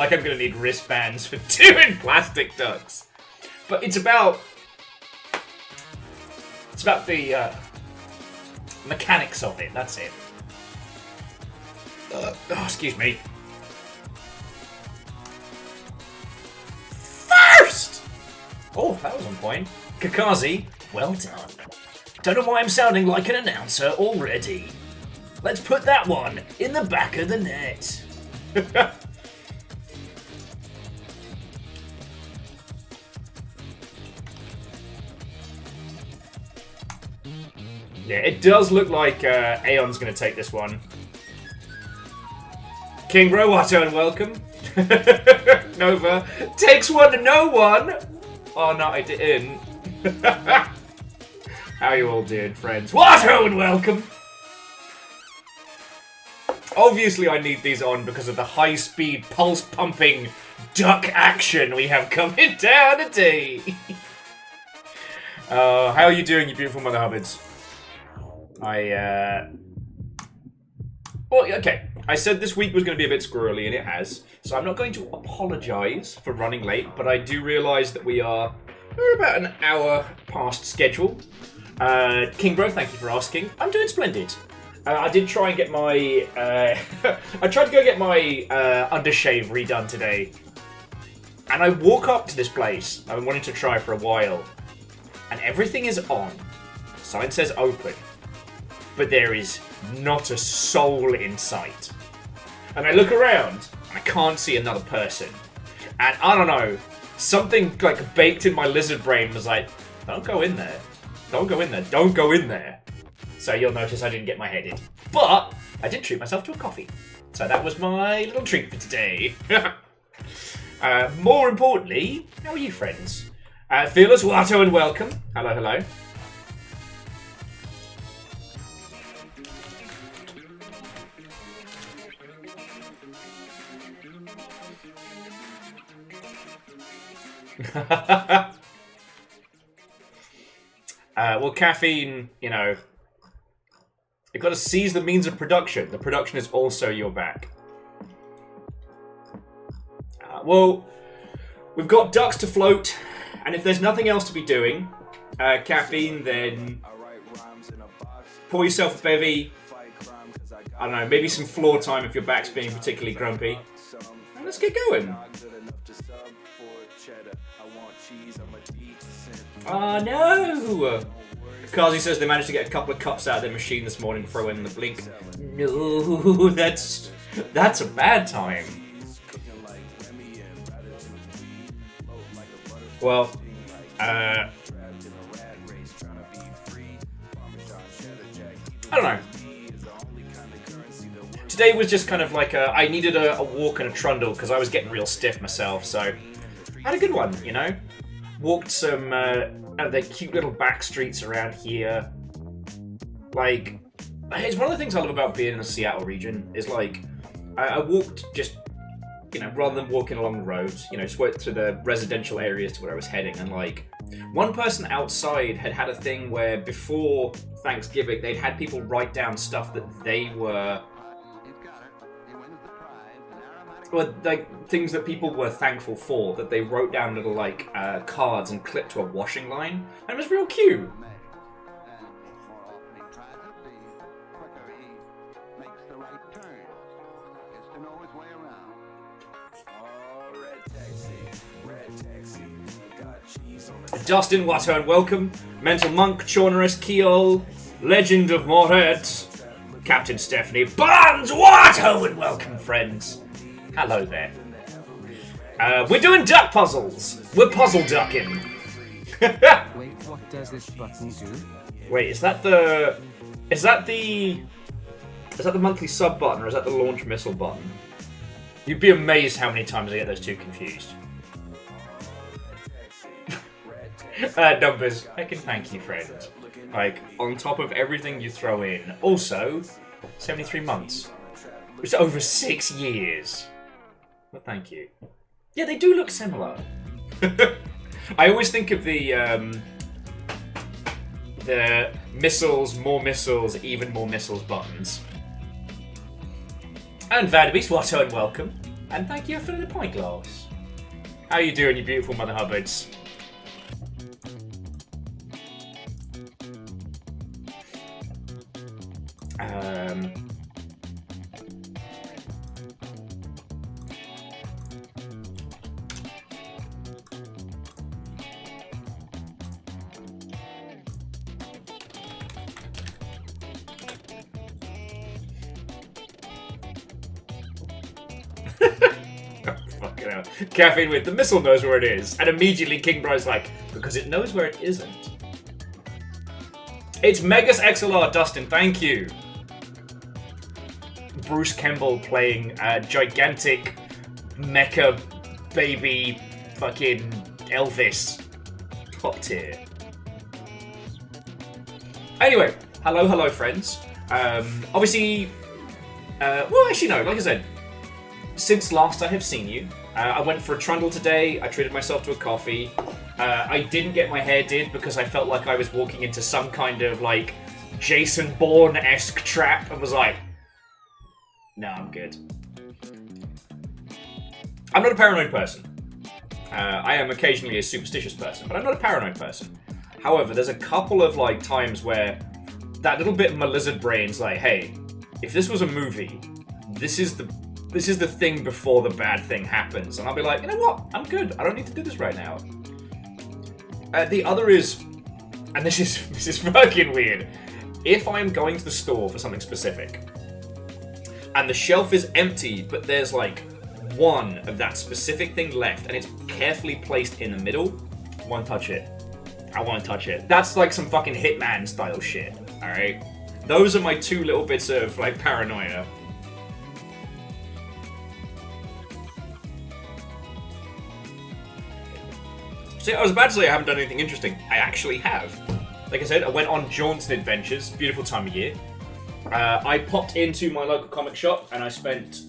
Like I'm going to need wristbands for doing plastic ducks. But it's about the mechanics of it. That's it. Oh, excuse me. First! Oh, that was on point. Kakazi, well done. Don't know why I'm sounding like an announcer already. Let's put that one in the back of the net. Yeah, it does look like Aeon's going to take this one. King Rowato, and welcome. Nova takes one to no one. Oh, no, I didn't. How you all doing, friends? Wato, and welcome. Obviously, I need these on because of the high-speed, pulse-pumping duck action we have coming down today. How are you doing, you beautiful Mother Hubbards? Well, okay. I said this week was going to be a bit squirrely, and it has. So I'm not going to apologise for running late, but I do realise that we're about an hour past schedule. King Bro, thank you for asking. I'm doing splendid. I did try and get my... I tried to go get my undershave redone today. And I walk up to this place I've been wanting to try for a while. And everything is on. Sign says open. But there is not a soul in sight. And I look around, and I can't see another person. And I don't know, something like baked in my lizard brain was like, don't go in there. Don't go in there. Don't go in there. So you'll notice I didn't get my head in. But I did treat myself to a coffee. So that was my little treat for today. More importantly, how are you, friends? Fearless Wato, and welcome. Hello, hello. Well, caffeine, you know, you've got to seize the means of production. The production is also your back. Well, we've got ducks to float, and if there's nothing else to be doing, caffeine, then pour yourself a bevy. I don't know, maybe some floor time if your back's being particularly grumpy. And let's get going. Oh no! Kazi says they managed to get a couple of cups out of their machine this morning, throw in the blink. No, that's a bad time. Well, I don't know. Today was just kind of like I needed a walk and a trundle because I was getting real stiff myself, so I had a good one, you know? Walked some of the cute little back streets around here. Like, it's one of the things I love about being in the Seattle region is like, I walked just, you know, rather than walking along the roads, you know, just went through the residential areas to where I was heading, and like, one person outside had a thing where before Thanksgiving they'd had people write down stuff that they were... Well, like, things that people were thankful for, that they wrote down little, like, cards and clipped to a washing line. And it was real cute. Dustin Watto, and welcome. Mental Monk, Chaunerus, Keol, Legend of Moret, Captain Stephanie, Barnes Watto, and welcome, friends. Hello there. We're doing duck puzzles. We're puzzle ducking. Wait, what does this button do? Wait, is that the monthly sub button, or is that the launch missile button? You'd be amazed how many times I get those two confused. Numbers. I can thank you, friend. Like, on top of everything you throw in. Also, 73 months. It's over 6 years. Well, thank you. Yeah, they do look similar. I always think of the missiles, more missiles, even more missiles buttons. And Vanderbeast, Watto, and welcome. And thank you for the pint glass. How you doing, you beautiful Mother Hubbards? Fucking hell. Caffeine with the missile knows where it is. And immediately King Bride's like, because it knows where it isn't. It's Megas XLR, Dustin, thank you. Bruce Campbell playing a gigantic mecha baby fucking Elvis. Top tier. Anyway, hello friends. Obviously, well actually no, like I said, since last I have seen you, I went for a trundle today, I treated myself to a coffee. I didn't get my hair did because I felt like I was walking into some kind of like Jason Bourne-esque trap and was like, no, I'm good. I'm not a paranoid person. I am occasionally a superstitious person, but I'm not a paranoid person. However, there's a couple of like times where that little bit of my lizard brain's like, hey, if this was a movie, this is the thing before the bad thing happens. And I'll be like, you know what? I'm good. I don't need to do this right now. The other is, and this is fucking weird. If I'm going to the store for something specific, and the shelf is empty, but there's like one of that specific thing left, and it's carefully placed in the middle, I won't touch it. I won't touch it. That's like some fucking Hitman style shit, alright? Those are my two little bits of like paranoia. See, I was about to say I haven't done anything interesting. I actually have. Like I said, I went on jaunts and adventures. Beautiful time of year. I popped into my local comic shop and I spent...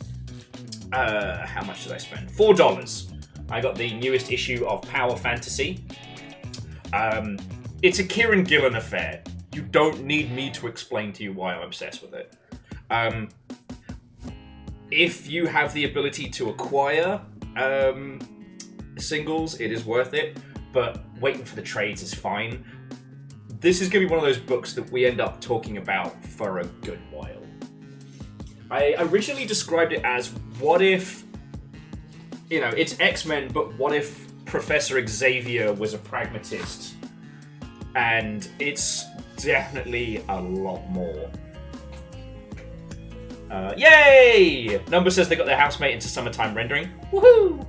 how much did I spend? $4. I got the newest issue of Power Fantasy. It's a Kieran Gillen affair. You don't need me to explain to you why I'm obsessed with it. If you have the ability to acquire singles, it is worth it, but waiting for the trades is fine. This is going to be one of those books that we end up talking about for a good while. I originally described it as, what if, you know, it's X-Men, but what if Professor Xavier was a pragmatist? And it's definitely a lot more. Yay! Number says they got their housemate into summertime rendering. Woohoo!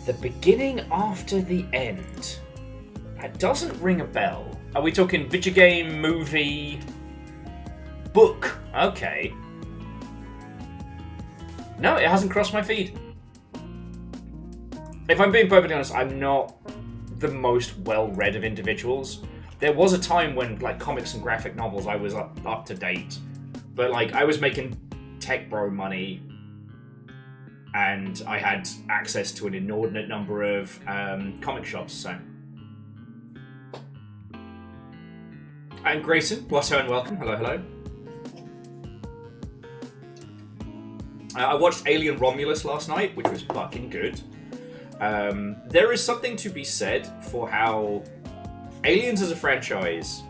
The beginning after the end. That doesn't ring a bell. Are we talking video game, movie, book? Okay. No, it hasn't crossed my feed. If I'm being perfectly honest, I'm not the most well-read of individuals. There was a time when, like, comics and graphic novels, I was up to date. But, like, I was making tech bro money, and I had access to an inordinate number of comic shops, so. And Grayson, bless her and welcome. Hello, hello. I watched Alien Romulus last night, which was fucking good. There is something to be said for how Aliens as a franchise,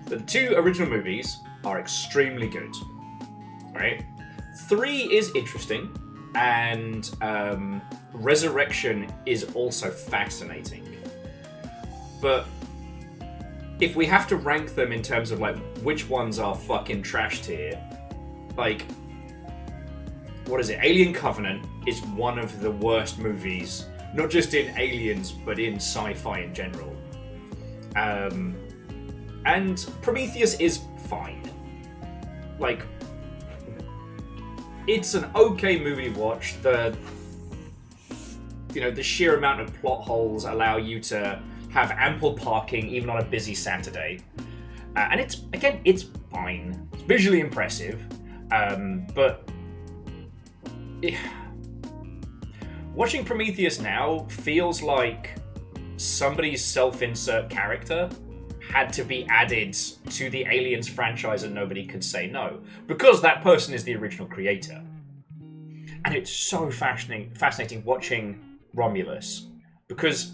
the two original movies are extremely good. Right? 3 is interesting, and Resurrection is also fascinating. But if we have to rank them in terms of like which ones are fucking trash tier, like, what is it? Alien Covenant is one of the worst movies, not just in Aliens, but in sci-fi in general. And Prometheus is fine. Like, it's an okay movie to watch. The sheer amount of plot holes allow you to have ample parking even on a busy Saturday. And it's fine. It's visually impressive. But watching Prometheus now feels like somebody's self-insert character had to be added to the Aliens franchise and nobody could say no. Because that person is the original creator. And it's so fascinating watching Romulus. Because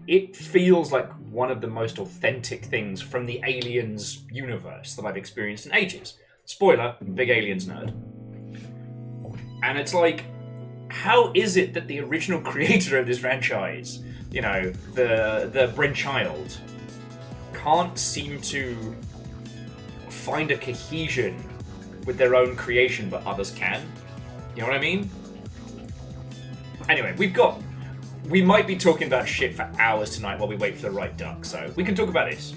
it feels like one of the most authentic things from the Aliens universe that I've experienced in ages. Spoiler, big Aliens nerd. And it's like, how is it that the original creator of this franchise, you know, the brainchild, can't seem to find a cohesion with their own creation, but others can? You know what I mean? Anyway, we might be talking about shit for hours tonight while we wait for the right duck, so we can talk about this.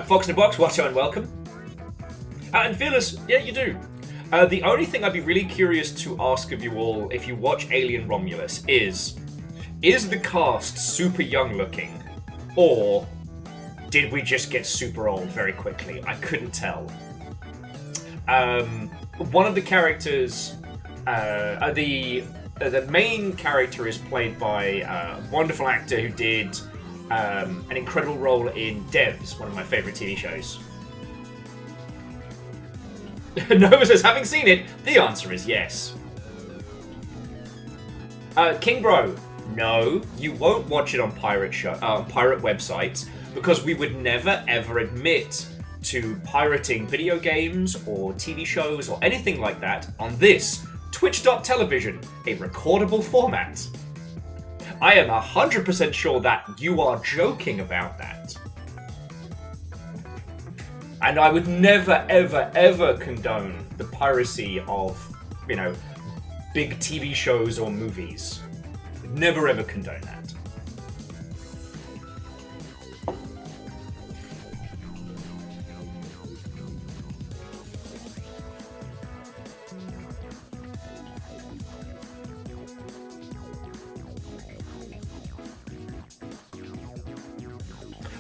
Fox in the Box, Watto and welcome. And Fearless, yeah, you do. The only thing I'd be really curious to ask of you all, if you watch Alien Romulus, is the cast super young looking, or did we just get super old very quickly? I couldn't tell. One of the characters, the main character is played by a wonderful actor who did an incredible role in Devs, one of my favourite TV shows. Nova says, having seen it, the answer is yes. King Bro, no, you won't watch it on pirate websites, because we would never ever admit to pirating video games or TV shows or anything like that on this Twitch.television, a recordable format. I am 100% sure that you are joking about that. And I would never, ever, ever condone the piracy of, you know, big TV shows or movies. Never, ever condone that.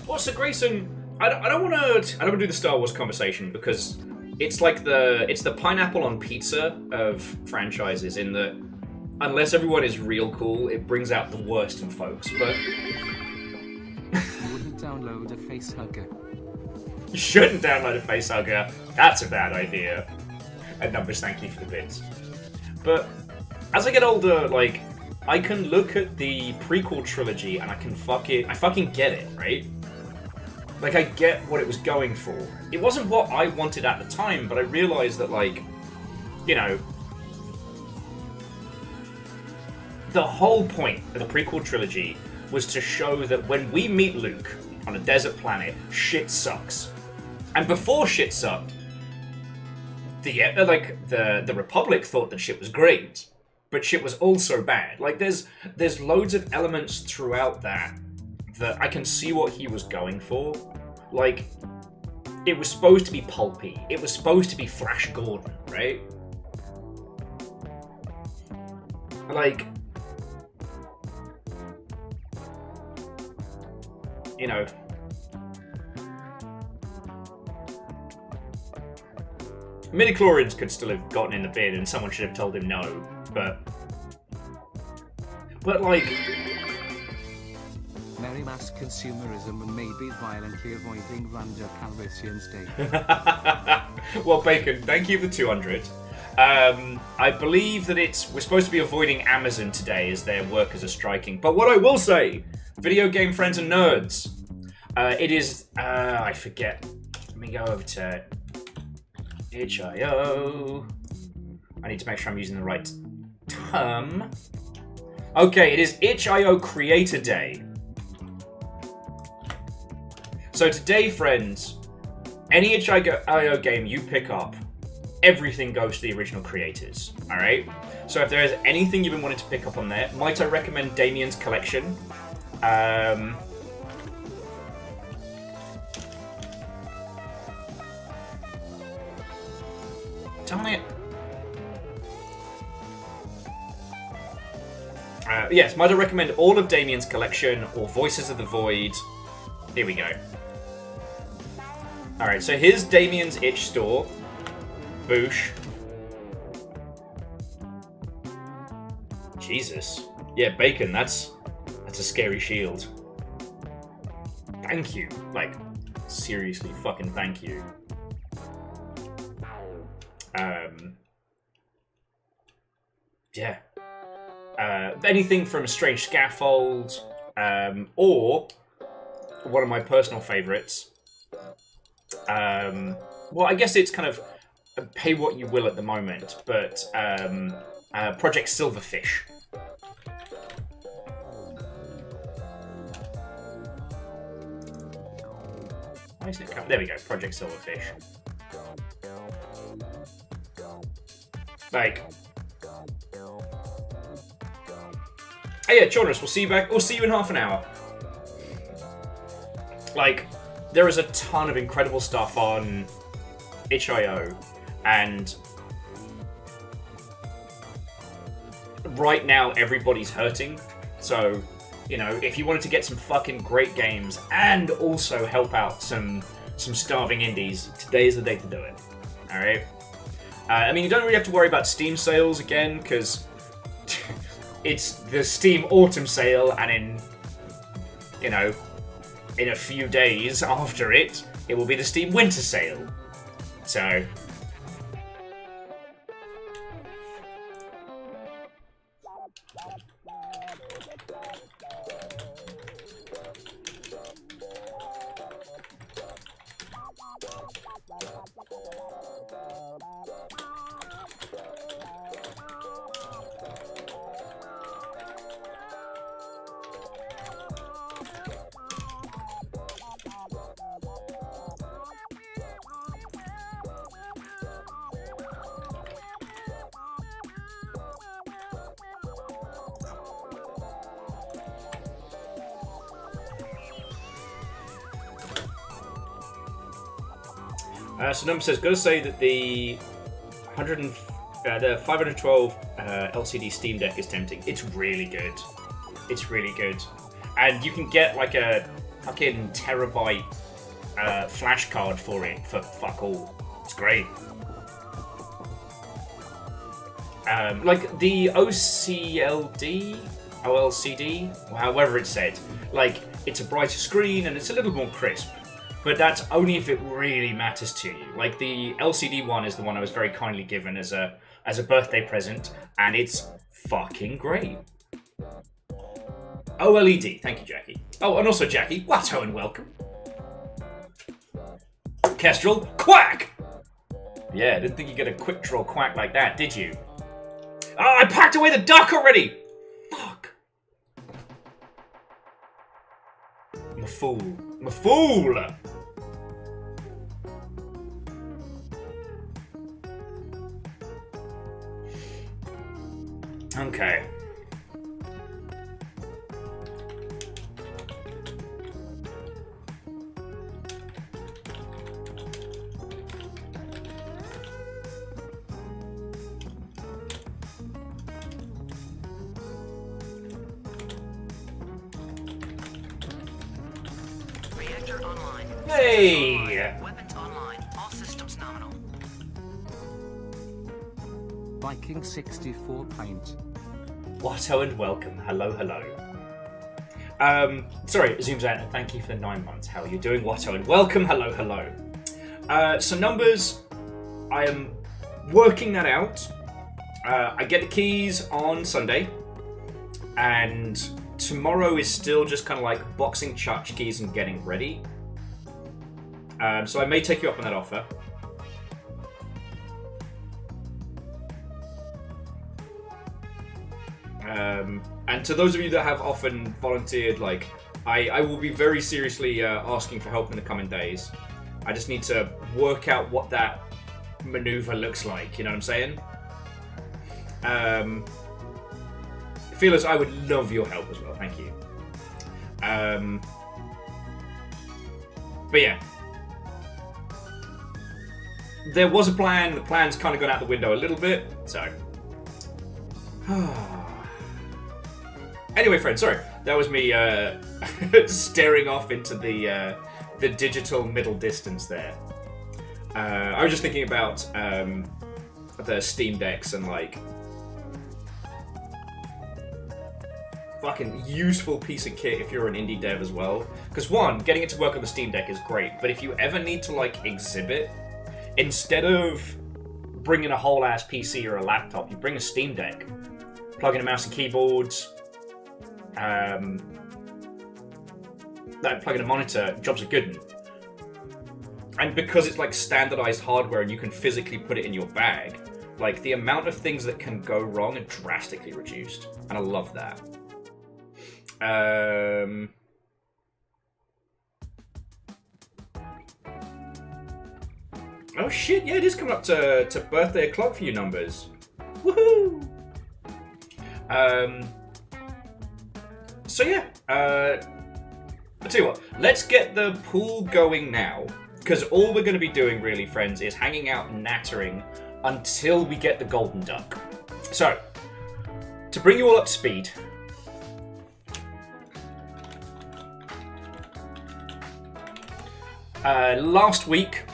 What's the Grayson? I don't want to do the Star Wars conversation because it's like the pineapple on pizza of franchises in that unless everyone is real cool, it brings out the worst in folks. But you wouldn't download a facehugger. You shouldn't download a facehugger. That's a bad idea. And Numbers, thank you for the bits. But as I get older, like I can look at the prequel trilogy and I fucking get it, right? Like, I get what it was going for. It wasn't what I wanted at the time, but I realized that, like, you know, the whole point of the prequel trilogy was to show that when we meet Luke on a desert planet, shit sucks. And before shit sucked, the Republic thought that shit was great, but shit was also bad. Like, there's loads of elements throughout that I can see what he was going for. Like, it was supposed to be pulpy. It was supposed to be Flash Gordon, right? Like, you know, midichlorians could still have gotten in the bin and someone should have told him no, but like... Merry mass consumerism and maybe violently avoiding Randa Calrissian steak. Well, Bacon, thank you for 200. I believe that we're supposed to be avoiding Amazon today as their workers are striking. But what I will say, video game friends and nerds, it is, I forget. Let me go over to itch.io. I need to make sure I'm using the right term. Okay, it is itch.io Creator Day. So today, friends, any itch.io game you pick up, everything goes to the original creators, alright? So if there is anything you've been wanting to pick up on there, might I recommend Damien's Collection? Darn it. Yes, might I recommend all of Damien's Collection or Voices of the Void? Here we go. Alright, so here's Damien's itch store. Boosh. Jesus. Yeah, Bacon, that's a scary shield. Thank you. Like, seriously fucking thank you. Yeah. Anything from Strange Scaffold, or one of my personal favourites. Well, I guess it's kind of pay what you will at the moment, but Project Silverfish. Why isn't it coming? There we go, Project Silverfish. Like, hey, yeah, Chonus, we'll see you back. We'll see you in half an hour. Like, there is a ton of incredible stuff on itch.io, and right now everybody's hurting. So, you know, if you wanted to get some fucking great games and also help out some starving indies, today is the day to do it. All right. I mean, you don't really have to worry about Steam sales again because it's the Steam Autumn sale, and in a few days after it will be the Steam Winter sale. So. So Number says, gotta say that the 512 LCD Steam Deck is tempting. It's really good. It's really good. And you can get like a fucking terabyte flash card for it for fuck all. It's great. Like the OLCD, however it's said, like it's a brighter screen and it's a little more crisp. But that's only if it really matters to you. Like the LCD one is the one I was very kindly given as a birthday present, and it's fucking great. OLED, thank you, Jackie. Oh, and also Jackie, Watto and welcome. Kestrel, quack! Yeah, didn't think you'd get a quick draw quack like that, did you? Oh, I packed away the duck already! Fuck. I'm a fool. I'm a fool! Okay. Reactor online. Hey! Weapons online. All systems nominal. Viking 64 pint. Watto and welcome. Hello, hello. Sorry, zooms out. Thank you for the 9 months. How are you doing, Watto and welcome. Hello, hello. So numbers, I am working that out. I get the keys on Sunday, and tomorrow is still just kind of like boxing tchotchkes and getting ready. So I may take you up on that offer. And to those of you that have often volunteered, like, I will be very seriously asking for help in the coming days. I just need to work out what that maneuver looks like, you know what I'm saying? Feelers, I would love your help as well, thank you. But yeah. There was a plan, the plan's kind of gone out the window a little bit, so... Anyway, friends, sorry. That was me staring off into the digital middle distance there. I was just thinking about the Steam Decks and like... fucking useful piece of kit if you're an indie dev as well. Because one, getting it to work on the Steam Deck is great, but if you ever need to like exhibit, instead of bringing a whole ass PC or a laptop, you bring a Steam Deck, plug in a mouse and keyboards, plug in a monitor, jobs are good. And because it's like standardized hardware and you can physically put it in your bag, like the amount of things that can go wrong are drastically reduced. And I love that. Oh shit, yeah, it is coming up to birthday o'clock for you numbers. Woohoo! So yeah, I'll tell you what, let's get the pool going now. Because all we're going to be doing, really, friends, is hanging out and nattering until we get the golden duck. So, to bring you all up to speed, last week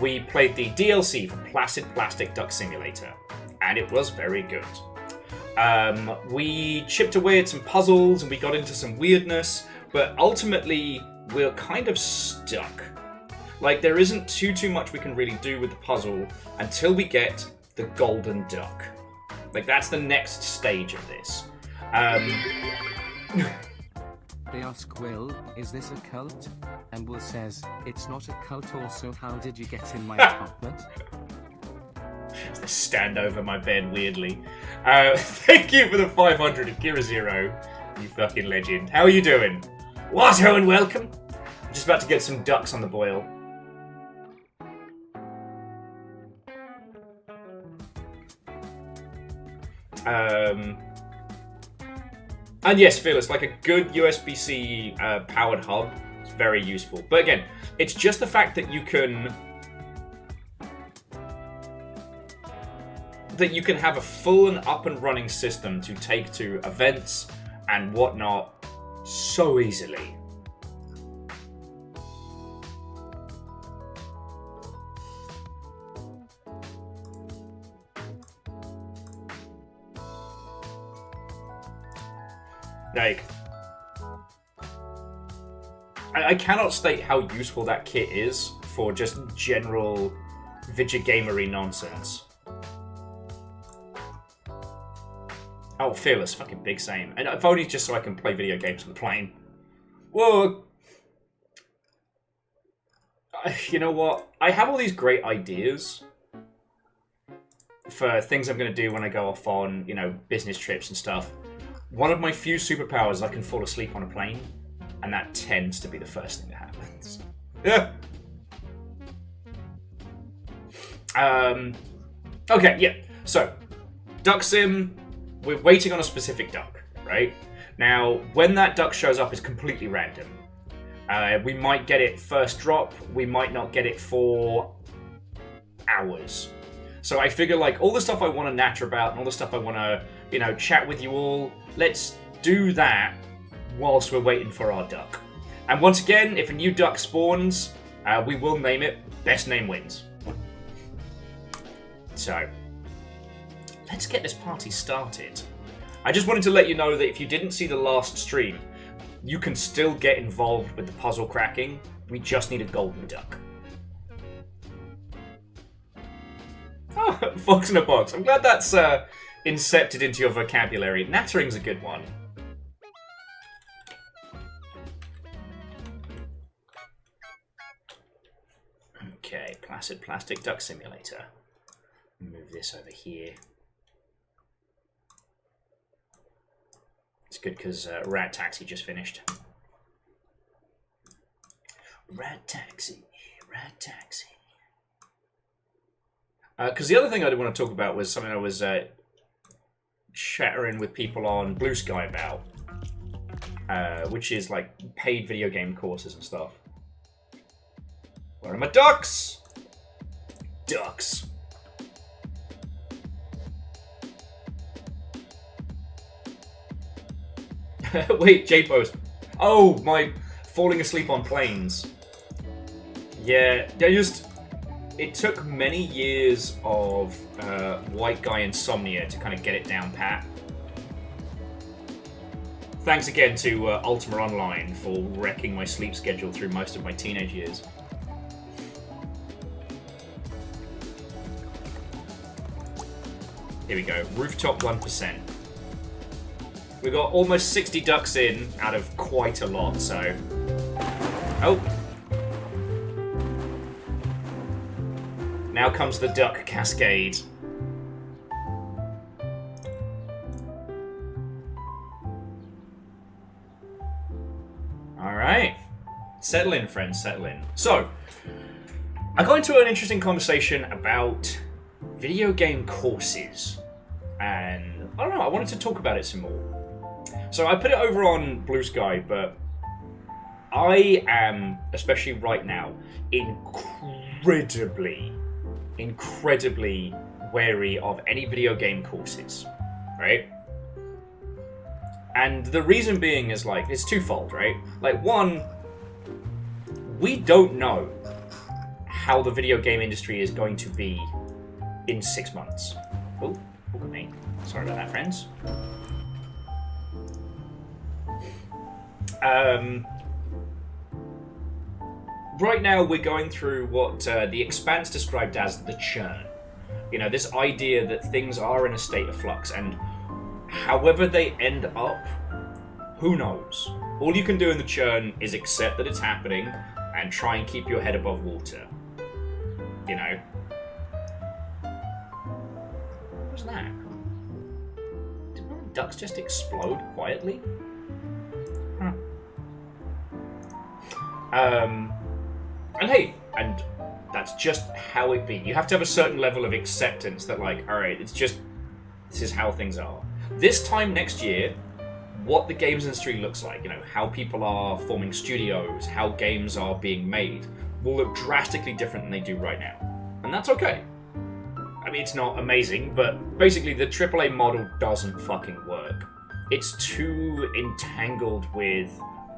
we played the DLC for Placid Plastic Duck Simulator, and it was very good. We chipped away at some puzzles and we got into some weirdness, but ultimately we're kind of stuck. Like, there isn't too much we can really do with the puzzle until we get the golden duck. Like, that's the next stage of this. They ask Will, is this a cult? And Will says, it's not a cult also, how did you get in my apartment? They stand over my bed weirdly. Thank you for the 500 Akira Zero, you fucking legend. How are you doing? Wato and welcome. I'm just about to get some ducks on the boil. And yes, Fearless, like a good USB-C powered hub is very useful. But again, it's just the fact that you can have a full and up and running system to take to events and whatnot so easily. Like, I cannot state how useful that kit is for just general vidya-gamery nonsense. Oh, Fearless, fucking big same. And if only just so I can play video games on the plane. Whoa! You know what? I have all these great ideas for things I'm going to do when I go off on, you know, business trips and stuff. One of my few superpowers is I can fall asleep on a plane, and that tends to be the first thing that happens. Yeah. Okay, yeah. So, Duck Sim, we're waiting on a specific duck, right? Now, when that duck shows up is completely random. We might get it first drop, we might not get it for hours. So I figure, like, all the stuff I want to natter about and all the stuff I want to, you know, chat with you all, let's do that whilst we're waiting for our duck. And once again, if a new duck spawns, we will name it. Best name wins. So, let's get this party started. I just wanted to let you know that if you didn't see the last stream, you can still get involved with the puzzle cracking. We just need a golden duck. Oh, fox in a box. I'm glad that's incepted into your vocabulary. Nattering's a good one. Okay, Placid Plastic Duck Simulator. Move this over here. It's good because Rat Taxi just finished. Rat Taxi, Rat Taxi. Because the other thing I did want to talk about was something I was chattering with people on Blue Sky about, which is like paid video game courses and stuff. Where are my ducks? Ducks. Wait, J-Post. Oh, my falling asleep on planes. Yeah, it took many years of white guy insomnia to kind of get it down pat. Thanks again to Ultima Online for wrecking my sleep schedule through most of my teenage years. Here we go. Rooftop 1%. We got almost 60 ducks in out of quite a lot, so... Oh. Now comes the duck cascade. Alright. Settle in, friends, settle in. So, I got into an interesting conversation about video game courses. And, I don't know, I wanted to talk about it some more. So I put it over on Blue Sky, but I am, especially right now, incredibly wary of any video game courses, right? And the reason being is, like, it's twofold, right? Like, one, we don't know how the video game industry is going to be in 6 months. Oh, look at me. Sorry about that, friends. Right now we're going through what The Expanse described as the churn. You know, this idea that things are in a state of flux, and however they end up, who knows? All you can do in the churn is accept that it's happening and try and keep your head above water. You know? What was that? Did one of the ducks just explode quietly? Huh. And hey, and that's just how it be. You have to have a certain level of acceptance that, like, alright, it's just, this is how things are. This time next year, what the games industry looks like, you know, how people are forming studios, how games are being made, will look drastically different than they do right now. And that's okay. I mean, it's not amazing, but basically the AAA model doesn't fucking work. It's too entangled with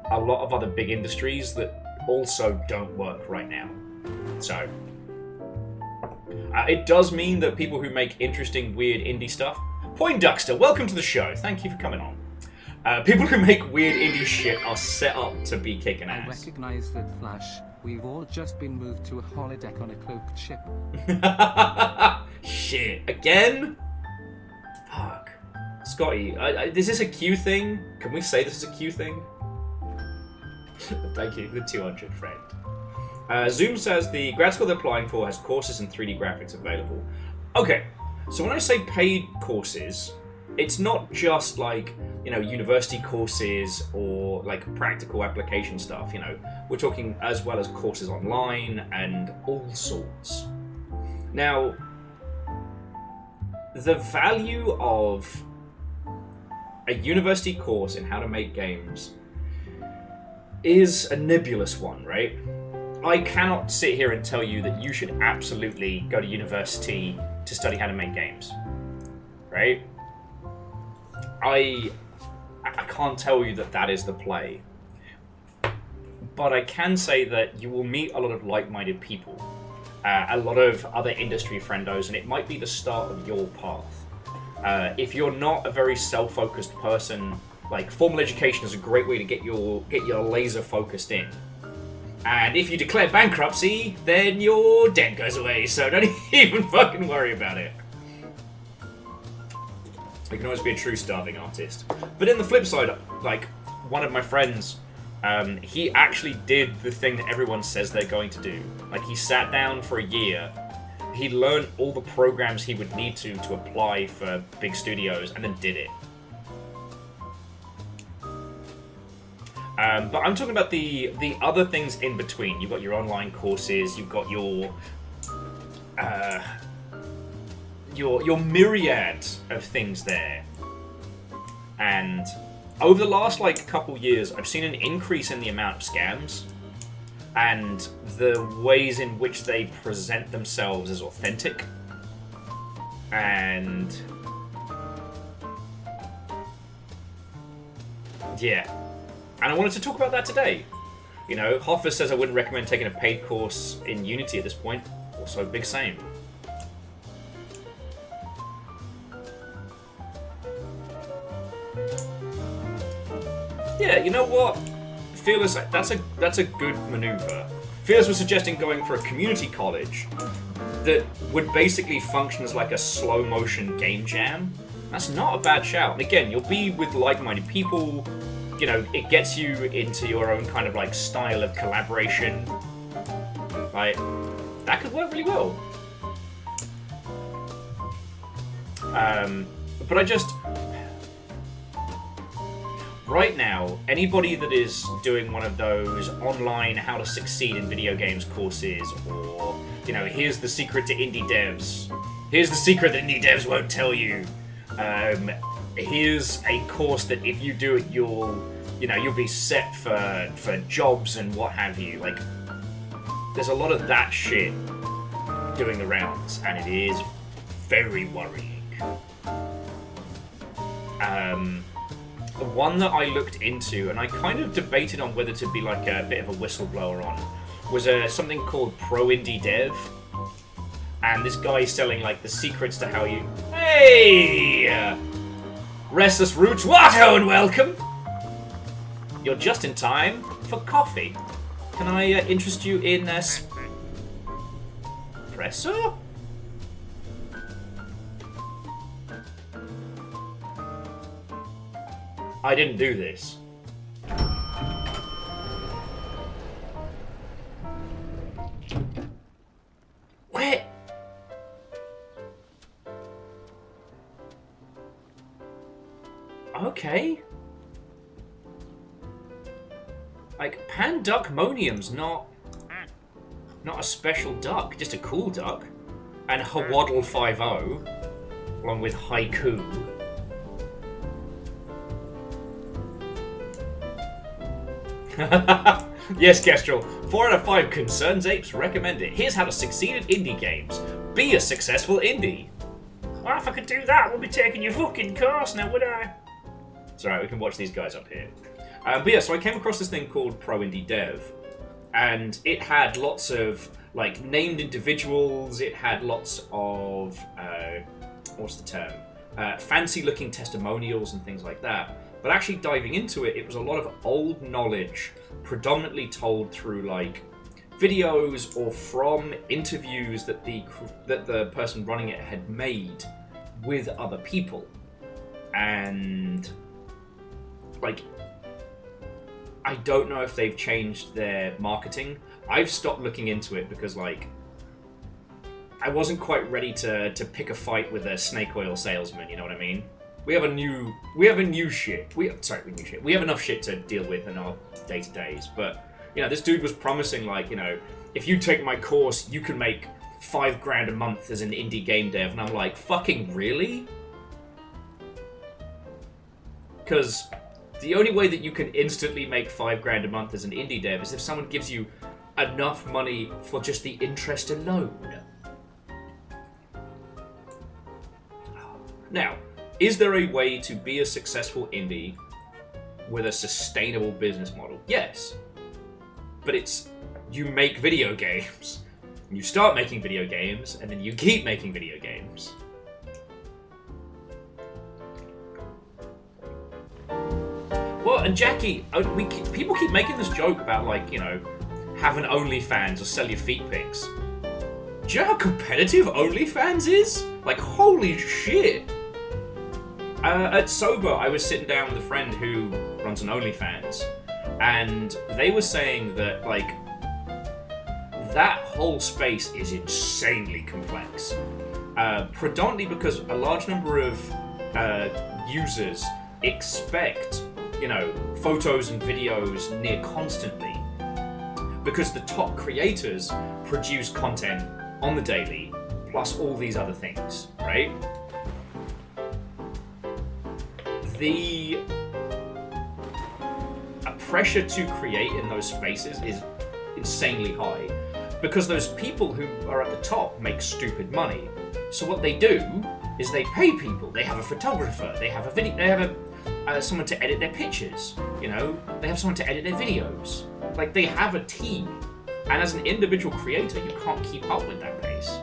a lot of other big industries that also don't work right now. So, it does mean that people who make interesting, weird indie stuff... Poindexter, welcome to the show. Thank you for coming on. People who make weird indie shit are set up to be kicking ass. I recognize that Flash. We've all just been moved to a holodeck on a cloaked ship. Shit. Again? Fuck. Scotty, is this a Q thing? Can we say this is a Q thing? Thank you, the 200 friend. Zoom says the grad school they're applying for has courses in 3D graphics available. Okay, so when I say paid courses, it's not just like, you know, university courses or like practical application stuff, you know. We're talking as well as courses online and all sorts. Now, the value of a university course in how to make games is a nebulous one, right? I cannot sit here and tell you that you should absolutely go to university to study how to make games, right? I can't tell you that that is the play. But I can say that you will meet a lot of like-minded people, a lot of other industry friendos, and it might be the start of your path. If you're not a very self-focused person, like, formal education is a great way to get your laser focused in. And if you declare bankruptcy, then your debt goes away, so don't even fucking worry about it. You can always be a true starving artist. But in the flip side, like, one of my friends, he actually did the thing that everyone says they're going to do. Like, he sat down for a year, he learned all the programs he would need to apply for big studios, and then did it. But I'm talking about the other things in between. You've got your online courses, you've got your myriad of things there. And over the last, like, couple years, I've seen an increase in the amount of scams and the ways in which they present themselves as authentic. And yeah. And I wanted to talk about that today. You know, Hoffa says I wouldn't recommend taking a paid course in Unity at this point. Also, big same. Yeah, you know what? Fearless, that's a good maneuver. Fearless was suggesting going for a community college that would basically function as like a slow motion game jam. That's not a bad shout. And again, you'll be with like-minded people. You know, it gets you into your own kind of like style of collaboration. Like, that could work really well. But I just... Right now, anybody that is doing one of those online how to succeed in video games courses, or, you know, here's the secret to indie devs. Here's the secret that indie devs won't tell you. Here's a course that if you do it, you'll be set for jobs and what have you. Like, there's a lot of that shit doing the rounds, and it is very worrying. One that I looked into, and I kind of debated on whether to be like a bit of a whistleblower on, was something called Pro Indie Dev. And this guy's selling like the secrets to how you... Hey! Restless Roots, Watto, and welcome! You're just in time for coffee. Can I interest you in espresso? I didn't do this. Where? Okay. Like, Panduckmonium's not a special duck, just a cool duck. And Hawaddle 5-0, along with Haiku. Yes, Kestrel. 4 out of 5 Concerns Apes recommend it. Here's how to succeed at indie games. Be a successful indie. Well, if I could do that, I would be taking your fucking course now, would I? It's alright, we can watch these guys up here. But yeah, so I came across this thing called Pro Indie Dev. And it had lots of, like, named individuals. It had lots of, what's the term? Fancy-looking testimonials and things like that. But actually diving into it, it was a lot of old knowledge, predominantly told through like videos or from interviews that the person running it had made with other people. And like, I don't know if they've changed their marketing. I've stopped looking into it because like I wasn't quite ready to pick a fight with a snake oil salesman, you know what I mean? We have new shit. We have enough shit to deal with in our day-to-days. But, you know, this dude was promising, like, you know, if you take my course, you can make $5,000 a month as an indie game dev. And I'm like, fucking really? Because the only way that you can instantly make $5,000 a month as an indie dev is if someone gives you enough money for just the interest alone. Now, is there a way to be a successful indie with a sustainable business model? Yes. But it's, you make video games. You start making video games, and then you keep making video games. Well, and Jackie, people keep making this joke about, like, you know, have an OnlyFans or sell your feet pics. Do you know how competitive OnlyFans is? Like, holy shit. At Sober, I was sitting down with a friend who runs an OnlyFans, and they were saying that, like, that whole space is insanely complex. Predominantly because a large number of users expect, you know, photos and videos near constantly, because the top creators produce content on the daily, plus all these other things, right? The pressure to create in those spaces is insanely high, because those people who are at the top make stupid money. So what they do is they pay people. They have a photographer. They have a video. They have someone to edit their pictures. You know, they have someone to edit their videos. Like, they have a team. And as an individual creator, you can't keep up with that pace.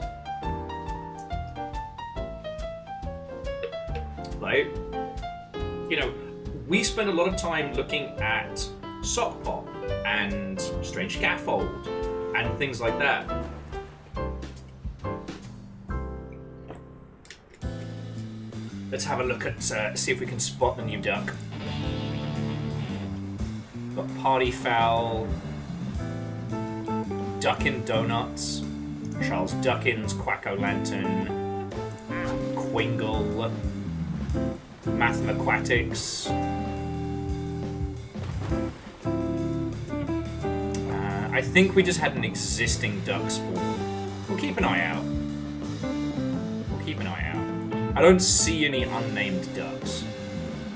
Like, you know, we spend a lot of time looking at sock pop and strange scaffold and things like that. Let's have a look at, see if we can spot the new duck. Got Party Foul, Duckin' Donuts, Charles Duckins, Quack-O-Lantern, Quingle, Mathemaquatics. I think we just had an existing duck spawn. We'll keep an eye out. We'll keep an eye out. I don't see any unnamed ducks.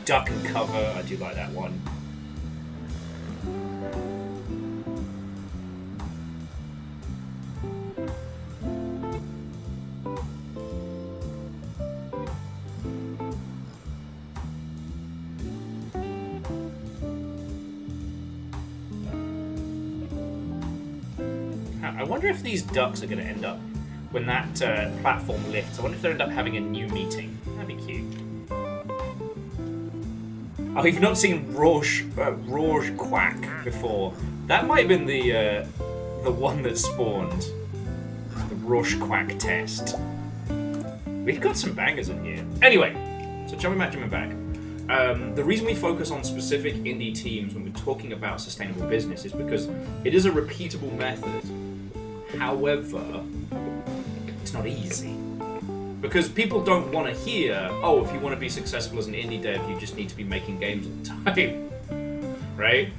Duck and Cover, I do like that one. I wonder if these ducks are going to end up, when that platform lifts, I wonder if they'll end up having a new meeting. That'd be cute. Oh, you've not seen Rouge Quack before. That might have been the one that spawned. The Rouge Quack test. We've got some bangers in here. Anyway, so jumping back. The reason we focus on specific indie teams when we're talking about sustainable business is because it is a repeatable method. However, it's not easy. Because people don't want to hear, oh, if you want to be successful as an indie dev, you just need to be making games all the time. Right?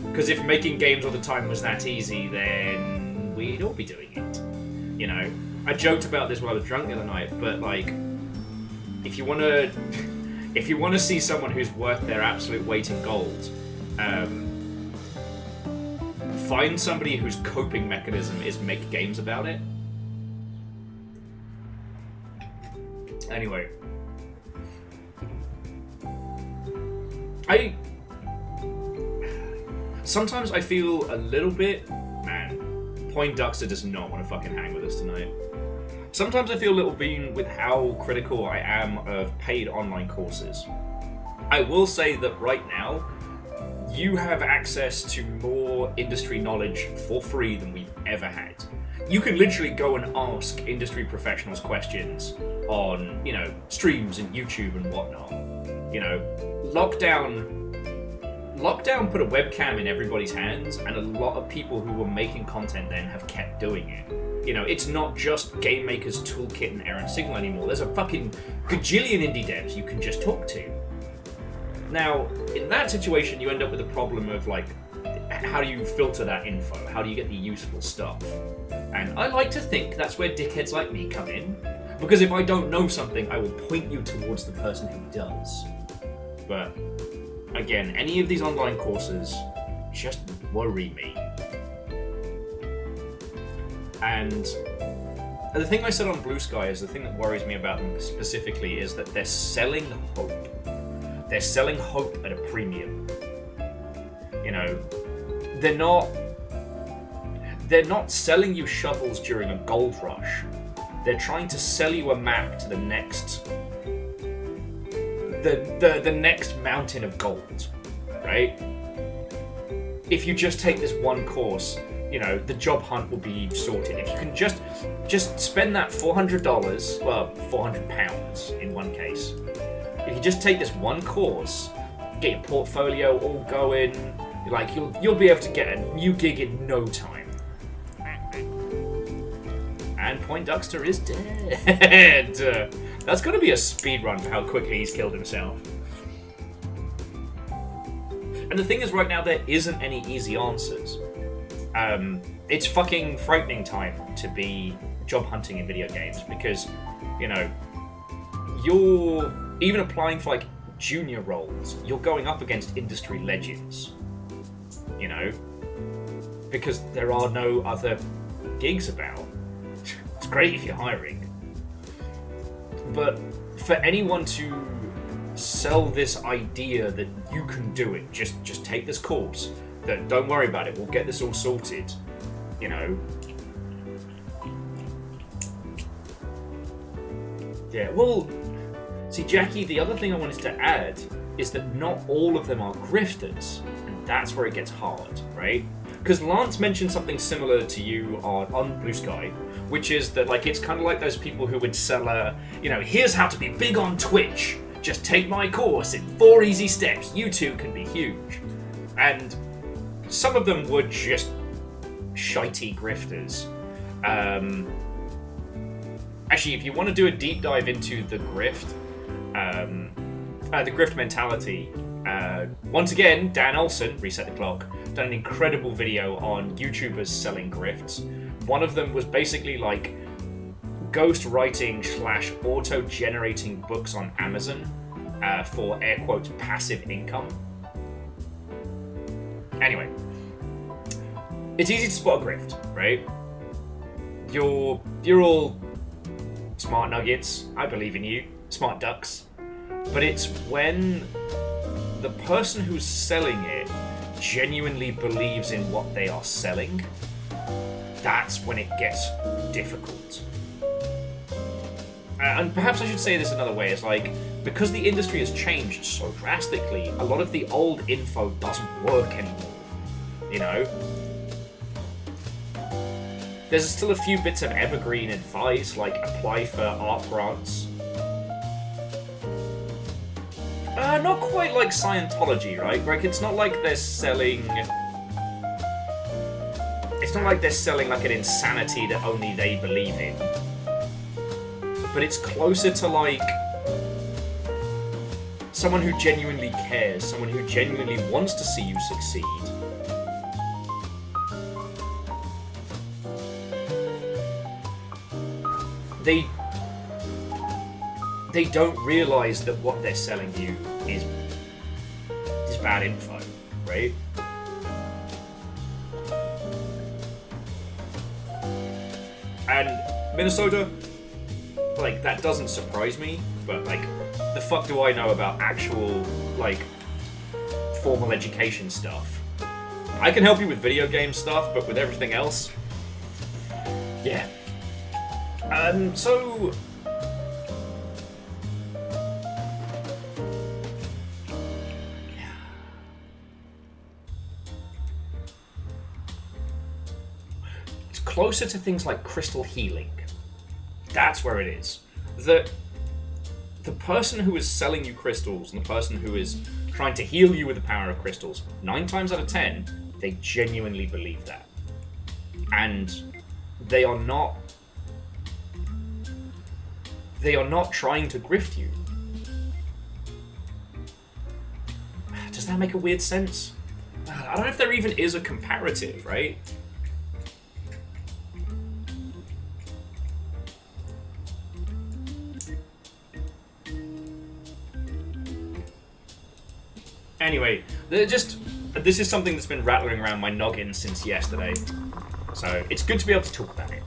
Because if making games all the time was that easy, then we'd all be doing it. You know? I joked about this when I was drunk the other night, but like, if you want to see someone who's worth their absolute weight in gold, find somebody whose coping mechanism is make games about it. Anyway, sometimes I feel a little bit, man, Poindexter does not want to fucking hang with us tonight. Sometimes I feel a little bit with how critical I am of paid online courses. I will say that right now, you have access to more industry knowledge for free than we've ever had. You can literally go and ask industry professionals questions on, you know, streams and YouTube and whatnot. You know, lockdown put a webcam in everybody's hands, and a lot of people who were making content then have kept doing it. You know, it's not just Game Maker's Toolkit and Errand Signal anymore. There's a fucking gajillion indie devs you can just talk to. Now, in that situation, you end up with a problem of, like, how do you filter that info? How do you get the useful stuff? And I like to think that's where dickheads like me come in. Because if I don't know something, I will point you towards the person who does. But, again, any of these online courses just worry me. And the thing I said on Blue Sky is the thing that worries me about them specifically is that they're selling hope. They're selling hope at a premium. You know, they're not selling you shovels during a gold rush. They're trying to sell you a map to the next the next mountain of gold, right? If you just take this one course, you know, the job hunt will be sorted. If you can just spend that $400, well, £400 in one case. If you just take this one course, get your portfolio all going, like you'll be able to get a new gig in no time. And Poindexter is dead. That's got to be a speed run for how quickly he's killed himself. And the thing is, right now there isn't any easy answers. It's fucking frightening time to be job hunting in video games because, you know, you're even applying for like junior roles, you're going up against industry legends, you know, because there are no other gigs about. It's great if you're hiring, but for anyone to sell this idea that you can do it, just take this course, that don't worry about it, we'll get this all sorted, you know. Yeah, well, see, Jackie, the other thing I wanted to add is that not all of them are grifters, and that's where it gets hard, right? Because Lance mentioned something similar to you on Blue Sky, which is that like it's kind of like those people who would sell here's how to be big on Twitch. Just take my course in 4 easy steps. You too can be huge. And some of them were just shitey grifters. Actually, if you want to do a deep dive into the grift mentality, once again, Dan Olsen, Reset the Clock, done an incredible video on YouTubers selling grifts. One of them was basically like ghost writing / auto-generating books on Amazon for air quotes passive income. Anyway, it's easy to spot a grift, right? You're all smart nuggets. I believe in you, smart ducks. But it's when the person who's selling it genuinely believes in what they are selling. That's when it gets difficult. And perhaps I should say this another way. It's like, because the industry has changed so drastically, a lot of the old info doesn't work anymore. You know? There's still a few bits of evergreen advice, like apply for art grants. Not quite like Scientology, right? Like, it's not like they're selling... It's not like they're selling like an insanity that only they believe in. But it's closer to like... someone who genuinely cares, someone who genuinely wants to see you succeed. They don't realize that what they're selling you is bad info, right? And Minnesota, like, that doesn't surprise me, but like, the fuck do I know about actual, like, formal education stuff? I can help you with video game stuff, but with everything else, yeah. So... it's closer to things like crystal healing. That's where it is. The person who is selling you crystals and the person who is trying to heal you with the power of crystals, 9 times out of 10, they genuinely believe that. And they are not trying to grift you. Does that make a weird sense? I don't know if there even is a comparative, right? Anyway, this is something that's been rattling around my noggin since yesterday, so it's good to be able to talk about it.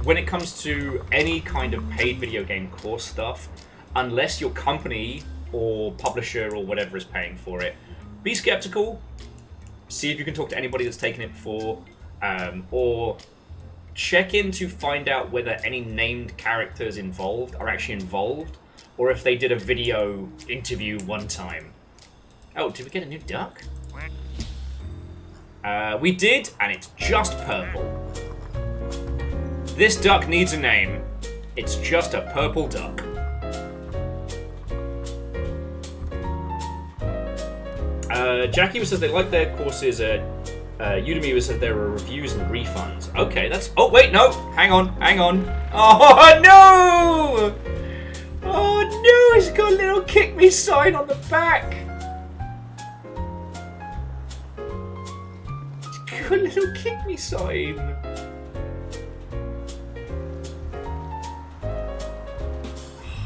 When it comes to any kind of paid video game course stuff, unless your company or publisher or whatever is paying for it, be skeptical. See if you can talk to anybody that's taken it before, or check in to find out whether any named characters involved are actually involved, or if they did a video interview one time. Oh, did we get a new duck? We did, and it's just purple. This duck needs a name. It's just a purple duck. Jackie says they like their courses at Udemy. Says there are reviews and refunds. Okay, that's... Oh, wait, no! Hang on. Oh, no! Oh, no! It's got a little kick me sign on the back. It's got a little kick me sign.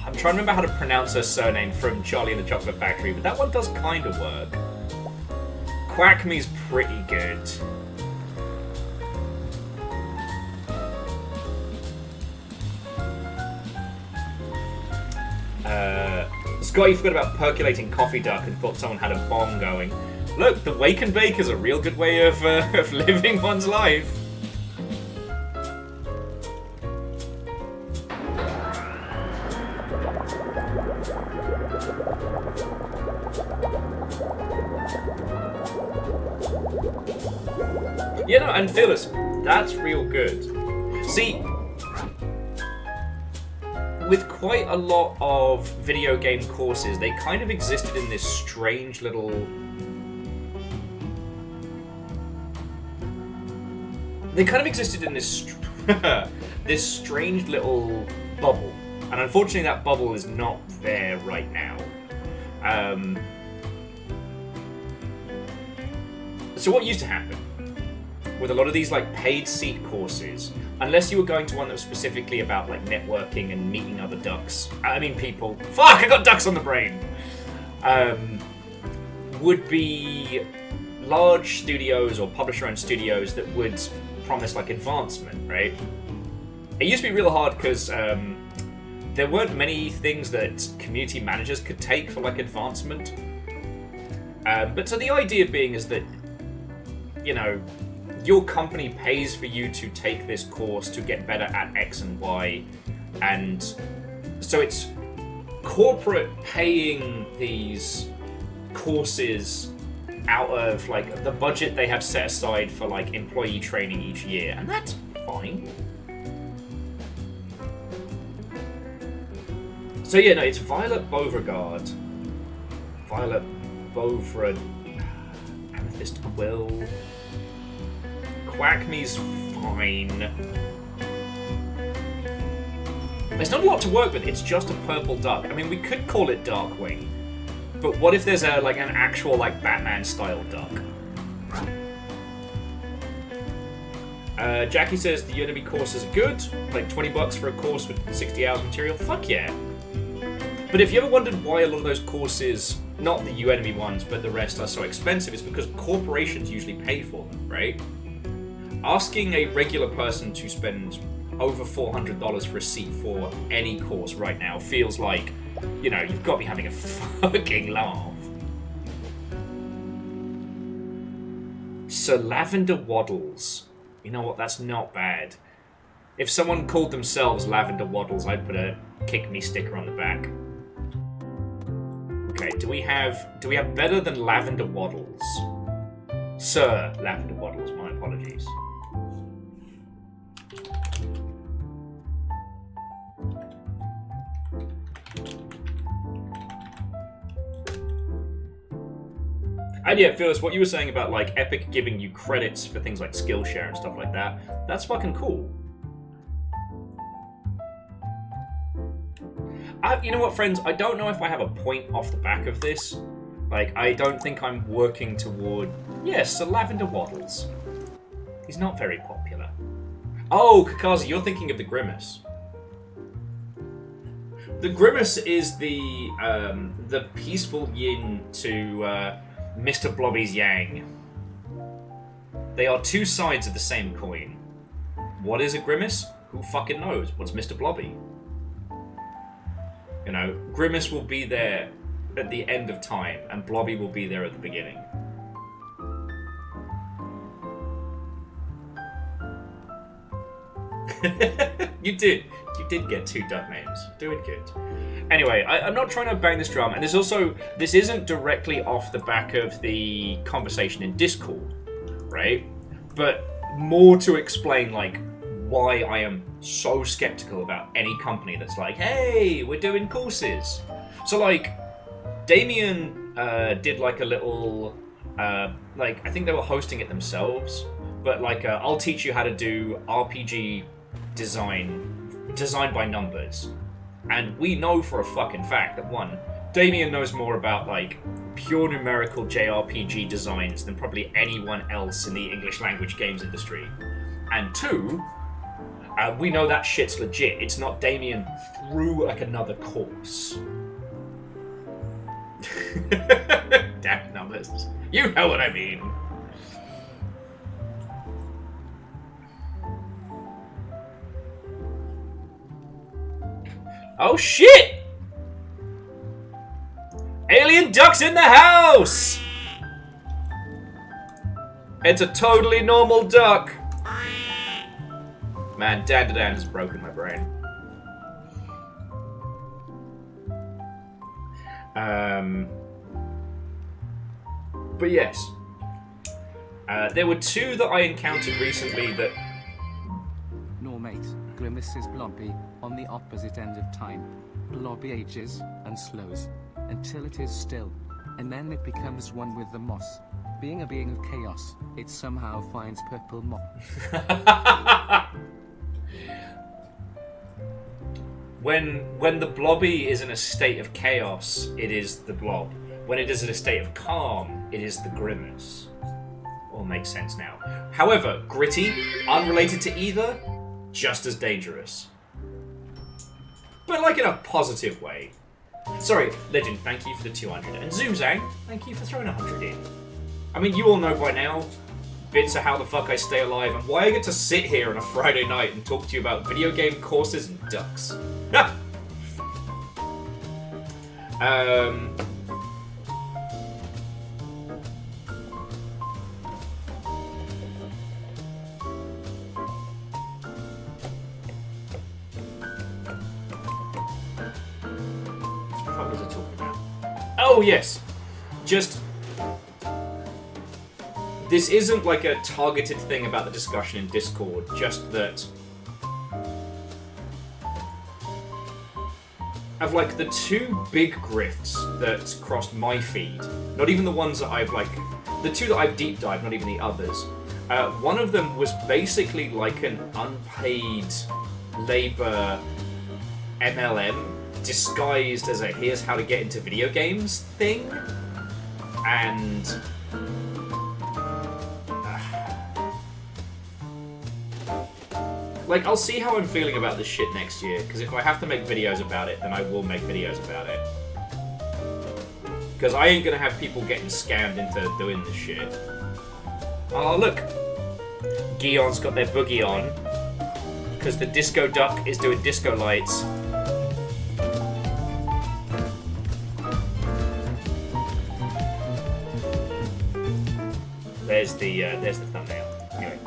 I'm trying to remember how to pronounce her surname from Charlie and the Chocolate Factory, but that one does kind of work. Quack Me's pretty good. Scotty forgot about percolating coffee duck and thought someone had a bomb going. Look, the wake and bake is a real good way of living one's life. Yeah, no, and Phyllis, that's real good. See, with quite a lot of video game courses, they kind of existed in this strange little... They kind of existed in this this strange little bubble. And unfortunately that bubble is not there right now. So what used to happen with a lot of these like paid seat courses, unless you were going to one that was specifically about like networking and meeting other people. Fuck, I got ducks on the brain. Would be large studios or publisher-owned studios that would promise like advancement, right? It used to be real hard because there weren't many things that community managers could take for like advancement. But so the idea being is that, you know, your company pays for you to take this course to get better at X and Y, and so it's corporate paying these courses out of like the budget they have set aside for like employee training each year, and that's fine. So yeah, no, it's Violet Beauregard, Violet Beauvra, Amethyst Quill, Quackme's fine. There's not a lot to work with, it's just a purple duck. I mean, we could call it Darkwing, but what if there's an actual like Batman-style duck? Jackie says the Udemy courses are good, like $20 for a course with 60 hours material. Fuck yeah. But if you ever wondered why a lot of those courses, not the Udemy ones, but the rest are so expensive, it's because corporations usually pay for them, right? Asking a regular person to spend over $400 for a seat for any course right now feels like, you know, you've got to be having a fucking laugh. Sir Lavender Waddles. You know what? That's not bad. If someone called themselves Lavender Waddles, I'd put a kick me sticker on the back. Okay, do we have better than Lavender Waddles? Sir Lavender Waddles, my apologies. And yeah, Phyllis, what you were saying about like Epic giving you credits for things like Skillshare and stuff like that, that's fucking cool. You know what, friends? I don't know if I have a point off the back of this. Like, I don't think I'm working toward... Yes, Sir Lavender Waddles. He's not very popular. Oh, Kakazi, you're thinking of the Grimace. The Grimace is the peaceful yin to Mr. Blobby's yang. They are two sides of the same coin. What is a Grimace? Who fucking knows? What's Mr. Blobby? You know, Grimace will be there at the end of time, and Blobby will be there at the beginning. You did get two duck names. Doing good. Anyway, I'm not trying to bang this drum, and this isn't directly off the back of the conversation in Discord, right? But more to explain, like, why I am so skeptical about any company that's like, hey, we're doing courses. So, like, Damien did, like, a little, like, I think they were hosting it themselves, but, like, I'll teach you how to do RPG design by numbers. And we know for a fucking fact that, one, Damien knows more about, like, pure numerical JRPG designs than probably anyone else in the English language games industry. And two, we know that shit's legit. It's not Damien through, like, another course. Damn numbers. You know what I mean. Oh shit! Alien ducks in the house! It's a totally normal duck. Man, Dan has broken my brain. But yes. There were two that I encountered recently that... No mate, Grimace is blobby, on the opposite end of time. Blobby ages, and slows, until it is still. And then it becomes one with the moss. Being a being of chaos, it somehow finds purple moss. When the blobby is in a state of chaos, it is the blob. When it is in a state of calm, it is the grimace. All makes sense now. However, gritty, unrelated to either, just as dangerous. But like in a positive way. Sorry, Legend, thank you for the 200. And Zoomzang, thank you for throwing 100 in. I mean, you all know by now bits of how the fuck I stay alive and why I get to sit here on a Friday night and talk to you about video game courses and ducks. What was I talking about? Oh, yes. Just... This isn't like a targeted thing about the discussion in Discord, just that... Of like the two big grifts that crossed my feed, not even the ones that I've like... The two that I've deep dived, not even the others. One of them was basically like an unpaid labor MLM disguised as a here's how to get into video games thing. And... Like, I'll see how I'm feeling about this shit next year, because if I have to make videos about it, then I will make videos about it. Because I ain't gonna have people getting scammed into doing this shit. Oh, look! Gion's got their boogie on, because the disco duck is doing disco lights. There's the thumbnail. Anyway.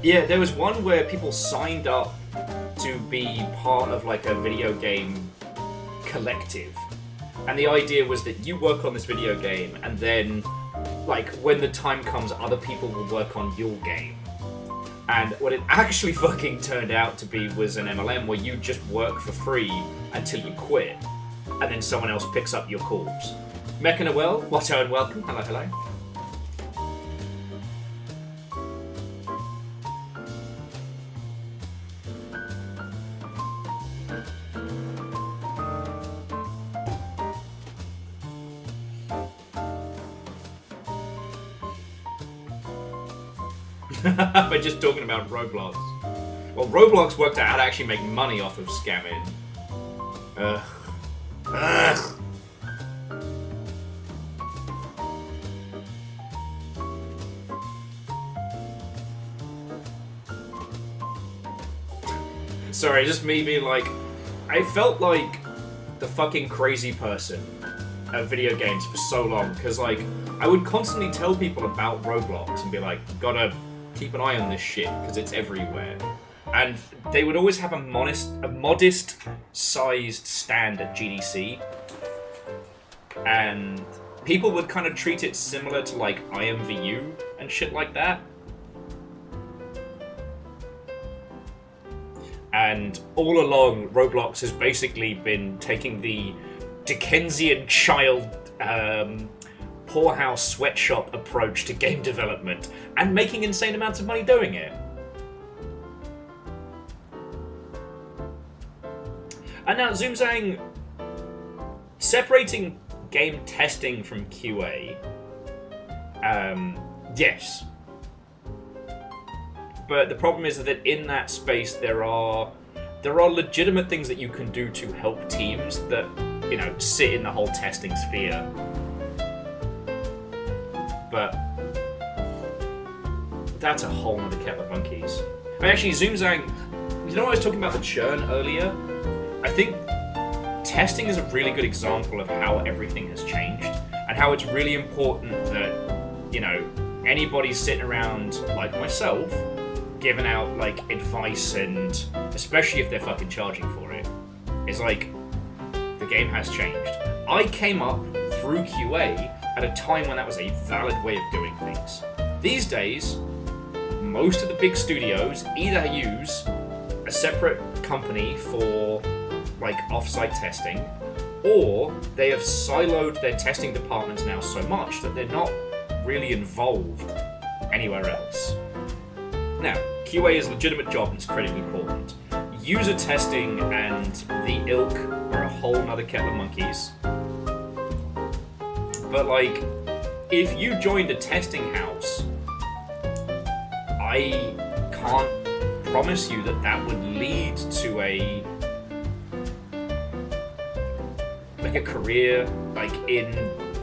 Yeah, there was one where people signed up to be part of like a video game collective. And the idea was that you work on this video game and then like when the time comes other people will work on your game. And what it actually fucking turned out to be was an MLM where you just work for free until you quit. And then someone else picks up your corpse. Mecca Noel, Watto and welcome. Hello, hello. By just talking about Roblox. Well, Roblox worked out how to actually make money off of scamming. Ugh. Ugh. Sorry, just me being like... I felt like the fucking crazy person at video games for so long, because like, I would constantly tell people about Roblox and be like, gotta keep an eye on this shit, because it's everywhere. And they would always have a modest-sized stand at GDC, and people would kind of treat it similar to like IMVU and shit like that. And all along, Roblox has basically been taking the Dickensian child poorhouse sweatshop approach to game development and making insane amounts of money doing it. And now, Zoomzang, separating game testing from QA, yes. But the problem is that in that space there are legitimate things that you can do to help teams that, you know, sit in the whole testing sphere. But that's a whole nother kettle of monkeys. I mean, actually, Zoomzang, you know what I was talking about the churn earlier? I think testing is a really good example of how everything has changed and how it's really important that, you know, anybody sitting around like myself giving out like advice, and especially if they're fucking charging for it, is like, the game has changed. I came up through QA at a time when that was a valid way of doing things. These days, most of the big studios either use a separate company for like off-site testing, or they have siloed their testing departments now so much that they're not really involved anywhere else. Now, QA is a legitimate job and it's critically important. User testing and the ilk are a whole nother kettle of monkeys. But like, if you joined a testing house, I can't promise you that that would lead to a career like in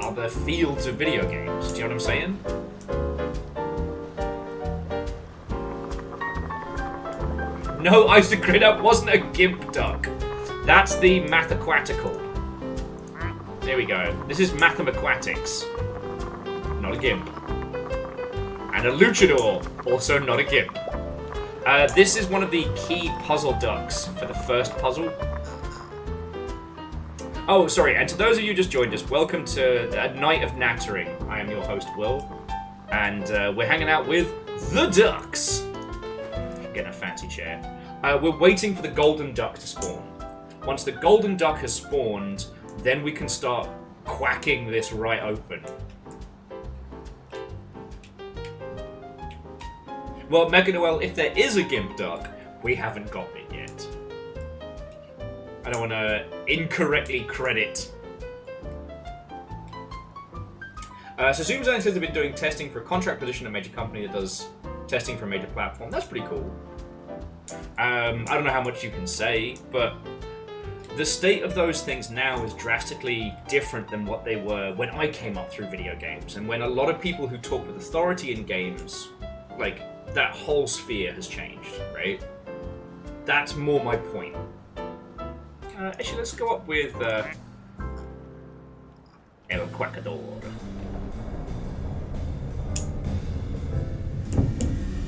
other fields of video games. Do you know what I'm saying? No, Isogrid wasn't a gimp duck. That's the mathematical. There we go. This is mathemaquatics. Not a gimp. And a luchador, also not a gimp. This is one of the key puzzle ducks for the first puzzle. Oh, sorry, and to those of you who just joined us, welcome to a Night of Nattering. I am your host, Will, and we're hanging out with the ducks. Getting a fancy chair. We're waiting for the golden duck to spawn. Once the golden duck has spawned, then we can start quacking this right open. Well, Mega Noel, if there is a gimp duck, we haven't got it yet. I don't want to incorrectly credit. So Zoomzone says they've been doing testing for a contract position at a major company that does testing for a major platform. That's pretty cool. I don't know how much you can say, but the state of those things now is drastically different than what they were when I came up through video games, and when a lot of people who talk with authority in games, like, that whole sphere has changed, right? That's more my point. Actually, let's go up with El Quackador.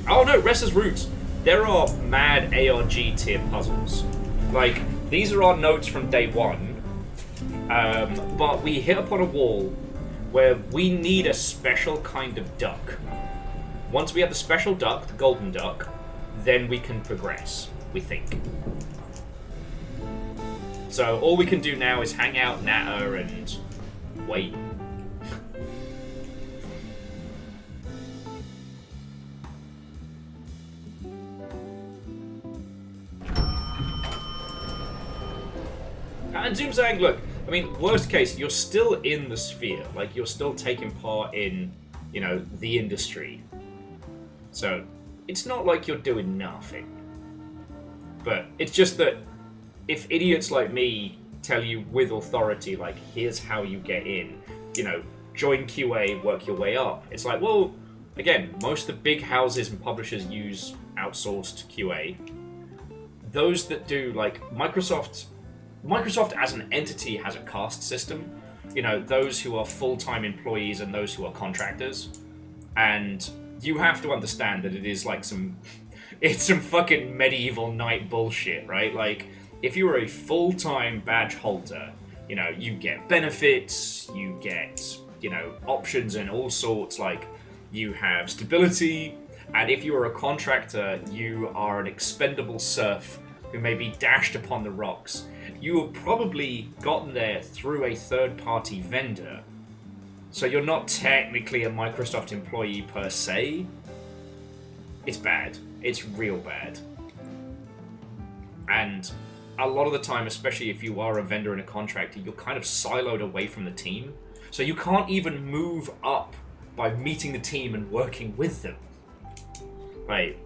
Oh no, Ressa's Roots. There are mad ARG tier puzzles. Like, these are our notes from day one, but we hit upon a wall where we need a special kind of duck. Once we have the special duck, the golden duck, then we can progress, we think. So all we can do now is hang out, natter, and wait. And Zoomzang, look, I mean, worst case, you're still in the sphere. Like, you're still taking part in, you know, the industry. So, it's not like you're doing nothing. But it's just that if idiots like me tell you with authority, like, here's how you get in, you know, join QA, work your way up. It's like, well, again, most of the big houses and publishers use outsourced QA. Those that do, like, Microsoft as an entity has a caste system. You know, those who are full-time employees and those who are contractors. And you have to understand that it is like it's some fucking medieval knight bullshit, right? Like, if you were a full-time badge holder, you know, you get benefits, you get, you know, options and all sorts, like, you have stability, and if you are a contractor, you are an expendable serf who may be dashed upon the rocks. You have probably gotten there through a third-party vendor, so you're not technically a Microsoft employee per se. It's bad. It's real bad. And a lot of the time, especially if you are a vendor and a contractor, you're kind of siloed away from the team. So you can't even move up by meeting the team and working with them. Right?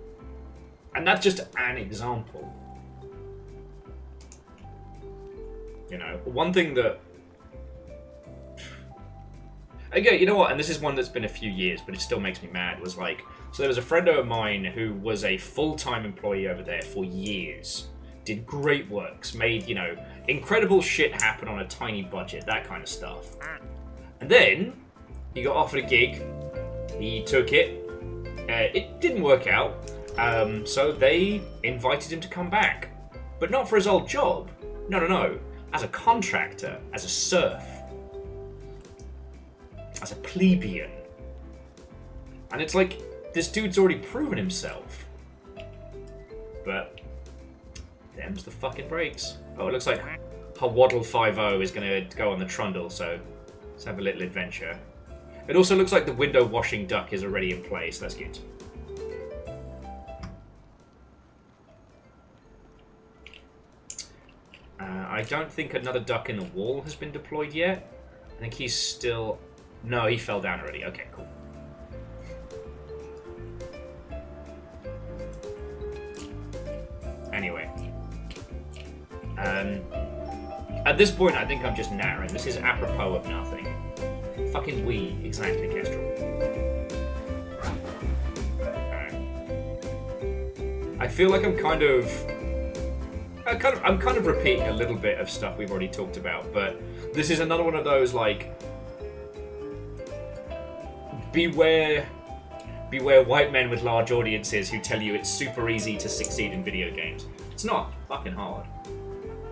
And that's just an example. You know, one thing that... Again, you know what, and this is one that's been a few years, but it still makes me mad, was like... So there was a friend of mine who was a full-time employee over there for years. Did great works, made, you know, incredible shit happen on a tiny budget, that kind of stuff. And then, he got offered a gig, he took it, it didn't work out, so they invited him to come back. But not for his old job, no. As a contractor, as a serf. as a plebeian. And it's like, this dude's already proven himself. But them's the fucking breaks. Oh, it looks like Hawaddle 5-0 is going to go on the trundle, so let's have a little adventure. It also looks like the window washing duck is already in place. That's good. I don't think another duck in the wall has been deployed yet. I think he's still... No, he fell down already. Okay, cool. Anyway. At this point, I think I'm just narrowing. This is apropos of nothing. Fucking we, exactly, Kestrel. I feel like I'm kind of repeating a little bit of stuff we've already talked about, but this is another one of those, like, beware white men with large audiences who tell you it's super easy to succeed in video games. It's not. It's fucking hard.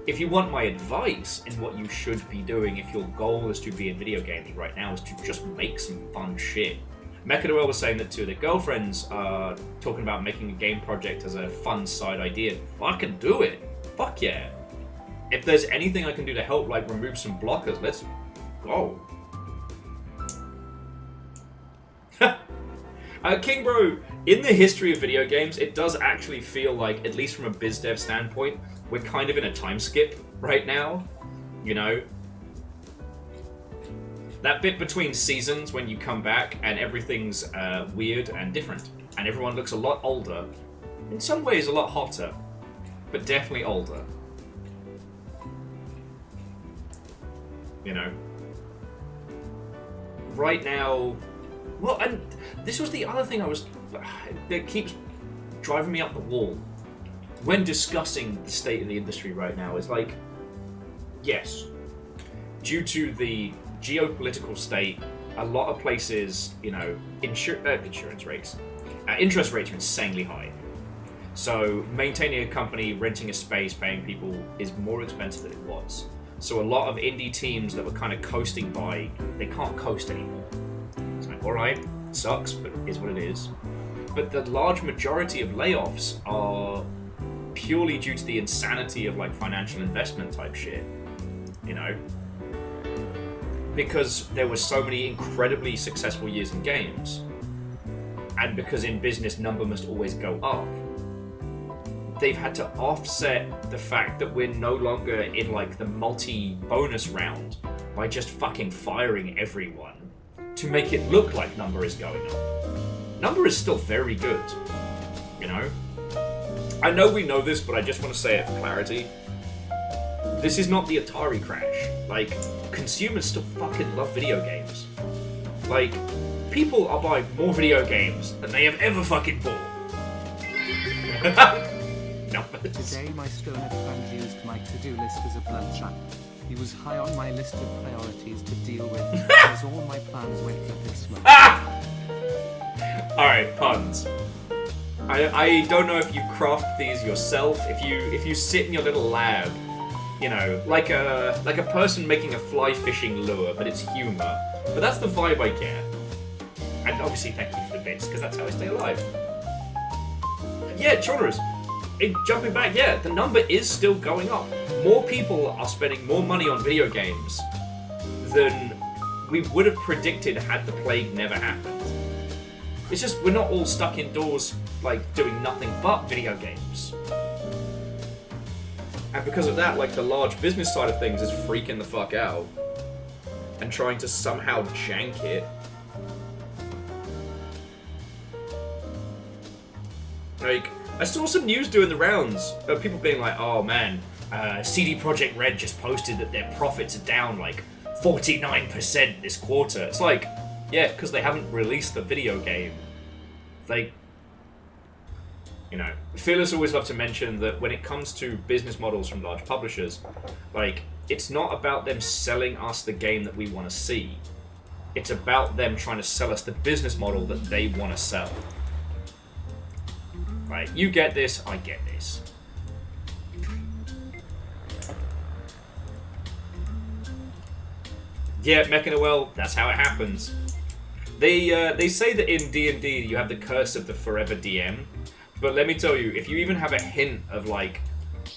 If you want my advice in what you should be doing, if your goal is to be in video gaming right now, is to just make some fun shit. Mechanoel was saying that two of their girlfriends are talking about making a game project as a fun side idea. Fucking do it. Fuck yeah. If there's anything I can do to help, like remove some blockers, let's go. King Bro, in the history of video games, it does actually feel like, at least from a biz dev standpoint, we're kind of in a time skip right now. You know? That bit between seasons when you come back and everything's weird and different. And everyone looks a lot older. In some ways a lot hotter. But definitely older. You know? Right now... Well, and this was the other thing that keeps driving me up the wall when discussing the state of the industry right now. Is like, yes, due to the geopolitical state, a lot of places, you know, interest rates are insanely high. So maintaining a company, renting a space, paying people is more expensive than it was. So a lot of indie teams that were kind of coasting by, they can't coast anymore. It's like, alright, it sucks, but it is what it is. But the large majority of layoffs are purely due to the insanity of like financial investment type shit. You know? Because there were so many incredibly successful years in games, and because in business number must always go up, they've had to offset the fact that we're no longer in like the multi-bonus round by just fucking firing everyone to make it look like number is going up. Number is still very good, you know? I know we know this, but I just want to say it for clarity. This is not the Atari crash. Like, consumers still fucking love video games. Like, people are buying more video games than they have ever fucking bought. Numbers. Today my stoner friend used my to-do list as a blood trap. He was high on my list of priorities to deal with, as all my plans went up in smoke. Alright, puns. I don't know if you craft these yourself, if you sit in your little lab, you know, like a person making a fly fishing lure, but it's humor. But that's the vibe I get. And obviously thank you for the bits, because that's how I stay alive. Yeah, Choners, jumping back, yeah, the number is still going up. More people are spending more money on video games than we would have predicted had the plague never happened. It's just, we're not all stuck indoors, like, doing nothing but video games. And because of that, like, the large business side of things is freaking the fuck out. And trying to somehow jank it. Like, I saw some news doing the rounds of people being like, oh man, CD Projekt Red just posted that their profits are down like 49% this quarter. It's like, yeah, because they haven't released the video game. Like, you know, Fearless always love to mention that when it comes to business models from large publishers, like, it's not about them selling us the game that we want to see. It's about them trying to sell us the business model that they want to sell. Right, you get this, I get this. Yeah, Mechanoel, that's how it happens. They say that in D&D you have the curse of the forever DM, but let me tell you, if you even have a hint of like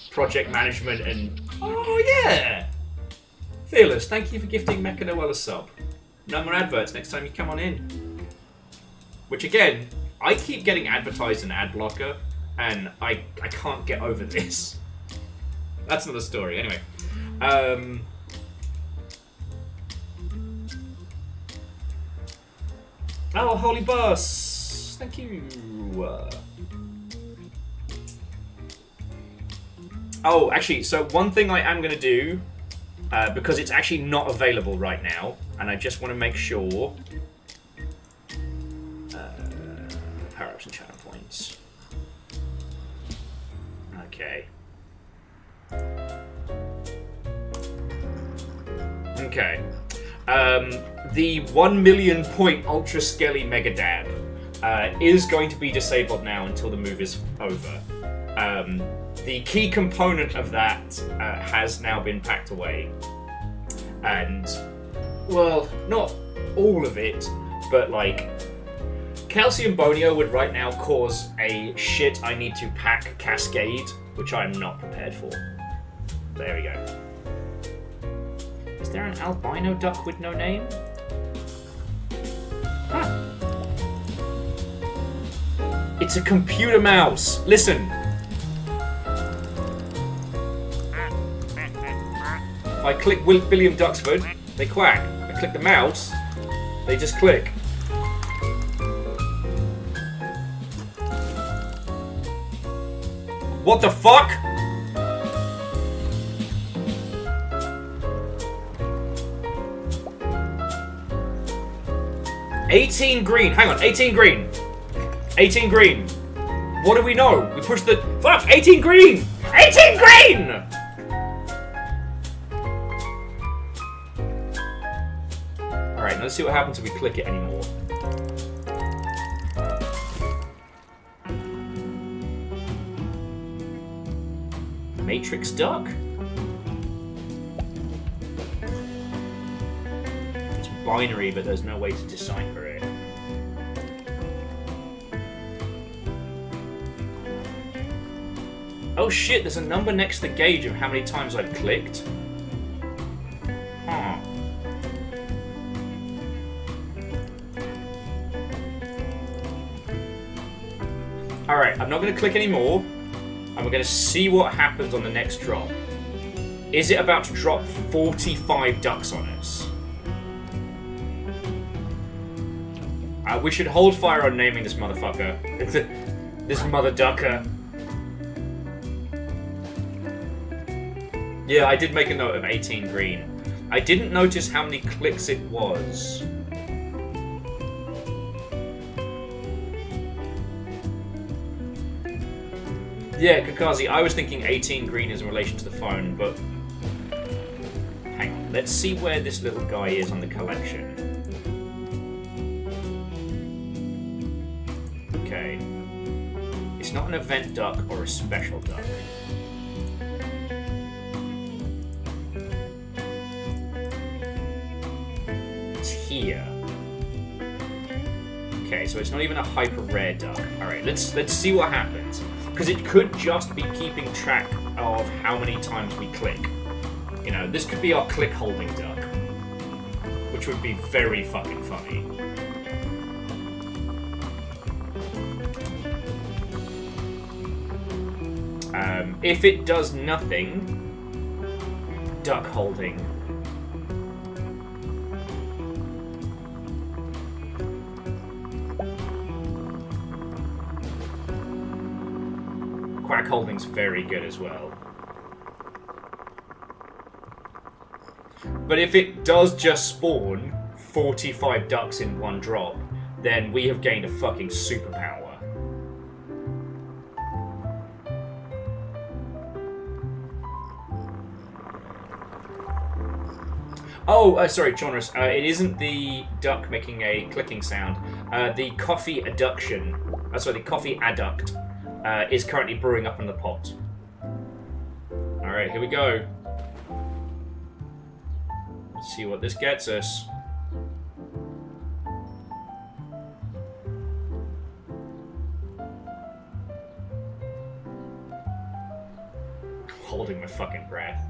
project management and oh yeah, Fearless, thank you for gifting Mechanoel a sub. No more adverts next time you come on in. Which again, I keep getting advertised in ad blocker, and I can't get over this. That's another story. Anyway, oh, Holy Bus! Thank you! Oh, actually, so one thing I am going to do, because it's actually not available right now, and I just want to make sure... power-ups and channel points. Okay. Okay. The 1 million point Ultra Skelly Mega Dab is going to be disabled now until the move is over. The key component of that has now been packed away. And, well, not all of it, but like, Calcium Bonio would right now cause a shit I need to pack cascade, which I'm not prepared for. There we go. Is there an albino duck with no name? Huh. It's a computer mouse. Listen. If I click William Duxford, they quack. I click the mouse, they just click. What the fuck? $18 green. Hang on, 18 green. 18 green. What do we know? We push the... Fuck! 18 green! 18 green! Alright, let's see what happens if we click it anymore. Matrix Duck? It's binary, but there's no way to decipher it. Oh shit, there's a number next to the gauge of how many times I've clicked. Huh. Alright, I'm not going to click anymore. And we're going to see what happens on the next drop. Is it about to drop 45 ducks on us? We should hold fire on naming this motherfucker. This mother ducker. Yeah, I did make a note of 18 green. I didn't notice how many clicks it was. Yeah, Kakazi, I was thinking 18 green is in relation to the phone, but... Hang on, let's see where this little guy is on the collection. Okay. It's not an event duck or a special duck. It's here. Okay, so it's not even a hyper rare duck. Alright, let's see what happens. Because it could just be keeping track of how many times we click. You know, this could be our click holding duck. Which would be very fucking funny. If it does nothing, duck holding. Quack holding's very good as well. But if it does just spawn 45 ducks in one drop, then we have gained a fucking superpower. Oh, sorry, Jonas. It isn't the duck making a clicking sound. The coffee adduction. Sorry, the coffee adduct is currently brewing up in the pot. All right, here we go. Let's see what this gets us. Holding my fucking breath.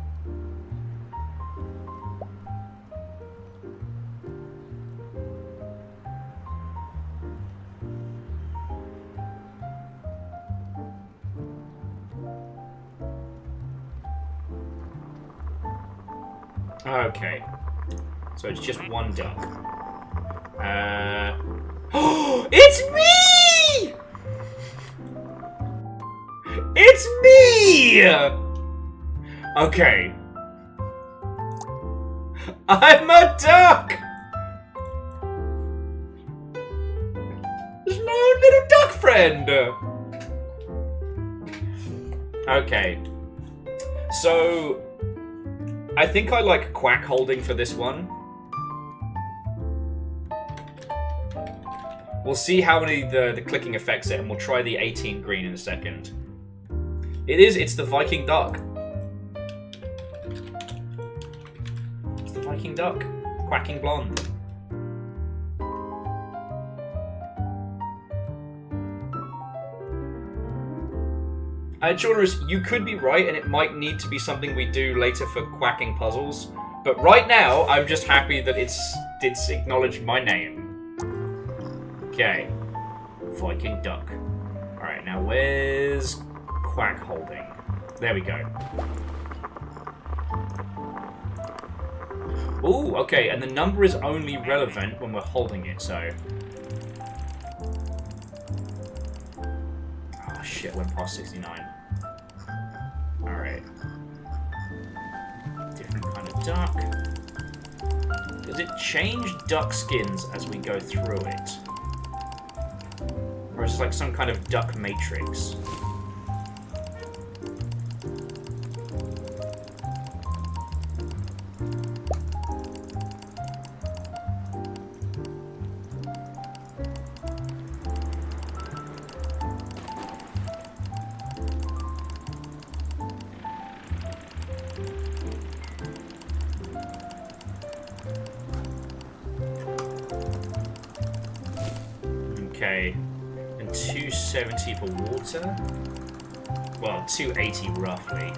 Okay. So it's just one duck. Oh, it's me! It's me! Okay. I'm a duck! There's my own little duck friend! Okay. So, I think I like quack holding for this one. We'll see how many the clicking affects it, and we'll try the 18 green in a second. It's the Viking duck. It's the Viking duck. Quacking blonde. Jonas, you could be right, and it might need to be something we do later for quacking puzzles. But right now, I'm just happy that it's acknowledged my name. Okay. Viking duck. Alright, now where's quack holding? There we go. Ooh, okay, and the number is only relevant when we're holding it, so... Oh shit, went past 69. Alright. Different kind of duck. Does it change duck skins as we go through it? Or is it like some kind of duck matrix? Okay, and 270 for water? Well, 280 roughly.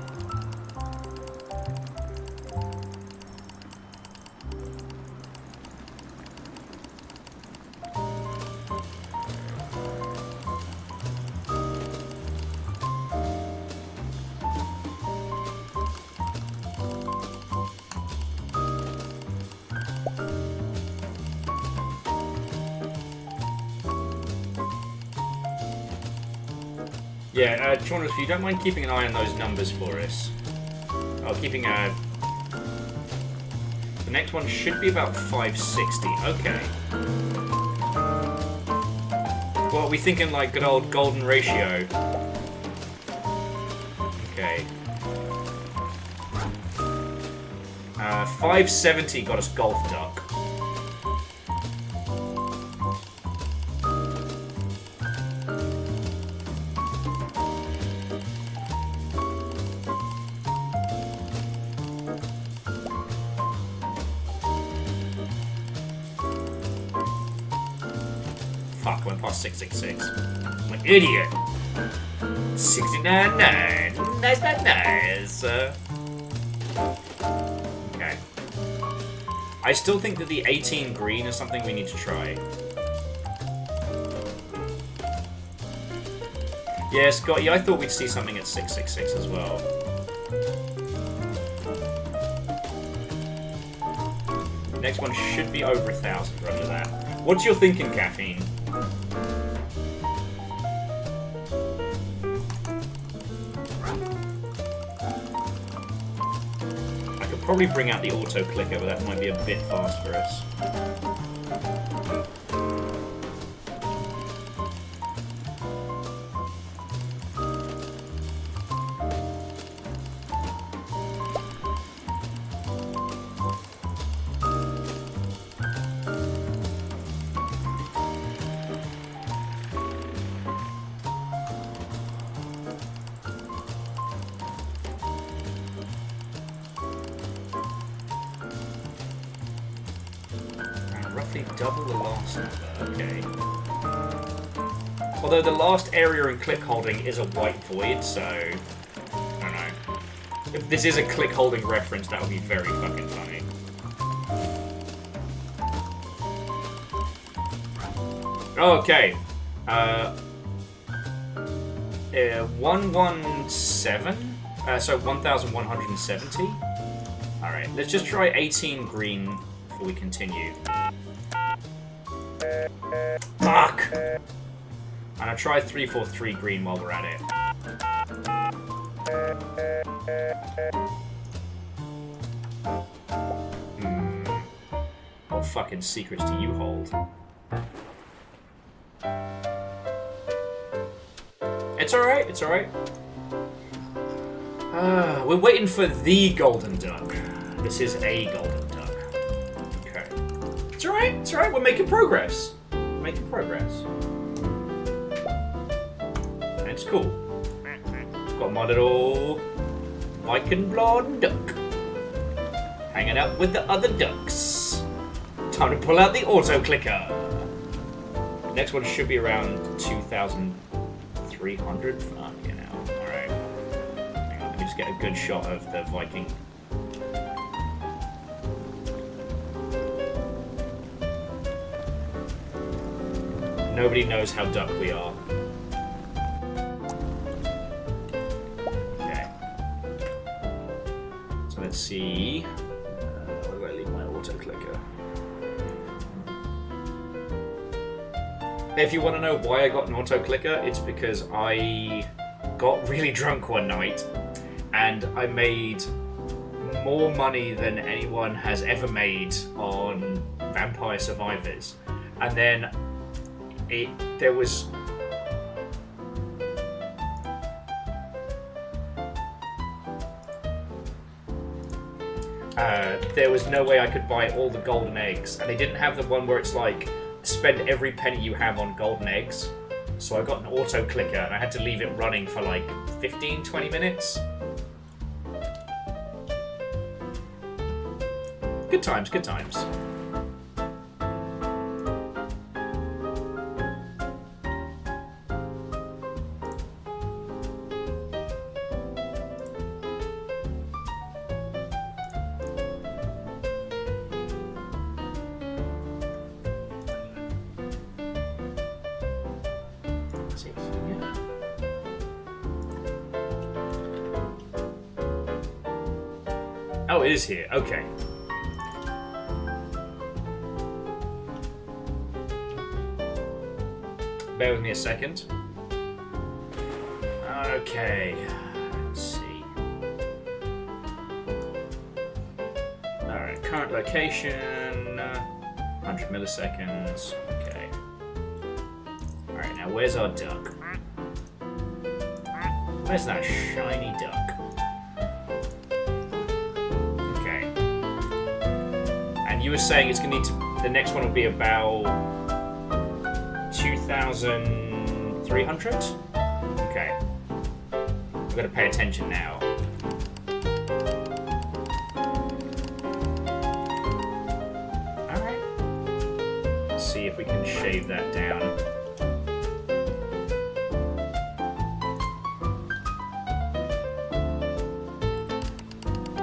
Yeah, Jonas, if you don't mind keeping an eye on those numbers for us. Oh, keeping a... The next one should be about 560. Okay. Well, are we thinking like good old golden ratio? Okay. 570 got us golf duck. Fuck, went past 666. I'm an idiot. 69.9. Nice, nice. Okay. I still think that the 18 green is something we need to try. Yeah, Scott, yeah, I thought we'd see something at 666 as well. Next one should be over 1,000, roger that. What's your thinking, Caffeine? I could probably bring out the auto clicker, but that might be a bit fast for us. roughly double the last number. Okay. Although the last area in click holding is a white void, so I don't know. If this is a click holding reference, that would be very fucking funny. Okay. 117. So 1,170. All right. Let's just try 18 green before we continue. Fuck. And I'll try 343 green while we're at it. What fucking secrets do you hold? It's alright, it's alright. We're waiting for the golden duck. This is a golden duck. Okay. It's alright, we're making progress. Making progress. And it's cool. Got my little Viking blonde duck. Hanging out with the other ducks. Time to pull out the auto clicker. Next one should be around 2,300. Fucking hell. Alright. Hang on, let me just get a good shot of the Viking. Nobody knows how duck we are. Okay. So let's see. Where do I leave my auto clicker? If you want to know why I got an auto clicker, it's because I got really drunk one night and I made more money than anyone has ever made on Vampire Survivors. And then there was no way I could buy all the golden eggs, and they didn't have the one where it's like spend every penny you have on golden eggs. So I got an auto clicker and I had to leave it running for like 15-20 minutes. Good times, good times. Oh, it is here. Okay. Bear with me a second. Okay. Let's see. Alright, current location. 100 milliseconds. Okay. Alright, now where's our duck? Where's that shiny duck? You were saying it's going to need to... The next one will be about 2,300? Okay. I've got to pay attention now. Alright. Let's see if we can shave that down.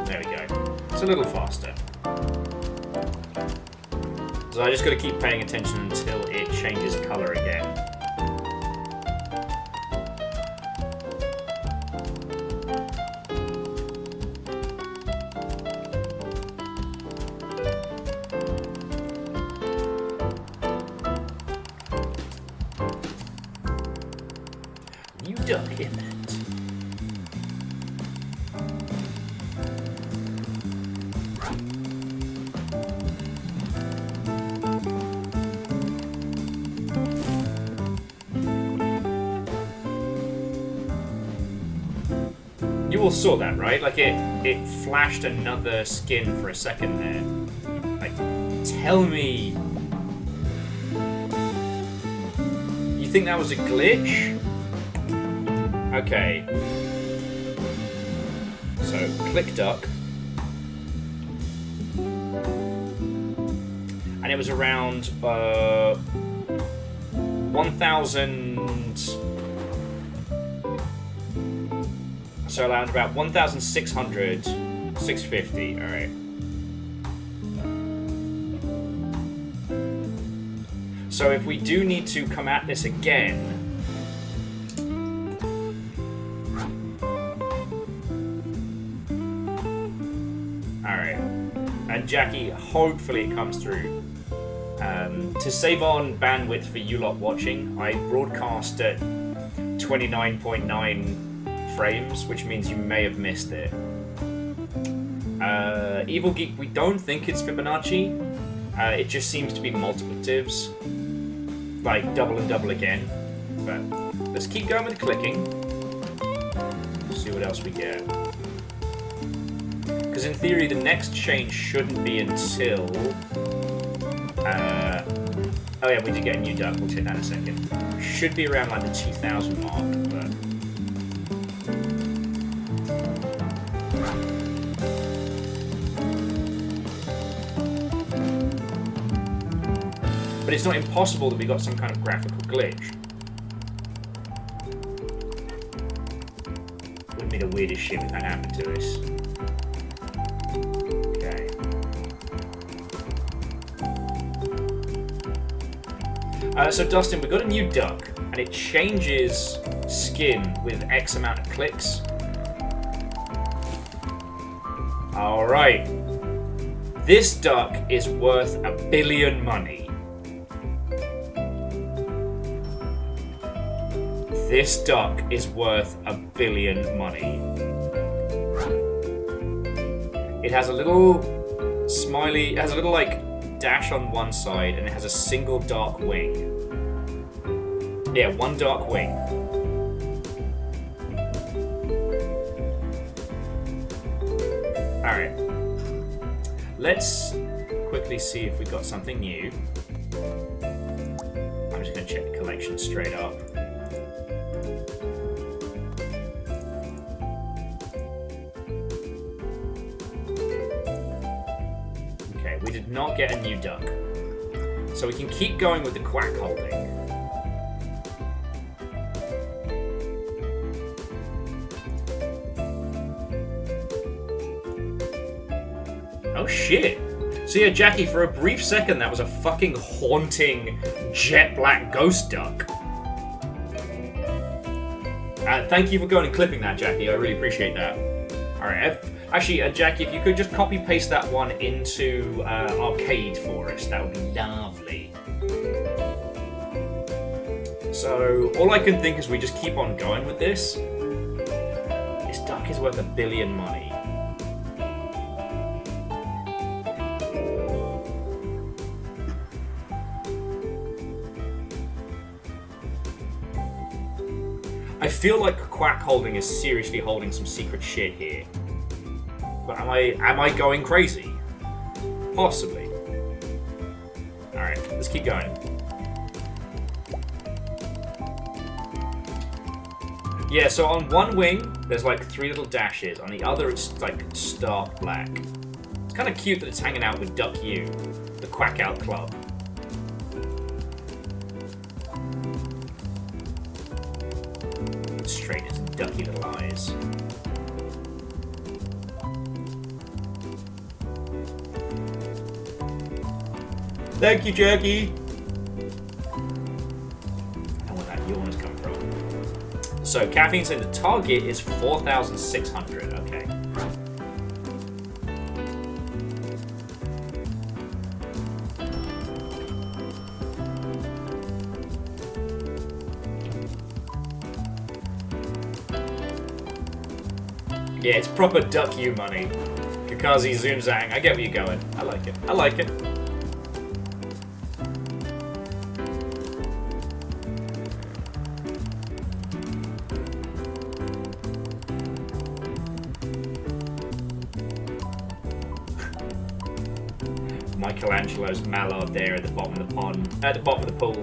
There we go. It's a little faster. So I just got to keep paying attention until it changes color again. New duck in it. You all saw that, right? Like it flashed another skin for a second there. Like, tell me. You think that was a glitch? Okay. So, click duck. And and it was around 1,000. So around about 1,600, 650. All right. So if we do need to come at this again. And Jackie, hopefully it comes through. To save on bandwidth for you lot watching, I broadcast at 29.9 frames, which means you may have missed it. Evil Geek, we don't think it's Fibonacci. It just seems to be multiplicatives. Like double and double again. But let's keep going with the clicking. See what else we get. Because in theory, the next change shouldn't be until... oh yeah, we did get a new duck. We'll take that in a second. Should be around like the 2,000 mark, but... But it's not impossible that we got some kind of graphical glitch. Wouldn't be the weirdest shit if that happened to us. So Dustin, we got a new duck, and it changes skin with X amount of clicks. Alright. This duck is worth $1 billion money. This duck is worth $1 billion money. It has a little smiley, it has a little like dash on one side, and it has a single dark wing. Yeah, one dark wing. Alright. Let's quickly see if we got something new. I'm just going to check the collection straight up. Okay, we did not get a new duck. So we can keep going with the quack holding. Oh shit! So yeah, Jackie, for a brief second that was a fucking haunting jet black ghost duck. Thank you for going and clipping that, Jackie. I really appreciate that. Alright, actually, Jackie, if you could just copy paste that one into Arcade for us, that would be lovely. So, all I can think is we just keep on going with this. This duck is worth $1 billion money. I feel like Quack Holding is seriously holding some secret shit here. But am I going crazy? Possibly. Alright, let's keep going. Yeah, so on one wing, there's like 3 little dashes. On the other, it's like stark black. It's kind of cute that it's hanging out with Duck U, the Quack Out Club. Straight as ducky little eyes. Thank you, Jackie! I don't know where that yawn has come from. So, caffeine said the target is 4,600. Okay. Yeah, it's proper Duck U money. Kakazi Zoomzang. I get where you're going. I like it. I like it. Michelangelo's mallard there at the bottom of the pond. At the bottom of the pool.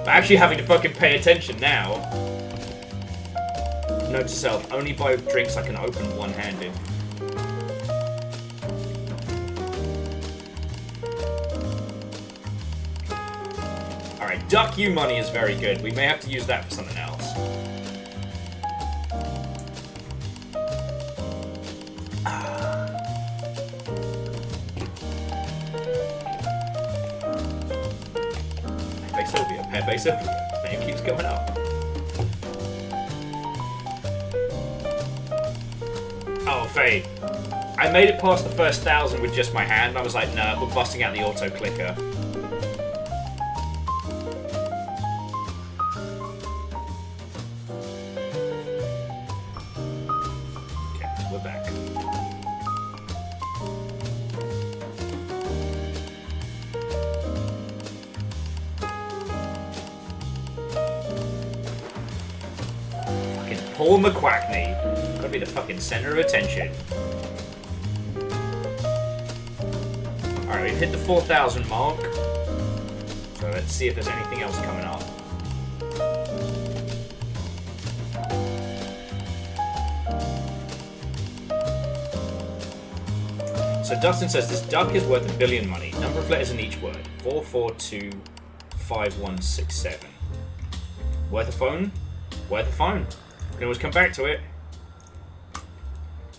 I'm actually having to fucking pay attention now. Note to self, only buy drinks I can open one-handed. Alright, duck you money is very good. We may have to use that for something else. Pepe Sylvia. Name keeps going up. Oh, Faye. I made it past the first 1,000 with just my hand. I was like, nah, we're busting out the auto clicker. Okay, we're back. Paul McQuackney. Gotta be the fucking center of attention. Alright, we've hit the 4,000 mark. So let's see if there's anything else coming up. So Dustin says this duck is worth $1 billion money. Number of letters in each word. 4425167. Worth a phone? Worth a phone. We can always come back to it.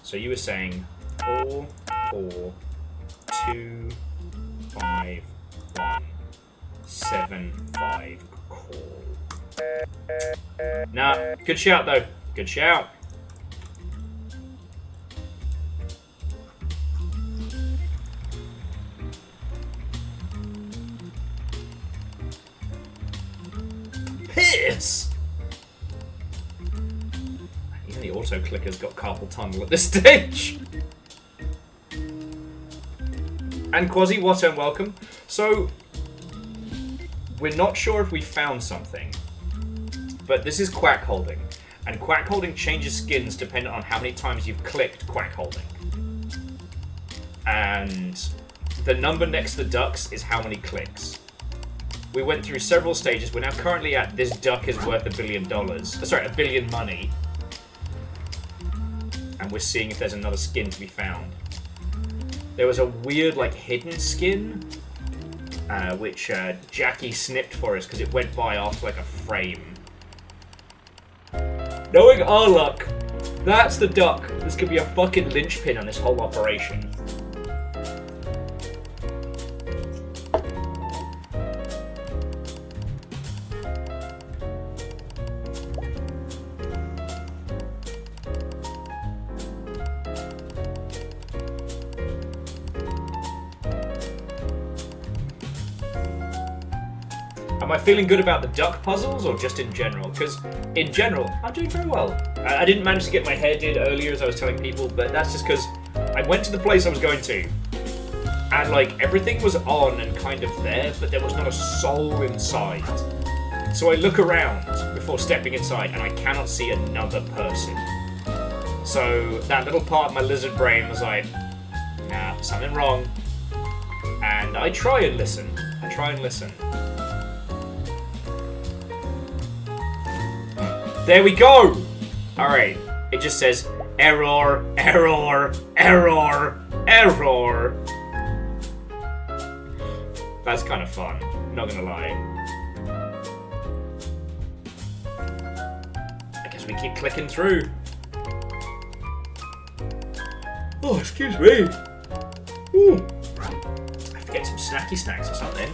So you were saying 4425175 call. Nah, good shout though. Good shout. Piss! Even the auto clicker's got carpal tunnel at this stage. And Quasi, what and welcome. So, we're not sure if we found something, but this is quack holding, and quack holding changes skins depending on how many times you've clicked quack holding. And the number next to the ducks is how many clicks. We went through several stages. We're now currently at this duck is worth $1 billion. Sorry, $1 billion money. And we're seeing if there's another skin to be found. There was a weird, like, hidden skin, which Jackie snipped for us because it went by after, like, a frame. Knowing our luck, that's the duck. This could be a fucking linchpin on this whole operation. Am I feeling good about the duck puzzles, or just in general? Because in general, I'm doing very well. I didn't manage to get my hair did earlier, as I was telling people, but that's just because I went to the place I was going to, and like everything was on and kind of there, but there was not a soul inside. So I look around before stepping inside, and I cannot see another person. So that little part of my lizard brain was like, nah, something wrong. And I try and listen. There we go! Alright, it just says error, error, error, error. That's kind of fun, not gonna lie. I guess we keep clicking through. Oh, excuse me. Ooh. I have to get some snacky snacks or something.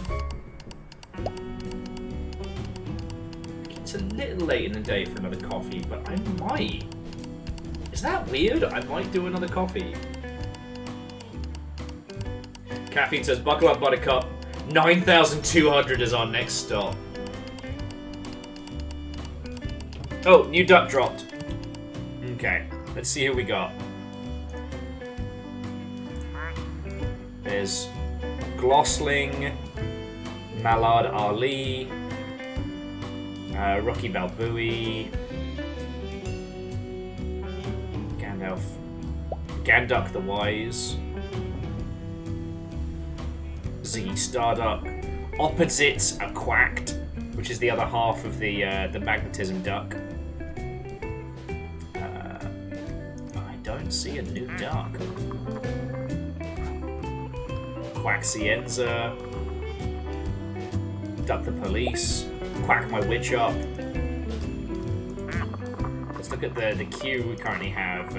It's a little late in the day for another coffee, but I might. Is that weird? I might do another coffee. Caffeine says, buckle up, Buttercup. 9,200 is our next stop. Oh, new duck dropped. Okay, let's see who we got. There's Glossling, Mallard Ali, Rocky Balboa, Gandalf the Wise, Ziggy Starduck, Opposites are Quacked, which is the other half of the magnetism duck. I don't see a new duck. Quacksienza, Duck the Police, Quack My Witch Up. Let's look at the queue. We currently have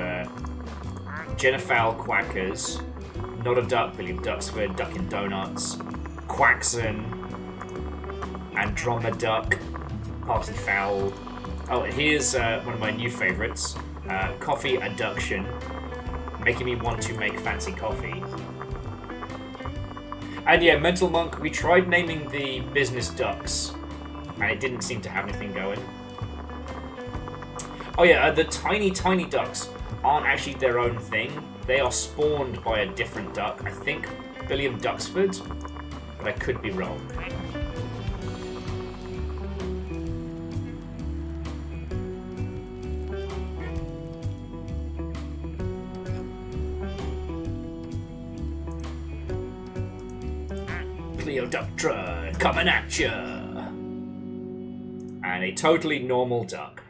Jennifer Quackers, Not a Duck, William Duxford, Duckin' Donuts, Quackson, Andromeda Duck, Party Foul. Oh, here's one of my new favourites, Coffee Adduction, making me want to make fancy coffee. And yeah, Mental Monk, we tried naming the business ducks, and it didn't seem to have anything going. Oh yeah, the tiny ducks aren't actually their own thing. They are spawned by a different duck. I think William Duxford, but I could be wrong. Cleoduptra coming at ya! And a totally normal duck.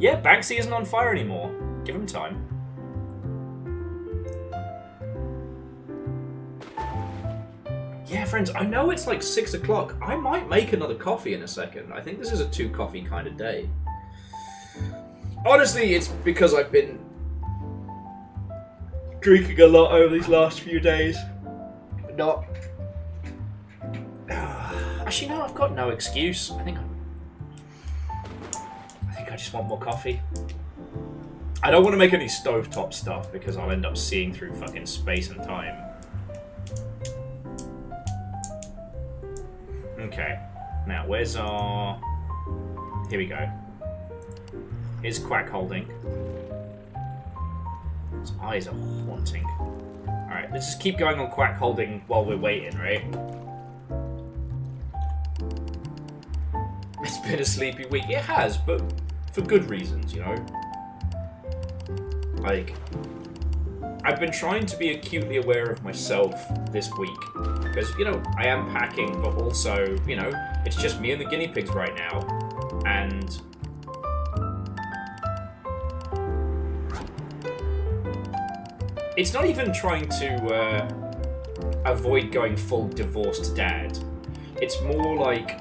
Yeah, Banksy isn't on fire anymore. Give him time. Yeah, friends, I know it's like 6 o'clock. I might make another coffee in a second. I think this is a 2 coffee kind of day. Honestly, it's because I've been drinking a lot over these last few days. Not. Actually, no, I've got no excuse. I think I just want more coffee. I don't want to make any stovetop stuff because I'll end up seeing through fucking space and time. Okay. Now, where's our... Here we go. Here's Quack holding. His eyes are haunting. Alright, let's just keep going on Quack holding while we're waiting, right? It's been a sleepy week. It has, but for good reasons, you know? Like, I've been trying to be acutely aware of myself this week. Because, you know, I am packing, but also, you know, it's just me and the guinea pigs right now. And it's not even trying to avoid going full divorced dad. It's more like,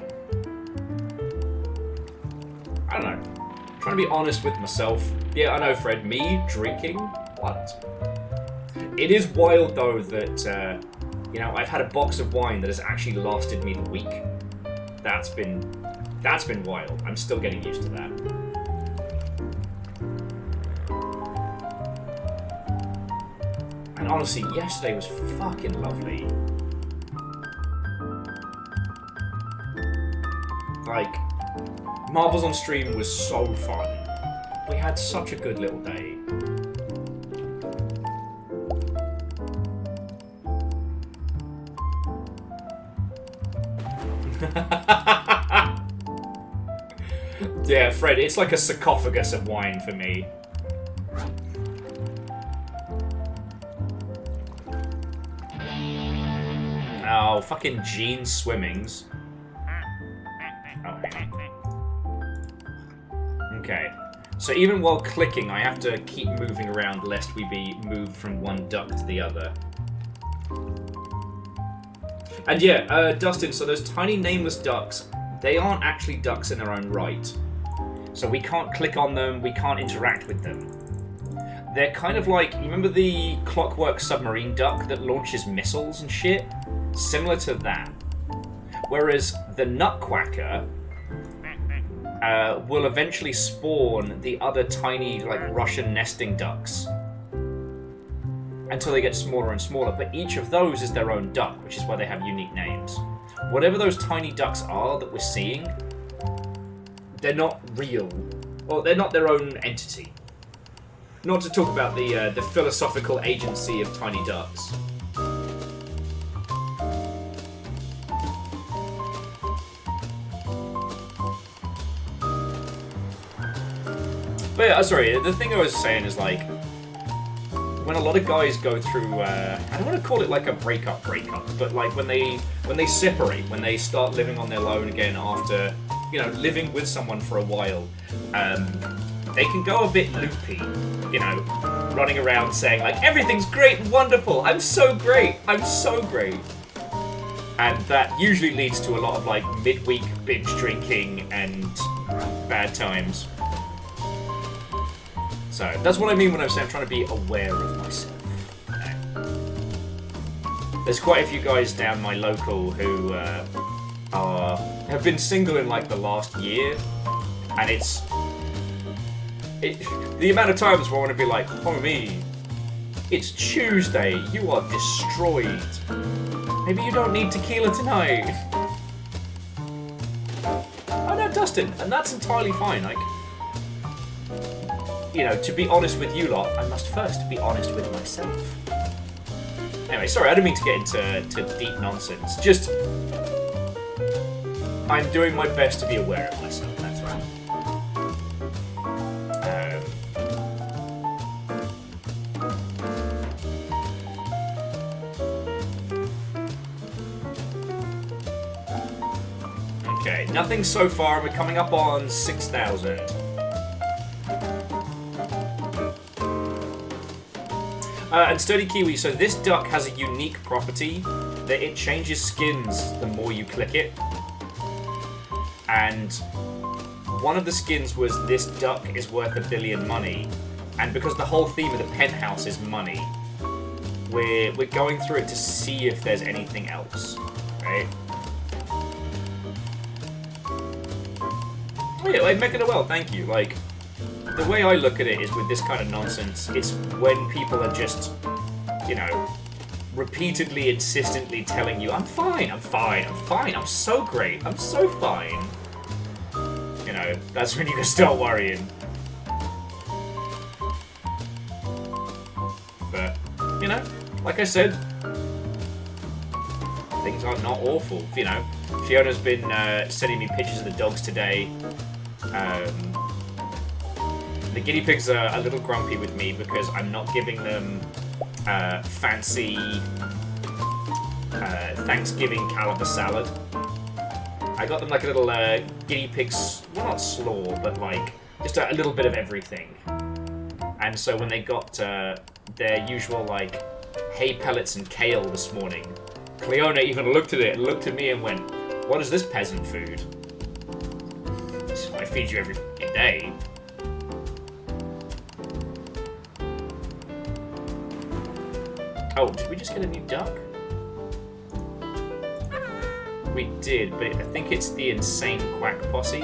I don't know, trying to be honest with myself. Yeah, I know, Fred, me drinking? What? It is wild, though, that, you know, I've had a box of wine that has actually lasted me the week. That's been wild. I'm still getting used to that. And honestly, yesterday was fucking lovely. Like, Marbles on Stream was so fun. We had such a good little day. Yeah, Fred, it's like a sarcophagus of wine for me. Oh, fucking Gene Swimmings. Oh, hang on. Okay. So even while clicking, I have to keep moving around lest we be moved from one duck to the other. And yeah, Dustin, so those tiny nameless ducks, they aren't actually ducks in their own right. So we can't click on them, we can't interact with them. They're kind of like, you remember the Clockwork Submarine duck that launches missiles and shit? Similar to that. Whereas the Nutquacker will eventually spawn the other tiny, like, Russian nesting ducks. Until they get smaller and smaller, but each of those is their own duck, which is why they have unique names. Whatever those tiny ducks are that we're seeing, they're not real, or they're not their own entity. Not to talk about the philosophical agency of tiny ducks. But yeah, sorry, the thing I was saying is like, when a lot of guys go through, I don't want to call it like a breakup, but like when they separate, when they start living on their own again after, you know, living with someone for a while, they can go a bit loopy, you know, running around saying like, everything's great and wonderful, I'm so great. And that usually leads to a lot of like midweek binge drinking and bad times. So that's what I mean when I say I'm trying to be aware of myself. There's quite a few guys down my local who have been single in like the last year, and the amount of times where I want to be like, homie, it's Tuesday, you are destroyed. Maybe you don't need tequila tonight. Oh no, Dustin, and that's entirely fine. Like, you know, to be honest with you lot, I must first be honest with myself. Anyway, sorry, I didn't mean to get into deep nonsense. Just, I'm doing my best to be aware of myself, that's right. Okay, nothing so far, we're coming up on 6,000. And Sturdy Kiwi, so this duck has a unique property that it changes skins the more you click it. And one of the skins was this duck is worth $1 billion money. And because the whole theme of the Penthouse is money, we're going through it to see if there's anything else, right? Oh yeah, like Mecha Noel, thank you. Like, the way I look at it is with this kind of nonsense, it's when people are just, you know, repeatedly, insistently telling you, I'm fine, I'm so great, I'm so fine. You know, that's when you can start worrying. But, you know, like I said, things are not awful. You know, Fiona's been sending me pictures of the dogs today. The guinea pigs are a little grumpy with me because I'm not giving them fancy Thanksgiving caliber salad. I got them like a little guinea pig, well not slaw, but like just a little bit of everything. And so when they got their usual like hay pellets and kale this morning, Cleona even looked at it and looked at me and went, "What is this peasant food? This is what I feed you every fucking day." Oh, did we just get a new duck? We did, but I think it's the Insane Quack Posse.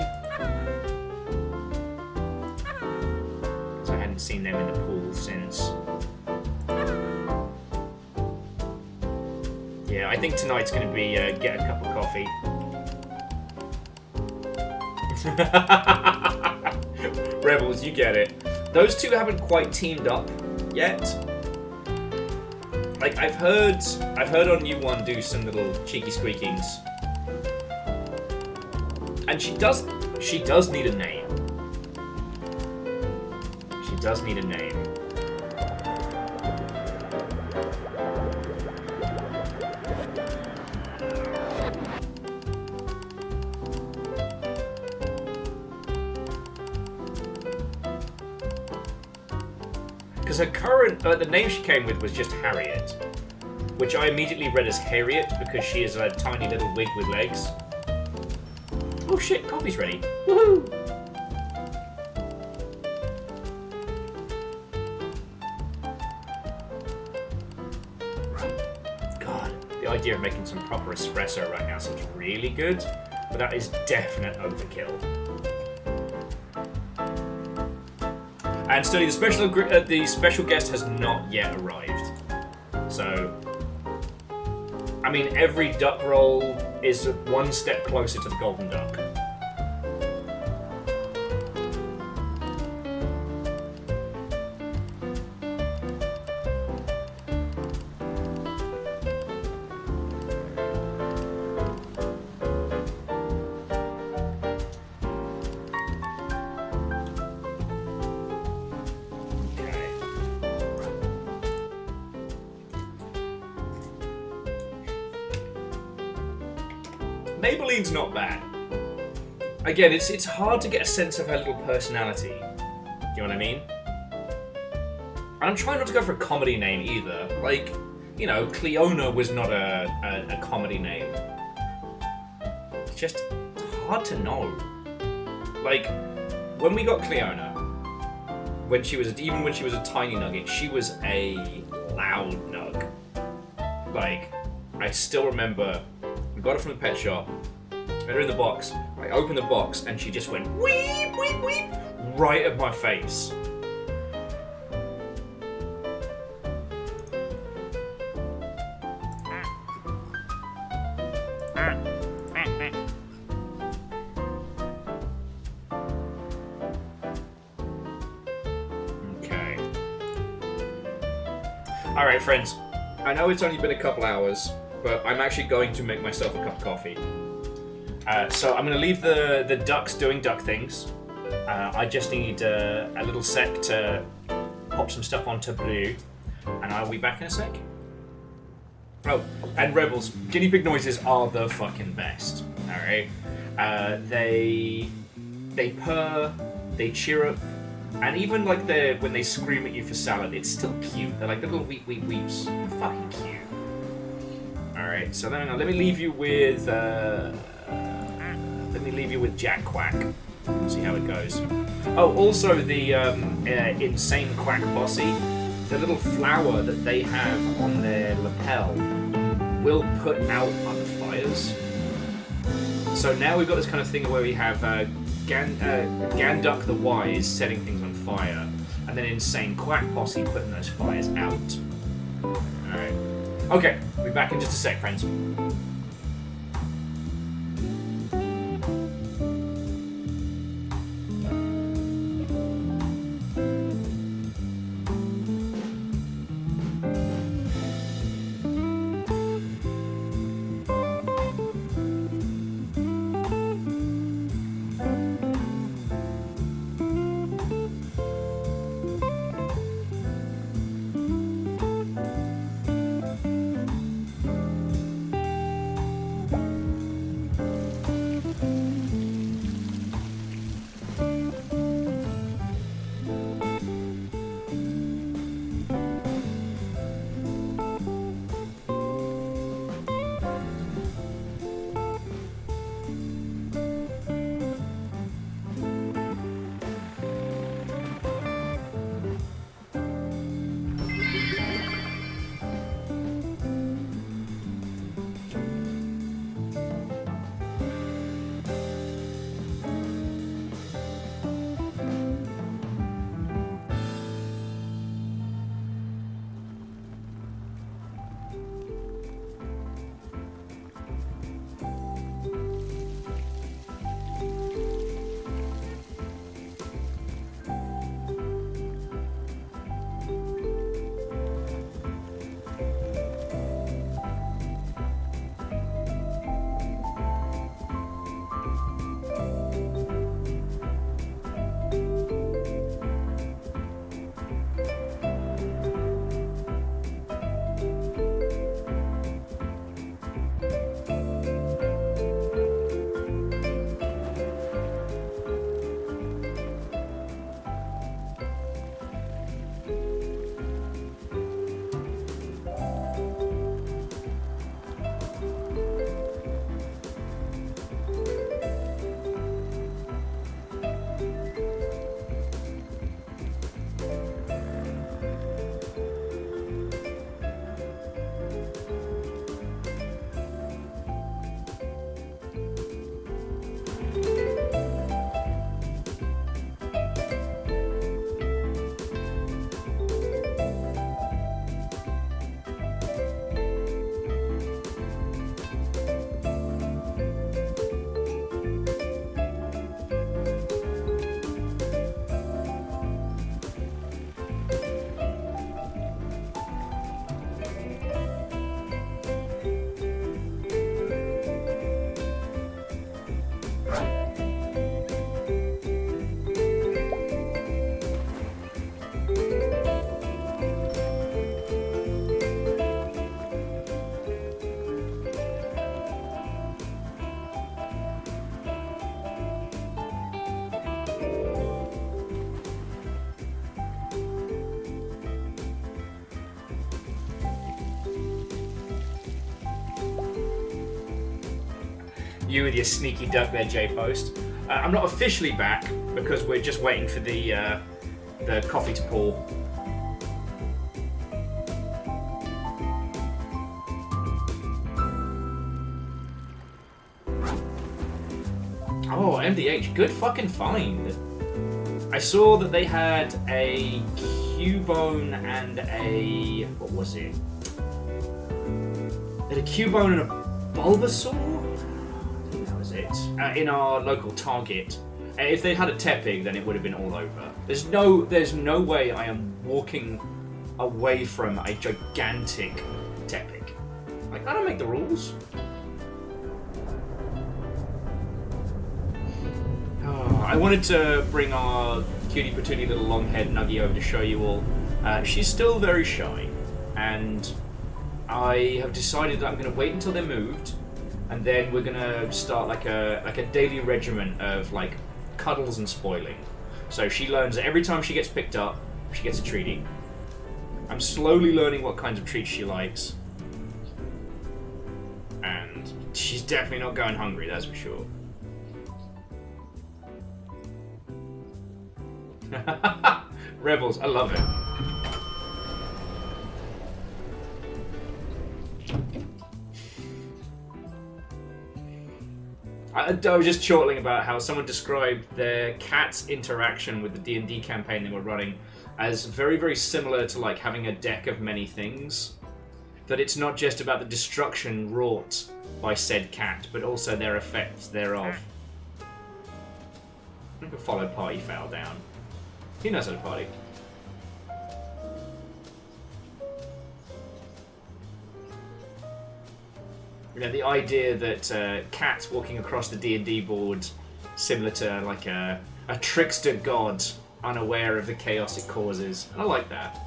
So I hadn't seen them in the pool since. Yeah, I think tonight's going to be get a cup of coffee. Rebels, you get it. Those two haven't quite teamed up yet. Like, I've heard on You One do some little cheeky squeakings. And she does need a name. She does need a name. Because her current, the name she came with was just Harriet, which I immediately read as Harriet because she is a tiny little wig with legs. Oh shit, coffee's ready. Woohoo! God, the idea of making some proper espresso right now seems really good, but that is definite overkill. And Sturdy, the special guest has not yet arrived. So, I mean, every duck roll is one step closer to the golden duck. Maybelline's not bad. Again, it's hard to get a sense of her little personality. Do you know what I mean? And I'm trying not to go for a comedy name either. Like, you know, Cleona was not a comedy name. It's just hard to know. Like, when we got Cleona, when she was a tiny nugget, she was a loud nug. Like, I still remember, we got her from the pet shop, put her in the box, I opened the box, and she just went weep, weep, weep, right at my face. Okay. Alright, friends. I know it's only been a couple hours, but I'm actually going to make myself a cup of coffee. So I'm going to leave the ducks doing duck things. I just need a little sec to pop some stuff onto brew, and I'll be back in a sec. Oh, and Rebels, guinea pig noises are the fucking best. Alright? They purr, they chirrup, and even like when they scream at you for salad, it's still cute. They're like little weep weep weeps. They're fucking cute. Alright, so then let me leave you with Jack Quack. See how it goes. Oh, also the insane Quack Bossy, the little flower that they have on their lapel will put out other fires. So now we've got this kind of thing where we have Ganduck the Wise setting things on fire, and then insane Quack Bossy putting those fires out. Alright. Okay, we'll be back in just a sec, friends. You with your sneaky duck there, J-Post. I'm not officially back because we're just waiting for the coffee to pour. Oh, MDH, good fucking find. I saw that they had a Cubone and a... what was it? They had a Cubone and a Bulbasaur? I think that was it. In our local Target. If they had a Tepig, then it would have been all over. There's no way I am walking away from a gigantic Tepig. Like, I don't make the rules. I wanted to bring our cutie patootie little long-haired Nuggie over to show you all. She's still very shy, and I have decided that I'm going to wait until they're moved, and then we're going to start like a daily regimen of like cuddles and spoiling. So she learns that every time she gets picked up, she gets a treaty. I'm slowly learning what kinds of treats she likes, and she's definitely not going hungry, that's for sure. Rebels, I love it. I was just chortling about how someone described their cat's interaction with the D&D campaign they were running as very, very similar to like having a deck of many things. That it's not just about the destruction wrought by said cat, but also their effects thereof. I think a follow party fell down. He knows how to party. You know, the idea that cats walking across the D&D board, similar to like a trickster god, unaware of the chaos it causes. And I like that.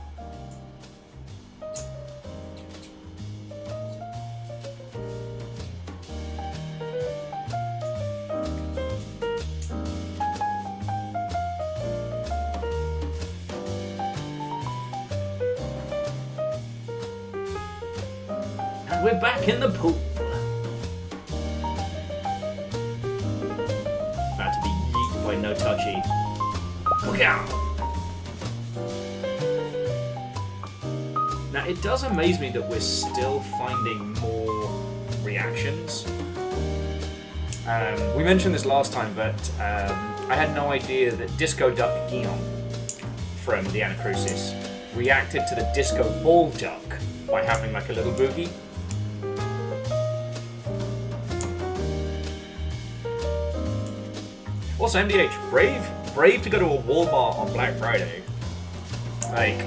And we're back in the pool. About to be yeeted by No Touchy. Look out! Now, it does amaze me that we're still finding more reactions. We mentioned this last time, but I had no idea that Disco Duck Gion from the Anacrusis reacted to the Disco Ball Duck by having like a little boogie. Also, MDH, brave to go to a Walmart on Black Friday. Like,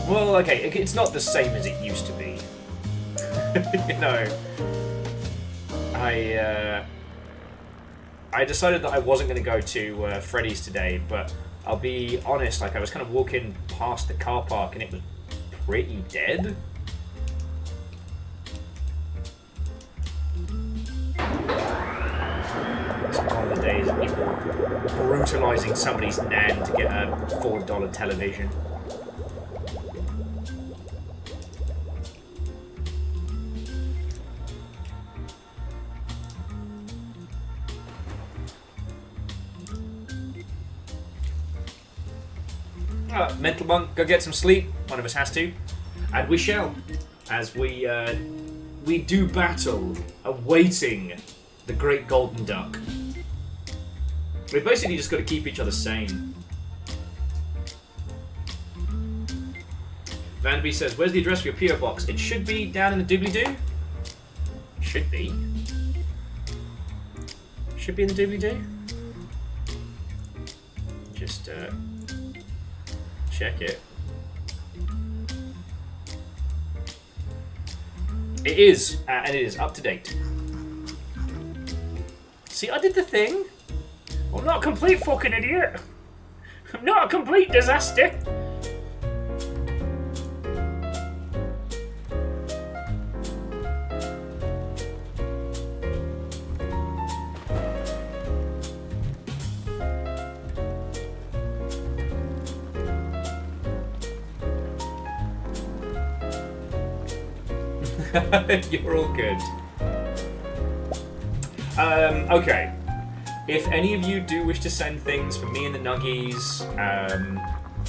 well, okay, it's not the same as it used to be. You know, I decided that I wasn't going to go to Freddy's today, but I'll be honest, like I was kind of walking past the car park and it was pretty dead. It's one of the days of people brutalising somebody's nan to get a $4 television. Mental monk, go get some sleep. One of us has to, and we shall, as we do battle, awaiting the great golden duck. We've basically just got to keep each other sane. Vanby says, "Where's the address for your PO box? It should be down in the doobly-doo. Should be. Should be in the doobly-doo. Just check it. It is, and it is up to date. See, I did the thing. I'm not a complete fucking idiot. I'm not a complete disaster. You're all good. Okay. If any of you do wish to send things for me and the Nuggies,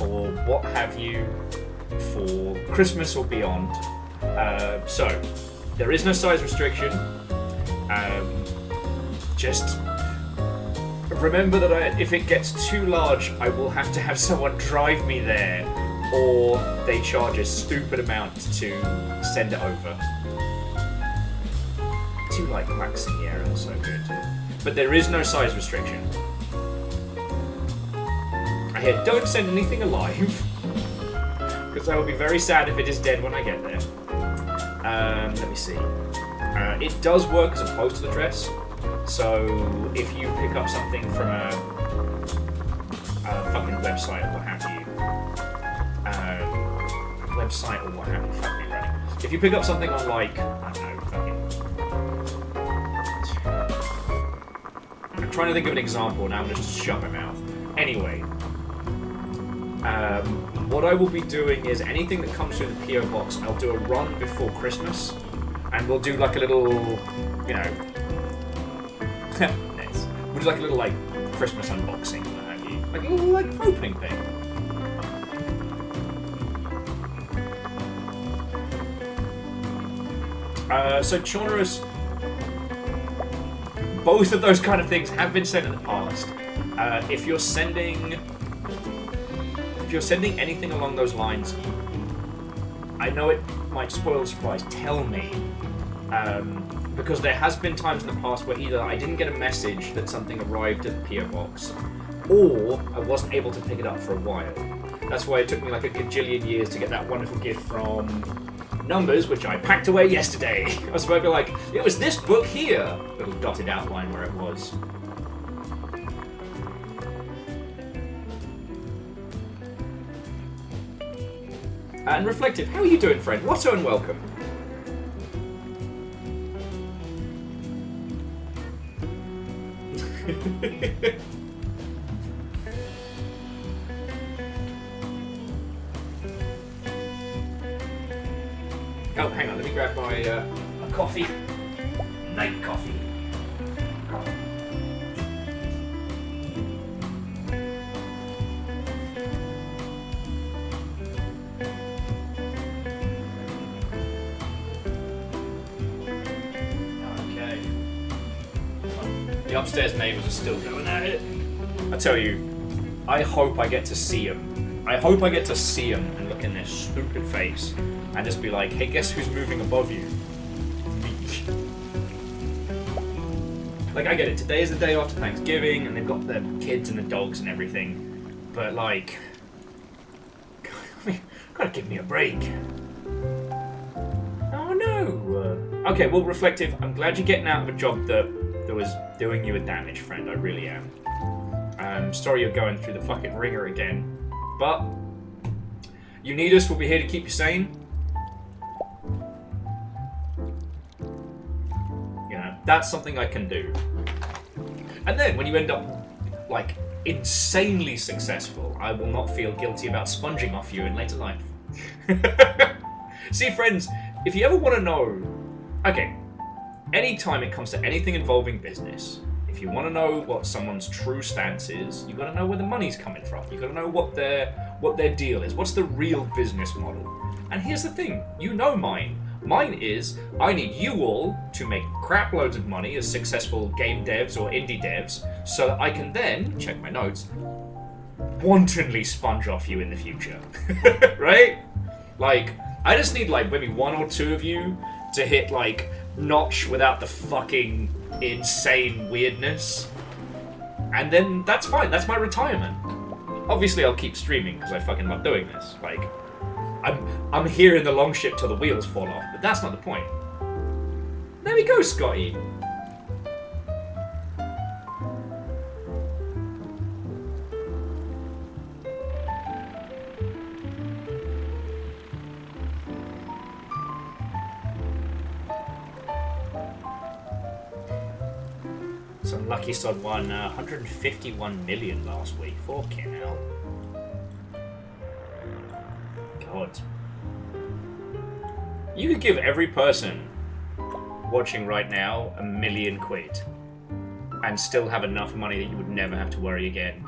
or what have you, for Christmas or beyond, so there is no size restriction. Just remember that if it gets too large, I will have to have someone drive me there, or they charge a stupid amount to send it over. I do like Max in the air, that's so good. But there is no size restriction. I hear don't send anything alive, because I will be very sad if it is dead when I get there. Let me see. It does work as a postal address, so if you pick up something from a fucking website or what have you, fuck me running. If you pick up something on like, I don't know, fucking... I'm trying to think of an example now, I'm just shut my mouth. Anyway, what I will be doing is anything that comes through the PO box, I'll do a run before Christmas, and we'll do like a little, you know, nice. We'll do like a little like Christmas unboxing, what have you, like a little like opening thing. So Chaunerus, both of those kind of things have been sent in the past. If you're sending anything along those lines, I know it might spoil the surprise. Tell me, because there has been times in the past where either I didn't get a message that something arrived at the PO box, or I wasn't able to pick it up for a while. That's why it took me like a gajillion years to get that wonderful gift from Numbers, which I packed away yesterday. I was supposed to be like, it was this book here. Little dotted outline where it was. And Reflective, how are you doing, friend? Watto and welcome. Oh, hang on, let me grab my a coffee. Night coffee. Okay. The upstairs neighbours are still going at it. I tell you, I hope I get to see them. I hope I get to see them and look in their stupid face and just be like, hey, guess who's moving above you? Me. Like, I get it. Today is the day after Thanksgiving, and they've got the kids and the dogs and everything. But, like, gotta give me a break. Oh, no. Okay, well, Reflective, I'm glad you're getting out of a job that was doing you a damage, friend. I really am. I'm sorry you're going through the fucking ringer again. But you need us, we'll be here to keep you sane. You know, that's something I can do. And then when you end up, like, insanely successful, I will not feel guilty about sponging off you in later life. See, friends, if you ever want to know... Okay, anytime it comes to anything involving business, if you want to know what someone's true stance is, you've got to know where the money's coming from. You've got to know what their deal is. What's the real business model? And here's the thing. You know mine. Mine is, I need you all to make crap loads of money as successful game devs or indie devs, so that I can then, check my notes, wantonly sponge off you in the future. Right? Like, I just need like maybe one or two of you to hit like notch without the fucking insane weirdness, and then that's fine. That's my retirement. Obviously I'll keep streaming because I fucking love doing this. Like, I'm here in the long ship till the wheels fall off, but that's not the point. There we go, Scotty. Some lucky sod won 151 million last week. Fucking hell. God. You could give every person watching right now £1 million. and still have enough money that you would never have to worry again.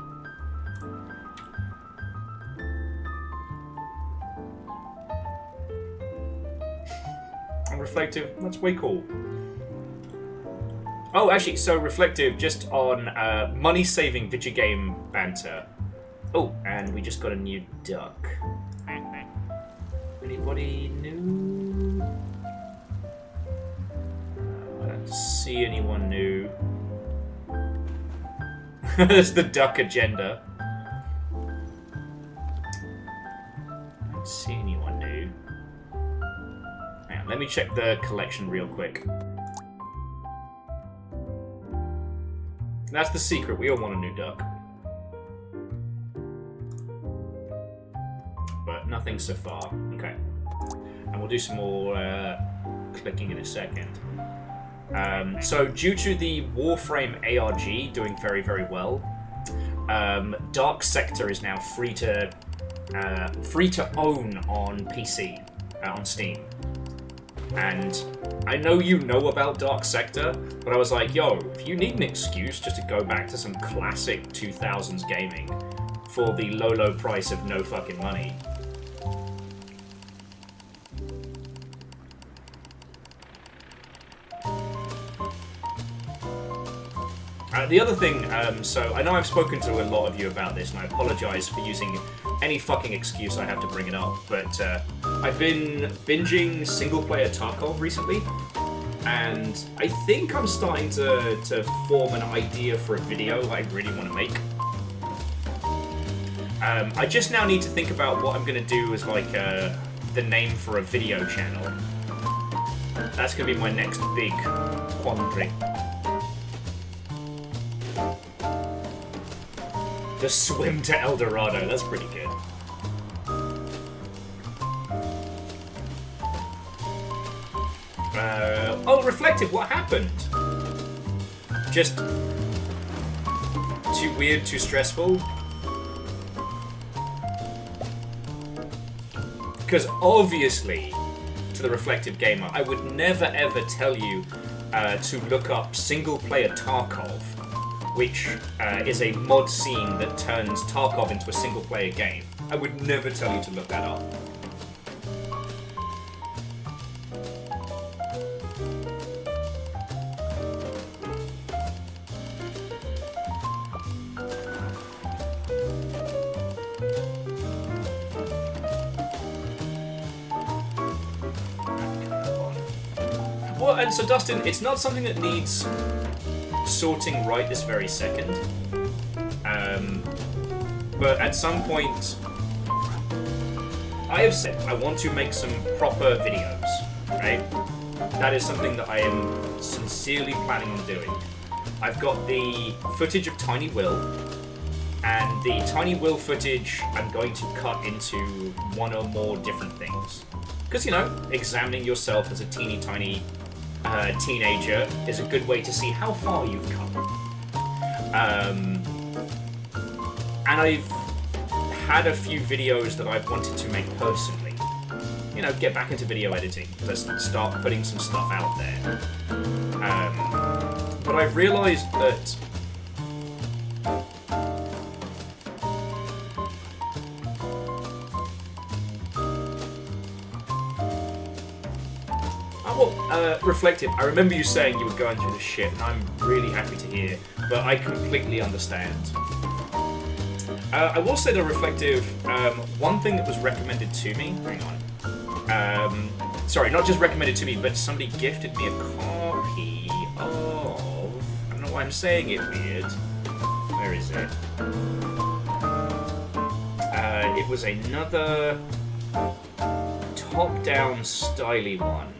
And Reflective, that's way cool. Oh, actually, so Reflective, just on money-saving video game banter. Oh, and we just got a new duck. Anybody new? I don't see anyone new. There's the duck agenda. I don't see anyone new. Hang on, let me check the collection real quick. That's the secret. We all want a new duck. But nothing so far. Okay. And we'll do some more clicking in a second. So due to the Warframe ARG doing very, very well, Dark Sector is now free to own on PC, on Steam. And I know you know about Dark Sector, but I was like, yo, if you need an excuse just to go back to some classic 2000s gaming for the low, low price of no fucking money. The other thing, so I know I've spoken to a lot of you about this, and I apologise for using any fucking excuse I have to bring it up, but I've been binging single-player Tarkov recently, and I think I'm starting to form an idea for a video I really want to make. I just now need to think about what I'm going to do as like the name for a video channel. That's going to be my next big quandary. The swim to El Dorado, that's pretty good. Oh, Reflective, what happened? Just too weird, too stressful? Because obviously, to the Reflective Gamer, I would never ever tell you to look up single-player Tarkov, which is a mod scene that turns Tarkov into a single-player game. I would never tell you to look that up. Well, and so Dustin, it's not something that needs sorting right this very second. But at some point, I have said I want to make some proper videos, right? That is something that I am sincerely planning on doing. I've got the footage of Tiny Will, and the Tiny Will footage I'm going to cut into one or more different things. Because, you know, examining yourself as a teeny tiny teenager is a good way to see how far you've come. And I've had a few videos that I've wanted to make personally. You know, get back into video editing. Let's start putting some stuff out there. But I've realised that Reflective, I remember you saying you were going through this shit, and I'm really happy to hear, but I completely understand. I will say, though, Reflective, one thing that was recommended to me, hang on, sorry, not just recommended to me, but somebody gifted me a copy of, I don't know why I'm saying it weird, where is it? It was another top-down styly one.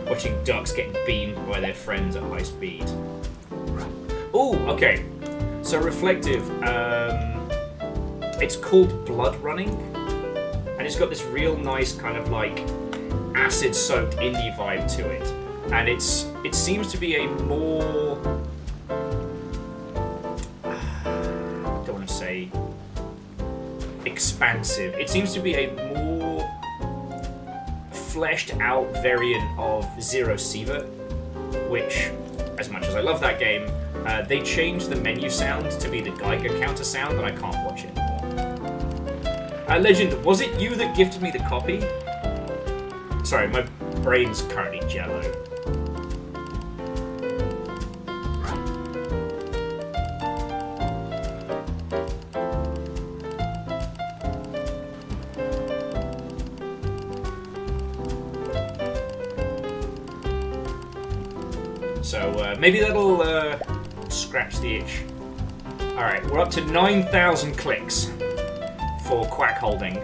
Watching ducks getting beamed by their friends at high speed. Oh, okay. So Reflective, it's called Blood Running, and it's got this real nice kind of like acid-soaked indie vibe to it, and it seems to be a more, I don't want to say expansive. It seems to be a more fleshed out variant of Zero Sievert, which, as much as I love that game, they changed the menu sound to be the Geiger counter sound, and I can't watch it anymore. Legend, was it you that gifted me the copy? Sorry, my brain's currently jello. So maybe that'll scratch the itch. Alright, we're up to 9,000 clicks for Quack Holding.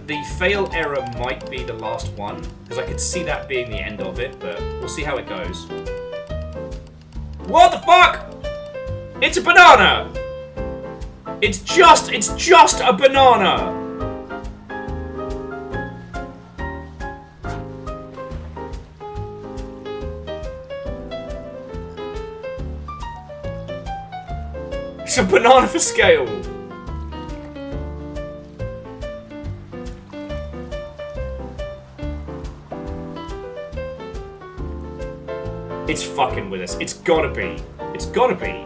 The fail error might be the last one, because I could see that being the end of it, but we'll see how it goes. What the fuck? It's a banana! It's just a banana! It's a banana for scale! It's fucking with us. It's gotta be. It's gotta be.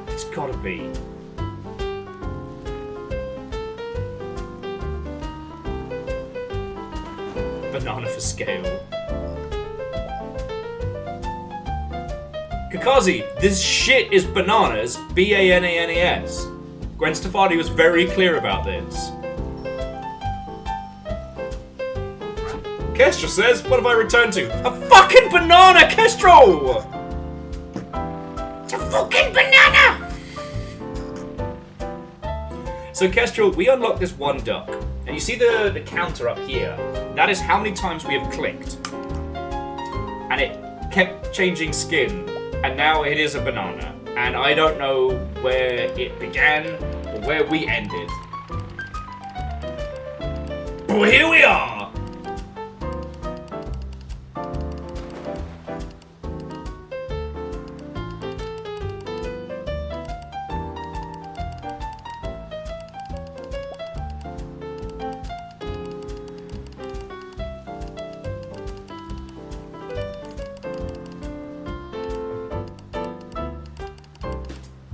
It's gotta be. Banana for scale. Kakazi, this shit is bananas. B-A-N-A-N-E-S. Gwen Stefani was very clear about this. Kestrel says, what have I returned to? A fucking banana, Kestrel! It's a fucking banana! So Kestrel, we unlocked this one duck. And you see the counter up here? That is how many times we have clicked. And it kept changing skin. And now it is a banana. And I don't know where it began or where we ended. But here we are!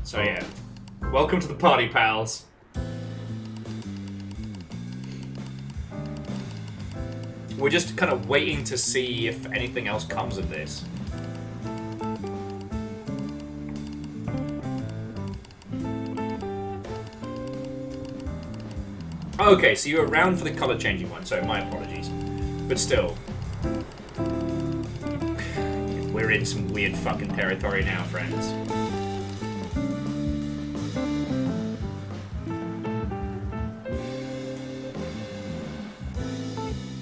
So yeah, welcome to the party, pals. We're just kind of waiting to see if anything else comes of this. Okay, so you're around for the color changing one, so my apologies. But still. We're in some weird fucking territory now, friends.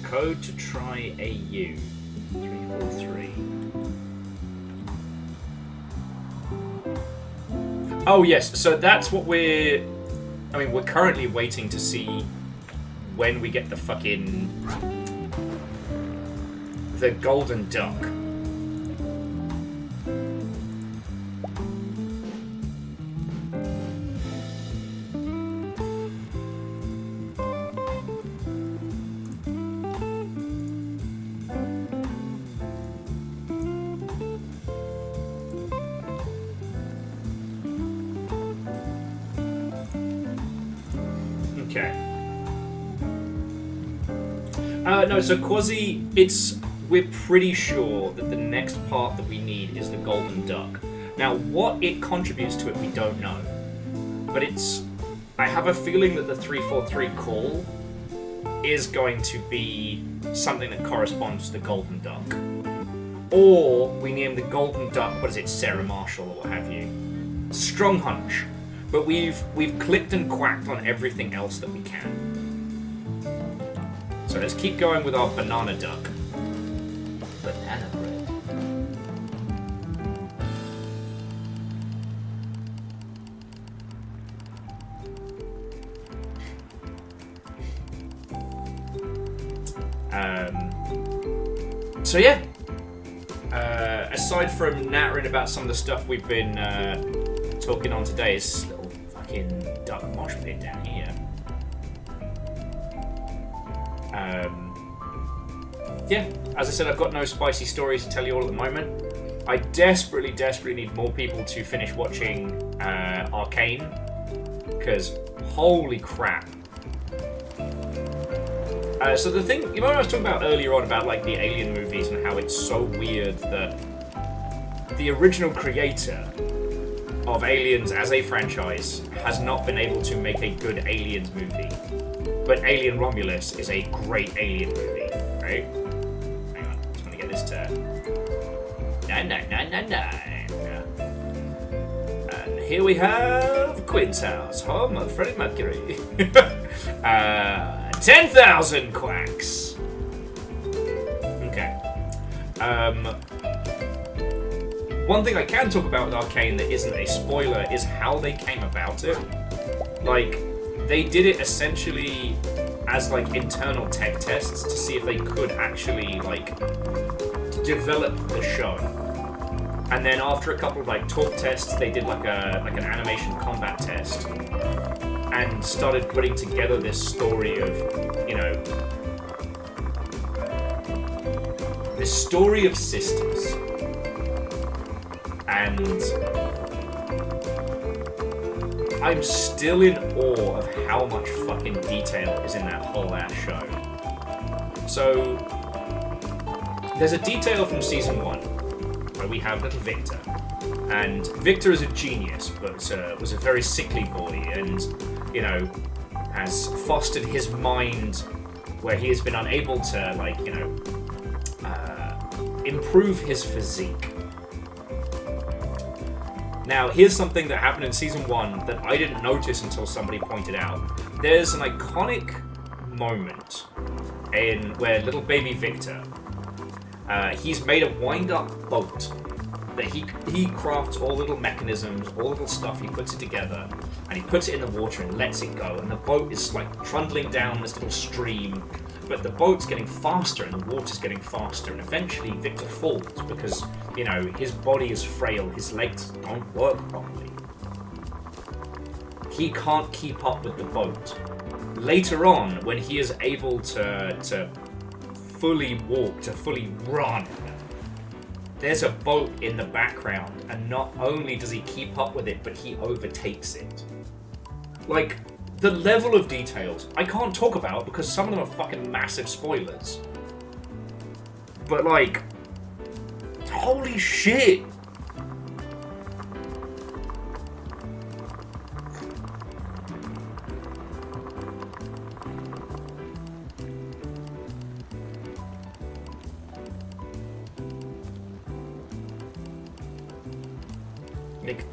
Code to try AU 343. Oh yes, so that's what we're currently waiting to see when we get the fucking the golden duck. No, so Quasi, we're pretty sure that the next part that we need is the golden duck. Now, what it contributes to it, we don't know. But I have a feeling that the 343 call is going to be something that corresponds to the golden duck. Or we name the golden duck, what is it, Sarah Marshall or what have you. Strong hunch. But we've clicked and quacked on everything else that we can. So let's keep going with our banana duck. Banana bread. So yeah. Aside from nattering about some of the stuff we've been talking on today, it's this little fucking duck mosh pit down here. Yeah, as I said, I've got no spicy stories to tell you all at the moment. I desperately need more people to finish watching Arcane, because holy crap. So the thing, you know what I was talking about earlier on about like the Alien movies and how it's so weird that the original creator of Aliens as a franchise has not been able to make a good Aliens movie. But Alien Romulus is a great Alien movie, right? Hang on, just want to get this to 9999. And here we have Quinn's house, home of Freddie Mercury. 10,000 quacks. Okay. One thing I can talk about with Arcane that isn't a spoiler is how they came about it. Like, they did it essentially as like internal tech tests to see if they could actually like develop the show. And then after a couple of like talk tests, they did like an animation combat test and started putting together this story of, you know, this story of sisters. And I'm still in awe of how much fucking detail is in that whole ass show. So, there's a detail from season 1 where we have little Victor. And Victor is a genius, but was a very sickly boy and, you know, has fostered his mind where he has been unable to, like, you know, improve his physique. Now, here's something that happened in Season 1 that I didn't notice until somebody pointed out. There's an iconic moment in where little baby Victor, he's made a wind-up boat that he crafts all little mechanisms, all little stuff, he puts it together, and he puts it in the water and lets it go, and the boat is like trundling down this little stream, but the boat's getting faster and the water's getting faster, and eventually Victor falls because, you know, his body is frail, his legs don't work properly. He can't keep up with the boat. Later on, when he is able to fully walk, to fully run, there's a boat in the background, and not only does he keep up with it, but he overtakes it. Like, the level of details I can't talk about because some of them are fucking massive spoilers. But like, holy shit! Like,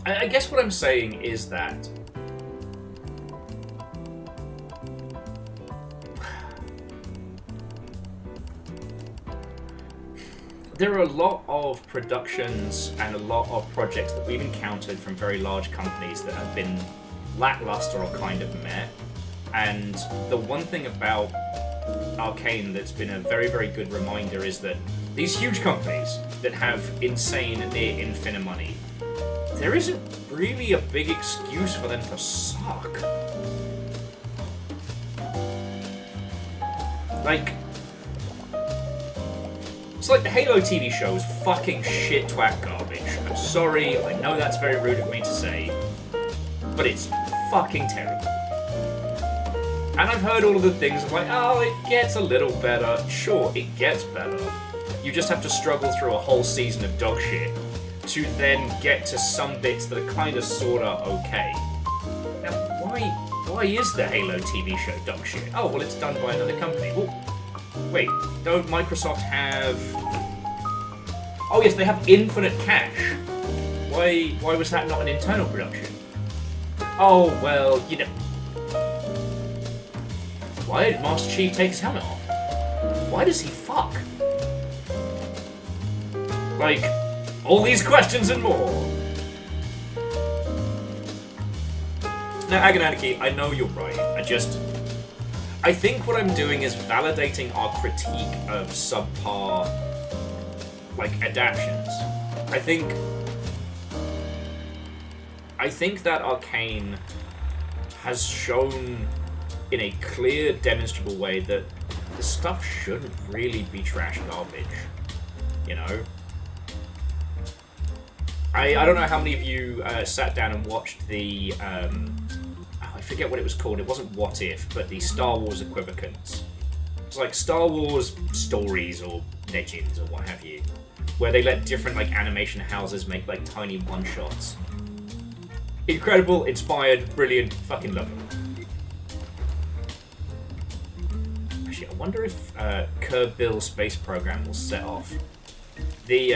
I guess what I'm saying is that there are a lot of productions and a lot of projects that we've encountered from very large companies that have been lackluster or kind of meh. And the one thing about Arcane that's been a very, very good reminder is that these huge companies that have insane, near infinite money, there isn't really a big excuse for them to suck. Like, it's like the Halo TV show is fucking shit twat garbage. I'm sorry, I know that's very rude of me to say, but it's fucking terrible. And I've heard all of the things of like, oh, it gets a little better. Sure, it gets better. You just have to struggle through a whole season of dog shit to then get to some bits that are kind of sorta okay. Now, why is the Halo TV show dog shit? Oh, well, it's done by another company. Well, wait, don't Microsoft have... Oh yes, they have infinite cash. Why was that not an internal production? Oh, well, you know... Why did Master Chief take his helmet off? Why does he fuck? Like, all these questions and more. No, Agonanarchy, I know you're right. I think what I'm doing is validating our critique of subpar, like, adaptions. I think that Arcane has shown in a clear, demonstrable way that the stuff shouldn't really be trash garbage. You know? I don't know how many of you sat down and watched the... I forget what it was called. It wasn't What If, but the Star Wars equivocants. It's like Star Wars stories or legends or what have you, where they let different like animation houses make like tiny one-shots. Incredible, inspired, brilliant, fucking love them. Actually, I wonder if Curb Bill's space program will set off. The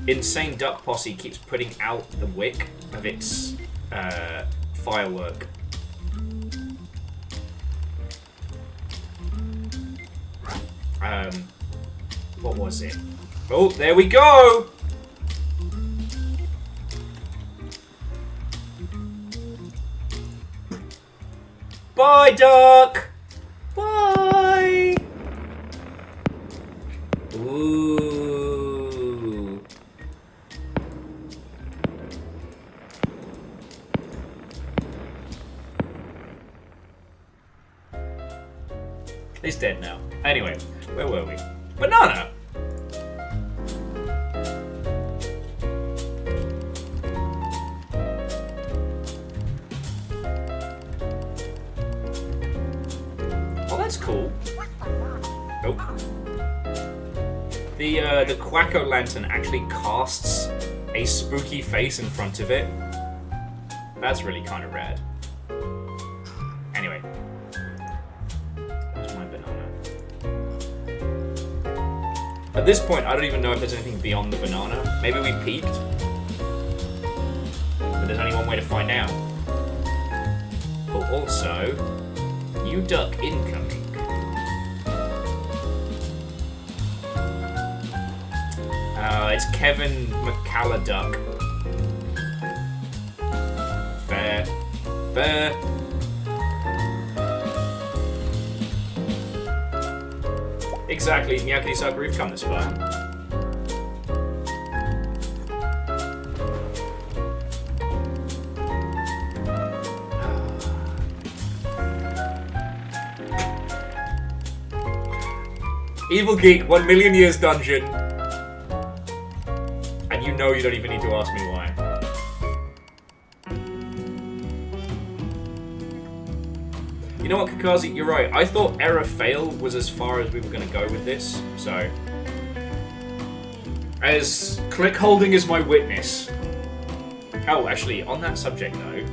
Insane Duck Posse keeps putting out the wick of its firework. What was it? Oh, there we go! Bye, duck! Bye! Ooh. He's dead now. Anyway, where were we? Banana! Oh, that's cool. Nope. The Quack-O-Lantern actually casts a spooky face in front of it. That's really kind of rad. Anyway. Where's my banana? At this point, I don't even know if there's anything beyond the banana. Maybe we peaked. But there's only one way to find out. But also, new duck incoming. It's Kevin McCalladduck. Fair. Fair. Exactly, Miyakity Sucker, we've come this far. Evil Geek, 1 million years dungeon. And you know you don't even need to ask me why. You know what, Kakazi? You're right. I thought Error Fail was as far as we were going to go with this, so... As click holding is my witness. Oh, actually, on that subject, though...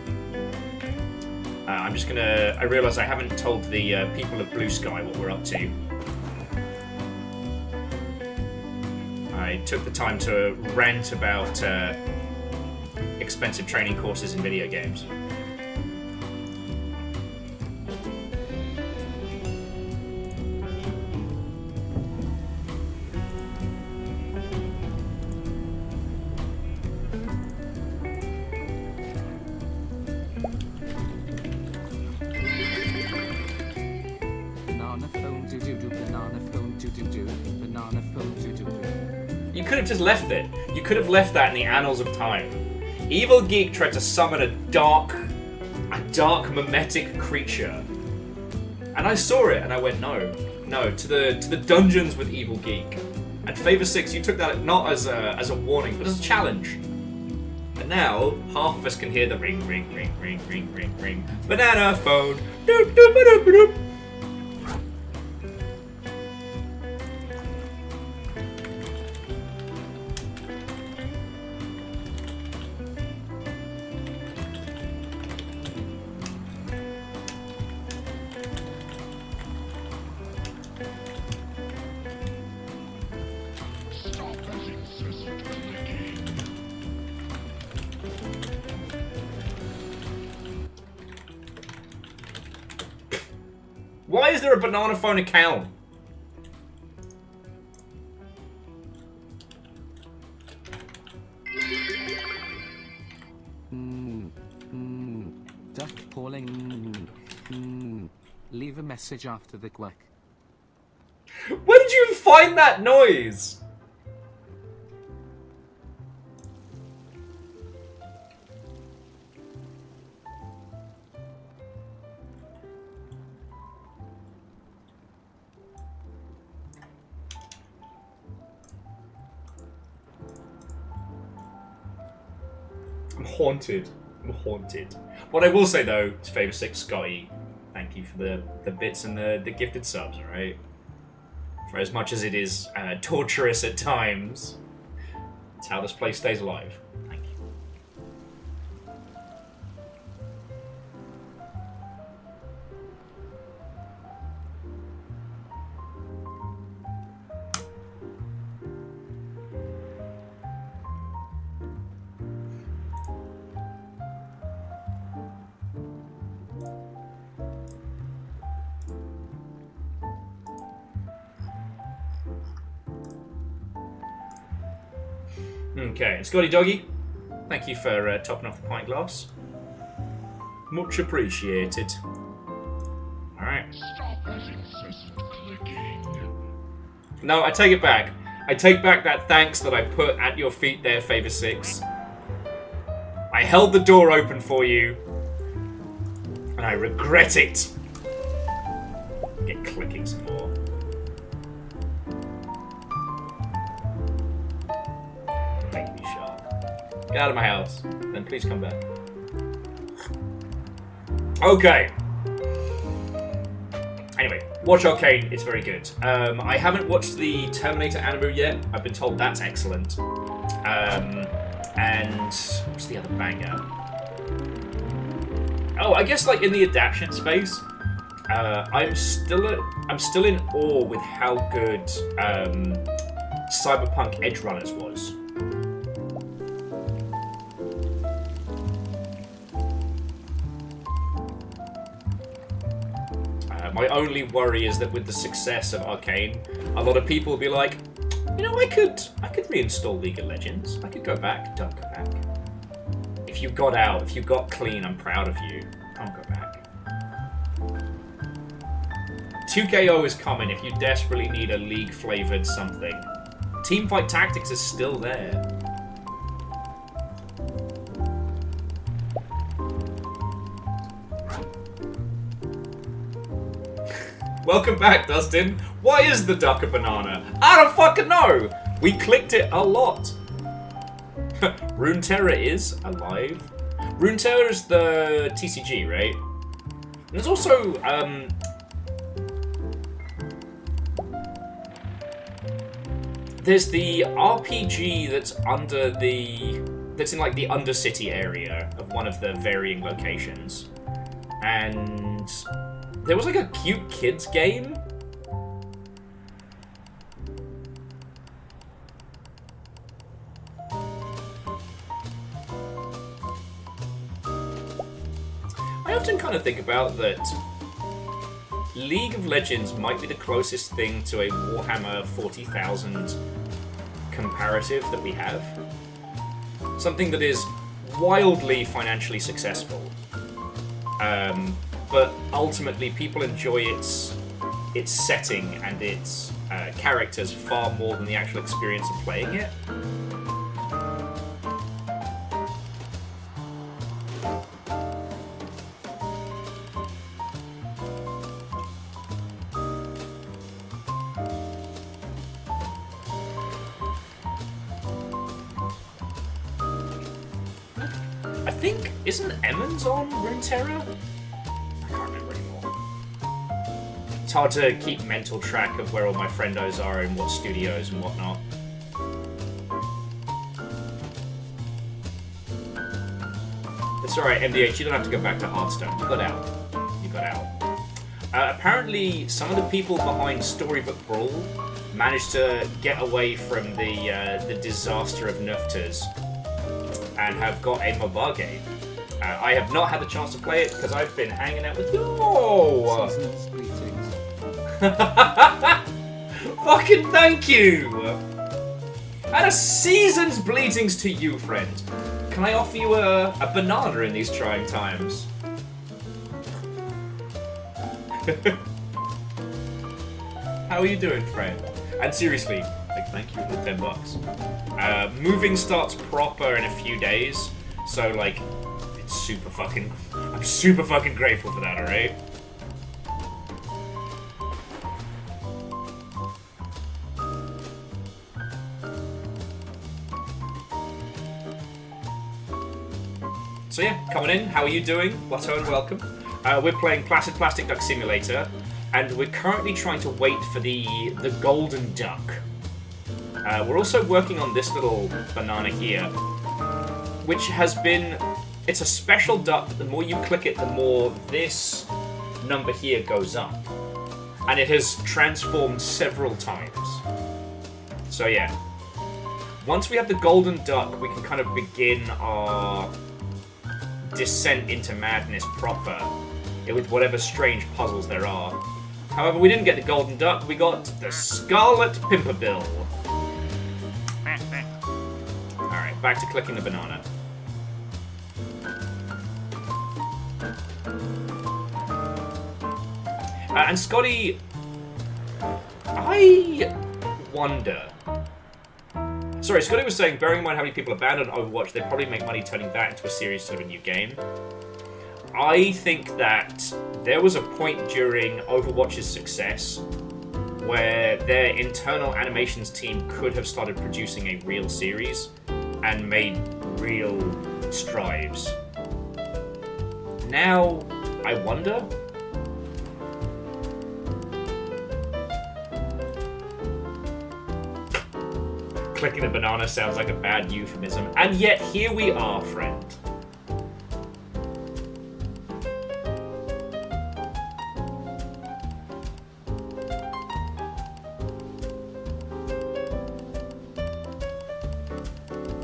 I'm just gonna... I realise I haven't told the people of Blue Sky what we're up to. I took the time to rant about expensive training courses in video games. Banana phone do do do, banana phone do do do, banana phone do do do. You could have just left it. You could have left that in the annals of time. Evil Geek tried to summon a dark mimetic creature. And I saw it and I went, no, to the dungeons with Evil Geek. And Favor 6, you took that not as a warning, but as a challenge. And now, half of us can hear the ring, ring, ring, ring, ring, ring, ring. Banana phone. Doop, doop, doop, doop. Why is there a banana phone account? Leave a message after the quack. Where did you find that noise? I'm haunted. I'm haunted. What I will say though is Favor 6 Scotty, thank you for the bits and the gifted subs, alright? For as much as it is torturous at times, it's how this place stays alive. Thank you. Okay, and Scotty Doggy, thank you for topping off the pint glass. Much appreciated. Alright. No, I take it back. I take back that thanks that I put at your feet there, Favor 6. I held the door open for you, and I regret it. Get clicking some more. Baby shark. Get out of my house. Then please come back. Okay. Anyway, watch Arcane. It's very good. I haven't watched the Terminator anime yet. I've been told that's excellent. And what's the other banger? Oh, I guess like in the adaptation space, I'm still in awe with how good Cyberpunk Edge Runners was. My only worry is that with the success of Arcane, a lot of people will be like, you know, I could reinstall League of Legends. I could go back. Don't go back. If you got out, if you got clean, I'm proud of you. Don't go back. 2KO is coming if you desperately need a League-flavored something. Teamfight Tactics is still there. Welcome back, Dustin. Why is the duck a banana? I don't fucking know. We clicked it a lot. Runeterra is alive. Runeterra is the TCG, right? And there's also there's the RPG that's in like the Undercity area of one of the varying locations, and there was like a cute kids game. I often kind of think about that League of Legends might be the closest thing to a Warhammer 40,000 comparative that we have. Something that is wildly financially successful. But ultimately, people enjoy its setting and its characters far more than the actual experience of playing it. I think, isn't Emmons on Runeterra? It's hard to keep mental track of where all my friendos are and what studios and whatnot. It's alright, MDH, you don't have to go back to Hearthstone. You got out. You got out. Apparently, some of the people behind Storybook Brawl managed to get away from the disaster of Nufters and have got a mobile game. I have not had the chance to play it because I've been hanging out with... Oh! Season's greetings. Fucking thank you! And a season's bleedings to you, friend. Can I offer you a banana in these trying times? How are you doing, friend? And seriously, like, thank you for the $10. Moving starts proper in a few days, so like, it's super fucking. I'm super fucking grateful for that. All right. So yeah, coming in. How are you doing? Lotto and welcome. We're playing Placid Plastic Duck Simulator, and we're currently trying to wait for the golden duck. We're also working on this little banana here, which has been... It's a special duck. The more you click it, the more this number here goes up. And it has transformed several times. So yeah. Once we have the golden duck, we can kind of begin our descent into madness proper, with whatever strange puzzles there are. However, we didn't get the golden duck, we got the Scarlet Pimpernel. Alright, back to clicking the banana. And Scotty, I wonder... Sorry, Scotty was saying, bearing in mind how many people abandoned Overwatch, they'd probably make money turning that into a series instead of a new game. I think that there was a point during Overwatch's success where their internal animations team could have started producing a real series and made real strides. Now, I wonder... Clicking a banana sounds like a bad euphemism, and yet here we are, friend.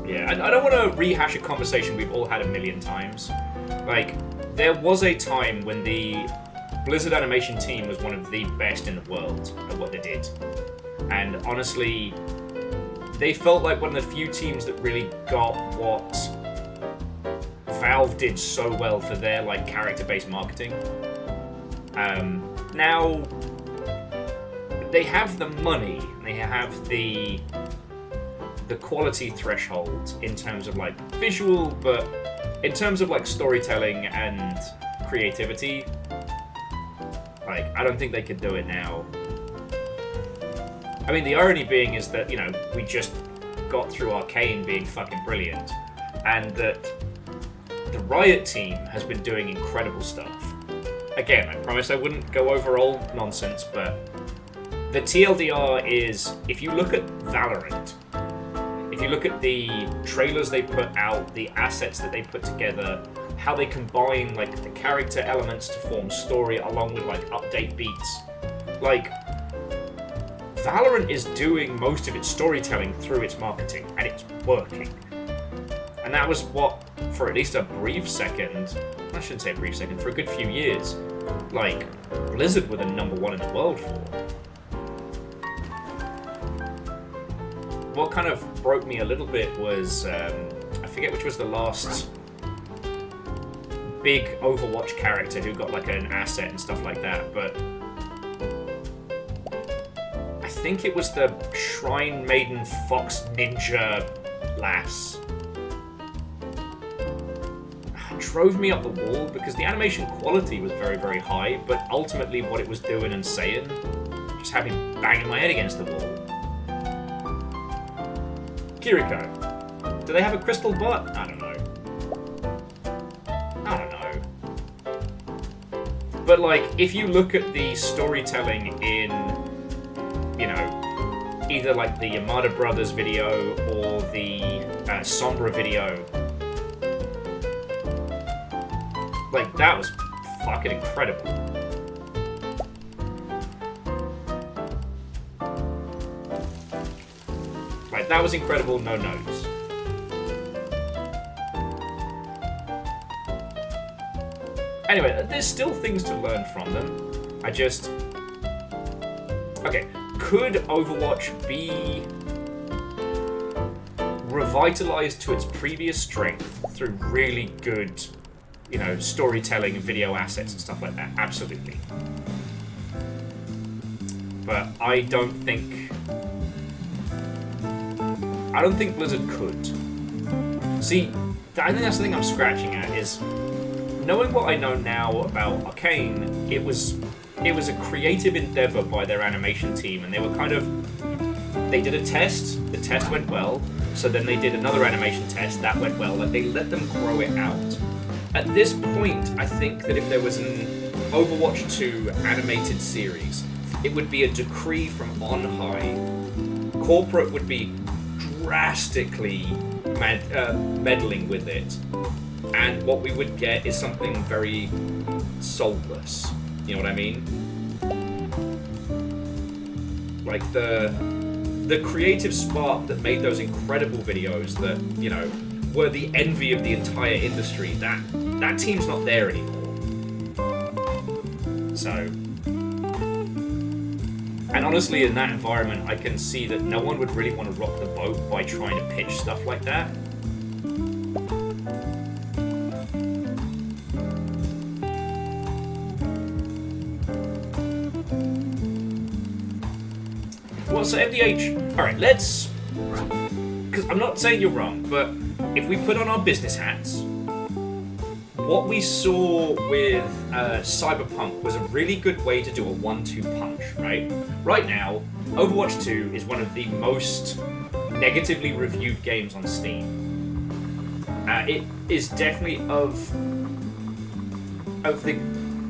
Yeah, and I don't want to rehash a conversation we've all had a million times. Like, there was a time when the Blizzard animation team was one of the best in the world at what they did. And honestly... They felt like one of the few teams that really got what Valve did so well for their like character-based marketing. Now they have the money, they have the quality threshold in terms of like visual, but in terms of like storytelling and creativity, like I don't think they could do it now. I mean, the irony being is that, you know, we just got through Arcane being fucking brilliant, and that the Riot team has been doing incredible stuff. Again, I promised I wouldn't go over old nonsense, but the TLDR is, if you look at Valorant, if you look at the trailers they put out, the assets that they put together, how they combine, like, the character elements to form story along with, like, update beats, like... Valorant is doing most of its storytelling through its marketing, and it's working. And that was what, for at least a brief second, I shouldn't say a brief second, for a good few years, like, Blizzard were the #1 in the world for. What kind of broke me a little bit was, I forget which was the last big Overwatch character who got like an asset and stuff like that, but I think it was the Shrine Maiden Fox Ninja lass. It drove me up the wall because the animation quality was very, very high, but ultimately what it was doing and saying just had me banging my head against the wall. Kiriko. Do they have a crystal butt? I don't know. I don't know. But like, if you look at the storytelling in, you know, either like the Yamada Brothers video or the Sombra video, like that was fucking incredible. Like that was incredible, no notes. Anyway, there's still things to learn from them. I just... Okay, could Overwatch be revitalized to its previous strength through really good, you know, storytelling and video assets and stuff like that? Absolutely. but I don't think Blizzard could. See, I think that's the thing I'm scratching at, is knowing what I know now about Arcane, it was a creative endeavor by their animation team, and they were they did a test, the test went well, so then they did another animation test, that went well, and they let them grow it out. At this point, I think that if there was an Overwatch 2 animated series, it would be a decree from on high. Corporate would be drastically meddling with it, and what we would get is something very soulless. You know what I mean? Like the creative spark that made those incredible videos that, you know, were the envy of the entire industry, that team's not there anymore. So, and honestly, in that environment, I can see that no one would really want to rock the boat by trying to pitch stuff like that. Well, so MDH, alright, let's, because I'm not saying you're wrong, but if we put on our business hats, what we saw with Cyberpunk was a really good way to do a 1-2 punch, right? Right now, Overwatch 2 is one of the most negatively reviewed games on Steam. It is definitely of the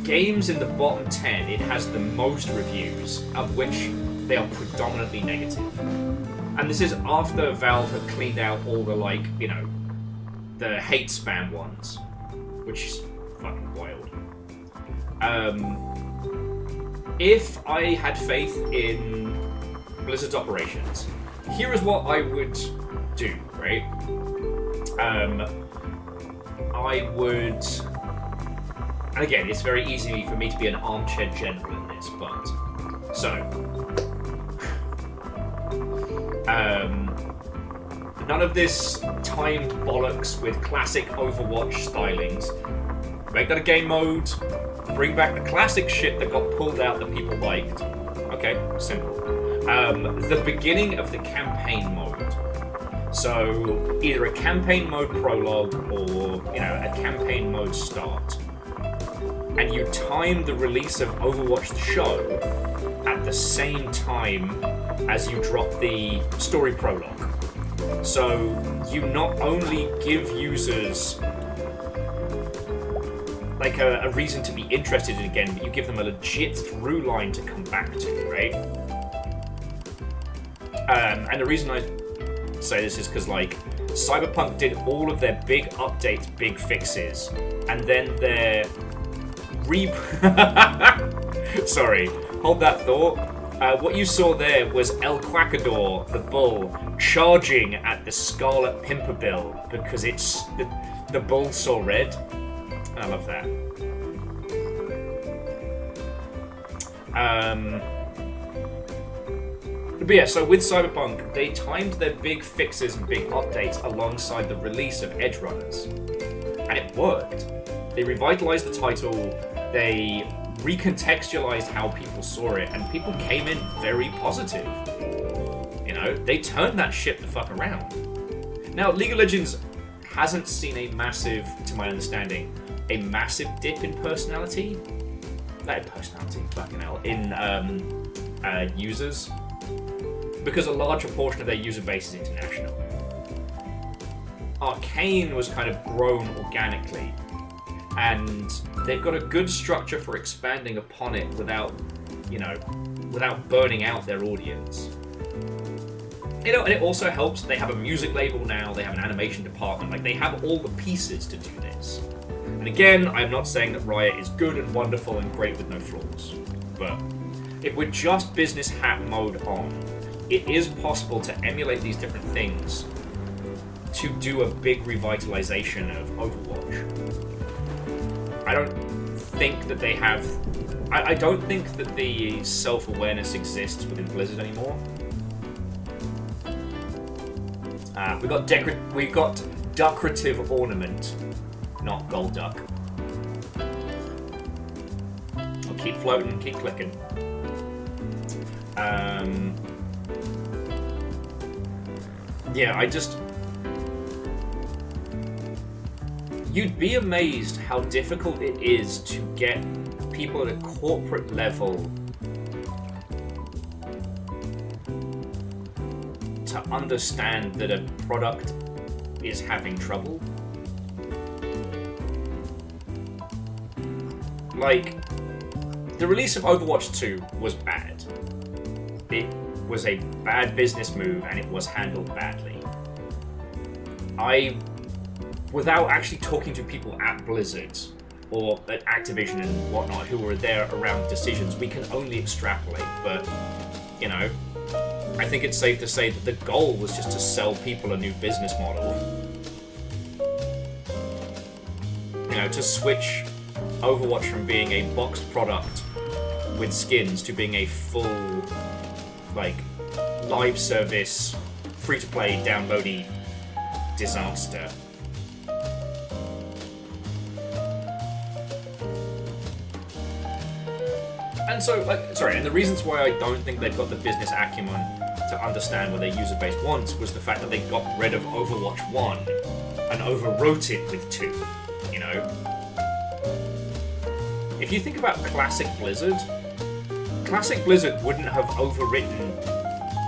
games in the bottom 10, it has the most reviews, of which they are predominantly negative. And this is after Valve have cleaned out all the, like, you know, the hate spam ones, which is fucking wild. If I had faith in Blizzard's operations, here is what I would do, right? I would, and again, it's very easy for me to be an armchair general in this, but so. None of this timed bollocks with classic Overwatch stylings. Make that a game mode. Bring back the classic shit that got pulled out that people liked. Okay, simple. The beginning of the campaign mode. So either a campaign mode prologue or, you know, a campaign mode start. And you time the release of Overwatch the show at the same time as you drop the story prologue. So you not only give users like a reason to be interested in it again, but you give them a legit through line to come back to, right? And the reason I say this is because, like, Cyberpunk did all of their big updates, big fixes, and then their Sorry, hold that thought. What you saw there was El Quackador, the bull, charging at the Scarlet Pimpernel because it's the bull saw red. I love that. But yeah, so with Cyberpunk, they timed their big fixes and big updates alongside the release of Edge Runners, and it worked. They revitalized the title. They recontextualized how people saw it, and people came in very positive. You know, they turned that shit the fuck around. Now, League of Legends hasn't seen a massive, to my understanding, a massive dip in personality. Fucking hell, in users, because a larger portion of their user base is international. Arcane was kind of grown organically, and they've got a good structure for expanding upon it without burning out their audience. You know, and it also helps they have a music label now, they have an animation department, like they have all the pieces to do this. And again, I'm not saying that Riot is good and wonderful and great with no flaws, but if we're just business hat mode on, it is possible to emulate these different things to do a big revitalization of Overwatch. I don't think that they have... I don't think that the self-awareness exists within Blizzard anymore. We got decorative ornament, not gold duck. I'll keep floating, keep clicking. Yeah, you'd be amazed how difficult it is to get people at a corporate level to understand that a product is having trouble. Like, the release of Overwatch 2 was bad. It was a bad business move and it was handled badly. Without actually talking to people at Blizzard or at Activision and whatnot who were there around decisions, we can only extrapolate, but, you know, I think it's safe to say that the goal was just to sell people a new business model. You know, to switch Overwatch from being a boxed product with skins to being a full, like, live service, free-to-play, downloady disaster. And so, and the reasons why I don't think they've got the business acumen to understand what their user base wants was the fact that they got rid of Overwatch 1 and overwrote it with 2, you know? If you think about classic Blizzard wouldn't have overwritten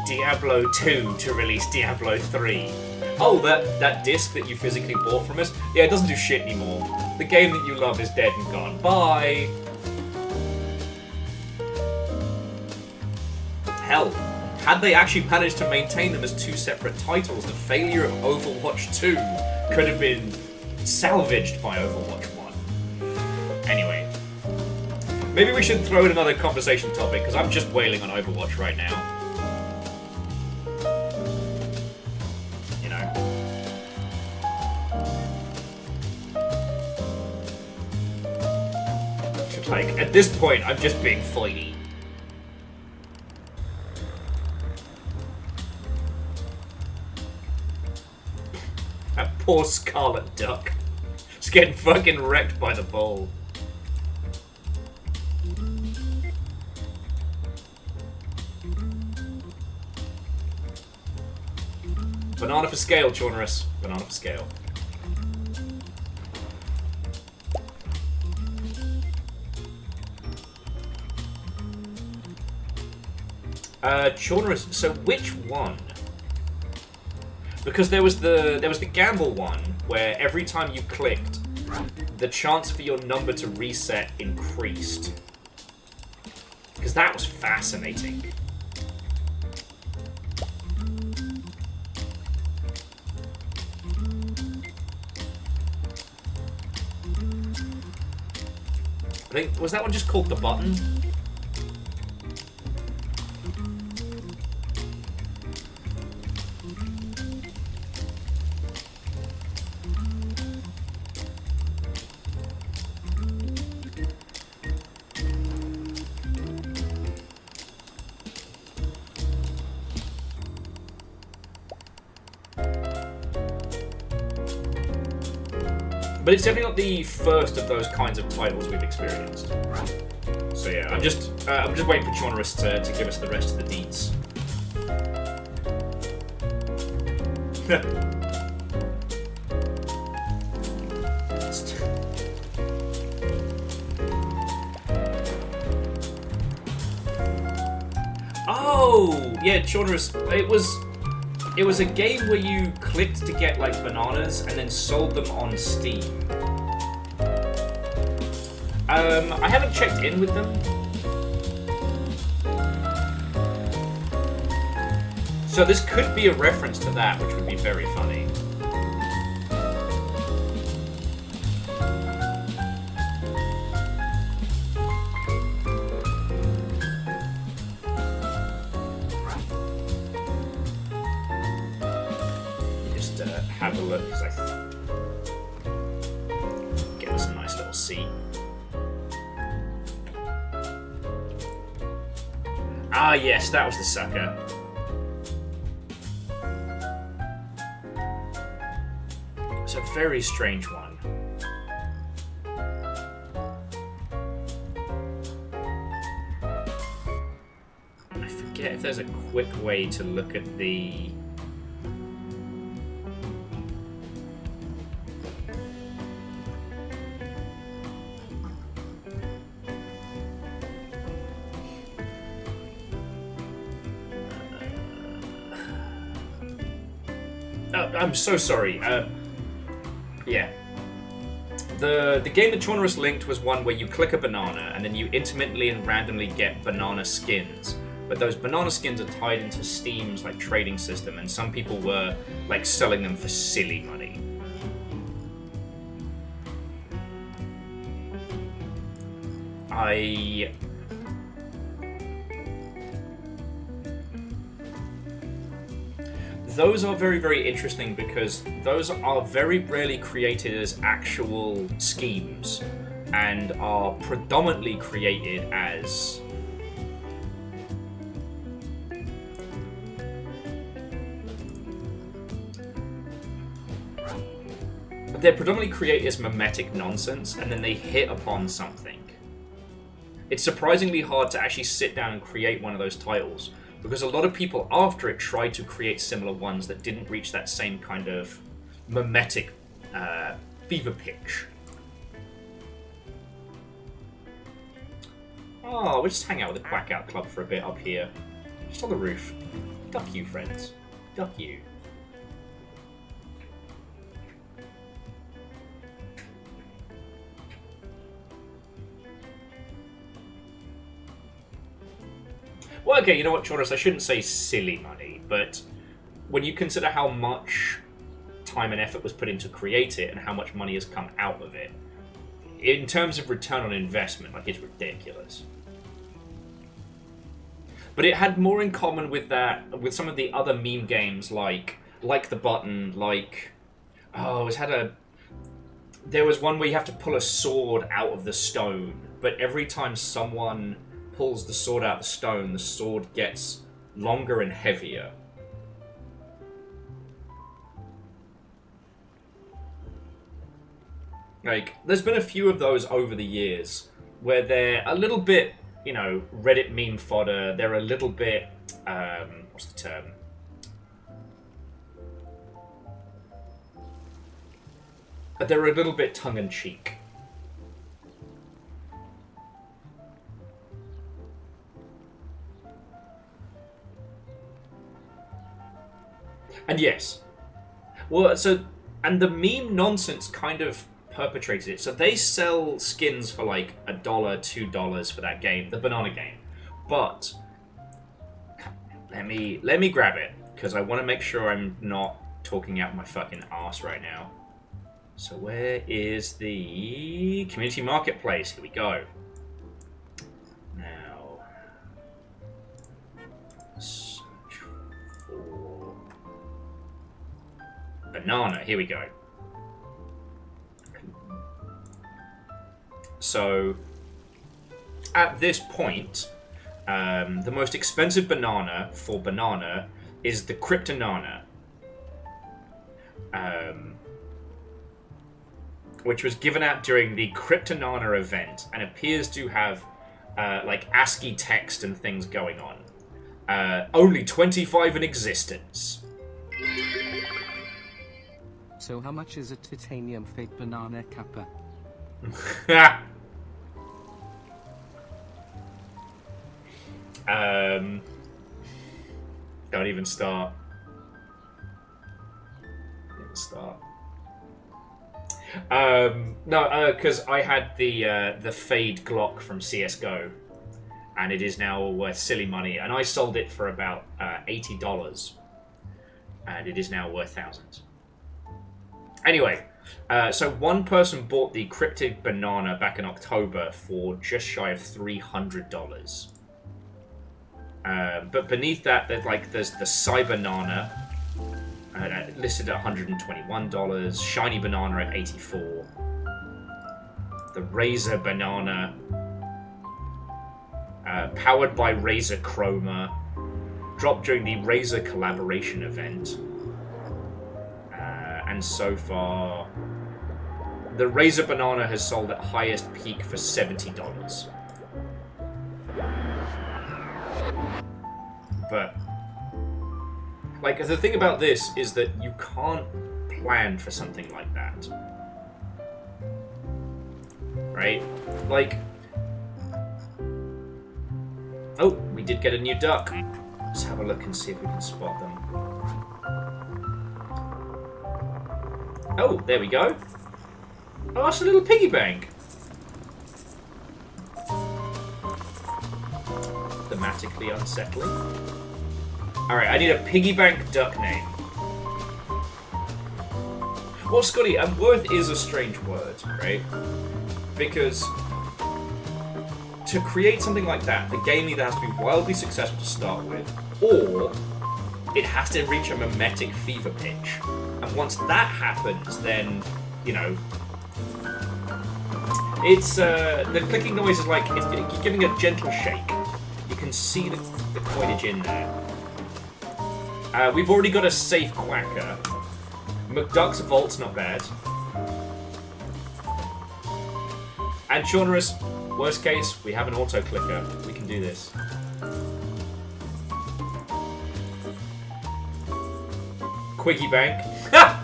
Diablo 2 to release Diablo 3. Oh, that disc that you physically bought from us? Yeah, it doesn't do shit anymore. The game that you love is dead and gone. Bye! Hell, had they actually managed to maintain them as 2 separate titles, the failure of Overwatch 2 could have been salvaged by Overwatch 1. Anyway, maybe we should throw in another conversation topic, because I'm just wailing on Overwatch right now. You know? Like, at this point, I'm just being flighty. That poor Scarlet Duck. It's getting fucking wrecked by the ball. Banana for scale, Chornerus. Banana for scale. Chornerus, so which one? Because there was the gamble one where every time you clicked, the chance for your number to reset increased. Because that was fascinating. I think, was that one just called the button? But it's definitely not the first of those kinds of titles we've experienced. So yeah, I'm just waiting for Chornerus to give us the rest of the deets. Oh yeah, Chornerus. It was a game where you clicked to get, like, bananas and then sold them on Steam. I haven't checked in with them. So this could be a reference to that, which would be very funny. Have a look, because get us a nice little seat. Ah, yes, that was the sucker. It's a very strange one. I forget forget if there's a quick way to look at the... I'm so sorry. Yeah. The game that Chaunerus linked was one where you click a banana and then you intermittently and randomly get banana skins. But those banana skins are tied into Steam's like trading system, and some people were like selling them for silly money. Those are very, very interesting because those are very rarely created as actual schemes and are predominantly created as mimetic nonsense, and then they hit upon something. It's surprisingly hard to actually sit down and create one of those titles, because a lot of people after it tried to create similar ones that didn't reach that same kind of mimetic fever pitch. Oh, we'll just hang out with the Quack Out Club for a bit up here. Just on the roof. Duck you, friends. Duck you. Well, okay, you know what, Chaunerus, I shouldn't say silly money, but when you consider how much time and effort was put into create it and how much money has come out of it, in terms of return on investment, like, it's ridiculous. But it had more in common with that, with some of the other meme games, like the Button, like... Oh, there was one where you have to pull a sword out of the stone, but every time someone pulls the sword out of the stone, the sword gets longer and heavier. Like, there's been a few of those over the years where they're a little bit, you know, Reddit meme fodder. They're a little bit, what's the term? They're a little bit tongue-in-cheek. And yes. Well, and the meme nonsense kind of perpetrated it. So they sell skins for like $1, $2 for that game, the banana game. But let me grab it, because I want to make sure I'm not talking out my fucking ass right now. So where is the community marketplace? Here we go. Now, search for banana. Here we go. So, at this point, the most expensive banana for banana is the Kryptonana, which was given out during the Kryptonana event and appears to have like ASCII text and things going on. Only 25 in existence. So how much is a titanium fake banana kappa? Don't even start. Don't even start. No, because I had the Fade Glock from CS:GO, and it is now worth silly money, and I sold it for about $80, and it is now worth thousands. Anyway, so one person bought the Cryptic Banana back in October for just shy of $300. But beneath that, there's the Cybanana, listed at $121, Shiny Banana at $84, the Razor Banana, powered by Razor Chroma, dropped during the Razor collaboration event, and so far, the Razor Banana has sold at highest peak for $70. but like the thing about this is that you can't plan for something like that, right? Like, oh, we did get a new duck. Let's have a look and see if we can spot them. Oh, there we go. Oh, that's a little piggy bank. Thematically unsettling. Alright, I need a piggy bank duck name. Well, Scotty, worth is a strange word, right? Because to create something like that, the game either has to be wildly successful to start with, or it has to reach a mimetic fever pitch. And once that happens, then, you know, it's, the clicking noise is like, it's giving a gentle shake. You can see the coinage in there. We've already got a safe quacker. McDuck's Vault's not bad. And Shaunerus, worst case, we have an auto clicker. We can do this. Quiggy Bank. I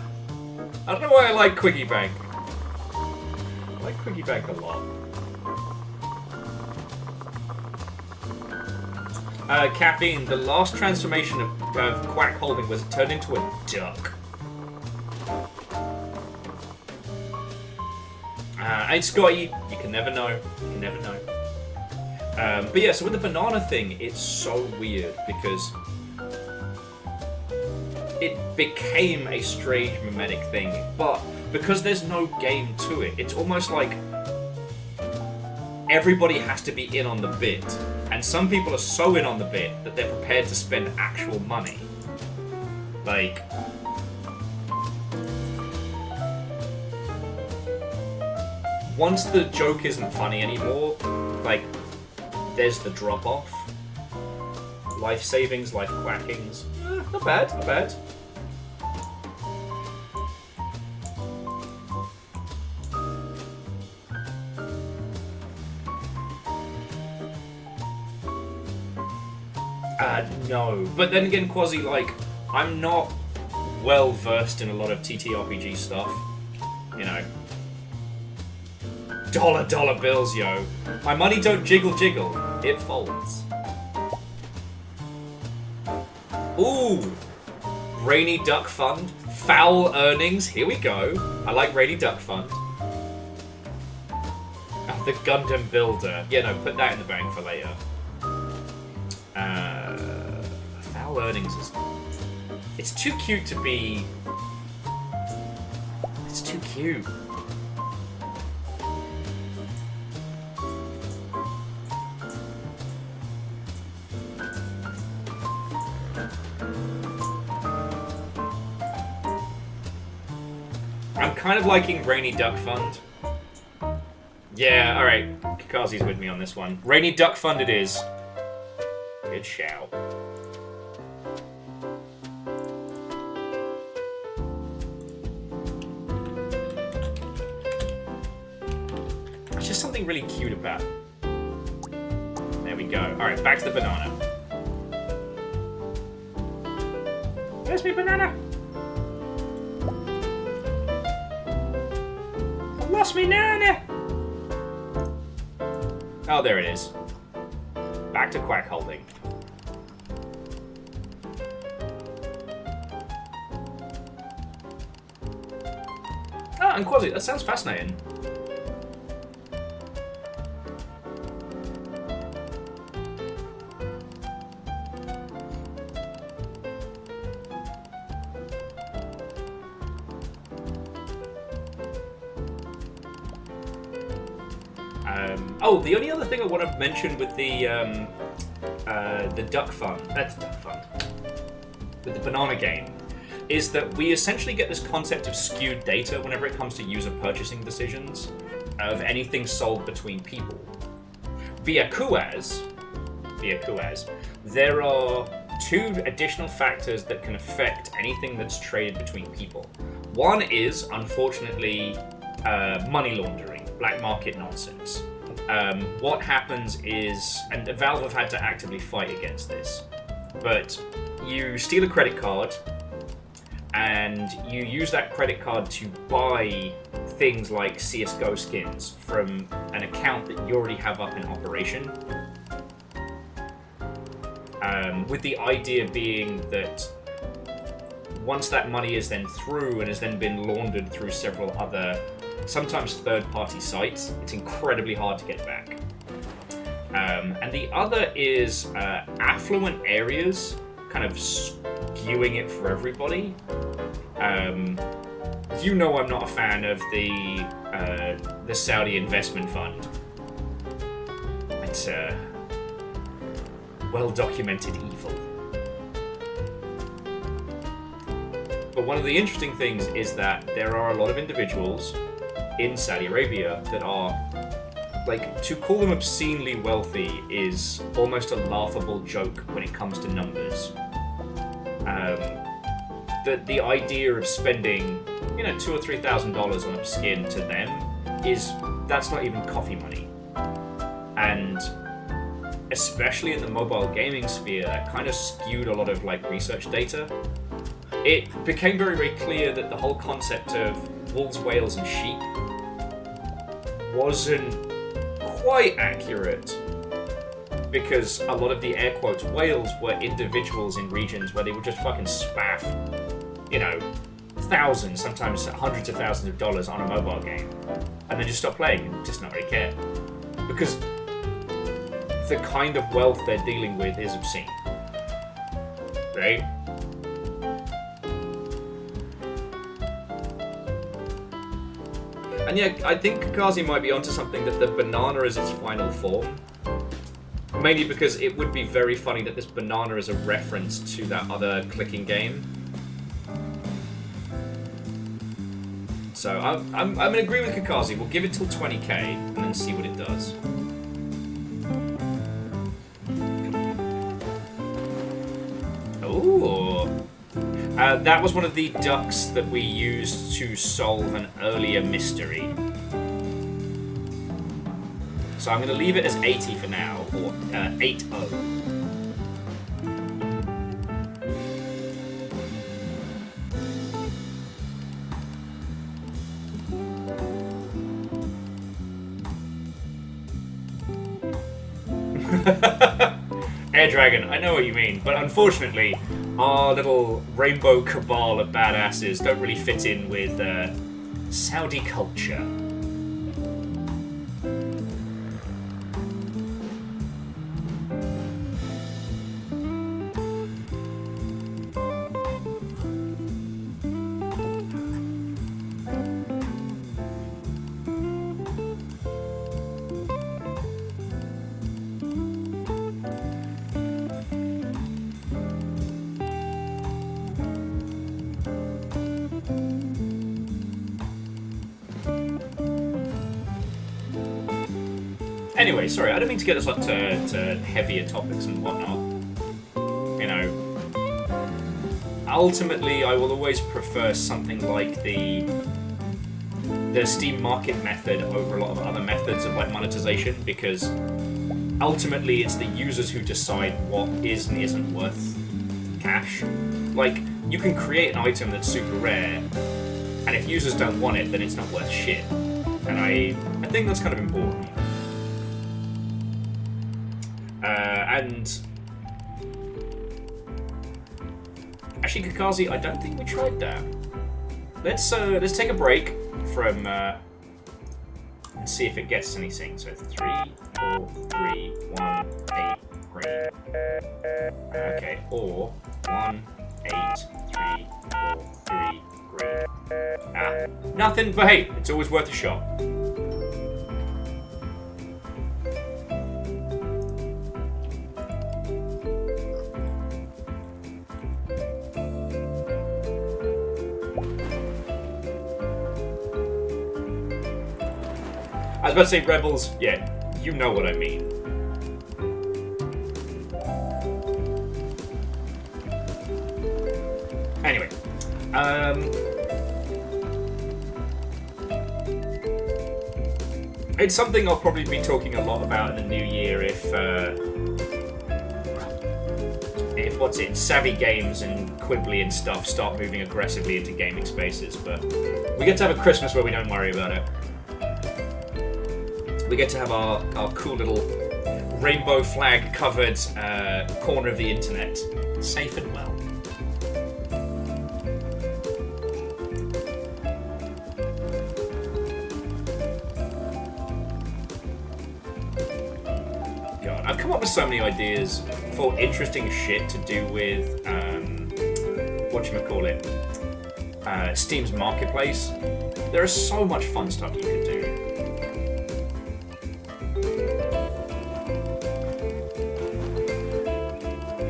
don't know why I like Quiggy Bank. I like Quiggy Bank a lot. Caffeine, the last transformation of Quack Holding was turned into a duck. And Scotty, you can never know. You can never know. But yeah, so with the banana thing, it's so weird because it became a strange mimetic thing, but because there's no game to it, it's almost like everybody has to be in on the bit. And some people are so in on the bit that they're prepared to spend actual money. Like, once the joke isn't funny anymore, like, there's the drop-off. Life savings, life quackings. Not bad, not bad. No. But then again, Quasi, like, I'm not well versed in a lot of TTRPG stuff. You know. Dollar bills, yo. My money don't jiggle, it folds. Ooh! Rainy Duck Fund. Foul earnings. Here we go. I like Rainy Duck Fund. Oh, the Gundam Builder. Yeah, no, put that in the bank for later. Foul earnings is... It's too cute to be... It's too cute. I'm kind of liking Rainy Duck Fund. Yeah, alright. Kakazi's with me on this one. Rainy Duck Fund it is. Good shout. There's just something really cute about it. There we go. Alright, back to the banana. Where's my banana? Lost me nana! Oh, there it is. Back to Quack Holding. Ah, and Quasi, that sounds fascinating. Oh, the only other thing I want to mention with the Duck Fund, that's Duck Fund, with the banana game, is that we essentially get this concept of skewed data whenever it comes to user purchasing decisions of anything sold between people. Via Kuaz, there are two additional factors that can affect anything that's traded between people. One is, unfortunately, money laundering, black market nonsense. What happens is, and Valve have had to actively fight against this, but you steal a credit card and you use that credit card to buy things like CSGO skins from an account that you already have up in operation. With the idea being that once that money is then through and has then been laundered through several other, sometimes third-party sites, it's incredibly hard to get back. And the other is affluent areas, kind of skewing it for everybody. You know I'm not a fan of the Saudi investment fund. It's a well-documented evil. But one of the interesting things is that there are a lot of individuals in Saudi Arabia that are, like, to call them obscenely wealthy is almost a laughable joke when it comes to numbers. The idea of spending, $2,000 or $3,000 on a skin to them that's not even coffee money. And especially in the mobile gaming sphere, that kind of skewed a lot of research data. It became very, very clear that the whole concept of wolves, whales, and sheep wasn't quite accurate, because a lot of the air quotes whales were individuals in regions where they would just fucking spaff, thousands, sometimes hundreds of thousands of dollars on a mobile game, and then just stop playing and just not really care. Because the kind of wealth they're dealing with is obscene. Right? And yeah, I think Kakazi might be onto something, that the banana is its final form. Mainly because it would be very funny that this banana is a reference to that other clicking game. So I'm going to agree with Kakazi. We'll give it till 20k and then see what it does. Ooh. That was one of the ducks that we used to solve an earlier mystery. So I'm going to leave it as 80 for now, or 80. Air Dragon, I know what you mean, but unfortunately, our little rainbow cabal of badasses don't really fit in with Saudi culture. Anyway, sorry, I don't mean to get us up to heavier topics and whatnot. Ultimately, I will always prefer something like the Steam Market method over a lot of other methods of monetization, because ultimately it's the users who decide what is and isn't worth cash. You can create an item that's super rare, and if users don't want it, then it's not worth shit. And I think that's kind of important. And actually, Kakazi, I don't think we tried that. Let's take a break from and see if it gets anything. So 3, 4, 3, 1, 8, great. Okay, or 1, 8, 3, 4, 3, great. Nothing, but hey, it's always worth a shot. I was about to say Rebels, yeah, you know what I mean. Anyway, it's something I'll probably be talking a lot about in the new year if what's it, Savvy Games and Quibbly and stuff start moving aggressively into gaming spaces, but we get to have a Christmas where we don't worry about it. We get to have our cool little rainbow flag covered corner of the internet, safe and well. God, I've come up with so many ideas for interesting shit to do with whatchamacallit, Steam's marketplace. There is so much fun stuff you can do.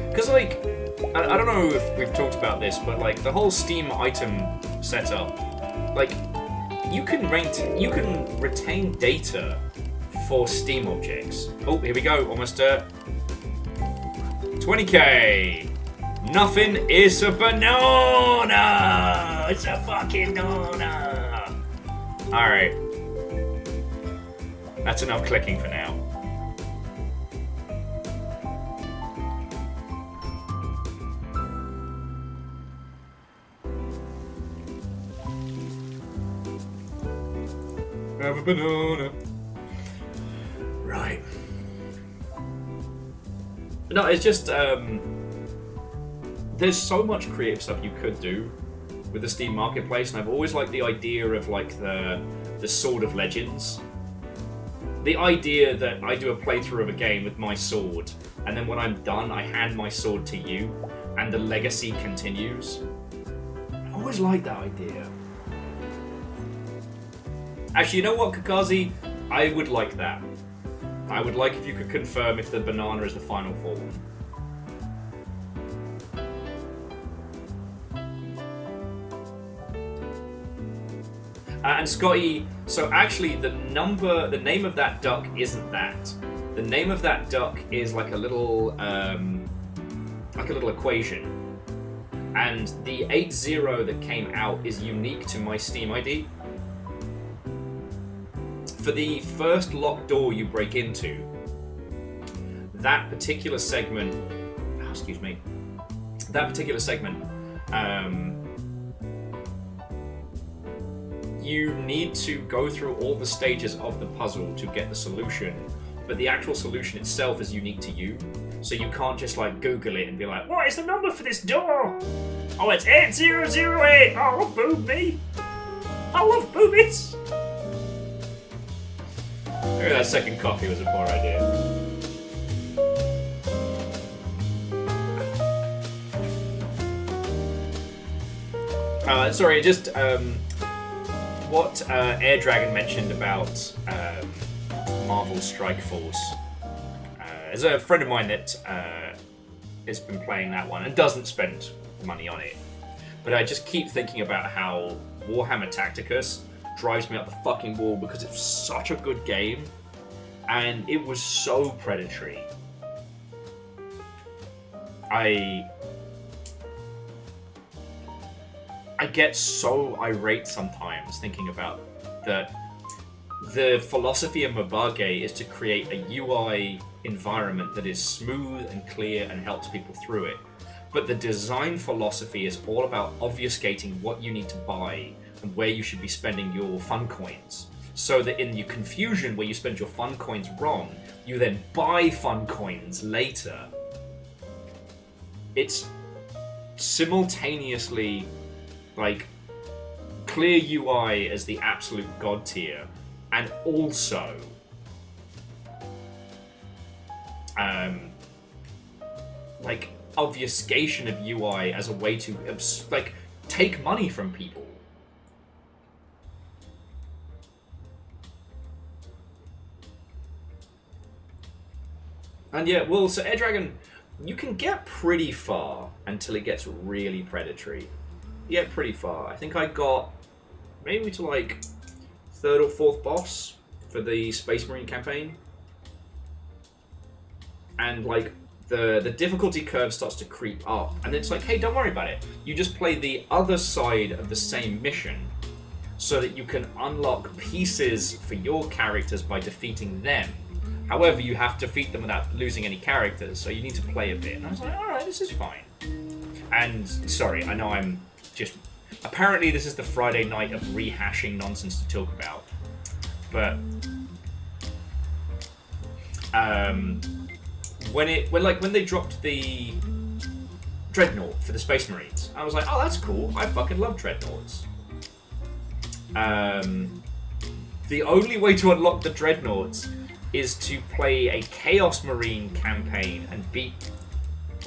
Because, like, I don't know if we've talked about this, but, like, the whole Steam item setup, like, you can retain data for Steam objects. Oh, here we go, almost 20k! Nothing is a banana! It's a fucking banana! Alright. That's enough clicking for now. Have a banana. Right. No, it's just there's so much creative stuff you could do with the Steam Marketplace, and I've always liked the idea of like the Sword of Legends. The idea that I do a playthrough of a game with my sword, and then when I'm done, I hand my sword to you, and the legacy continues. I've always liked that idea. Actually, you know what, Kakazi? I would like that. I would like if you could confirm if the banana is the final form. And Scotty, so actually the name of that duck isn't that. The name of that duck is like a little equation. And the 80 that came out is unique to my Steam ID. For the first locked door you break into, that particular segment, you need to go through all the stages of the puzzle to get the solution, but the actual solution itself is unique to you, so you can't just like Google it and be like, what is the number for this door? Oh, it's 8008! Oh, boob me! I love boobies! Maybe that second coffee was a poor idea. Sorry, just what Air Dragon mentioned about Marvel Strike Force. There's a friend of mine that has been playing that one and doesn't spend money on it. But I just keep thinking about how Warhammer Tacticus drives me up the fucking wall because it's such a good game and it was so predatory. I get so irate sometimes thinking about that. The philosophy of Mabage is to create a UI environment that is smooth and clear and helps people through it. But the design philosophy is all about obfuscating what you need to buy and where you should be spending your fun coins. So that in your confusion where you spend your fun coins wrong, you then buy fun coins later. It's simultaneously like clear UI as the absolute god tier, and also like obfuscation of UI as a way to like take money from people. And yeah, well, so Air Dragon, you can get pretty far until it gets really predatory. You get pretty far. I think I got maybe to like 3rd or 4th boss for the Space Marine campaign. And like the difficulty curve starts to creep up. And it's like, hey, don't worry about it. You just play the other side of the same mission so that you can unlock pieces for your characters by defeating them. However, you have to defeat them without losing any characters, so you need to play a bit. And I was like, alright, this is fine. And, sorry, I know I'm just... Apparently this is the Friday night of rehashing nonsense to talk about. But... when they dropped the Dreadnought for the Space Marines, I was like, oh, that's cool. I fucking love Dreadnoughts. The only way to unlock the Dreadnoughts is to play a Chaos Marine campaign and beat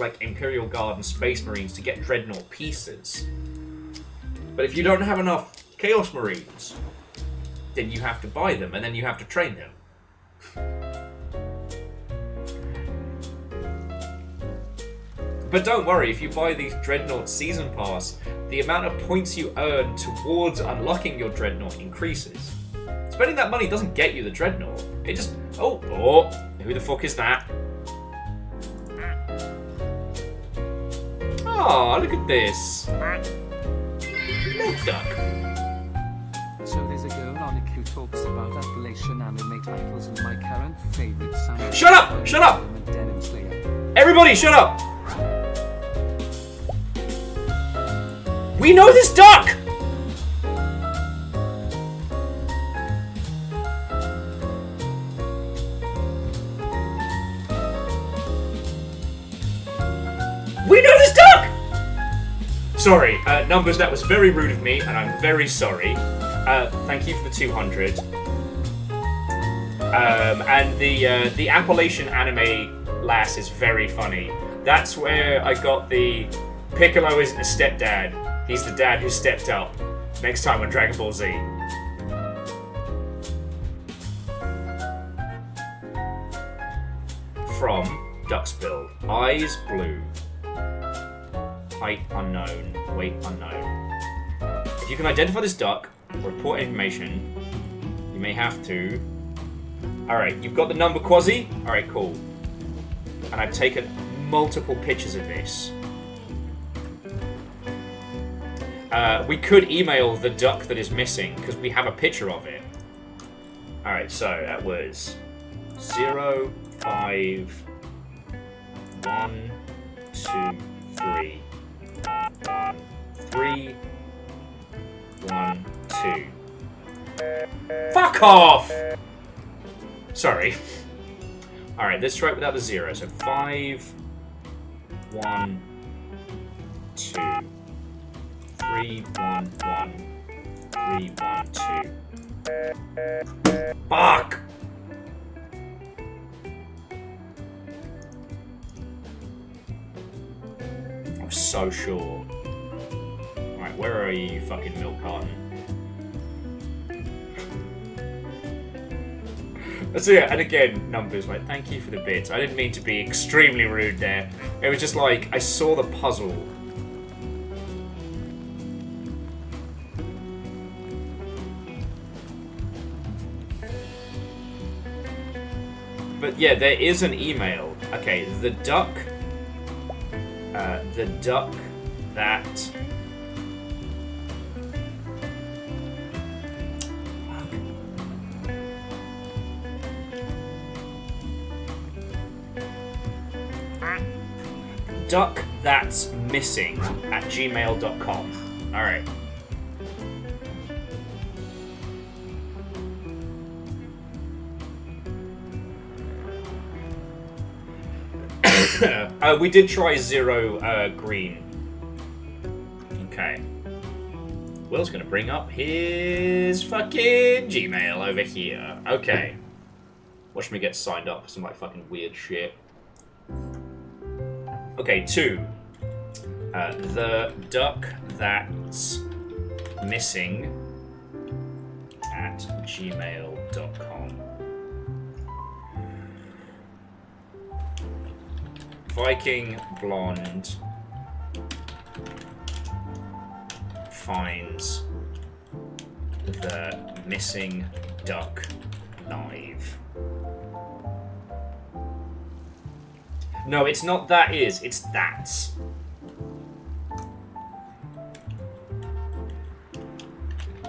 like Imperial Guard and Space Marines to get Dreadnought pieces. But if you don't have enough Chaos Marines, then you have to buy them and then you have to train them. But don't worry, if you buy the Dreadnought Season Pass, the amount of points you earn towards unlocking your Dreadnought increases. Spending that money doesn't get you the Dreadnought. It just... Oh, who the fuck is that? Oh, look at this. Milk duck. So there's a girl on it who talks about Appalachian anime titles and my current favorite samurai. Shut up! Shut up! Everybody, shut up! We know this duck! We know this duck! Sorry, Numbers, that was very rude of me, and I'm very sorry. Thank you for the 200. And the Appalachian anime lass is very funny. That's where I got the Piccolo isn't a stepdad. He's the dad who stepped up. Next time on Dragon Ball Z. From Ducksbill. Eyes blue. Height unknown. Weight unknown. If you can identify this duck, report information. You may have to... Alright, you've got the number, Quasi? Alright, cool. And I've taken multiple pictures of this. We could email the duck that is missing, because we have a picture of it. Alright, so that was 0, 5, 1, 2, 3, 1, 3, 1, 2. Fuck off! Sorry. Alright, let's try it without the 0. So 5, 1, 2. 3, 1, 1. 3, 1, 2. Fuck! I'm so sure. Alright, where are you, fucking milk carton? So yeah, and again, Numbers, like, thank you for the bits. I didn't mean to be extremely rude there. It was just like, I saw the puzzle. But yeah, there is an email. Okay, the duck that... Duck that's missing at gmail.com. Alright. We did try 0 green. Okay. Will's gonna bring up his fucking Gmail over here. Okay. Watch me get signed up for some like fucking weird shit. Okay, 2. The duck that's missing at gmail.com. Viking blonde finds the missing duck live. No, it's not that is, it's that.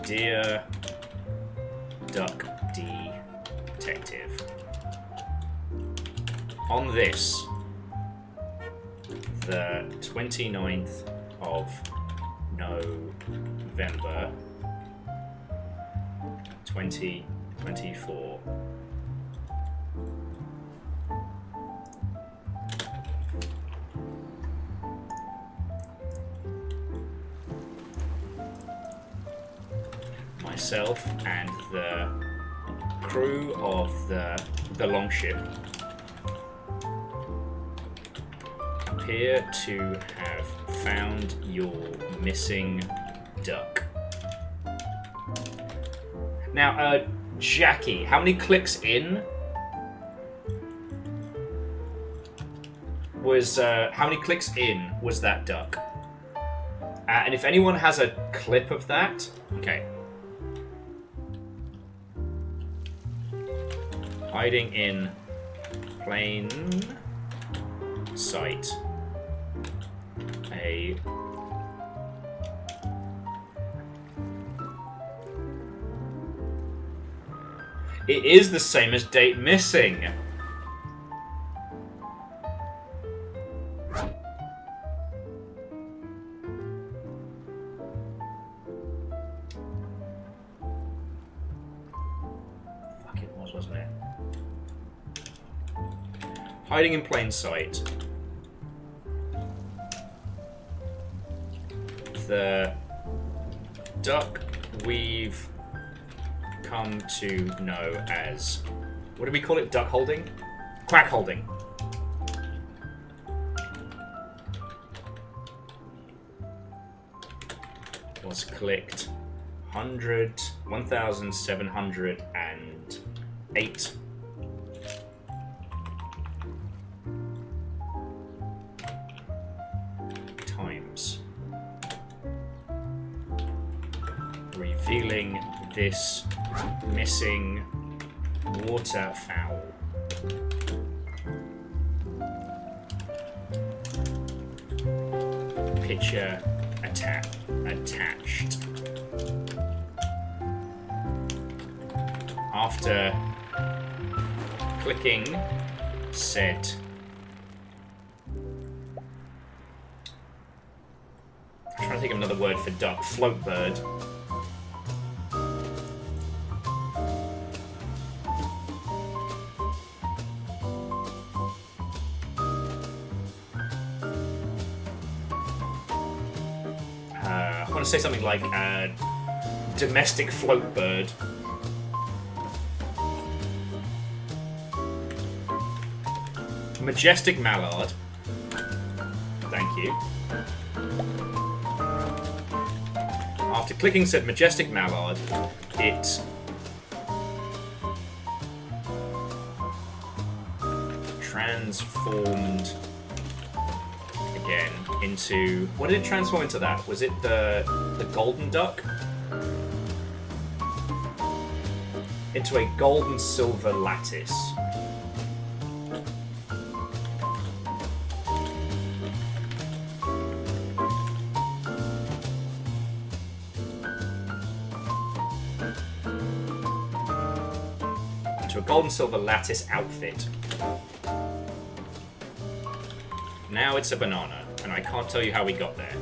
Dear Duck Detective. on this, the 29th of November 2024. Myself and the crew of the longship appear to have found your missing duck. Now, Jackie, how many clicks in was that duck? And if anyone has a clip of that, okay. Hiding in plain sight. It is the same as date missing. Fuck, it was, wasn't it? Hiding in plain sight. The duck we've come to know as... What do we call it? Duck holding? Quack holding. Was clicked 1,708 times, revealing this missing waterfowl. Picture attached. After clicking said I'm trying to think of another word for duck. Float bird. I want to say something like domestic float bird. Majestic mallard. Thank you. After clicking said majestic mallard, it transformed again into... What did it transform into that? Was it the golden duck? Into a gold and silver lattice. Into a gold and silver lattice outfit. Now it's a banana, and I can't tell you how we got there.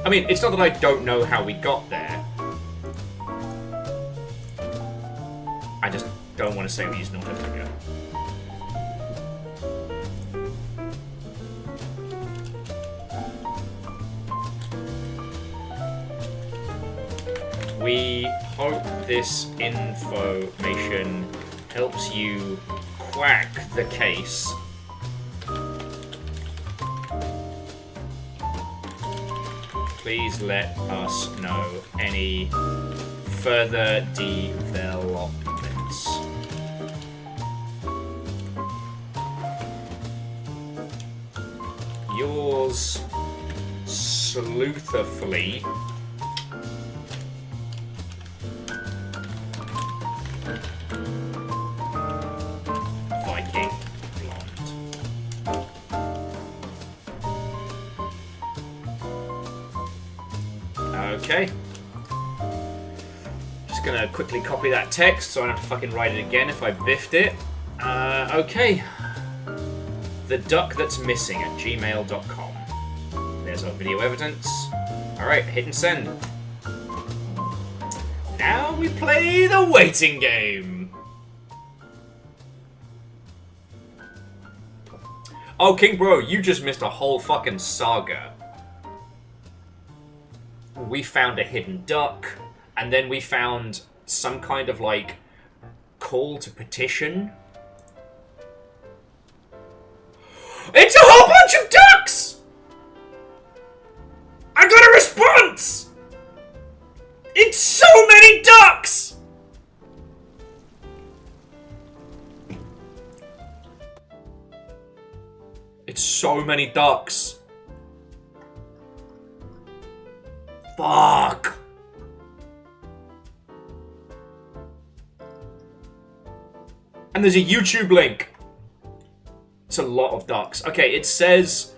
I mean, it's not that I don't know how we got there. I just don't want to say we used an autotrigger. We hope this information helps you crack the case. Please let us know any further developments. Yours sleuthfully, Viking Blonde. Okay. Just gonna quickly copy that text so I don't have to fucking write it again if I biffed it. Okay. The duck that's missing at gmail.com. There's our video evidence. Alright, hit and send. Now we play the waiting game. Oh, King Bro, you just missed a whole fucking saga. We found a hidden duck, and then we found some kind of, like, call to petition. It's a whole bunch of ducks! I got a response! It's so many ducks! It's so many ducks. Fuck. And there's a YouTube link. It's a lot of ducks. Okay, it says,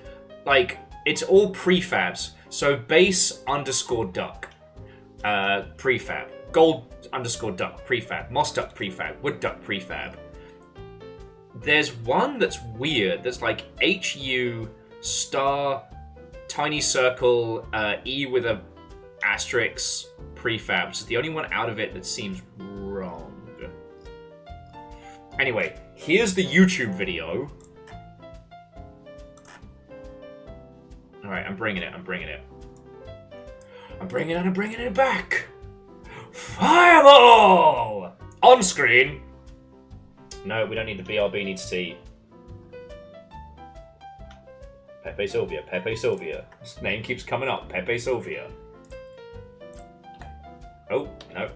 like, it's all prefabs. So base underscore duck. Prefab. Gold underscore duck. Prefab. Moss duck prefab. Wood duck prefab. There's one that's weird. There's like HU star tiny circle E with a asterisk prefab. It's the only one out of it that seems wrong. Anyway, here's the YouTube video. Alright, I'm bringing it. I'm bringing it back. Fireball! On screen. No, we don't need the BRB, needs T. Pepe Sylvia, Pepe Sylvia. His name keeps coming up, Pepe Sylvia. Oh, no.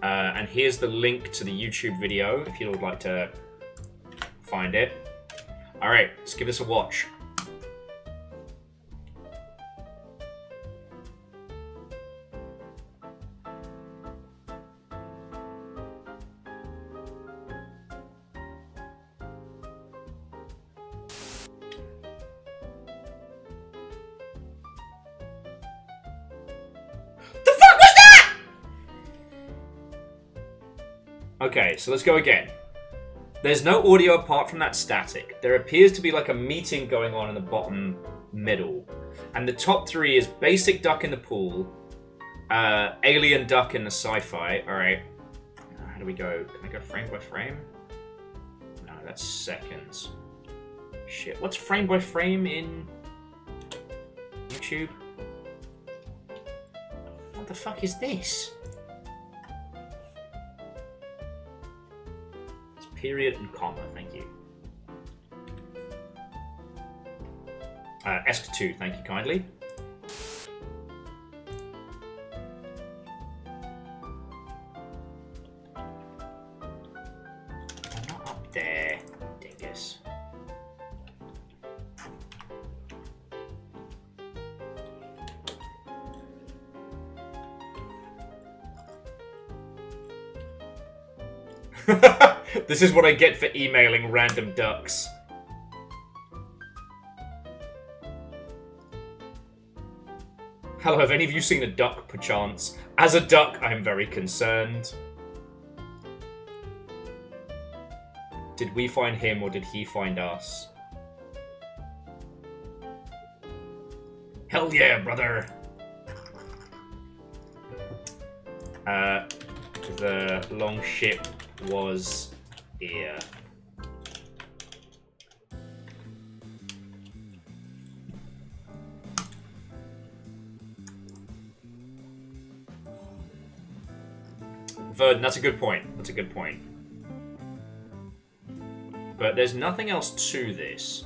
And here's the link to the YouTube video, if you would like to find it. Alright, let's give this a watch. Okay, so let's go again. There's no audio apart from that static. There appears to be like a meeting going on in the bottom middle. And the top three is basic duck in the pool, alien duck in the sci-fi. Alright. How do we go? Can I go frame by frame? No, that's seconds. Shit. What's frame by frame in YouTube? What the fuck is this? Period and comma, thank you. ESC2, thank you kindly. I'm not up there, dingus. This is what I get for emailing random ducks. Hello, have any of you seen a duck, perchance? As a duck, I am very concerned. Did we find him or did he find us? Hell yeah, brother! The long ship was here. Verdon, that's a good point. That's a good point. But there's nothing else to this.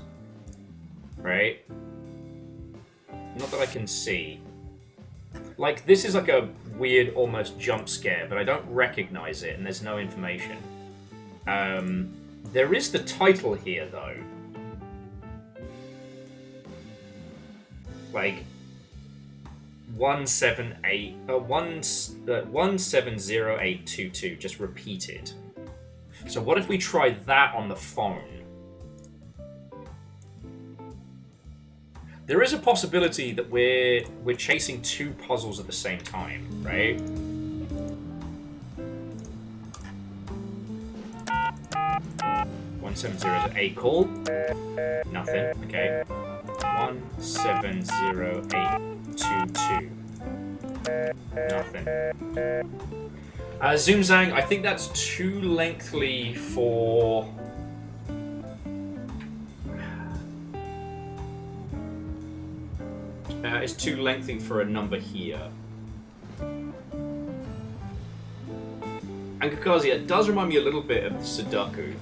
Right? Not that I can see. Like, this is like a weird, almost jump scare, but I don't recognize it, and there's no information. There is the title here, though. Like, 170822, just repeated. So what if we try that on the phone? There is a possibility that we're chasing two puzzles at the same time, right? 170 is an 8 call. Nothing. Okay. 170822. Nothing. Zoomzang, I think that's too lengthy for. It's too lengthy for a number here. And Kakazi, it does remind me a little bit of Sudoku.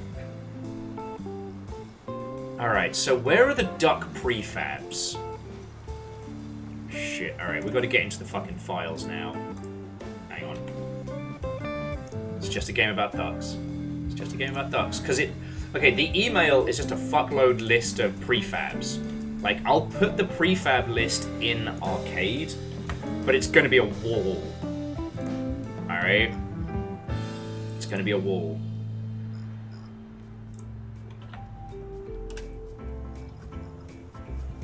Alright, so where are the duck prefabs? Shit, alright, we've got to get into the fucking files now. Hang on. It's just a game about ducks. It's just a game about ducks. Because it... Okay, the email is just a fuckload list of prefabs. Like, I'll put the prefab list in Arcade, but it's going to be a wall. Alright? It's going to be a wall.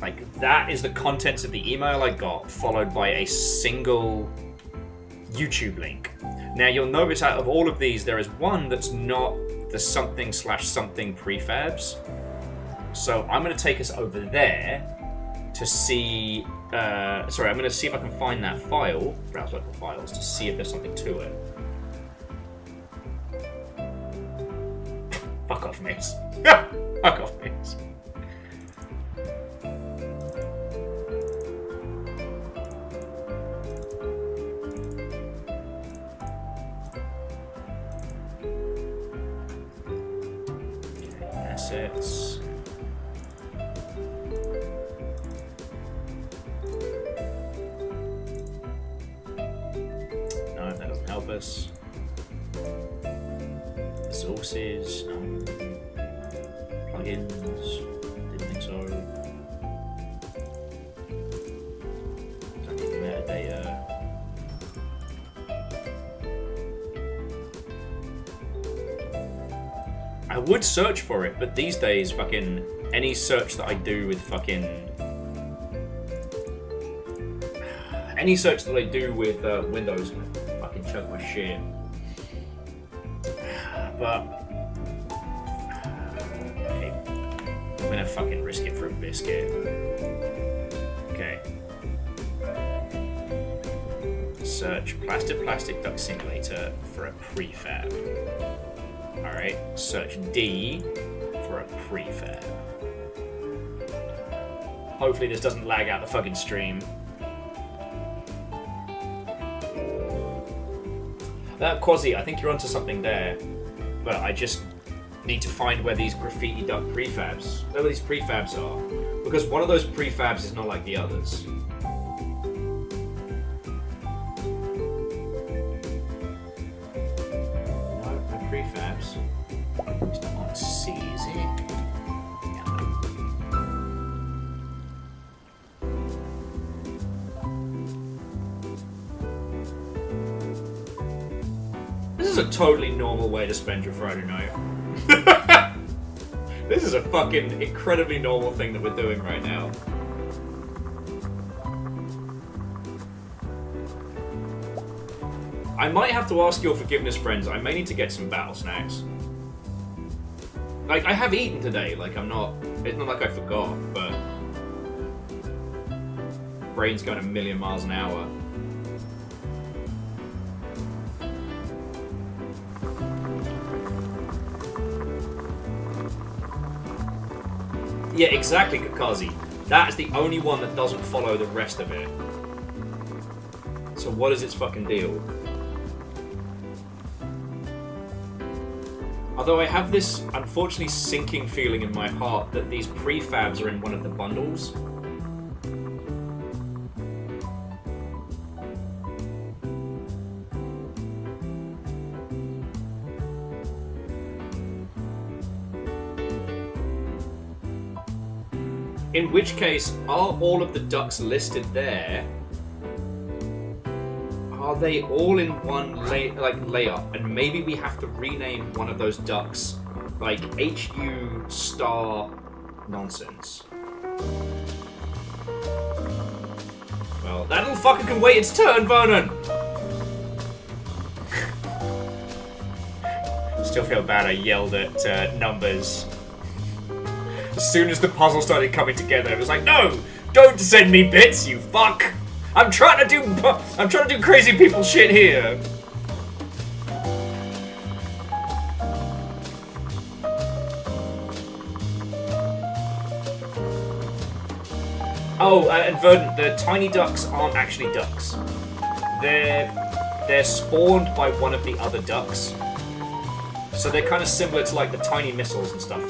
Like, that is the contents of the email I got, followed by a single YouTube link. Now, you'll notice out of all of these, there is one that's not the something/something prefabs. So I'm going to take us over there to see... sorry, I'm going to see if I can find that file, browse local files, to see if there's something to it. Fuck off, miss. Fuck off, miss. Assets. No, that doesn't help us. Sources, no. Plugins, didn't think so. Don't need metadata. I would search for it, but these days, fucking any search that I do with fucking Windows can fucking chug my shit. But okay, I'm gonna fucking risk it for a biscuit. Okay. Search plastic duck simulator for a prefab. Alright, search D for a prefab. Hopefully this doesn't lag out the fucking stream. Quasi, I think you're onto something there. But I just need to find where these graffiti duck prefabs, where these prefabs are. Because one of those prefabs is not like the others. Prefabs. It's not on C, is it? This is a totally normal way to spend your Friday night. This is a fucking incredibly normal thing that we're doing right now. I might have to ask your forgiveness, friends. I may need to get some battle snacks. Like, I have eaten today. Like, it's not like I forgot, but... Brain's going a million miles an hour. Yeah, exactly, Kakazi. That is the only one that doesn't follow the rest of it. So what is its fucking deal? Although I have this, unfortunately, sinking feeling in my heart that these prefabs are in one of the bundles. In which case, are all of the ducks listed there? Are they all in one layout? And maybe we have to rename one of those ducks like HU star nonsense. that little fucker can wait its turn, Vernon! Still feel bad I yelled at numbers. As soon as the puzzle started coming together, it was like, no! Don't send me bits, you fuck! I'm trying to do crazy people shit here! Oh, and Verdant, the tiny ducks aren't actually ducks. They're spawned by one of the other ducks. So they're kind of similar to like the tiny missiles and stuff.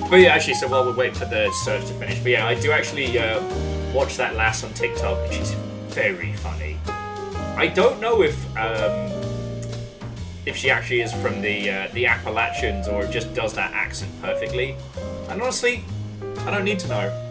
But yeah, actually, so while we're waiting for the search to finish, but yeah, I do actually watch that lass on TikTok, and she's very funny. I don't know if she actually is from the Appalachians or just does that accent perfectly. And honestly, I don't need to know.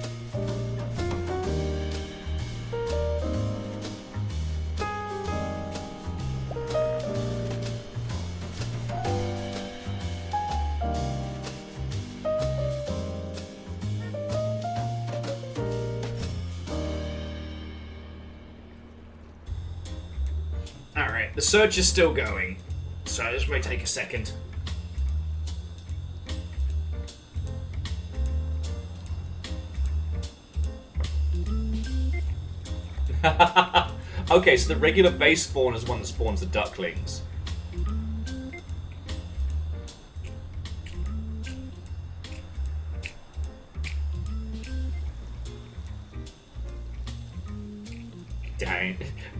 Alright, the search is still going, so this may take a second. Okay, so the regular base spawn is one that spawns the ducklings.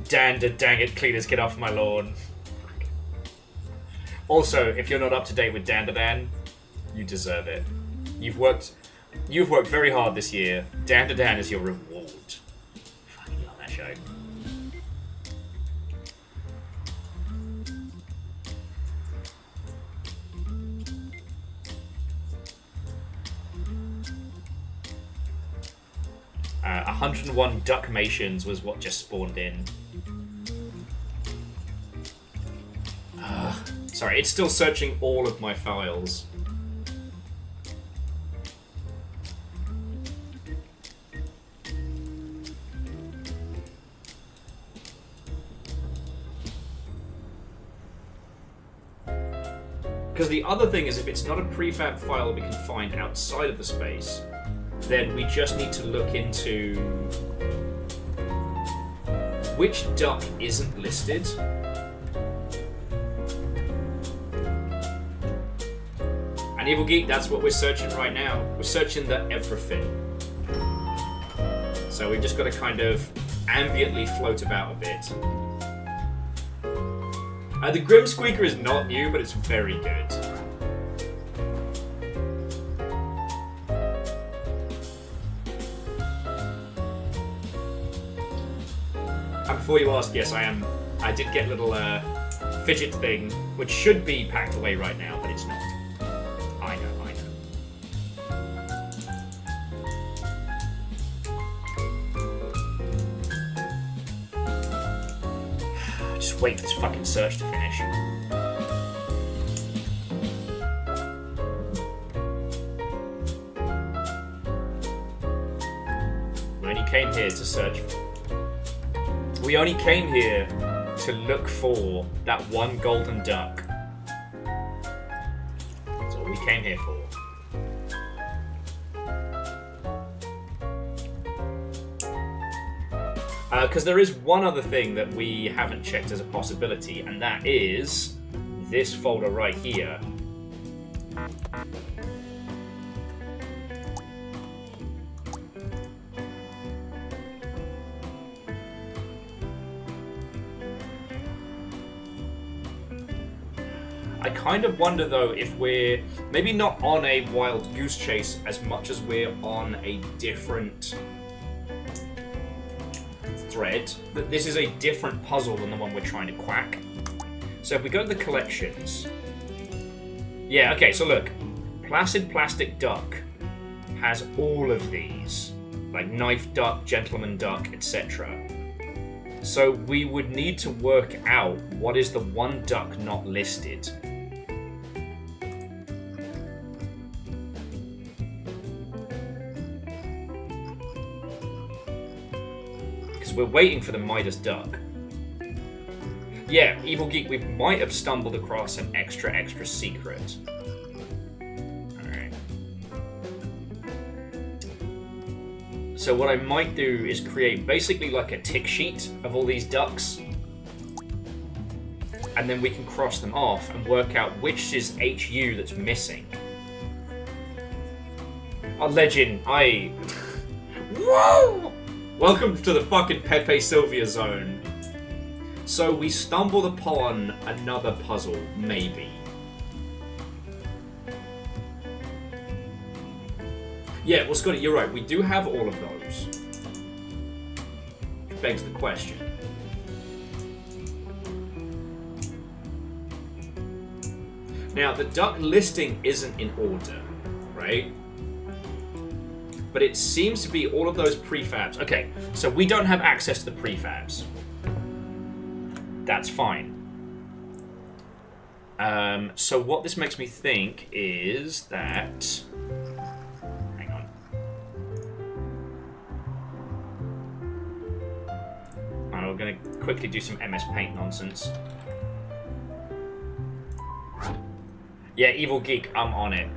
Dang it, cleaners, get off my lawn. Also, if you're not up to date with Dandadan, you deserve it. You've worked very hard this year. Dandadan is your reward. Fucking love that show. Uh, 101 Duckmations was what just spawned in. Sorry, it's still searching all of my files. Because the other thing is, if it's not a prefab file we can find outside of the space, then we just need to look into which duck isn't listed. And Evil Geek, that's what we're searching right now. We're searching the everything. So we've just got to kind of ambiently float about a bit. The Grim Squeaker is not new, but it's very good. And before you ask, yes, I am. I did get a little fidget thing, which should be packed away right now, but it's not. I know. Just wait for this fucking search to finish. We only came here to search. We only came here to look for that one golden duck. That's all we came here for. Because there is one other thing that we haven't checked as a possibility, and that is this folder right here. I kind of wonder though if we're maybe not on a wild goose chase as much as we're on a different thread, that this is a different puzzle than the one we're trying to quack. So if we go to the collections, yeah, okay, so look, Placid Plastic Duck has all of these, like Knife Duck, Gentleman Duck, etc. So we would need to work out what is the one duck not listed. Because we're waiting for the Midas duck. Yeah, Evil Geek, we might have stumbled across an extra secret. Alright. So what I might do is create basically like a tick sheet of all these ducks. And then we can cross them off and work out which is HU that's missing. Oh, legend, Whoa! Welcome to the fucking Pepe Sylvia zone. So we stumbled upon another puzzle, maybe. Yeah, well, Scotty, you're right. We do have all of those. Which begs the question. Now, the duck listing isn't in order, right? But it seems to be all of those prefabs. Okay, so we don't have access to the prefabs. That's fine. So what this makes me think is that... Hang on. Alright, we're going to quickly do some MS Paint nonsense. Yeah, Evil Geek, I'm on it.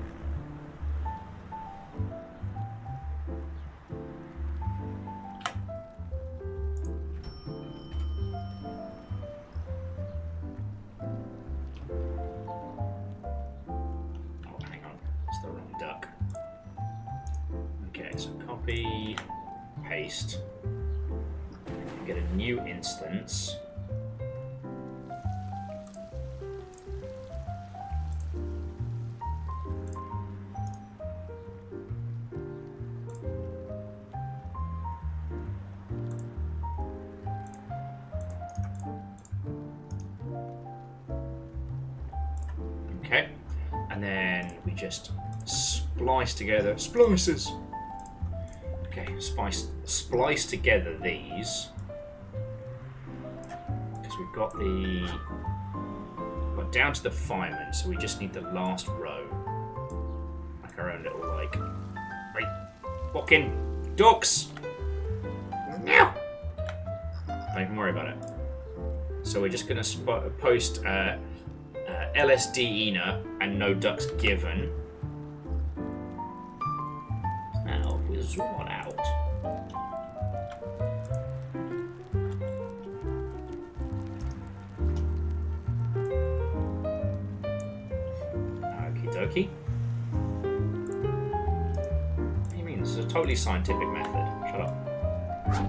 Paste. Get a new instance. Okay, and then we just splice together. Splices! Okay, splice together these. Because we've got got down to the fireman, so we just need the last row. Like our own little, like... Right, walk in. Ducks! Meow! Don't even worry about it. So we're just going to post LSD Ina and no ducks given. Now, if we zoom on out. Okie dokie. What do you mean? This is a totally scientific method. Shut up.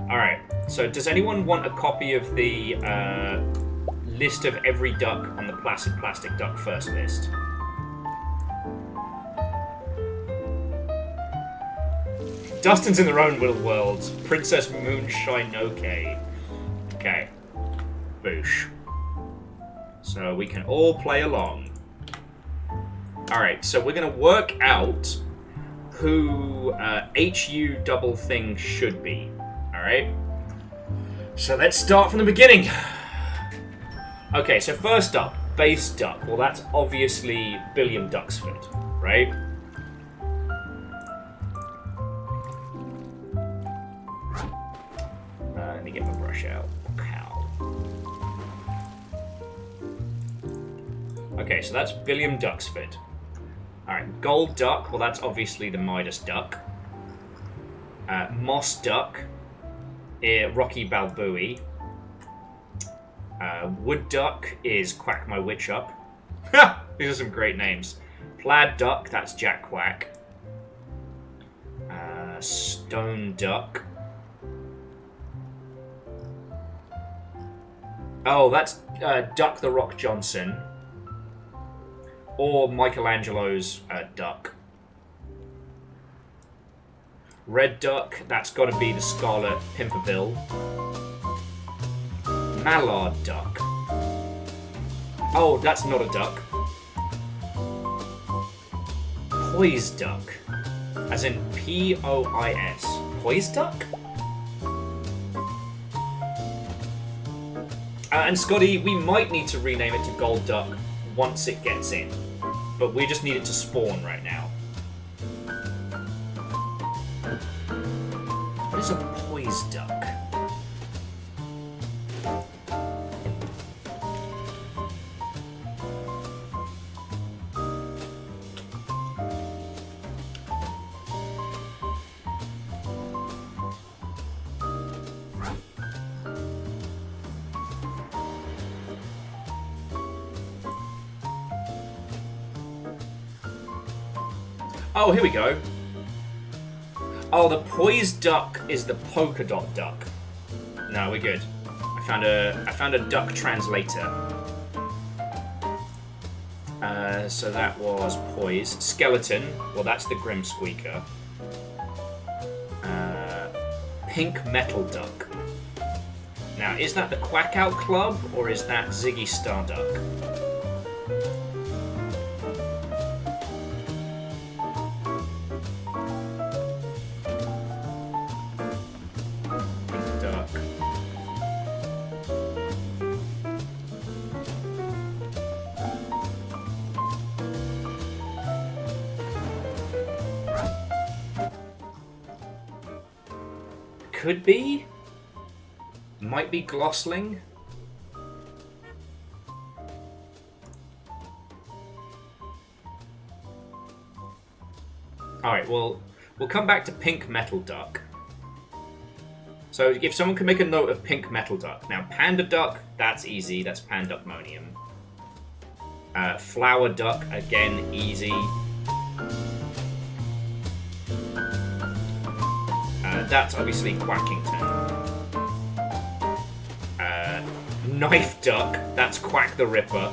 Alright, so does anyone want a copy of the list of every duck on the Placid Plastic Duck first list? Dustin's in their own little worlds. Princess Moonshine Okay. Okay. Boosh. So we can all play along. Alright, so we're going to work out who HU double thing should be. Alright? So let's start from the beginning. Okay, so first up, base duck. Well, that's obviously Billiam Duxford, right? Let me get my brush out. Cow. Okay, so that's Billiam Duxford. Alright, gold duck. Well, that's obviously the Midas duck. Moss duck. Rocky Balboa. Wood duck is Quack My Witch Up. Ha! These are some great names. Plaid duck, that's Jack Quack. Stone duck. Oh, that's Duck the Rock Johnson. Or Michelangelo's duck. Red duck, that's got to be the Scarlet Pimpernel. Mallard duck. Oh, that's not a duck. Poise duck. As in P-O-I-S. Poise duck? And Scotty, we might need to rename it to Gold Duck once it gets in. But we just need it to spawn right now. What is a poise duck? Oh, here we go. Oh, the poise duck is the polka dot duck. No, we're good. I found a duck translator. So that was poise. Skeleton. Well, that's the Grim Squeaker. Pink metal duck. Now, is that the Quack Out Club or is that Ziggy Starduck? Could be. Might be Glossling. Alright, well, we'll come back to Pink Metal Duck. So if someone can make a note of Pink Metal Duck. Now, Panda Duck, that's easy. That's Panduckmonium. Flower Duck, again, easy. That's obviously Quackington. Knife Duck, that's Quack the Ripper.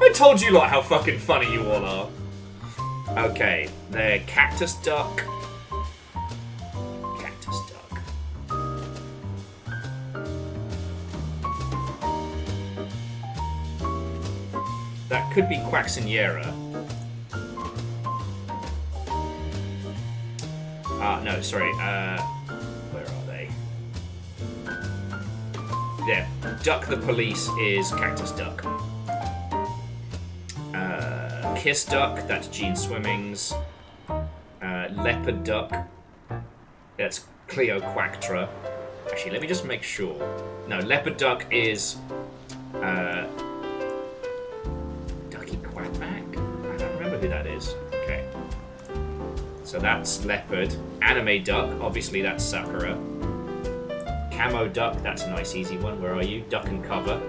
I told you lot how fucking funny you all are. Okay, they're Cactus Duck. Cactus Duck. That could be Quaxiniera. No, sorry, where are they? There. Duck the Police is Cactus Duck. Kiss Duck, that's Gene Swimmings. Leopard Duck, that's Cleo Quactra. Actually, let me just make sure. No, Leopard Duck is Ducky Quackback? I don't remember who that is. Okay. So that's Leopard. Anime Duck, obviously that's Sakura. Camo Duck, that's a nice easy one. Where are you? Duck and Cover.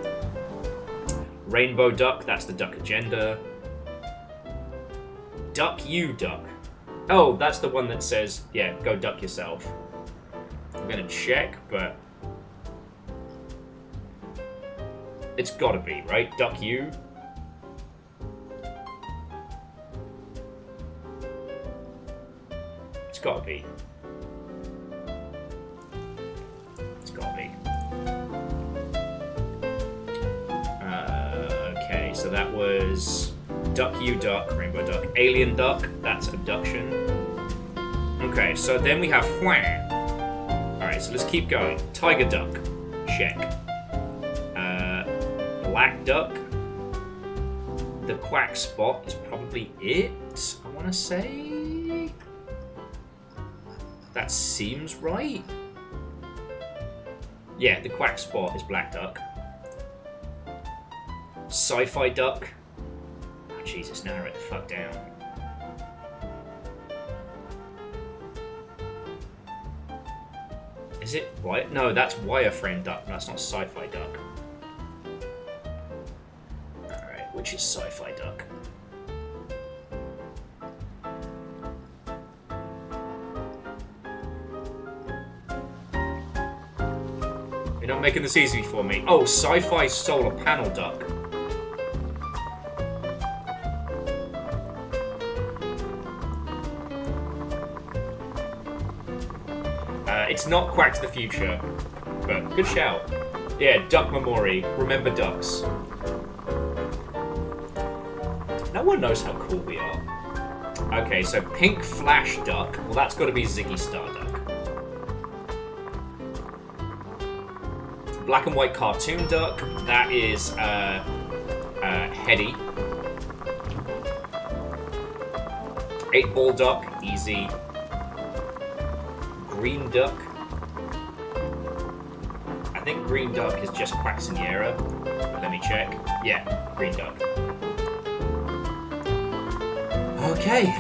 Rainbow Duck, that's the Duck Agenda. Duck You Duck. Oh, that's the one that says, yeah, go duck yourself. I'm gonna check, but it's gotta be, right? Duck You. It's gotta be. It's gotta be. Okay, so that was Duck You Duck, Rainbow Duck. Alien Duck, that's Abduction. Okay, so then we have Huang. Alright, so let's keep going. Tiger Duck, check. Black Duck. The Quack Spot is probably it, I want to say. That seems right. Yeah, the Quack Spot is Black Duck. Sci-Fi Duck. Oh, Jesus, narrow it the fuck down. Is it wire? No, that's Wireframe Duck. That's not Sci-Fi Duck. Alright, which is Sci-Fi Duck? You're not making this easy for me. Oh, Sci-Fi Solar Panel Duck. It's not Quack to the Future, but good shout. Yeah, Duck Memori. Remember ducks. No one knows how cool we are. Okay, so Pink Flash Duck. Well, that's got to be Ziggy Starduck. Black and white cartoon duck. That is Heady. 8-ball duck, easy. Green duck. I think green duck is just Quacksiniera. Let me check. Yeah, green duck. Okay.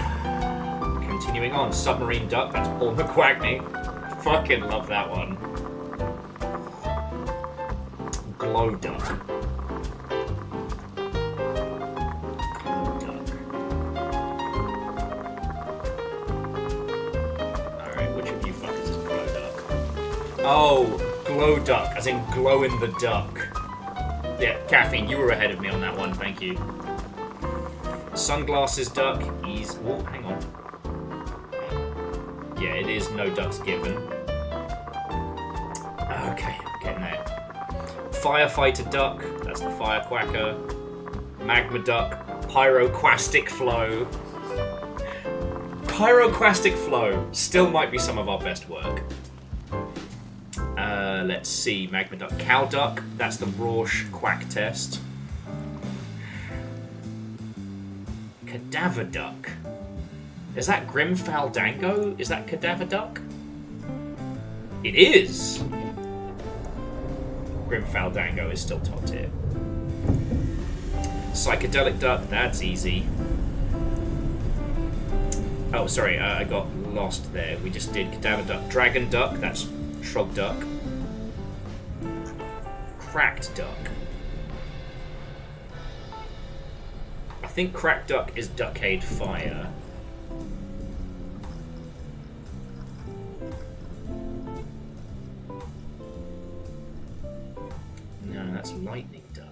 Continuing on, submarine duck. That's Paul McQuackney. Fucking love that one. Glow duck. Oh, glow duck, as in glow in the duck. Yeah, Caffeine, you were ahead of me on that one, thank you. Sunglasses duck, easy. Oh, hang on. Yeah, it is no ducks given. Okay, getting there. Firefighter duck, that's the firequacker. Magma duck, pyroquastic flow. Pyroquastic flow still might be some of our best work. Let's see, Magma Duck. Cow Duck, that's the Rorsch Quack test. Cadaver Duck. Is that Grimfaldango? Is that Cadaver Duck? It is! Grimfaldango is still top tier. Psychedelic Duck, that's easy. Oh, sorry, I got lost there. We just did Cadaver Duck. Dragon Duck, that's Shrug Duck. Cracked Duck. I think Cracked Duck is Duckade Fire. No, that's Lightning Duck.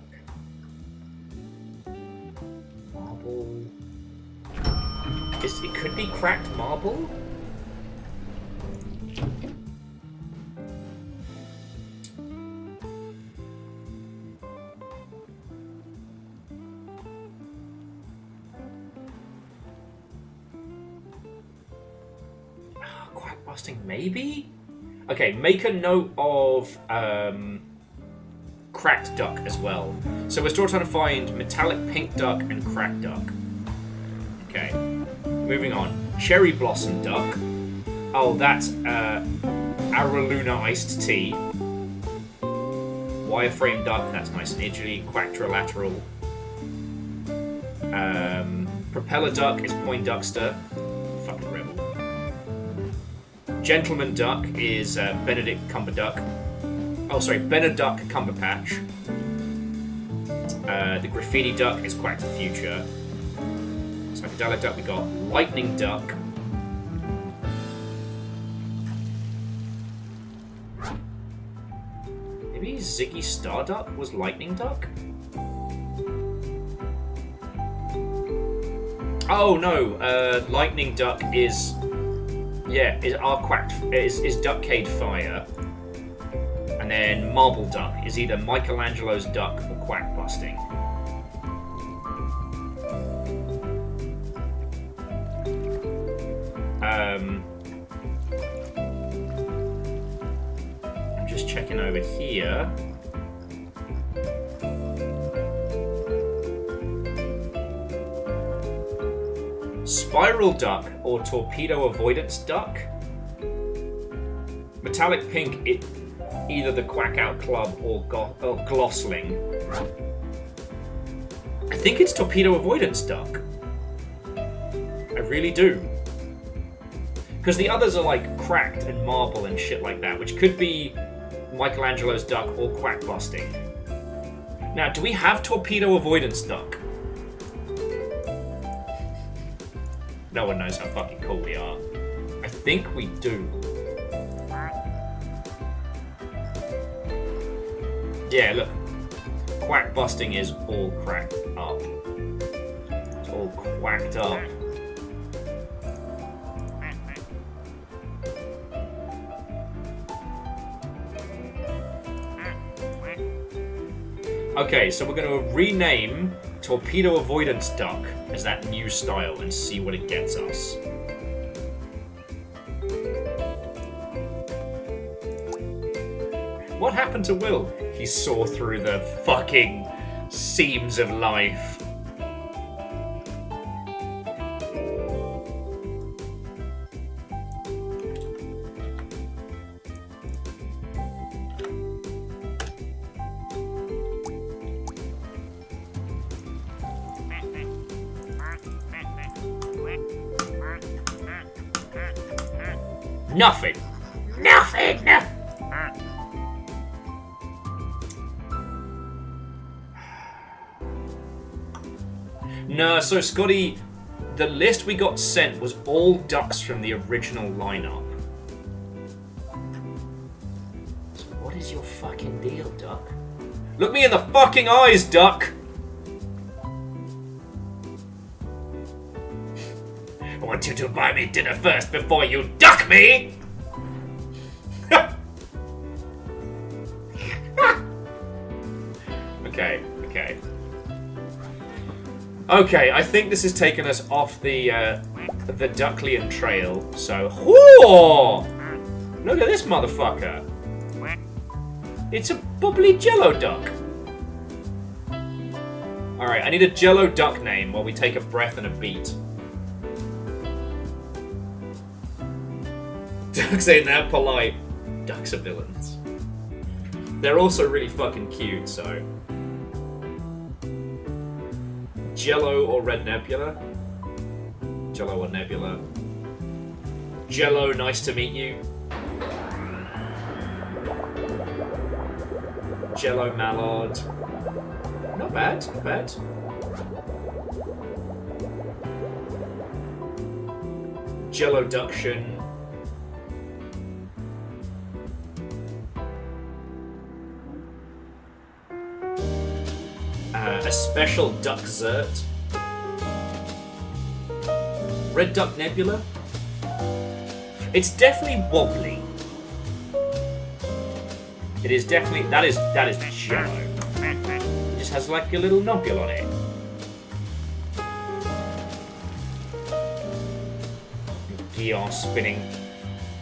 Marble. It could be Cracked Marble? Maybe? Okay, make a note of Cracked Duck as well. So we're still trying to find Metallic Pink Duck and Cracked Duck. Okay, moving on. Cherry Blossom Duck. Oh, that's Araluna Iced Tea. Wireframe Duck, that's nice and edgy. Quactrilateral. Propeller Duck is Poindexter. Fucking rebel. Gentleman Duck is Benedict Cumberduck. Oh, sorry, Beneduck Cumberpatch. The Graffiti Duck is Quack the Future. Psychedelic Duck, we got Lightning Duck. Maybe Ziggy Starduck was Lightning Duck? Oh no, Lightning Duck is... Yeah, is Duckade Fire. And then Marble Duck is either Michelangelo's Duck or Quack Busting. I'm just checking over here. Spiral Duck or Torpedo Avoidance Duck. Metallic Pink, either the Quack Out Club or Glossling. I think it's Torpedo Avoidance Duck. I really do. Because the others are like Cracked and Marble and shit like that, which could be Michelangelo's Duck or Quack Busting. Now, do we have Torpedo Avoidance Duck? No one knows how fucking cool we are. I think we do. Yeah, look. Quack Busting is all cracked up. It's all quacked up. Okay, so we're going to rename Torpedo Avoidance Duck as that new style and see what it gets us. What happened to Will? He saw through the fucking seams of life. Nothing. Nothing. No, so Scotty, the list we got sent was all ducks from the original lineup. So what is your fucking deal, duck? Look me in the fucking eyes, duck! I want you to buy me dinner first before you duck me! Okay. Okay, I think this has taken us off the Ducklian trail, so... Whoa! Look at this motherfucker! It's a bubbly jello duck! Alright, I need a jello duck name while we take a breath and a beat. Ducks ain't that polite. Ducks are villains. They're also really fucking cute, so... Jello or Red Nebula? Jello or Nebula? Jello, nice to meet you. Jello Mallard. Not bad, not bad. Jello Duction. A special duck zert. Red Duck Nebula. It's definitely wobbly. It is definitely that is jello. It just has like a little nobule on it. Gear spinning,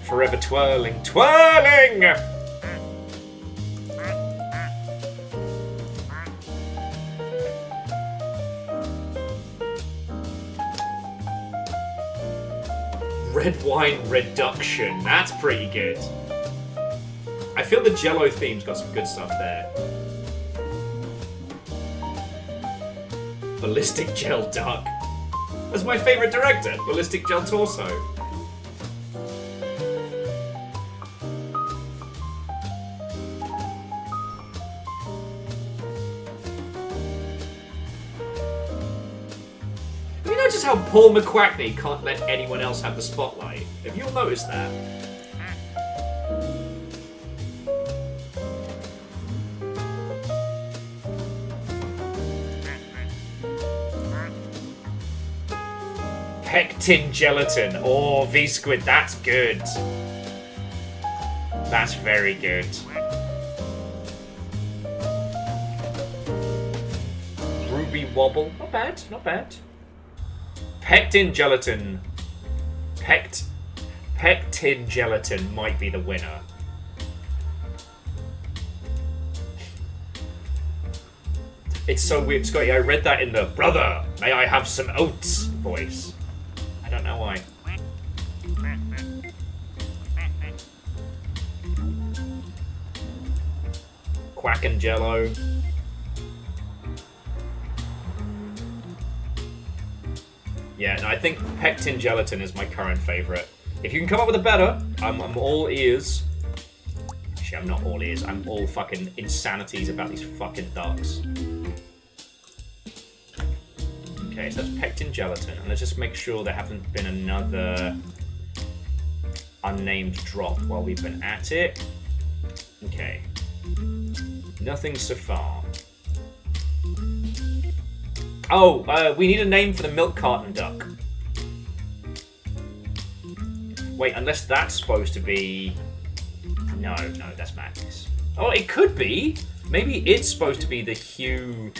forever twirling, twirling. Red wine reduction. That's pretty good. I feel the Jello theme's got some good stuff there. Ballistic Gel Duck. That's my favourite director. Ballistic Gel Torso. Notice how Paul McQuackney can't let anyone else have the spotlight. Have you all noticed that? Pectin gelatin. Oh, V-Squid, that's good. That's very good. Ruby Wobble. Not bad, not bad. Pectin gelatin. Pectin gelatin might be the winner. It's so weird, Scotty. I read that in the "Brother, may I have some oats" voice. I don't know why. Quack and Jello. Yeah, no, I think Pectin Gelatin is my current favourite. If you can come up with a better, I'm all ears. Actually, I'm not all ears. I'm all fucking insanities about these fucking ducks. Okay, so that's Pectin Gelatin. And let's just make sure there haven't been another unnamed drop while we've been at it. Okay. Nothing so far. Oh, we need a name for the milk carton duck. Wait, unless that's supposed to be... No, that's madness. Oh, it could be. Maybe it's supposed to be the hue...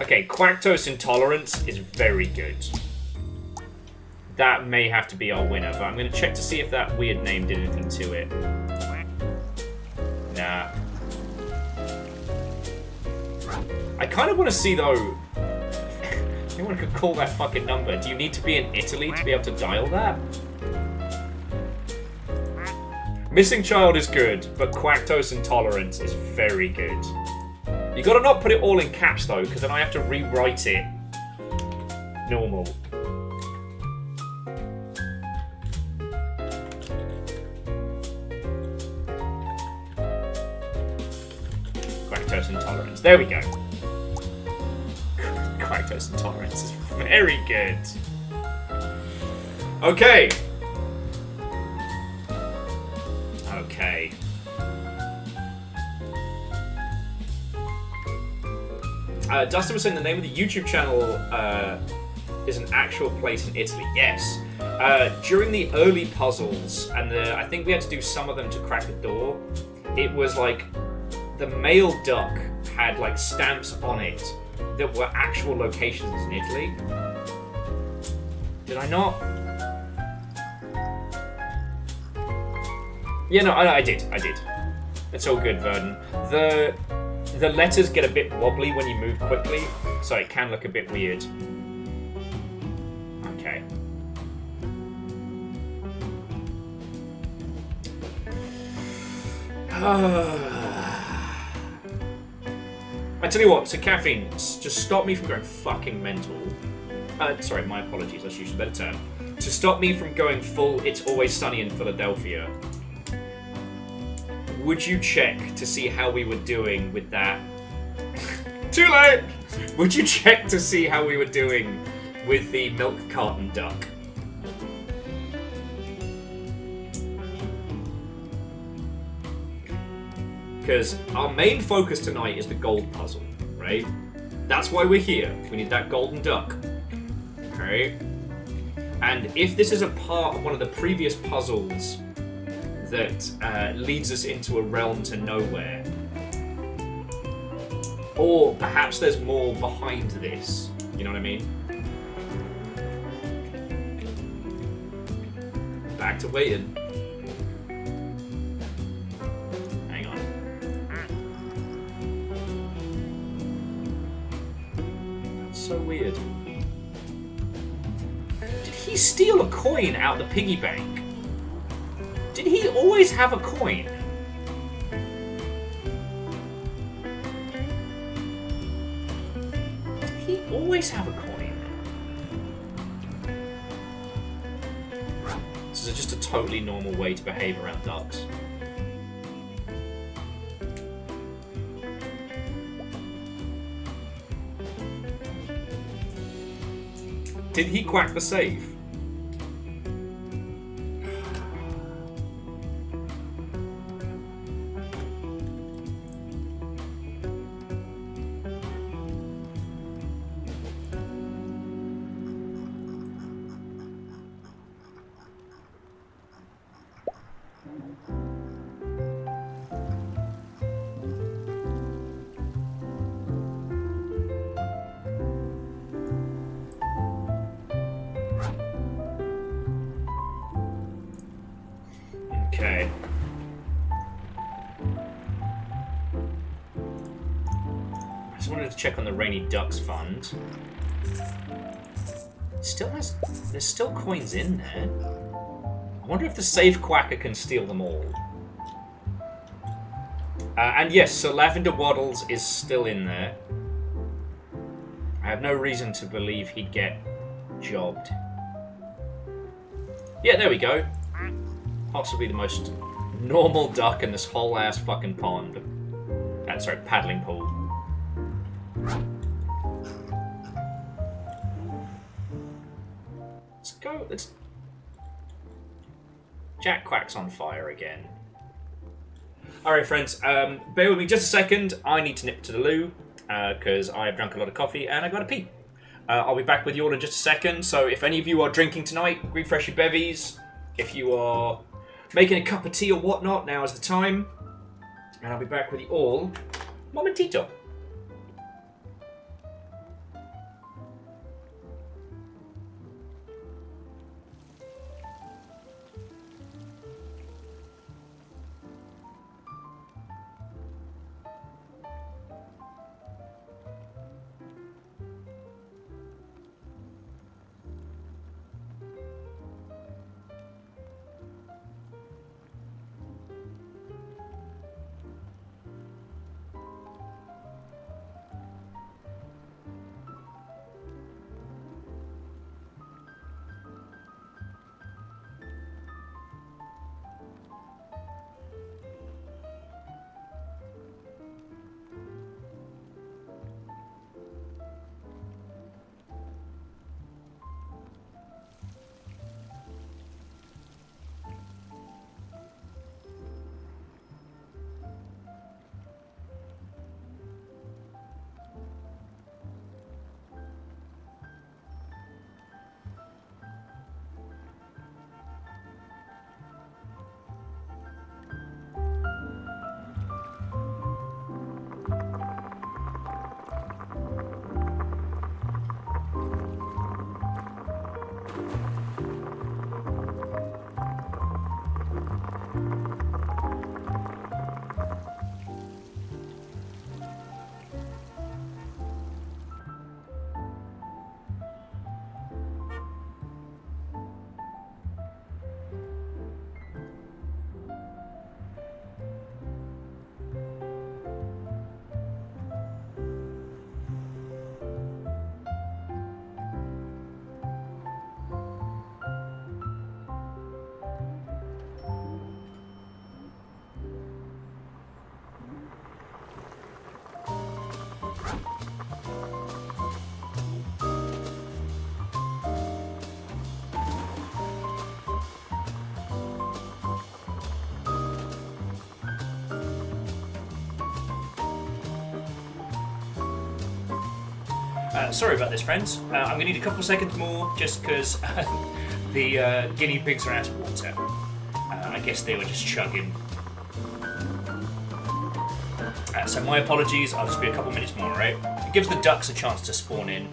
Okay, Quacktose Intolerance is very good. That may have to be our winner, but I'm going to check to see if that weird name did anything to it. I kind of want to see, though... If anyone could call that fucking number. Do you need to be in Italy to be able to dial that? Missing child is good, but lactose intolerance is very good. You gotta not put it all in caps, though, because then I have to rewrite it normal. Lactose intolerance. There we go. Lactose intolerance is very good. Okay. Okay. Dustin was saying the name of the YouTube channel is an actual place in Italy. Yes. During the early puzzles, and I think we had to do some of them to crack the door, it was like the male duck had like stamps on it that were actual locations in Italy. Did I not? Yeah, no, I did. It's all good, Verdon. The letters get a bit wobbly when you move quickly, so it can look a bit weird. Okay. I tell you what, so caffeine, just stop me from going fucking mental. Sorry, my apologies, I should use a better term. To stop me from going full It's Always Sunny in Philadelphia, would you check to see how we were doing with that? Too late! Would you check to see how we were doing with the milk carton duck? Because our main focus tonight is the gold puzzle, right? That's why we're here. We need that golden duck. Okay? And if this is a part of one of the previous puzzles that leads us into a realm to nowhere, or perhaps there's more behind this, you know what I mean? Back to waiting. Hang on. That's so weird. Did he steal a coin out of the piggy bank? Did he always have a coin? Did he always have a coin? This is just a totally normal way to behave around ducks. Did he quack the safe? Okay. I just wanted to check on the Rainy Ducks Fund. There's still coins in there. I wonder if the safe quacker can steal them all. And yes, so Lavender Waddles is still in there. I have no reason to believe he'd get jobbed. Yeah, there we go. Possibly the most normal duck in this whole ass fucking pond. Sorry, paddling pool. Let's go. Jack Quack's on fire again. Alright, friends, bear with me just a second. I need to nip to the loo, because I have drunk a lot of coffee and I gotta pee. I'll be back with you all in just a second, so if any of you are drinking tonight, refresh your bevies. If you are making a cup of tea or whatnot, now is the time. And I'll be back with you all momentito. Sorry about this, friends. I'm going to need a couple of seconds more just because the guinea pigs are out of water. I guess they were just chugging. So my apologies, I'll just be a couple minutes more, right? It gives the ducks a chance to spawn in.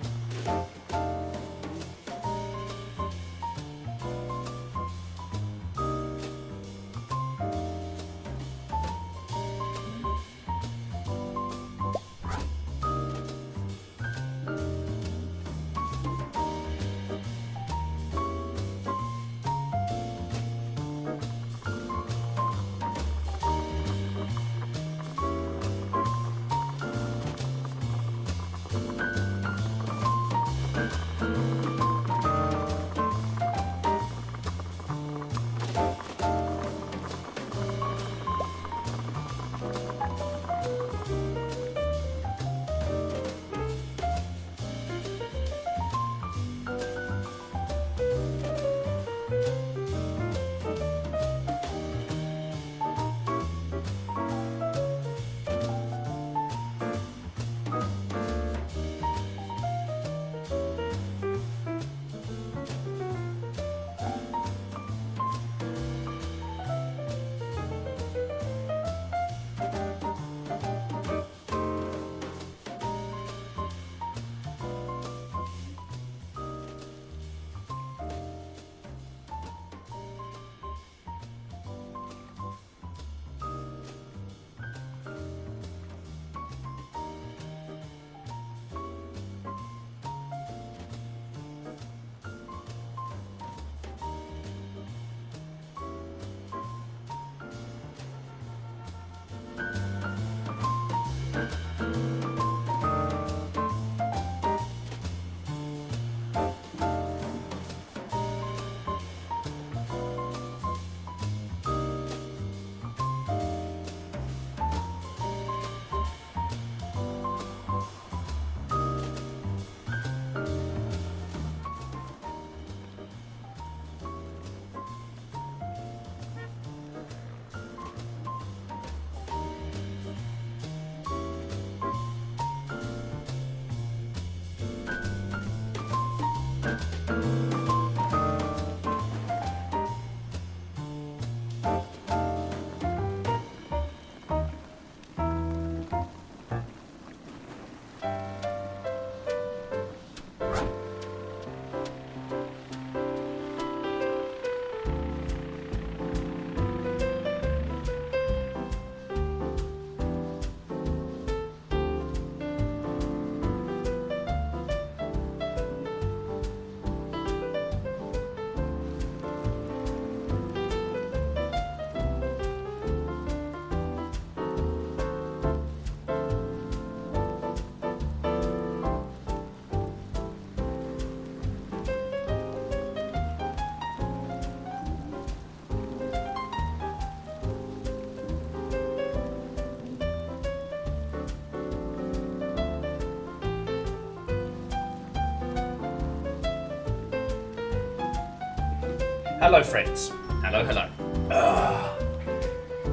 Hello, friends. Hello, hello.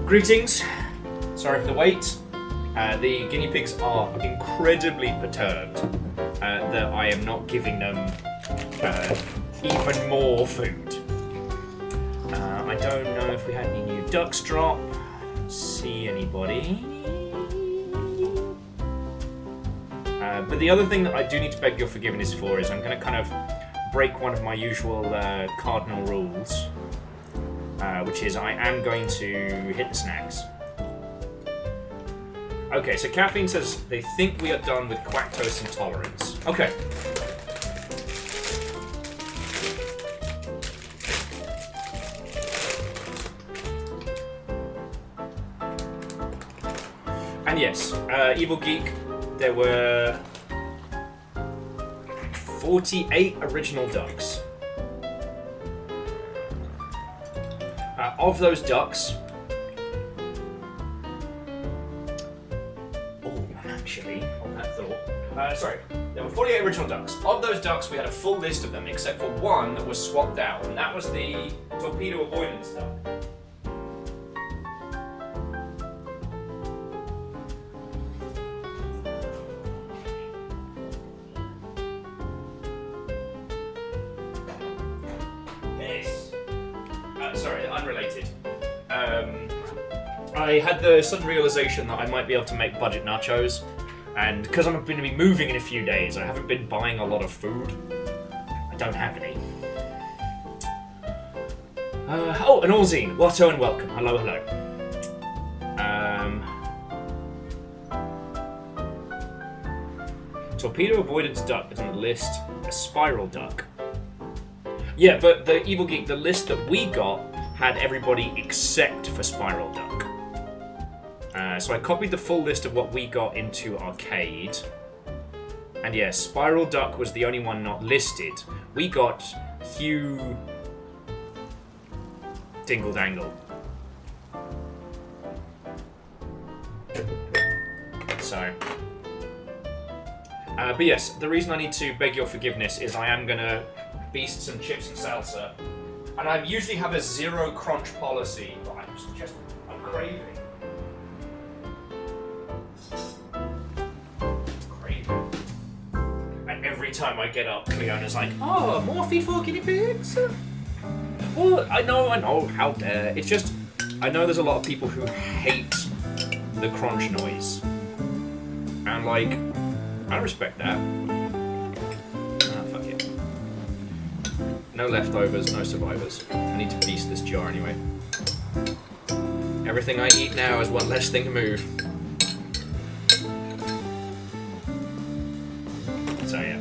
Greetings. Sorry for the wait. The guinea pigs are incredibly perturbed that I am not giving them even more food. I don't know if we had any new ducks drop. See anybody? But the other thing that I do need to beg your forgiveness for is I'm going to kind of break one of my usual cardinal rules, which is I am going to hit the snacks. Okay, so Kathleen says they think we are done with lactose intolerance. Okay. And yes, Evil Geek, there were 48 original ducks. Of those ducks, hold that thought. Sorry, there were 48 original ducks. Of those ducks, we had a full list of them, except for one that was swapped out, and that was the torpedo avoidance duck. unrelated. I had the sudden realization that I might be able to make budget nachos, and because I'm going to be moving in a few days, I haven't been buying a lot of food. I don't have any. Oh, and Orzine, Watto and welcome. Hello, hello. Torpedo avoidance duck is on the list. A spiral duck. Yeah, but the Evil Geek, the list that we got had everybody except for spiral duck. So I copied the full list of what we got into arcade. And yeah, spiral duck was the only one not listed. We got Hugh Dingle Dangle. So, but yes, the reason I need to beg your forgiveness is I am gonna beast some chips and salsa, and I usually have a zero crunch policy, but I'm craving. And every time I get up, Cleona's like, "Oh, more for guinea pigs." Well, I know, how dare. It's just, I know there's a lot of people who hate the crunch noise. And, like, I respect that. Ah, fuck it. No leftovers, no survivors. I need to beast this jar anyway. Everything I eat now is one less thing to move. So, yeah.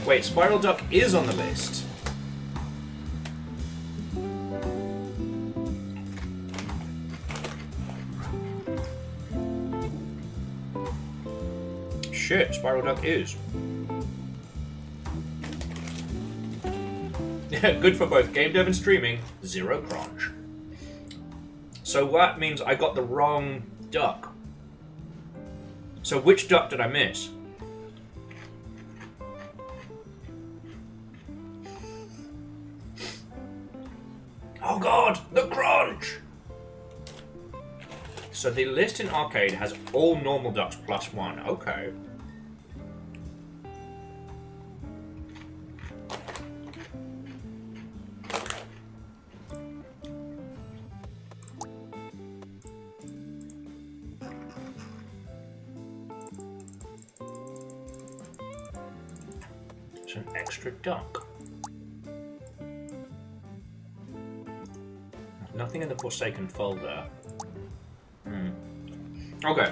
Wait, Spiral Duck is on the list. Shit, Spiral Duck is. Good for both game dev and streaming. Zero crunch. So that means I got the wrong duck. So which duck did I miss? Oh god, the crunch! So the list in arcade has all normal ducks plus one. Okay. It's an extra duck. Nothing in the Forsaken folder. Okay,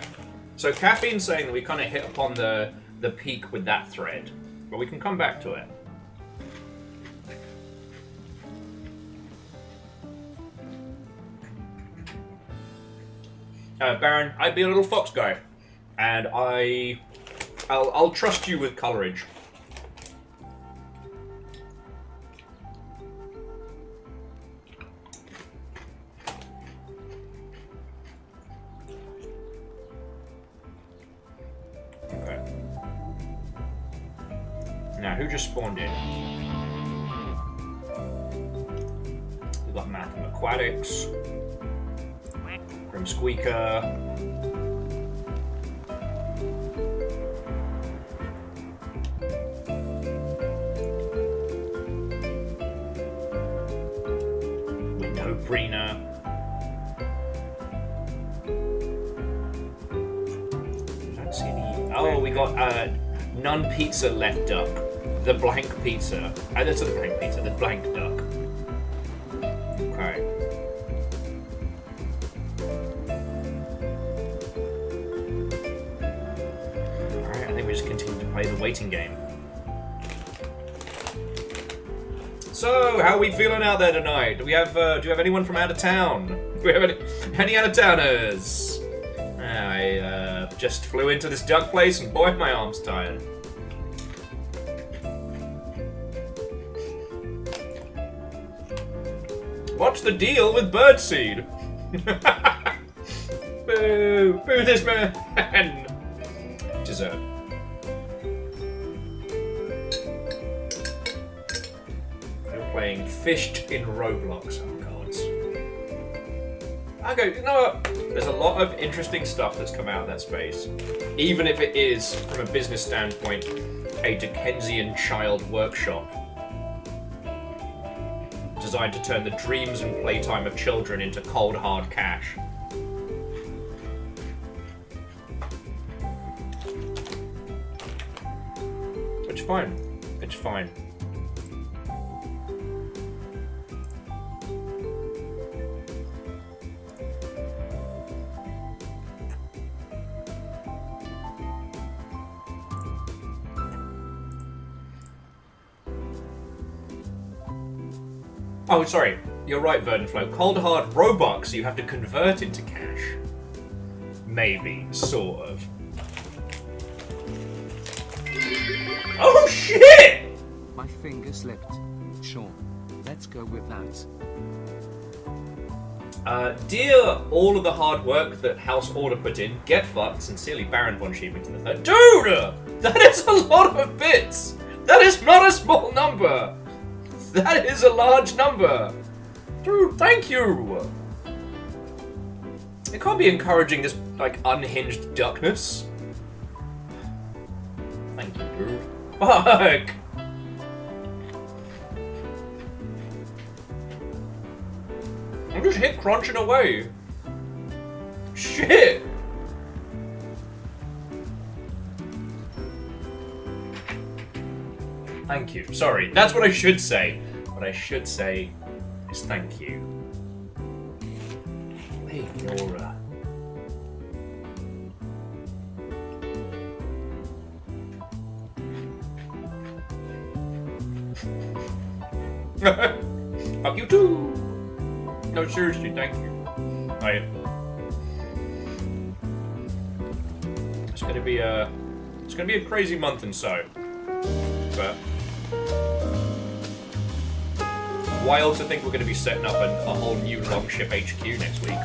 so Caffeine's saying that we kind of hit upon the peak with that thread, but we can come back to it. Baron, I'd be a little fox guy, and I'll trust you with colorage. Now, who just spawned in? We've got Math and Aquatics, Grim Squeaker, Window Brina. I don't see any. Oh, we got none pizza left duck. The blank pizza. That's not the blank pizza, the blank duck. Okay. Alright, I think we just continue to play the waiting game. So, how are we feeling out there tonight? Do you have anyone from out of town? Do we have any out of towners? I just flew into this duck place and boy, my arm's tired. What's the deal with birdseed? Boo! Boo this man! Dessert. We're playing Fished in Roblox. Oh gods. Okay, you know what? There's a lot of interesting stuff that's come out of that space. Even if it is, from a business standpoint, a Dickensian child workshop. designed to turn the dreams and playtime of children into cold, hard cash. It's fine. It's fine. Oh, sorry. You're right, Verdenflow. Cold hard Robux you have to convert into cash. Maybe. Sort of. Oh, shit! My finger slipped. Sure. Let's go with that. Dear all of the hard work that House Order put in, get fucked. Sincerely, Baron von Schiebington the Third. Dude! That is a lot of bits! That is not a small number! That is a large number! Dude, thank you! It can't be encouraging this, like, unhinged duckness. Thank you, dude. Fuck! I'm just hit crunching away. Shit! Thank you. Sorry, that's what I should say. What I should say is thank you. Hey, Nora. Fuck you too! No, seriously, thank you. It's gonna be a crazy month and so. But wild to think we're going to be setting up a whole new Longship HQ next week.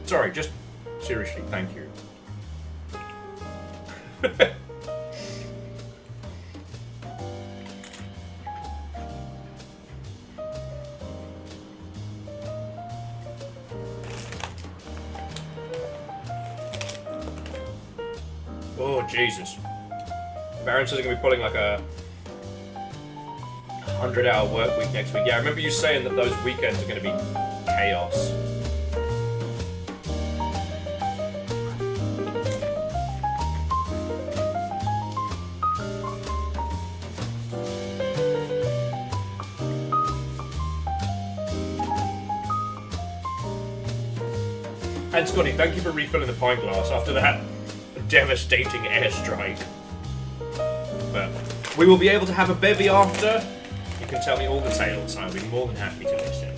Sorry, just seriously, thank you. Oh, Jesus. Baron says he's going to be pulling like a 100-hour work week next week. Yeah, I remember you saying that those weekends are going to be chaos. And Scotty, thank you for refilling the pint glass after that devastating airstrike. But we will be able to have a bevy after. You can tell me all the tales. I'll be more than happy to listen.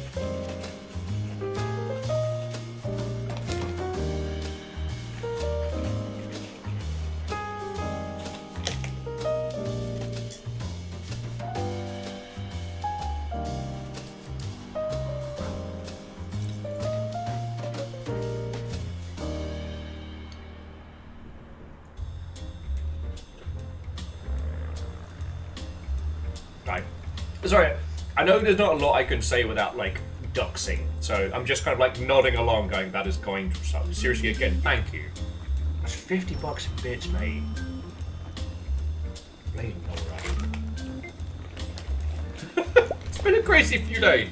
Right. Sorry, I know there's not a lot I can say without, like, duxing, so I'm just kind of, like, nodding along going, that is going to suck. Seriously, again, thank you. That's $50 in bits, mate. Bleeding alright. It's been a crazy few days.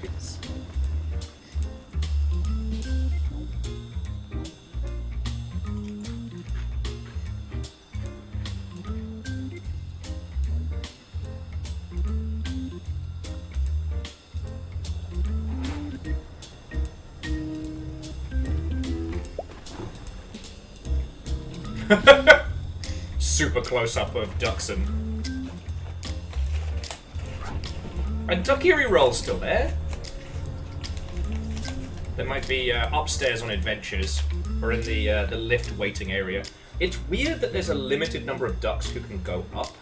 Super close up of Duxon. And Duckiri Roll's still there. There might be upstairs on Adventures, or in the lift waiting area. It's weird that there's a limited number of ducks who can go up.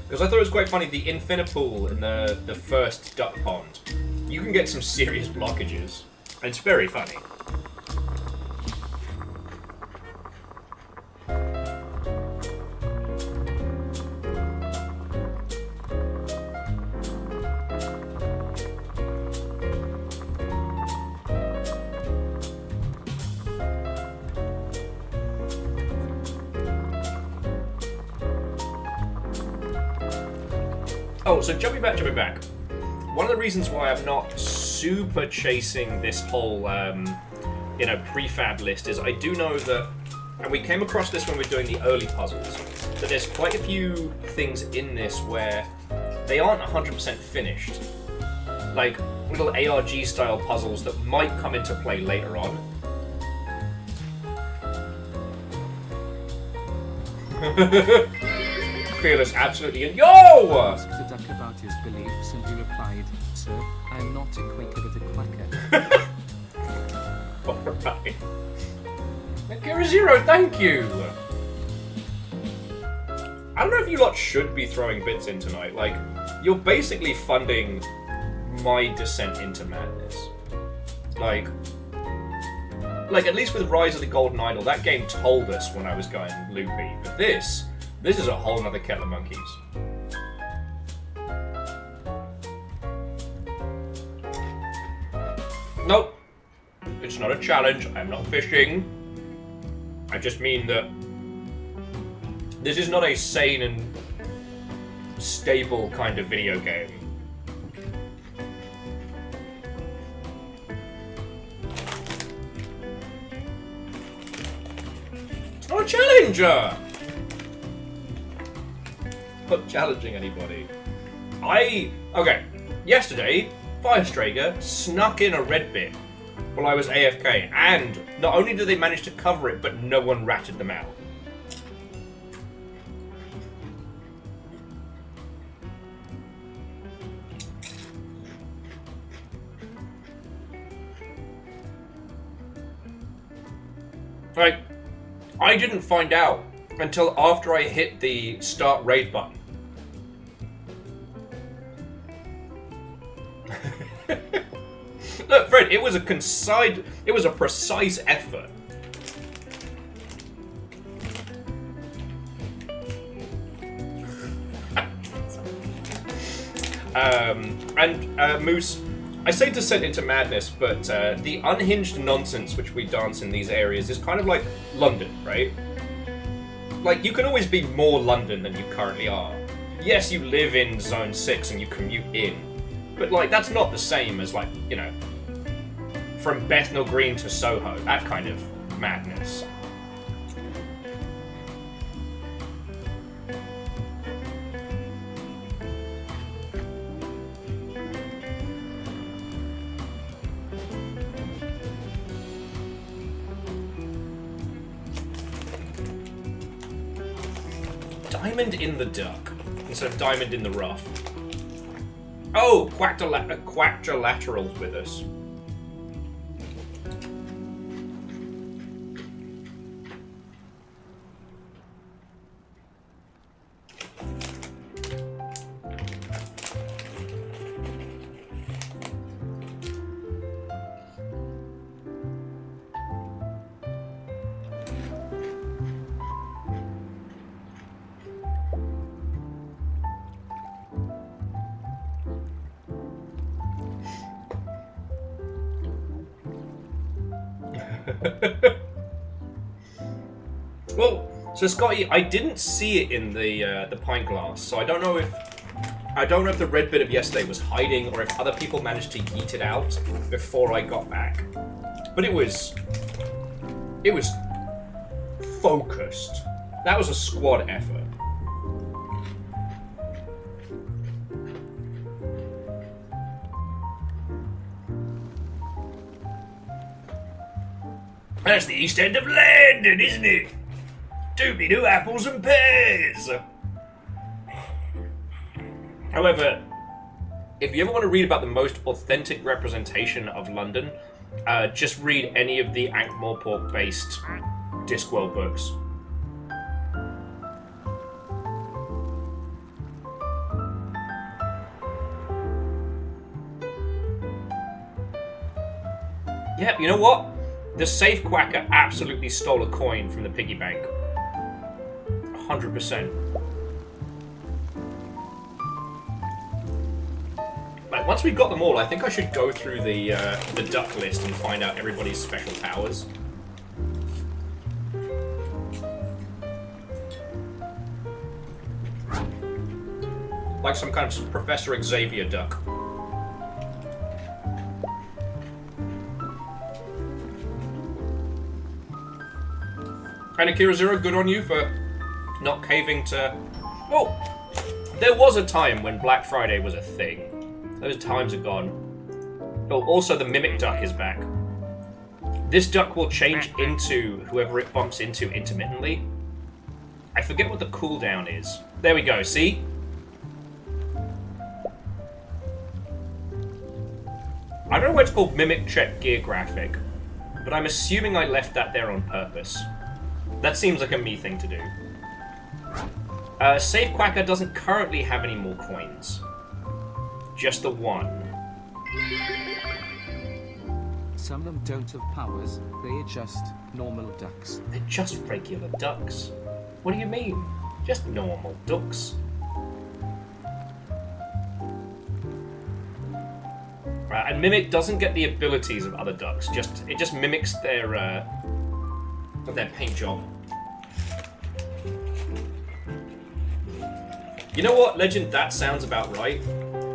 Because I thought it was quite funny, the Infinipool in the first duck pond, you can get some serious blockages. And it's very funny. Oh, so jumping back. One of the reasons why I'm not super chasing this whole, prefab list is I do know that, and we came across this when we were doing the early puzzles, that there's quite a few things in this where they aren't 100% finished. Like little ARG-style puzzles that might come into play later on. Fearless, absolutely. And yo! Asked the duck about his beliefs and he replied, "Sir, I'm not a Quaker but a quacker." Alright. Akira Zero, thank you! I don't know if you lot should be throwing bits in tonight. Like, you're basically funding my descent into madness. Like, at least with Rise of the Golden Idol, that game told us when I was going loopy. But this is a whole nother kettle of monkeys. Nope. It's not a challenge. I'm not fishing. I just mean that this is not a sane and stable kind of video game. It's not a challenge! Not challenging anybody. Okay, yesterday, Firestrager snuck in a red bit while I was AFK, and not only did they manage to cover it, but no one ratted them out. Like, I didn't find out until after I hit the start raid button. Look, Fred, it was a precise effort. Moose, I say descent into madness, but the unhinged nonsense which we dance in these areas is kind of like London, right? Like, you can always be more London than you currently are. Yes, you live in Zone 6 and you commute in, but, like, that's not the same as, like, you know, from Bethnal Green to Soho, that kind of madness. Diamond in the duck instead of diamond in the rough. Oh, Quacktolateral's with us. Well, so Scotty, I didn't see it in the pint glass, so I don't know if the red bit of yesterday was hiding or if other people managed to yeet it out before I got back. But it was focused. That was a squad effort. That's the East End of London, isn't it? Doobly-doo apples and pears. However, if you ever want to read about the most authentic representation of London, just read any of the Ankh-Morpork-based Discworld books. Yeah, you know what? The safe quacker absolutely stole a coin from the piggy bank. 100%. Like, once we've got them all, I think I should go through the duck list and find out everybody's special powers. Like some kind of Professor Xavier duck. And Akira Zero, good on you for not caving to... Oh! There was a time when Black Friday was a thing. Those times are gone. Oh, also the Mimic Duck is back. This duck will change into whoever it bumps into intermittently. I forget what the cooldown is. There we go, see? I don't know why it's called Mimic Check Gear Graphic, but I'm assuming I left that there on purpose. That seems like a me thing to do. Safe Quacker doesn't currently have any more coins. Just the one. Some of them don't have powers, they're just normal ducks. They're just regular ducks. What do you mean? Just normal ducks. Right, and Mimic doesn't get the abilities of other ducks. It just mimics their paint job. You know what, Legend? That sounds about right.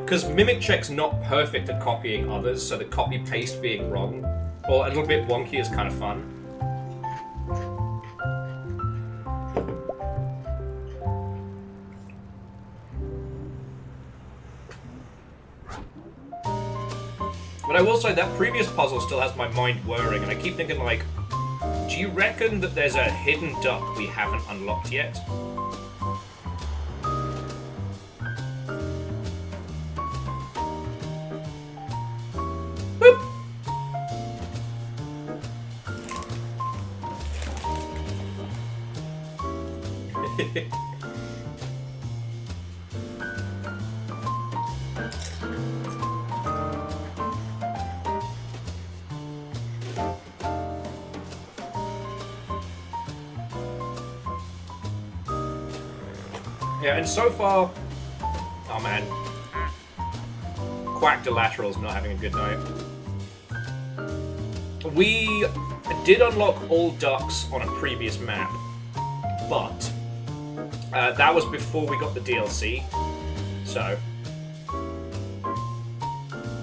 Because Mimic Check's not perfect at copying others, so the copy-paste being wrong, or a little bit wonky, is kind of fun. But I will say that previous puzzle still has my mind whirring, and I keep thinking, like, do you reckon that there's a hidden duck we haven't unlocked yet? Boop! Yeah, and so far... Oh man. Quackdolateral's not having a good night. We did unlock all ducks on a previous map, but that was before we got the DLC, so...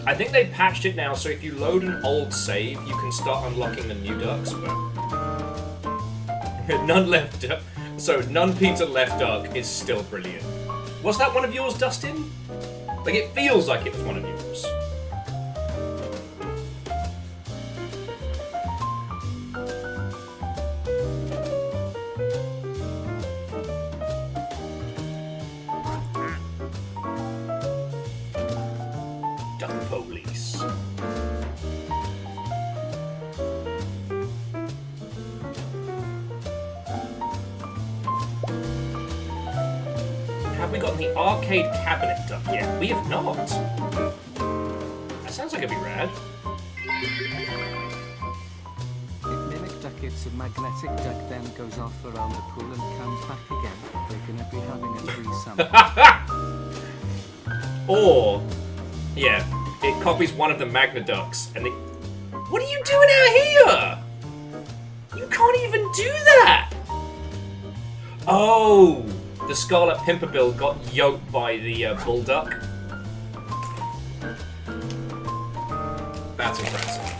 I think they patched it now, so if you load an old save, you can start unlocking the new ducks, but... None left... So, none Peter left duck is still brilliant. Was that one of yours, Dustin? Like, it feels like it was one of yours. Duck police. Have we gotten the arcade cabinet duck yet? We have not. That sounds like it'd be rad. If Mimic Duck hits a magnetic duck, then goes off around the pool and comes back again, they're gonna be having a threesome. Or, yeah, it copies one of the Magna Ducks and they... What are you doing out here? You can't even do that! Oh! The Scarlet Pimpernel got yoked by the Bull Duck. That's impressive.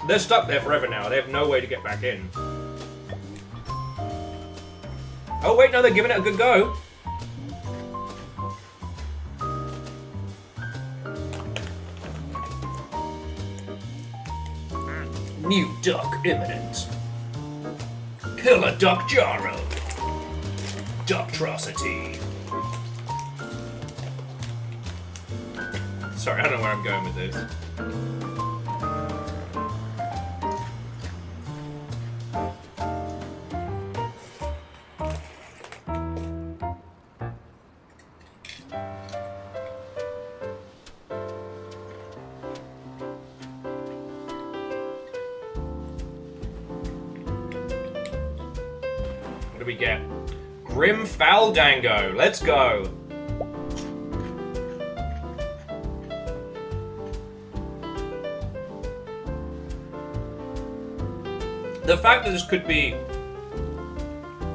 They're stuck there forever now. They have no way to get back in. Oh wait, no, they're giving it a good go. New duck imminent. Killer Duck Jaro. Ductrosity. Sorry, I don't know where I'm going with this. What do we get? Grim Faldango. Let's go. The fact that this could be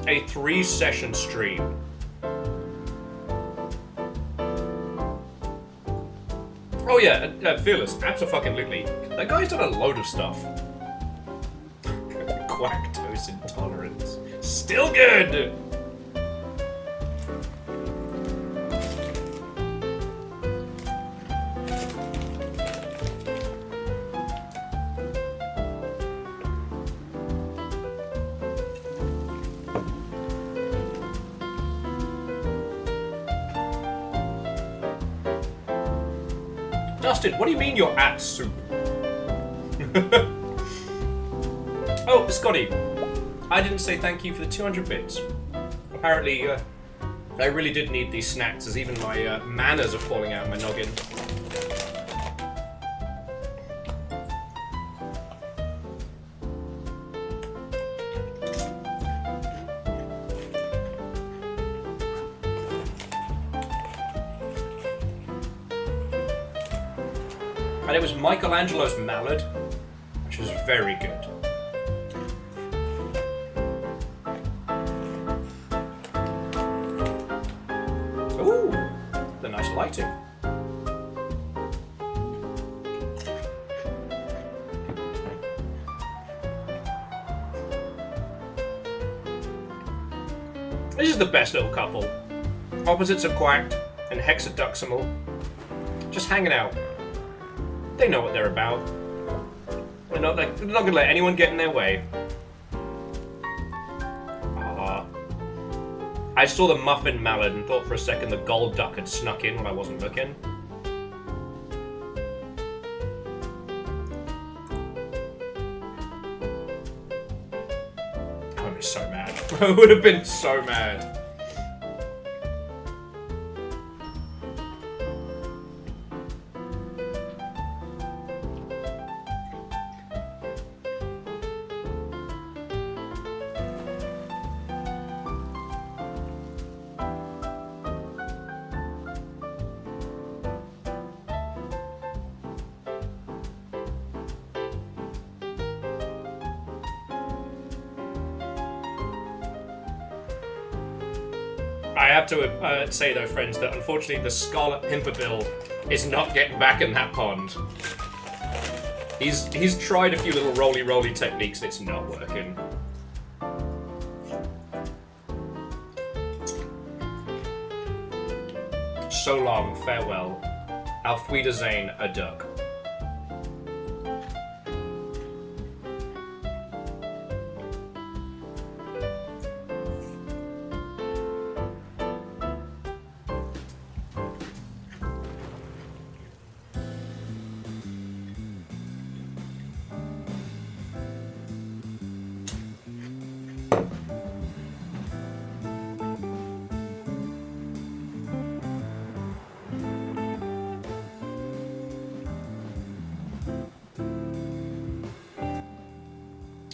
a 3-session stream. Oh yeah, Fearless, absolutely. That guy's done a load of stuff. Lactose intolerance. Still good! Dustin, what do you mean you're at soup? Oh, Scotty, I didn't say thank you for the 200 bits. Apparently, I really did need these snacks, as even my manners are falling out of my noggin. And it was Michelangelo's mallard, which was very good. Ooh, the nice lighting. This is the best little couple. Opposites are quacked and hexaduximal. Just hanging out. They know what they're about. They're not gonna let anyone get in their way. I saw the muffin mallard and thought for a second the gold duck had snuck in when I wasn't looking. I would be so mad. I would have been so mad. I have to say though, friends, that unfortunately the Scarlet Pimpernel is not getting back in that pond. He's tried a few little roly techniques and it's not working. So long, farewell. Auf Wiedersehen, a duck.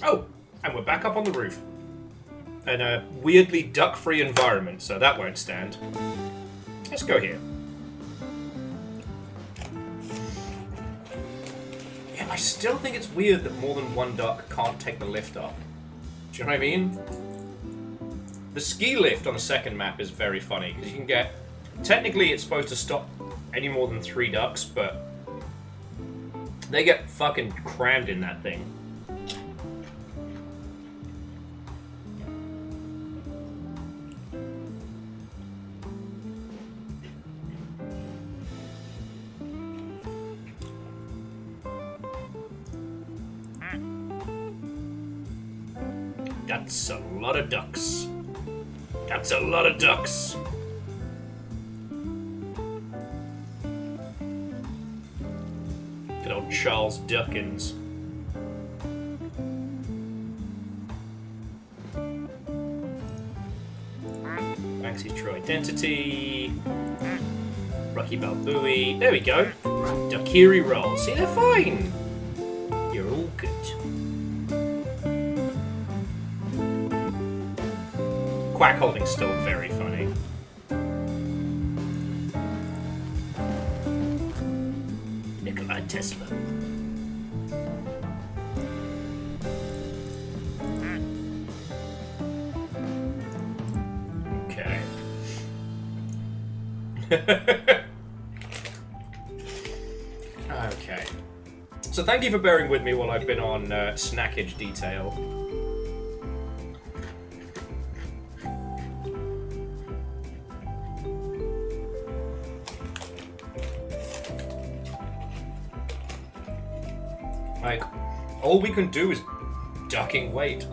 Oh, and we're back up on the roof. In a weirdly duck-free environment, so that won't stand. Let's go here. Yeah, I still think it's weird that more than one duck can't take the lift up. Do you know what I mean? The ski lift on the second map is very funny, because you can get... Technically, it's supposed to stop any more than 3 ducks, but... they get fucking crammed in that thing. That's a lot of ducks. That's a lot of ducks. Good old Charles Duckins. Banksy True Identity. Rocky Balboa. There we go. Duckiri Roll. See, they're fine. You're all good. Quack holding's still very funny. Nikola Tesla. Okay. So thank you for bearing with me while I've been on snackage detail. Like, all we can do is ducking weight.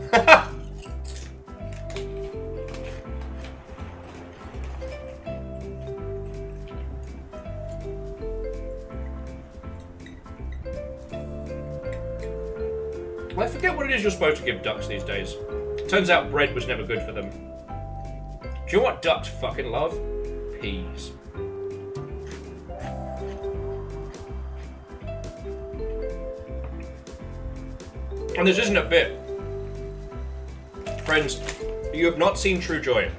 I forget what it is you're supposed to give ducks these days. Turns out bread was never good for them. Do you know what ducks fucking love? Peas. And this isn't a bit. Friends, you have not seen true joy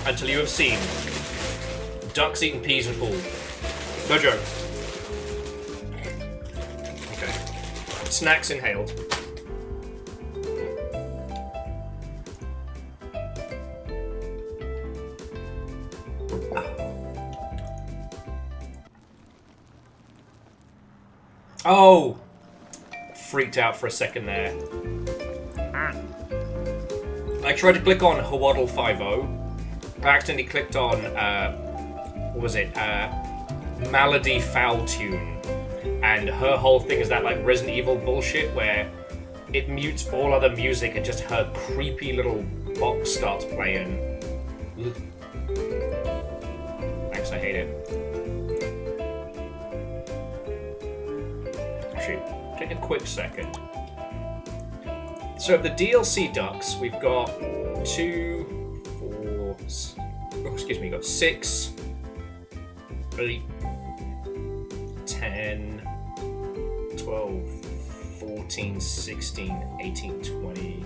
until you have seen ducks eating peas and pool. No joke. Okay. Snacks inhaled. Oh! Freaked out for a second there. I tried to click on Hawaddle 5.0. I accidentally clicked on, what was it? Malady Foul Tune. And her whole thing is that, like, Resident Evil bullshit where it mutes all other music and just her creepy little box starts playing. Thanks, I hate it. Actually, take a quick second. So of the DLC ducks, we've got 6, 8, 10, 12, 14, 16, 18, 20,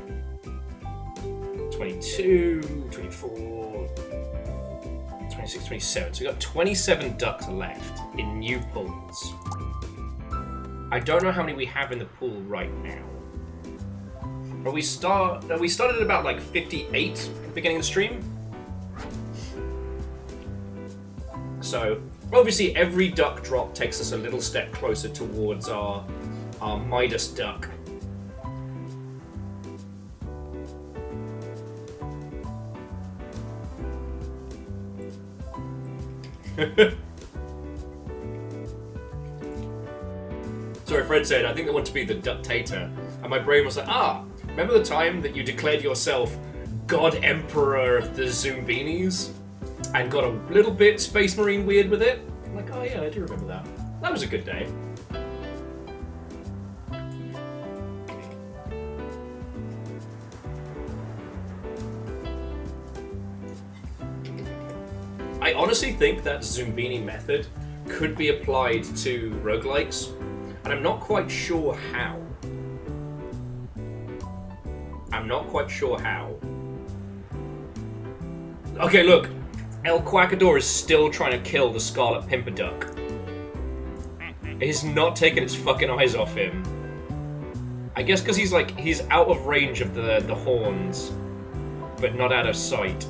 22, 24, 26, 27. So we've got 27 ducks left in new pools. I don't know how many we have in the pool right now. We started at about like 58 at the beginning of the stream. So obviously every duck drop takes us a little step closer towards our Midas duck. Sorry, Fred said, I think they want to be the Ductator. And my brain was like, remember the time that you declared yourself God Emperor of the Zoombinis? And got a little bit Space Marine weird with it? I'm like, oh yeah, I do remember that. That was a good day. I honestly think that Zoombini method could be applied to roguelikes, and I'm not quite sure how. Okay, look. El Quackador is still trying to kill the Scarlet Pimpernel. He's not taking its fucking eyes off him. I guess because he's out of range of the horns, but not out of sight.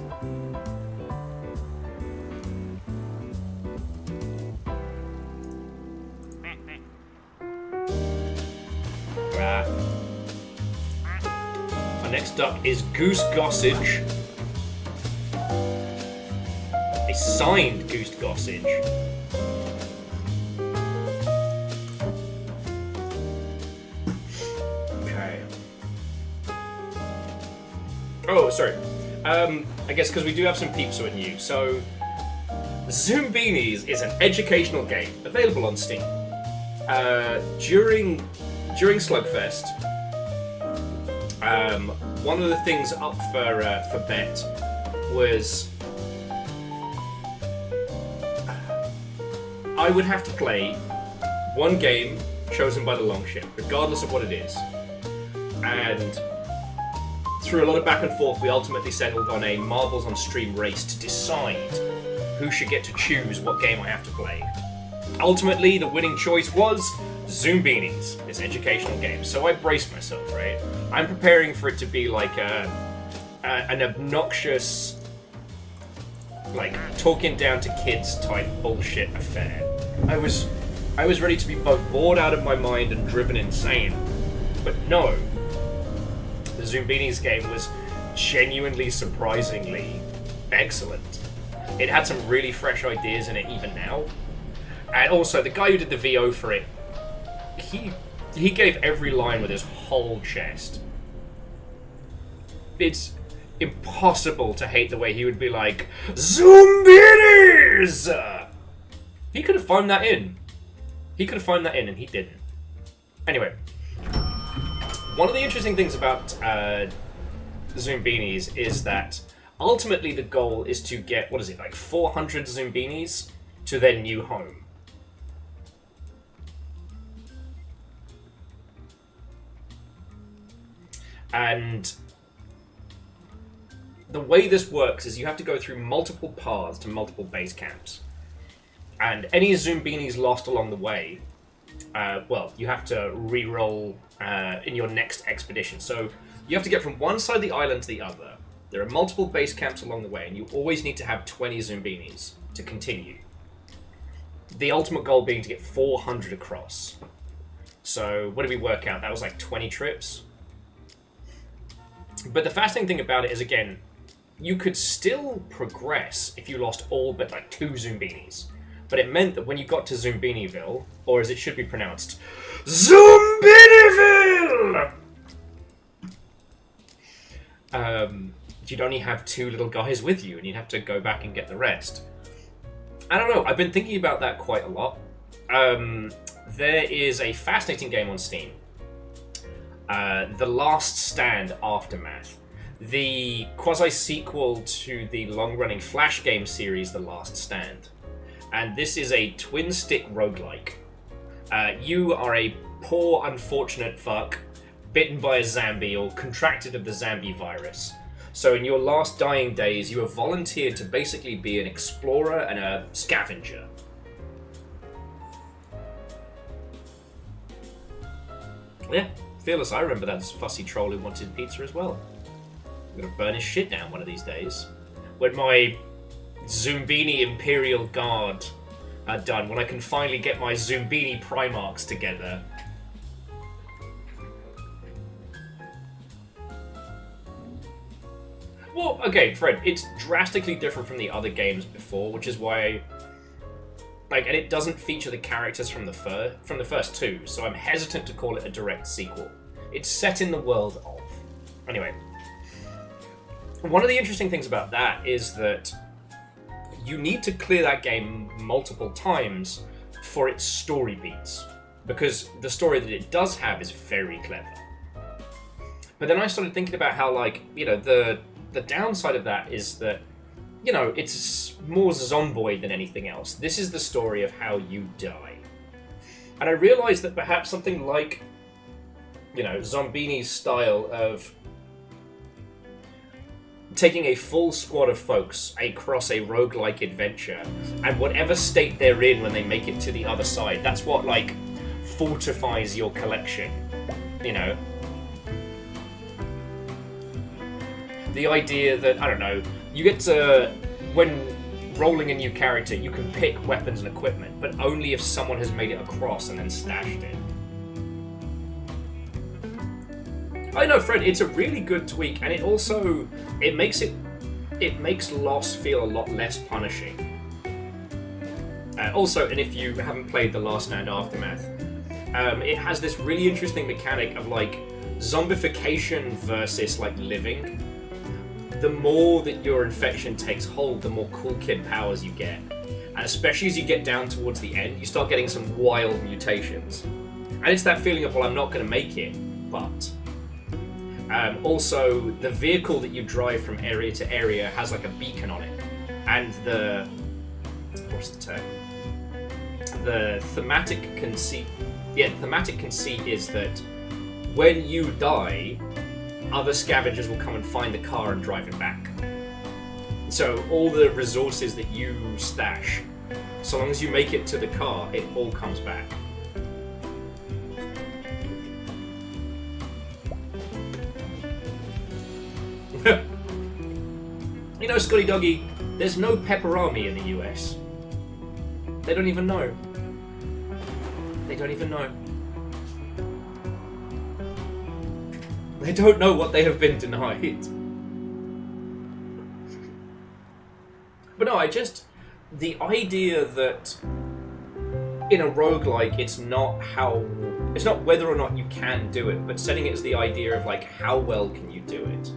Our next duck is Goose Gossage. A signed Goose Gossage. Okay. Oh, sorry. I guess because we do have some peeps who are new. So, Zoombinis is an educational game available on Steam. During Slugfest, one of the things up for bet was I would have to play one game chosen by the Longship, regardless of what it is. And through a lot of back and forth, we ultimately settled on a Marbles on Stream race to decide who should get to choose what game I have to play. Ultimately, the winning choice was Zoombinis, this educational game. So I braced myself, right? I'm preparing for it to be like an obnoxious like talking down to kids type bullshit affair. I was ready to be both bored out of my mind and driven insane. But no. The Zoombinis game was genuinely surprisingly excellent. It had some really fresh ideas in it even now. And also the guy who did the VO for it, he gave every line with his whole chest. It's impossible to hate the way he would be like, Zoombinis! He could have phoned that in. And he didn't. Anyway, one of the interesting things about Zoombinis is that ultimately the goal is to get, 400 Zoombinis to their new home. And the way this works is you have to go through multiple paths to multiple base camps. And any Zoombinis lost along the way, you have to re-roll in your next expedition. So you have to get from one side of the island to the other. There are multiple base camps along the way, and you always need to have 20 Zoombinis to continue. The ultimate goal being to get 400 across. So what did we work out? That was like 20 trips. But the fascinating thing about it is, again, you could still progress if you lost all but like 2 Zoombinis. But it meant that when you got to Zoombiniville, or as it should be pronounced, Zoombiniville! You'd only have 2 little guys with you, and you'd have to go back and get the rest. I don't know, I've been thinking about that quite a lot. There is a fascinating game on Steam. The Last Stand Aftermath. The quasi-sequel to the long-running Flash game series, The Last Stand. And this is a twin-stick roguelike. You are a poor, unfortunate fuck, bitten by a zombie or contracted of the zombie virus. So in your last dying days, you have volunteered to basically be an explorer and a scavenger. Yeah, Fearless, I remember that fussy troll who wanted pizza as well. I'm gonna burn his shit down one of these days. When my Zoombini Imperial Guard are done, when I can finally get my Zoombini Primarchs together. Well, okay, Fred, it's drastically different from the other games before, which is why, and it doesn't feature the characters from the first 2, so I'm hesitant to call it a direct sequel. It's set in the world of. Anyway, one of the interesting things about that is that you need to clear that game multiple times for its story beats, because the story that it does have is very clever. But then I started thinking about how, the downside of that is that, it's more zomboid than anything else. This is the story of how you die. And I realized that perhaps something like, Zombini's style of taking a full squad of folks across a roguelike adventure, and whatever state they're in when they make it to the other side, that's what, fortifies your collection, The idea that, I don't know, you get to, when rolling a new character, you can pick weapons and equipment, but only if someone has made it across and then stashed it. I know, Fred, it's a really good tweak, and it also, it makes loss feel a lot less punishing. Also, and if you haven't played The Last Stand Aftermath, it has this really interesting mechanic of, zombification versus, living. The more that your infection takes hold, the more cool kid powers you get. And especially as you get down towards the end, you start getting some wild mutations. And it's that feeling of, well, I'm not going to make it, but... also, the vehicle that you drive from area to area has, a beacon on it. And the... what's the term? The thematic conceit... Yeah, the thematic conceit is that when you die, other scavengers will come and find the car and drive it back. So all the resources that you stash, so long as you make it to the car, it all comes back. You know, Scotty Doggy, there's no pepperami in the US. They don't even know. They don't even know. They don't know what they have been denied. But no, the idea that in a roguelike it's not whether or not you can do it, but setting it as the idea of like how well can you do it.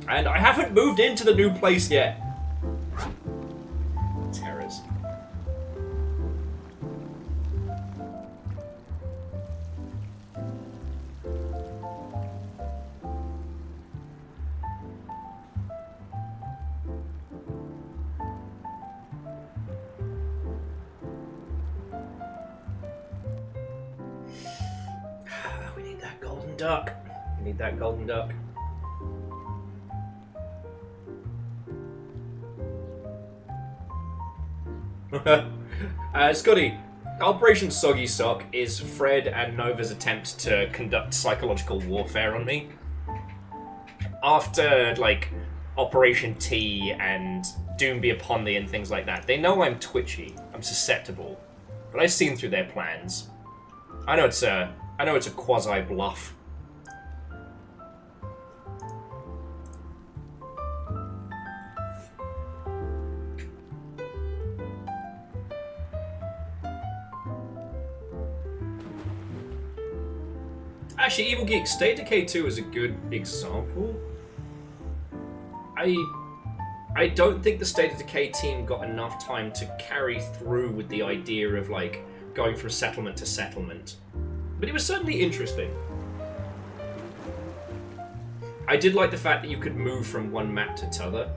And I haven't moved into the new place yet. Terrors. We need that golden duck. We need that golden duck. Scotty, Operation Soggy Sock is Fred and Nova's attempt to conduct psychological warfare on me. After, like, Operation T and Doom Be Upon Thee and things like that, they know I'm twitchy, I'm susceptible, but I've seen through their plans. I know it's a quasi-bluff. Actually, Evil Geek, State of Decay 2 is a good example. I don't think the State of Decay team got enough time to carry through with the idea of, like, going from settlement to settlement. But it was certainly interesting. I did like the fact that you could move from one map to t'other.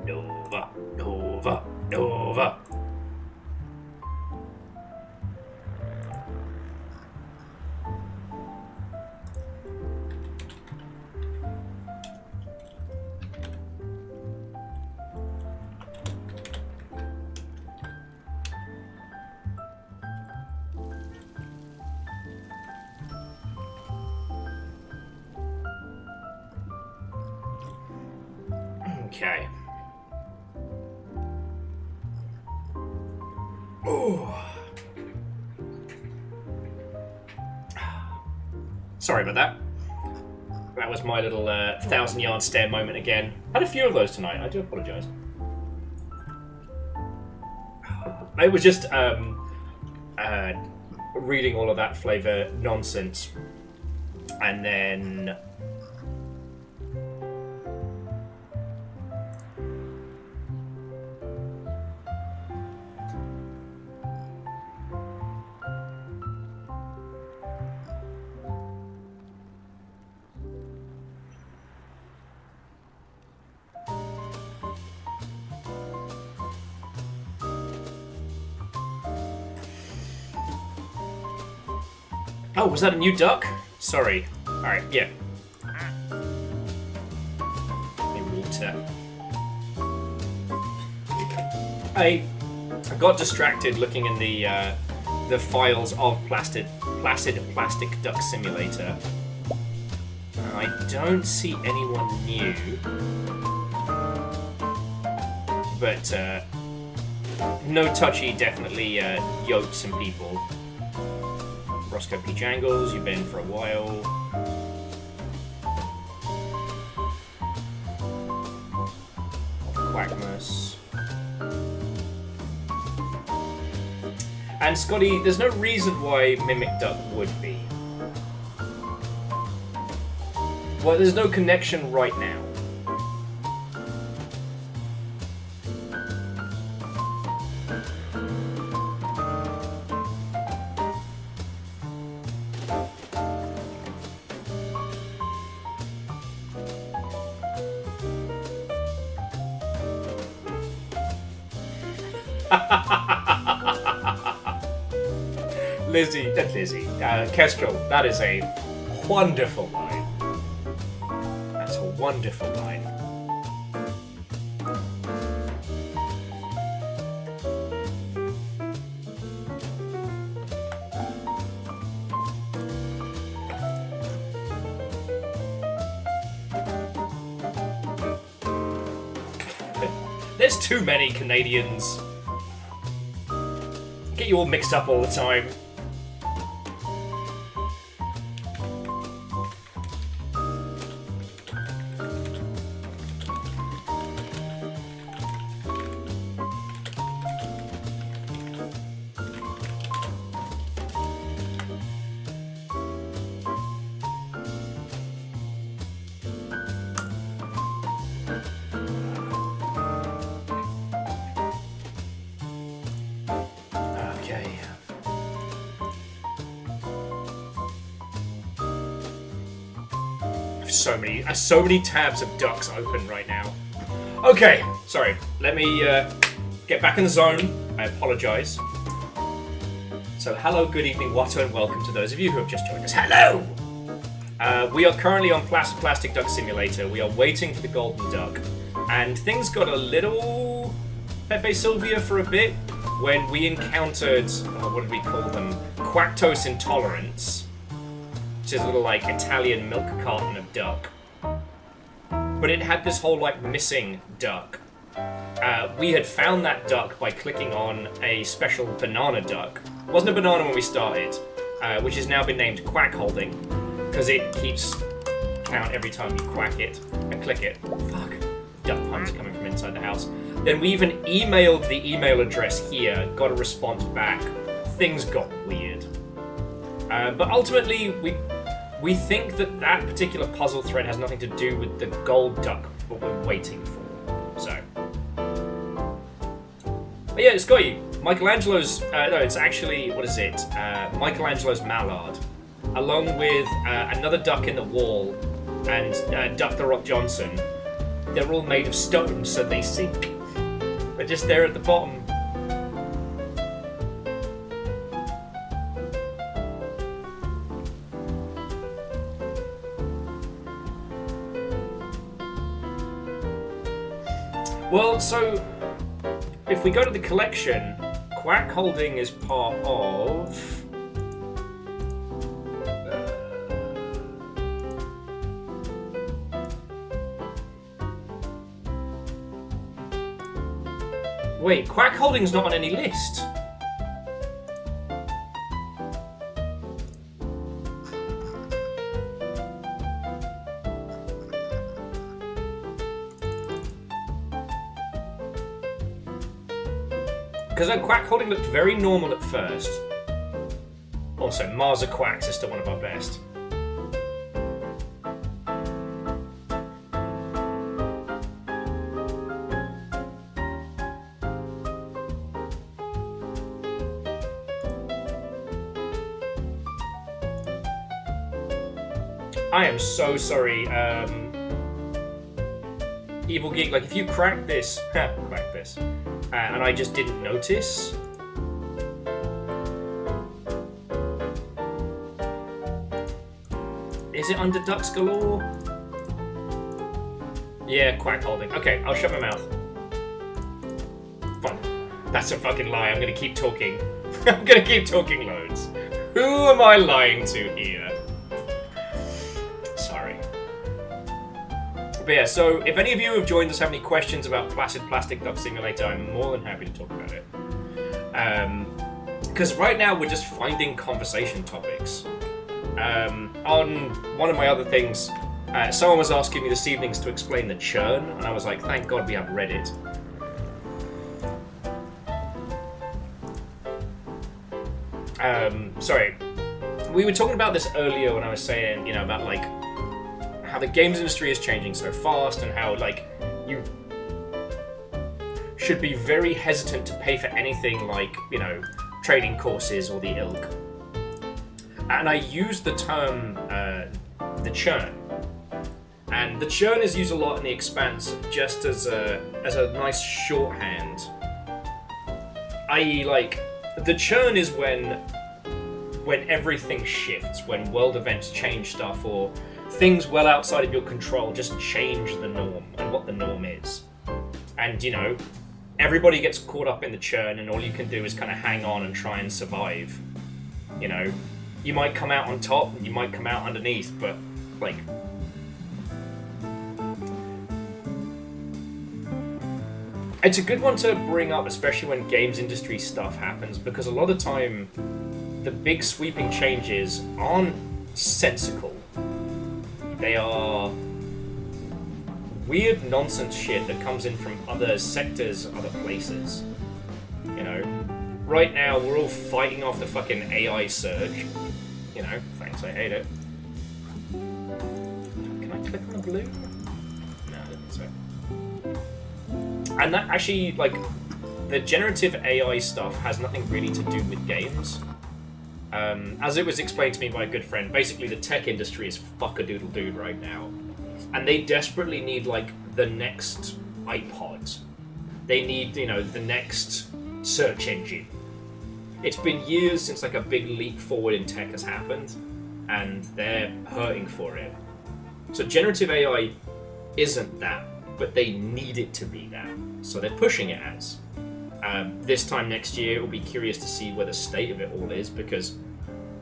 Nova, Nova, Nova. Okay. Oh. Sorry about that. That was my little 1,000-yard stare moment again. Had a few of those tonight. I do apologise. I was just reading all of that flavour nonsense, and then oh, was that a new duck? Sorry. Alright, yeah. Water. I got distracted looking in the files of Placid Plastic Duck Simulator. I don't see anyone new. But No Touchy definitely yoked some people. Roscoe P. Jangles, you've been for a while. Quackmas. And Scotty, there's no reason why Mimic Duck would be. Well, there's no connection right now. Kestrel, that is a wonderful line. That's a wonderful line. There's too many Canadians. Get you all mixed up all the time. So many tabs of ducks open right now. Okay, sorry. Let me get back in the zone. I apologise. So, hello, good evening, Watto, and welcome to those of you who have just joined us. Hello! We are currently on Plastic Duck Simulator. We are waiting for the golden duck. And things got a little Pepe Sylvia for a bit when we encountered, what did we call them? Quacktose Intolerance, which is a little, like, Italian milk carton of duck. But it had this whole, like, missing duck. We had found that duck by clicking on a special banana duck. It wasn't a banana when we started, which has now been named Quack Holding, because it keeps count every time you quack it and click it. Fuck. Duck puns coming from inside the house. Then we even emailed the email address here, got a response back. Things got weird. But ultimately, we think that particular puzzle thread has nothing to do with the gold duck, what we're waiting for. So. But yeah, it's got you. Michelangelo's, no, it's actually, what is it? Michelangelo's mallard, along with another duck in the wall and Duck the Rock Johnson. They're all made of stone, so they sink. They're just there at the bottom. Well, so if we go to the collection, Quack Holding is part of. Wait, Quack Holding's not on any list. Because Quack Holding looked very normal at first. Also, Marza Quacks is still one of our best. I am so sorry, Evil Geek, like if you crack this, and I just didn't notice. Is it under Ducks Galore? Yeah, Quack Holding. Okay, I'll shut my mouth. Fine. That's a fucking lie. I'm gonna keep talking. I'm gonna keep talking loads. Who am I lying to here? Sorry. But yeah, so if any of you have joined us have any questions about Plastic Duck Simulator, I'm more than happy to talk about it. Because right now we're just finding conversation topics. On one of my other things, someone was asking me this evening to explain the churn, and I was like, thank God we have Reddit. Sorry. We were talking about this earlier when I was saying, about like how the games industry is changing so fast and how like you should be very hesitant to pay for anything like, trading courses or the ilk. And I use the term the churn. And the churn is used a lot in The Expanse just as a nice shorthand. I.e., like, the churn is when when everything shifts, when world events change stuff, or things well outside of your control just change the norm and what the norm is. And, you know, everybody gets caught up in the churn, and all you can do is kind of hang on and try and survive. You know, you might come out on top, and you might come out underneath, but, like... It's a good one to bring up, especially when games industry stuff happens, because a lot of time, the big sweeping changes aren't sensical. They are weird nonsense shit that comes in from other sectors, other places. You know, right now we're all fighting off the fucking AI surge. You know, thanks, I hate it. Can I click on the blue? No, I don't think so. And that actually, like, the generative AI stuff has nothing really to do with games. As it was explained to me by a good friend, basically the tech industry is fuck-a-doodle-dude right now. And they desperately need, like, the next iPod. They need, you know, the next search engine. It's been years since, like, a big leap forward in tech has happened, and they're hurting for it. So generative AI isn't that, but they need it to be that. So they're pushing it as. This time next year, we'll be curious to see where the state of it all is, because,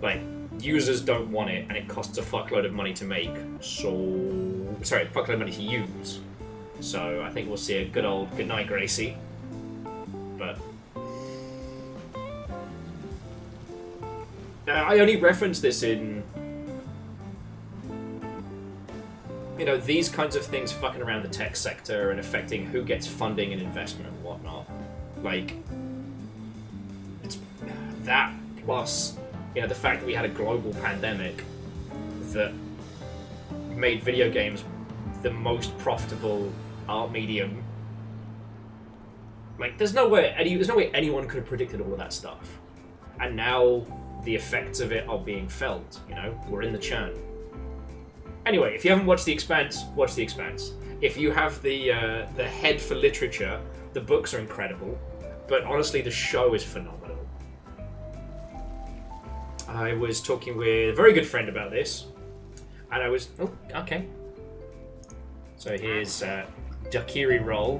like, users don't want it, and it costs a fuckload of money to make. Sorry, a fuckload of money to use. So I think we'll see a good old good night, Gracie. But I only reference this in, you know, these kinds of things fucking around the tech sector and affecting who gets funding and investment and whatnot. Like, it's that plus, you know, the fact that we had a global pandemic that made video games the most profitable art medium. Like, there's no way anyone could have predicted all of that stuff. And now the effects of it are being felt, you know? We're in the churn. Anyway, if you haven't watched The Expanse, watch The Expanse. If you have the head for literature, the books are incredible. But honestly, the show is phenomenal. I was talking with a very good friend about this. And I was... Oh, okay. So here's Dakiri roll.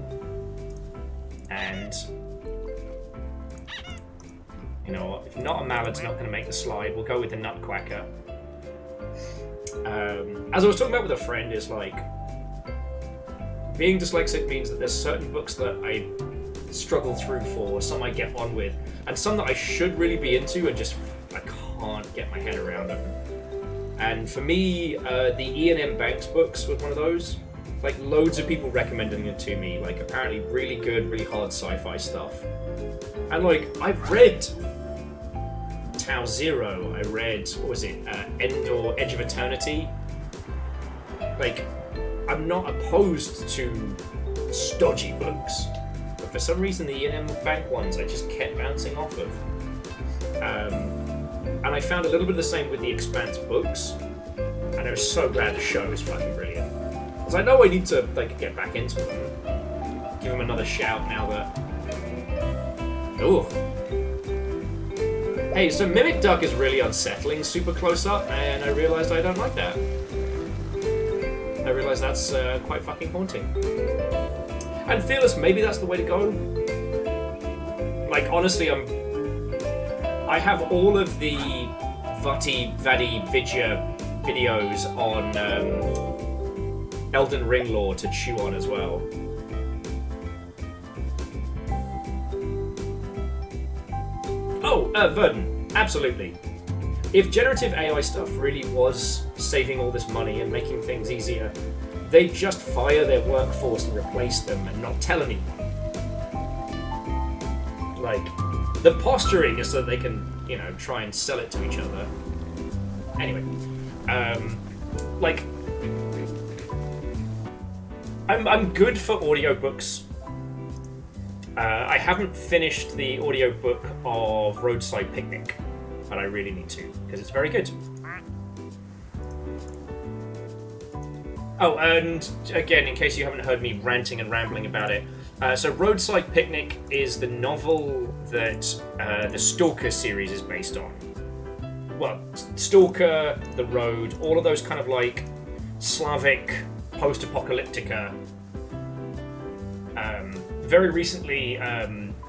And... you know what? If not a mallet's not going to make the slide, we'll go with the nutcracker. As I was talking about with a friend, is like... being dyslexic means that there's certain books that I struggle through for, some I get on with, and some that I should really be into and just I can't get my head around them. And for me, the Ian M. Banks books was one of those. Like, loads of people recommending it to me, like apparently really good, really hard sci-fi stuff. And like, I've read Tau Zero, I read, what was it, End or Edge of Eternity. Like, I'm not opposed to stodgy books, but for some reason the Ian M. Bank ones I just kept bouncing off of. And I found a little bit of the same with the Expanse books, and I was so glad the show is fucking brilliant. Because I know I need to, like, get back into them, give them another shout now that... Ooh. Hey, so Mimic Duck is really unsettling super close up, and I realised I don't like that. I realised that's quite fucking haunting. And Fearless, maybe that's the way to go. Like, honestly, I have all of the Vati Vadi Vidya videos on Elden Ring lore to chew on as well. Oh, Verdun, absolutely. If generative AI stuff really was saving all this money and making things easier, they'd just fire their workforce and replace them and not tell anyone. Like, the posturing is so they can, you know, try and sell it to each other. Anyway, like, I'm good for audiobooks. I haven't finished the audiobook of Roadside Picnic, but I really need to, because it's very good. Oh, and again, in case you haven't heard me ranting and rambling about it, so Roadside Picnic is the novel that the Stalker series is based on. well, Stalker, The Road, all of those kind of like Slavic post-apocalyptica. Very recently,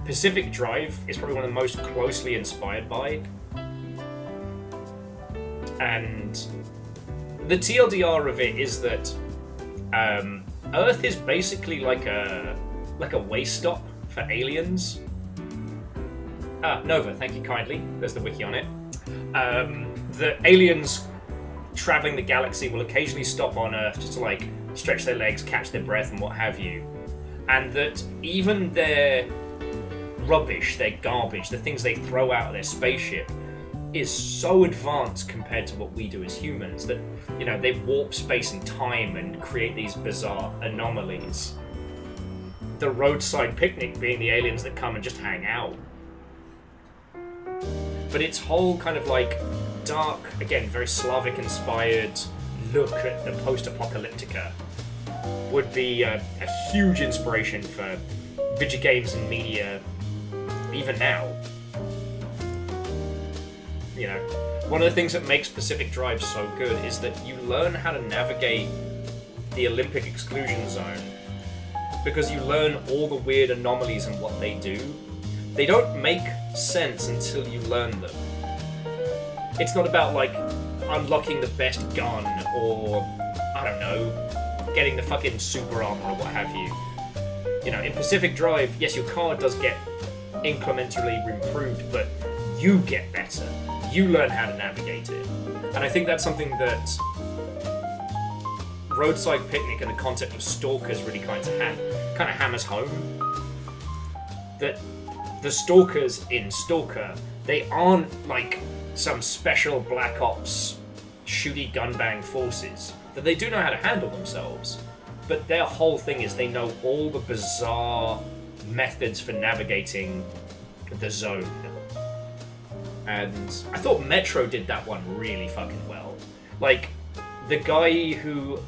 Pacific Drive is probably one of the most closely inspired by. And the TLDR of it is that Earth is basically like a waste stop for aliens. Nova, thank you kindly. There's the wiki on it. The aliens traveling the galaxy will occasionally stop on Earth just to like stretch their legs, catch their breath, and what have you. And that even their rubbish, their garbage, the things they throw out of their spaceship is so advanced compared to what we do as humans that, you know, they warp space and time and create these bizarre anomalies. The roadside picnic being the aliens that come and just hang out. But its whole kind of like dark, again, very Slavic inspired look at the post-apocalyptica would be a huge inspiration for video games and media even now. You know, one of the things that makes Pacific Drive so good is that you learn how to navigate the Olympic exclusion zone because you learn all the weird anomalies and what they do. They don't make sense until you learn them. It's not about like unlocking the best gun or, I don't know, getting the fucking super armor or what have you. You know, in Pacific Drive, yes, your car does get incrementally improved, but you get better. You learn how to navigate it. And I think that's something that Roadside Picnic and the concept of stalkers really kind of hammers home. That the stalkers in Stalker, they aren't like some special Black Ops shooty gunbang forces. That they do know how to handle themselves. But their whole thing is they know all the bizarre methods for navigating the zone. And I thought Metro did that one really fucking well. Like, the guy who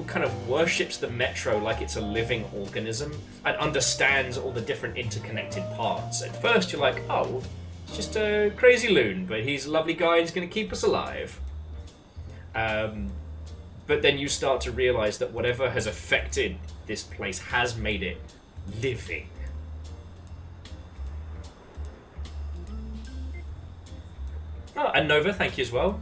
kind of worships the Metro like it's a living organism and understands all the different interconnected parts. At first you're like, oh, it's just a crazy loon, but he's a lovely guy and he's going to keep us alive. But then you start to realize that whatever has affected this place has made it living. Oh, and Nova, thank you as well.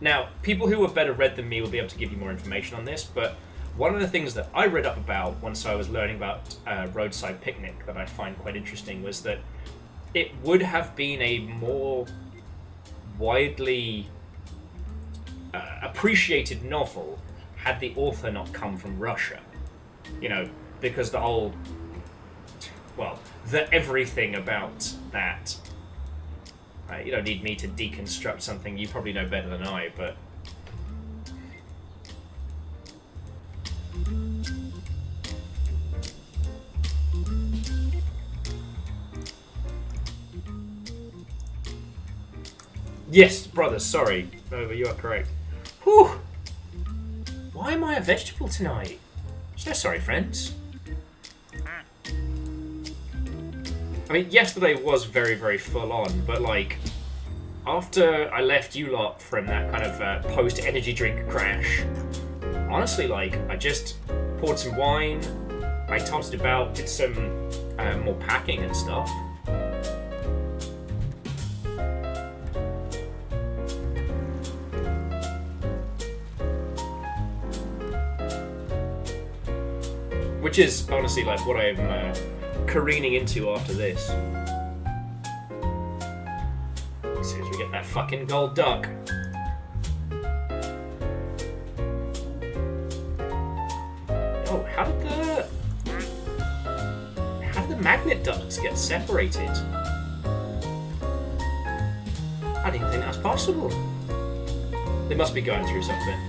Now, people who are better read than me will be able to give you more information on this, but one of the things that I read up about once I was learning about Roadside Picnic that I find quite interesting was that it would have been a more widely appreciated novel had the author not come from Russia. You know, because the whole... well, the everything about that. You don't need me to deconstruct something you probably know better than I, but... Yes, brothers, sorry. Nova, you are correct. Whew! Why am I a vegetable tonight? So sorry, friends. I mean, yesterday was very, very full on, but like, after I left you lot from that kind of post-energy drink crash, honestly, like, I just poured some wine, I tossed about, did some more packing and stuff. Which is, honestly, like, what I'm careening into after this. As soon as we get that fucking gold duck. Oh, how did the magnet ducks get separated? I didn't think that was possible. They must be going through something.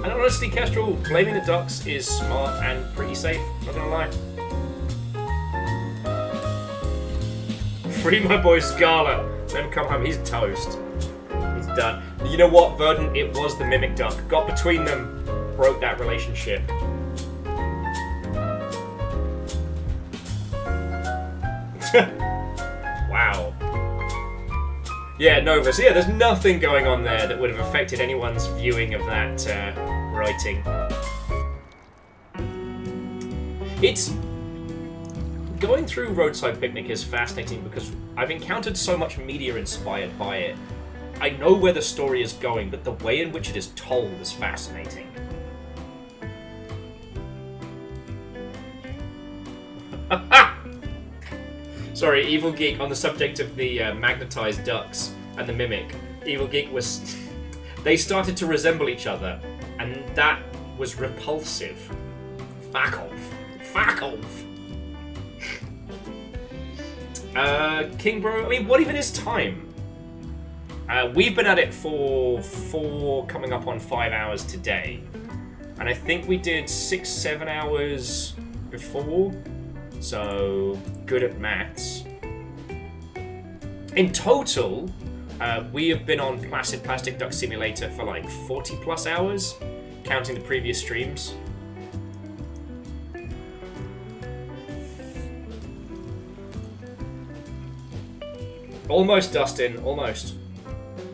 And honestly, Kestrel, blaming the ducks is smart and pretty safe, not gonna lie. Free my boy Scala. Let him come home, he's toast. He's done. You know what, Verdant? It was the mimic duck. Got between them. broke that relationship. Wow. Yeah, Nova. So yeah, there's nothing going on there that would have affected anyone's viewing of that writing. It's... Going through Roadside Picnic is fascinating because I've encountered so much media inspired by it. I know where the story is going, but the way in which it is told is fascinating. Sorry, Evil Geek, on the subject of the magnetized ducks and the mimic. Evil Geek was... They started to resemble each other, and that was repulsive. Fuck off. Fuck off. King Bro, I mean, what even is time? We've been at it for coming up on 5 hours today. And I think we did 6-7 hours before. So, good at maths. In total, we have been on Placid Plastic Duck Simulator for like 40 plus hours, counting the previous streams. Almost, Dustin, almost.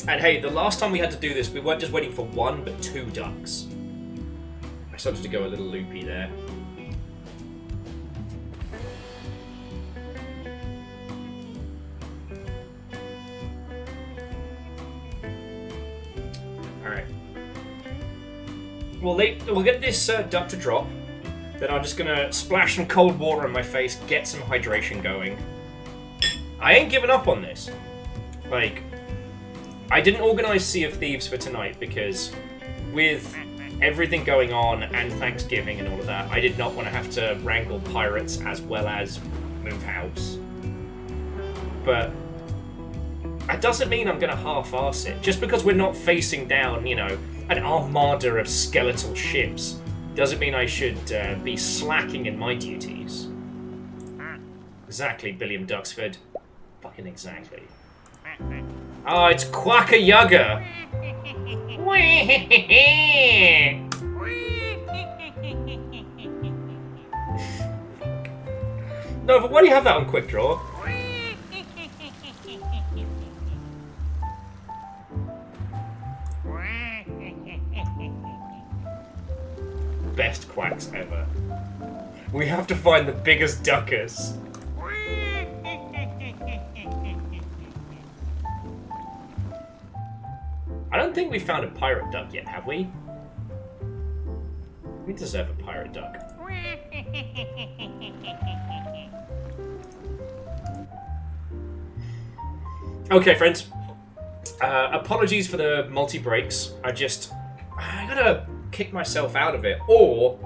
And hey, the last time we had to do this, we weren't just waiting for one, but 2 ducks. I started to go a little loopy there. Alright. We'll get this duck to drop. Then I'm just gonna splash some cold water in my face, get some hydration going. I ain't giving up on this. Like, I didn't organise Sea of Thieves for tonight because with everything going on and Thanksgiving and all of that, I did not want to have to wrangle pirates as well as move house. But that doesn't mean I'm going to half-arse it. Just because we're not facing down, you know, an armada of skeletal ships doesn't mean I should be slacking in my duties. Exactly, Billiam Duxford. Fucking exactly. Oh, it's Quackayugga! No, but why do you have that on Quick Draw? Best quacks ever. We have to find the biggest duckers. I don't think we found a pirate duck yet, have we? We deserve a pirate duck. Okay, friends. Apologies for the multi-breaks. I gotta kick myself out of it. Or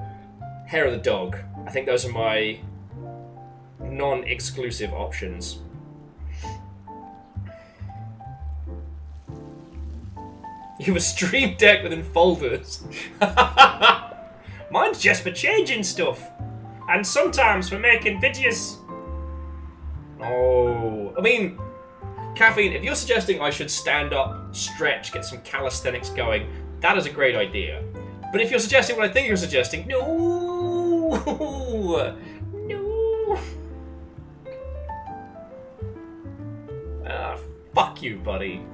hair of the dog. I think those are my non-exclusive options. You have a stream deck within folders. Mine's just for changing stuff. And sometimes for making videos. Oh, I mean, Caffeine, if you're suggesting I should stand up, stretch, get some calisthenics going, that is a great idea. But if you're suggesting what I think you're suggesting, no. Ah, fuck you, buddy.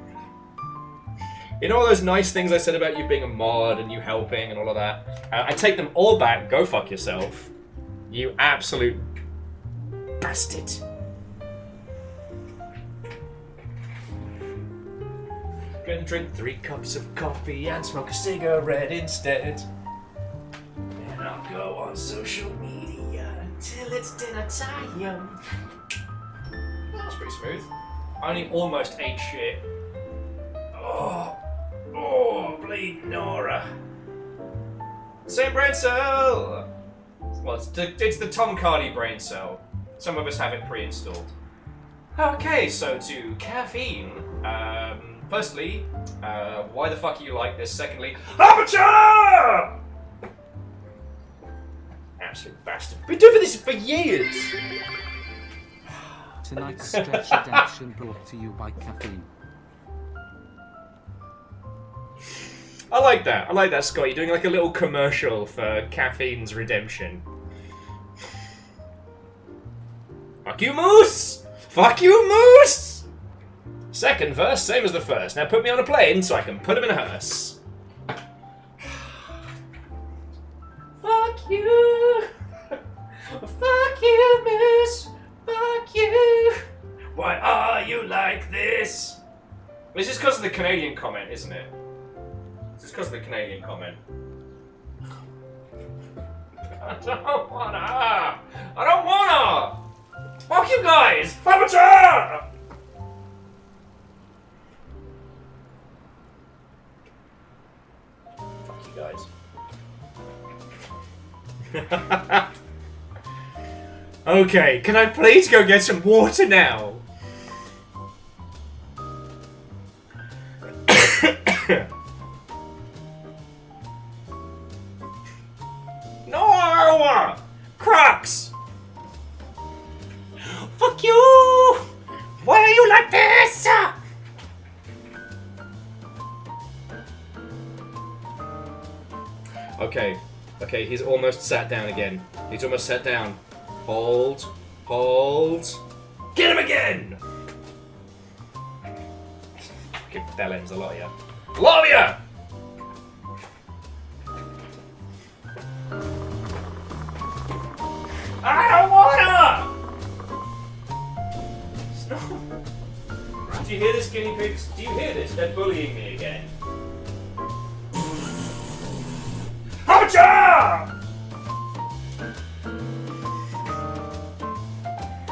You know all those nice things I said about you being a mod and you helping and all of that? I take them all back. Go fuck yourself. You absolute bastard. Gonna drink 3 cups of coffee and smoke a cigarette instead. And I'll go on social media until it's dinner time. That was pretty smooth. I only almost ate shit. Oh, bleed Nora. Same brain cell! Well, it's the Tom Cardy brain cell. Some of us have it pre-installed. Okay, so to Caffeine. Firstly, why the fuck are you like this? Secondly, Aperture! Absolute bastard. We've been doing this for years! Tonight's Stretch Redemption brought to you by Caffeine. I like that. I like that, Scott. You're doing like a little commercial for caffeine's redemption. Fuck you, Moose! Fuck you, Moose! Second verse, same as the first. Now put me on a plane so I can put him in a hearse. Fuck you! Fuck you, Moose! Fuck you! Why are you like this? This is because of the Canadian comment, isn't it? This is because of the Canadian comment. I don't wanna! Fuck you guys! Amateur! Fuck you guys. Okay, can I please go get some water now? No! Crocs! Fuck you! Why are you like this? Okay, he's almost sat down again. He's almost sat down. Hold. Get him again! Fucking bellends a lot of you. A lot of you! I don't wanna! Stop. Do you hear this, guinea pigs? Do you hear this? They're bullying me again. Hacha!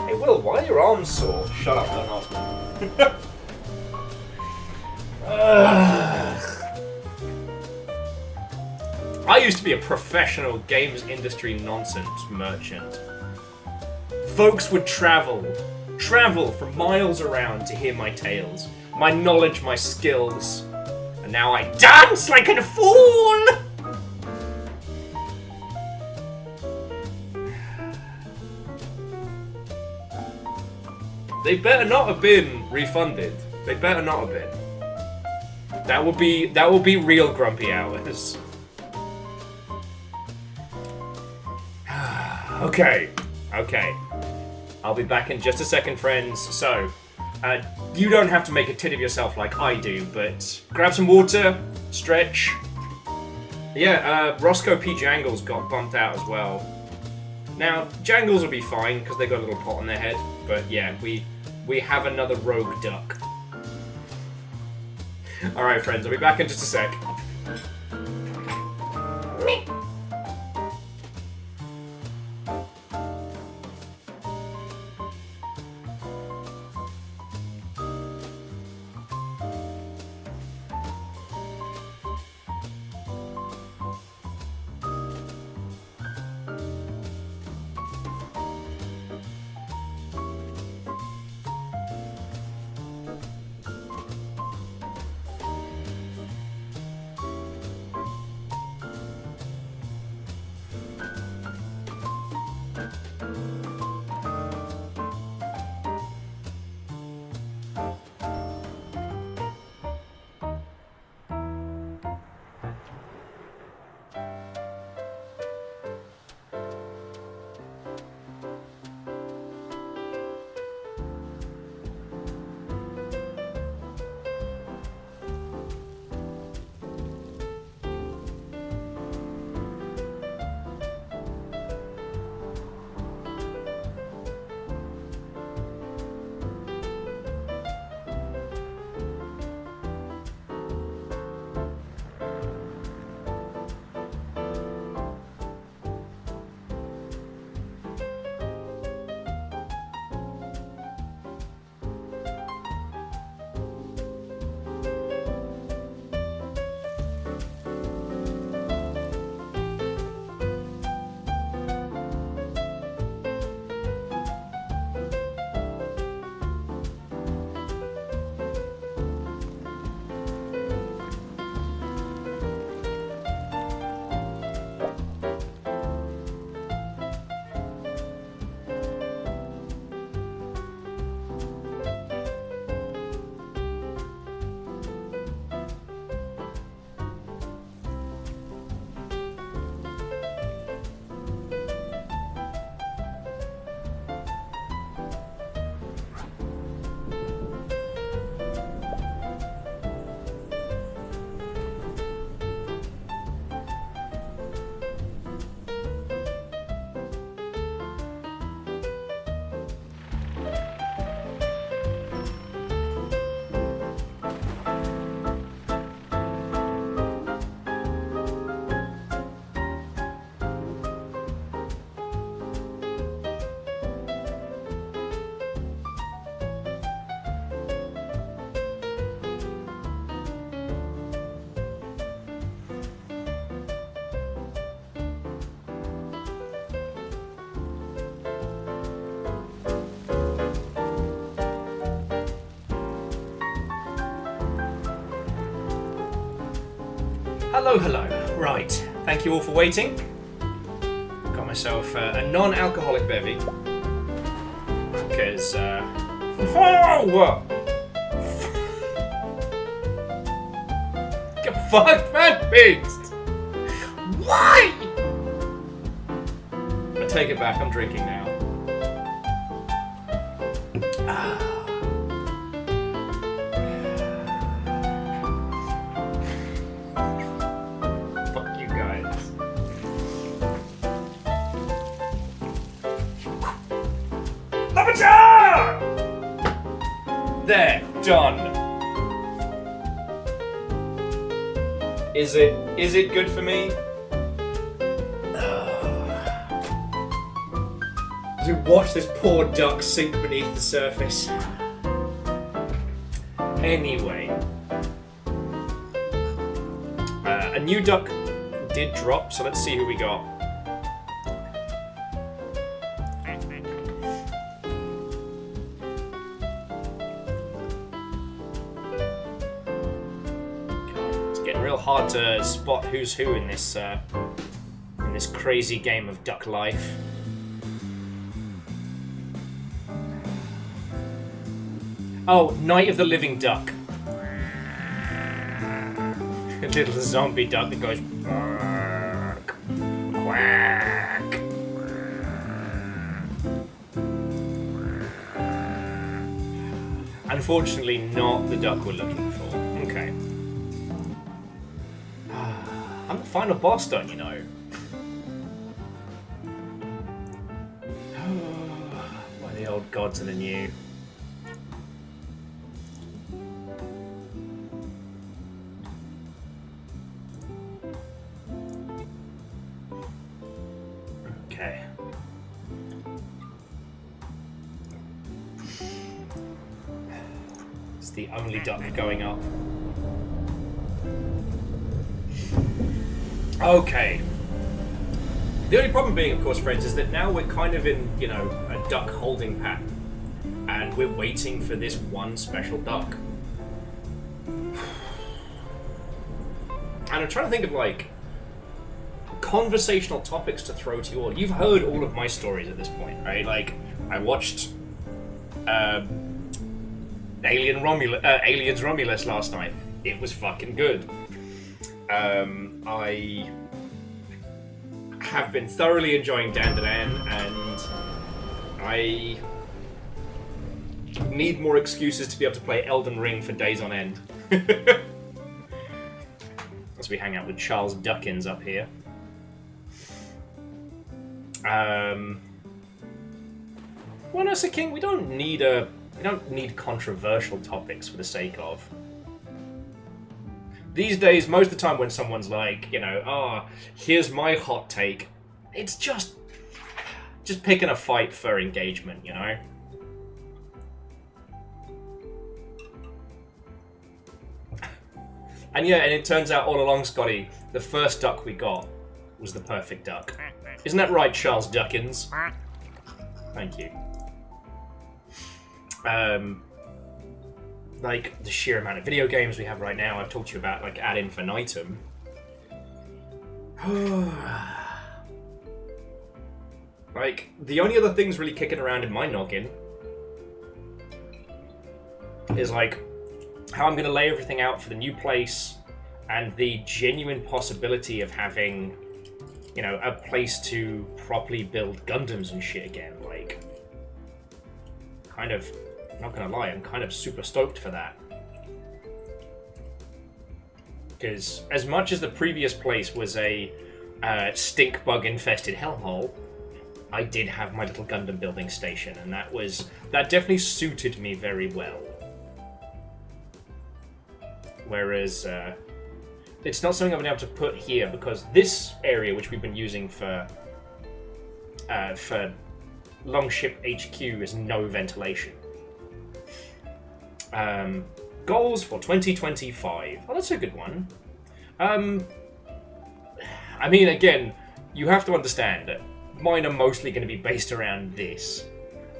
Hey Will, why are your arms sore? Shut up, don't ask me. I used to be a professional games industry nonsense merchant. Folks would travel for miles around to hear my tales, my knowledge, my skills, and now I dance like a fool! They better not have been refunded. They better not have been. That will be real grumpy hours. Okay. I'll be back in just a second, friends. So, you don't have to make a tit of yourself like I do, but grab some water, stretch. Yeah, Roscoe P. Jangles got bumped out as well. Now, Jangles will be fine because they got a little pot on their head, but yeah, we have another rogue duck. Alright, friends, I'll be back in just a sec. Hello, hello. Right, thank you all for waiting. Got myself a non-alcoholic bevy. Because, oh! Get fucked, man, pigs! Why? I take it back, I'm drinking now. Fuck you guys. Lavager! There, done. Is it good for me? To watch this poor duck sink beneath the surface. Anyway. A new duck did drop, so let's see who we got. It's getting real hard to spot who's who in this crazy game of duck life. Oh, Night of the Living Duck. A little zombie duck that goes quack, quack. Unfortunately, not the duck we're looking for. Okay. I'm the final boss, don't you know? Why the old gods and the new. Okay. It's the only duck going up. Okay. The only problem being, of course, friends, is that now we're kind of in, you know, a duck holding pattern. And we're waiting for this one special duck. And I'm trying to think of, like, conversational topics to throw to you all. You've heard all of my stories at this point, right? Like, I watched Aliens Romulus last night. It was fucking good. I have been thoroughly enjoying Dandadan, and I need more excuses to be able to play Elden Ring for days on end. As we hang out with Charles Duckins up here. Well, no, Sir King, we don't need controversial topics for the sake of. These days, most of the time when someone's like, you know, here's my hot take, it's just picking a fight for engagement, you know? And yeah, and it turns out all along, Scotty, the first duck we got was the perfect duck. Isn't that right, Charles Duckins? Thank you. Like, the sheer amount of video games we have right now, I've talked to you about, like, ad infinitum. Like, the only other things really kicking around in my noggin is, like, how I'm going to lay everything out for the new place and the genuine possibility of having, you know, a place to properly build Gundams and shit again. Like, kind of, not gonna lie, I'm kind of super stoked for that. Because as much as the previous place was a stink bug infested hellhole, I did have my little Gundam building station, and that definitely suited me very well. Whereas it's not something I've been able to put here because this area, which we've been using for Longship HQ, is no ventilation. Goals for 2025. Oh, that's a good one. I mean, again, you have to understand that mine are mostly going to be based around this.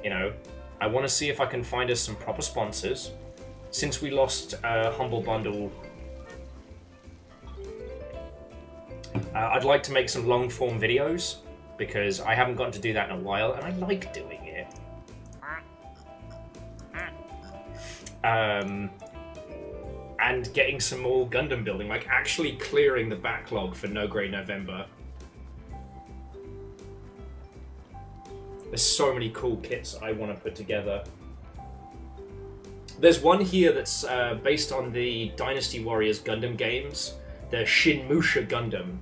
You know, I want to see if I can find us some proper sponsors. Since we lost Humble Bundle I'd like to make some long-form videos, because I haven't gotten to do that in a while, and I like doing it. And getting some more Gundam building, like actually clearing the backlog for No Grey November. There's so many cool kits I want to put together. There's one here that's based on the Dynasty Warriors Gundam games, the Shinmusha Gundam.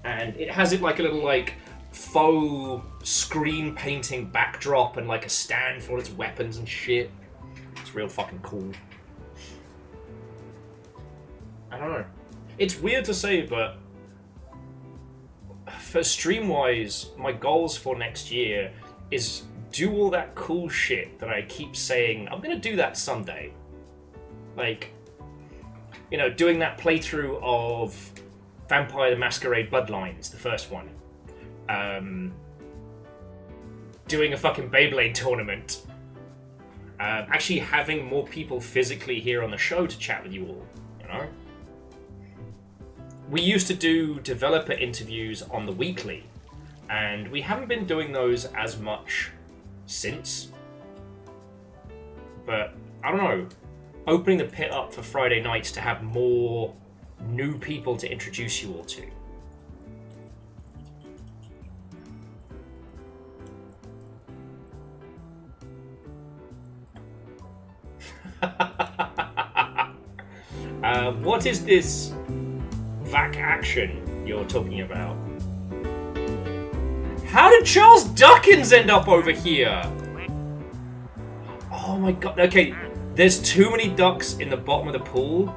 And it has it like a little like faux screen painting backdrop and like a stand for its weapons and shit. It's real fucking cool. I don't know. It's weird to say, but for stream-wise, my goals for next year is do all that cool shit that I keep saying, I'm gonna do that someday. Like, you know, doing that playthrough of Vampire the Masquerade Bloodlines, the first one. Doing a fucking Beyblade tournament. Actually having more people physically here on the show to chat with you all, you know? We used to do developer interviews on the weekly, and we haven't been doing those as much since. But, I don't know, opening the pit up for Friday nights to have more new people to introduce you all to. What is this vac action you're talking about? How did Charles Duckins end up over here? Oh my god, okay, there's too many ducks in the bottom of the pool,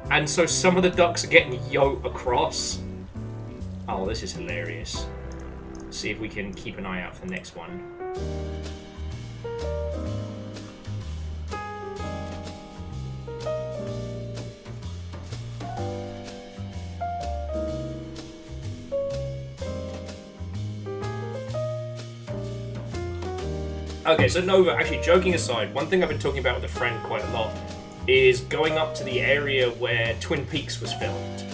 and so some of the ducks are getting yoked across. Oh, this is hilarious. Let's see if we can keep an eye out for the next one. Okay, so Nova, actually, joking aside, one thing I've been talking about with a friend quite a lot is going up to the area where Twin Peaks was filmed.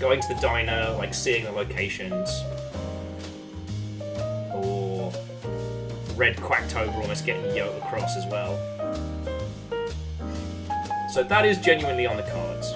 Going to the diner, like seeing the locations. Or Red Quacktober almost getting yoked across as well. So that is genuinely on the cards.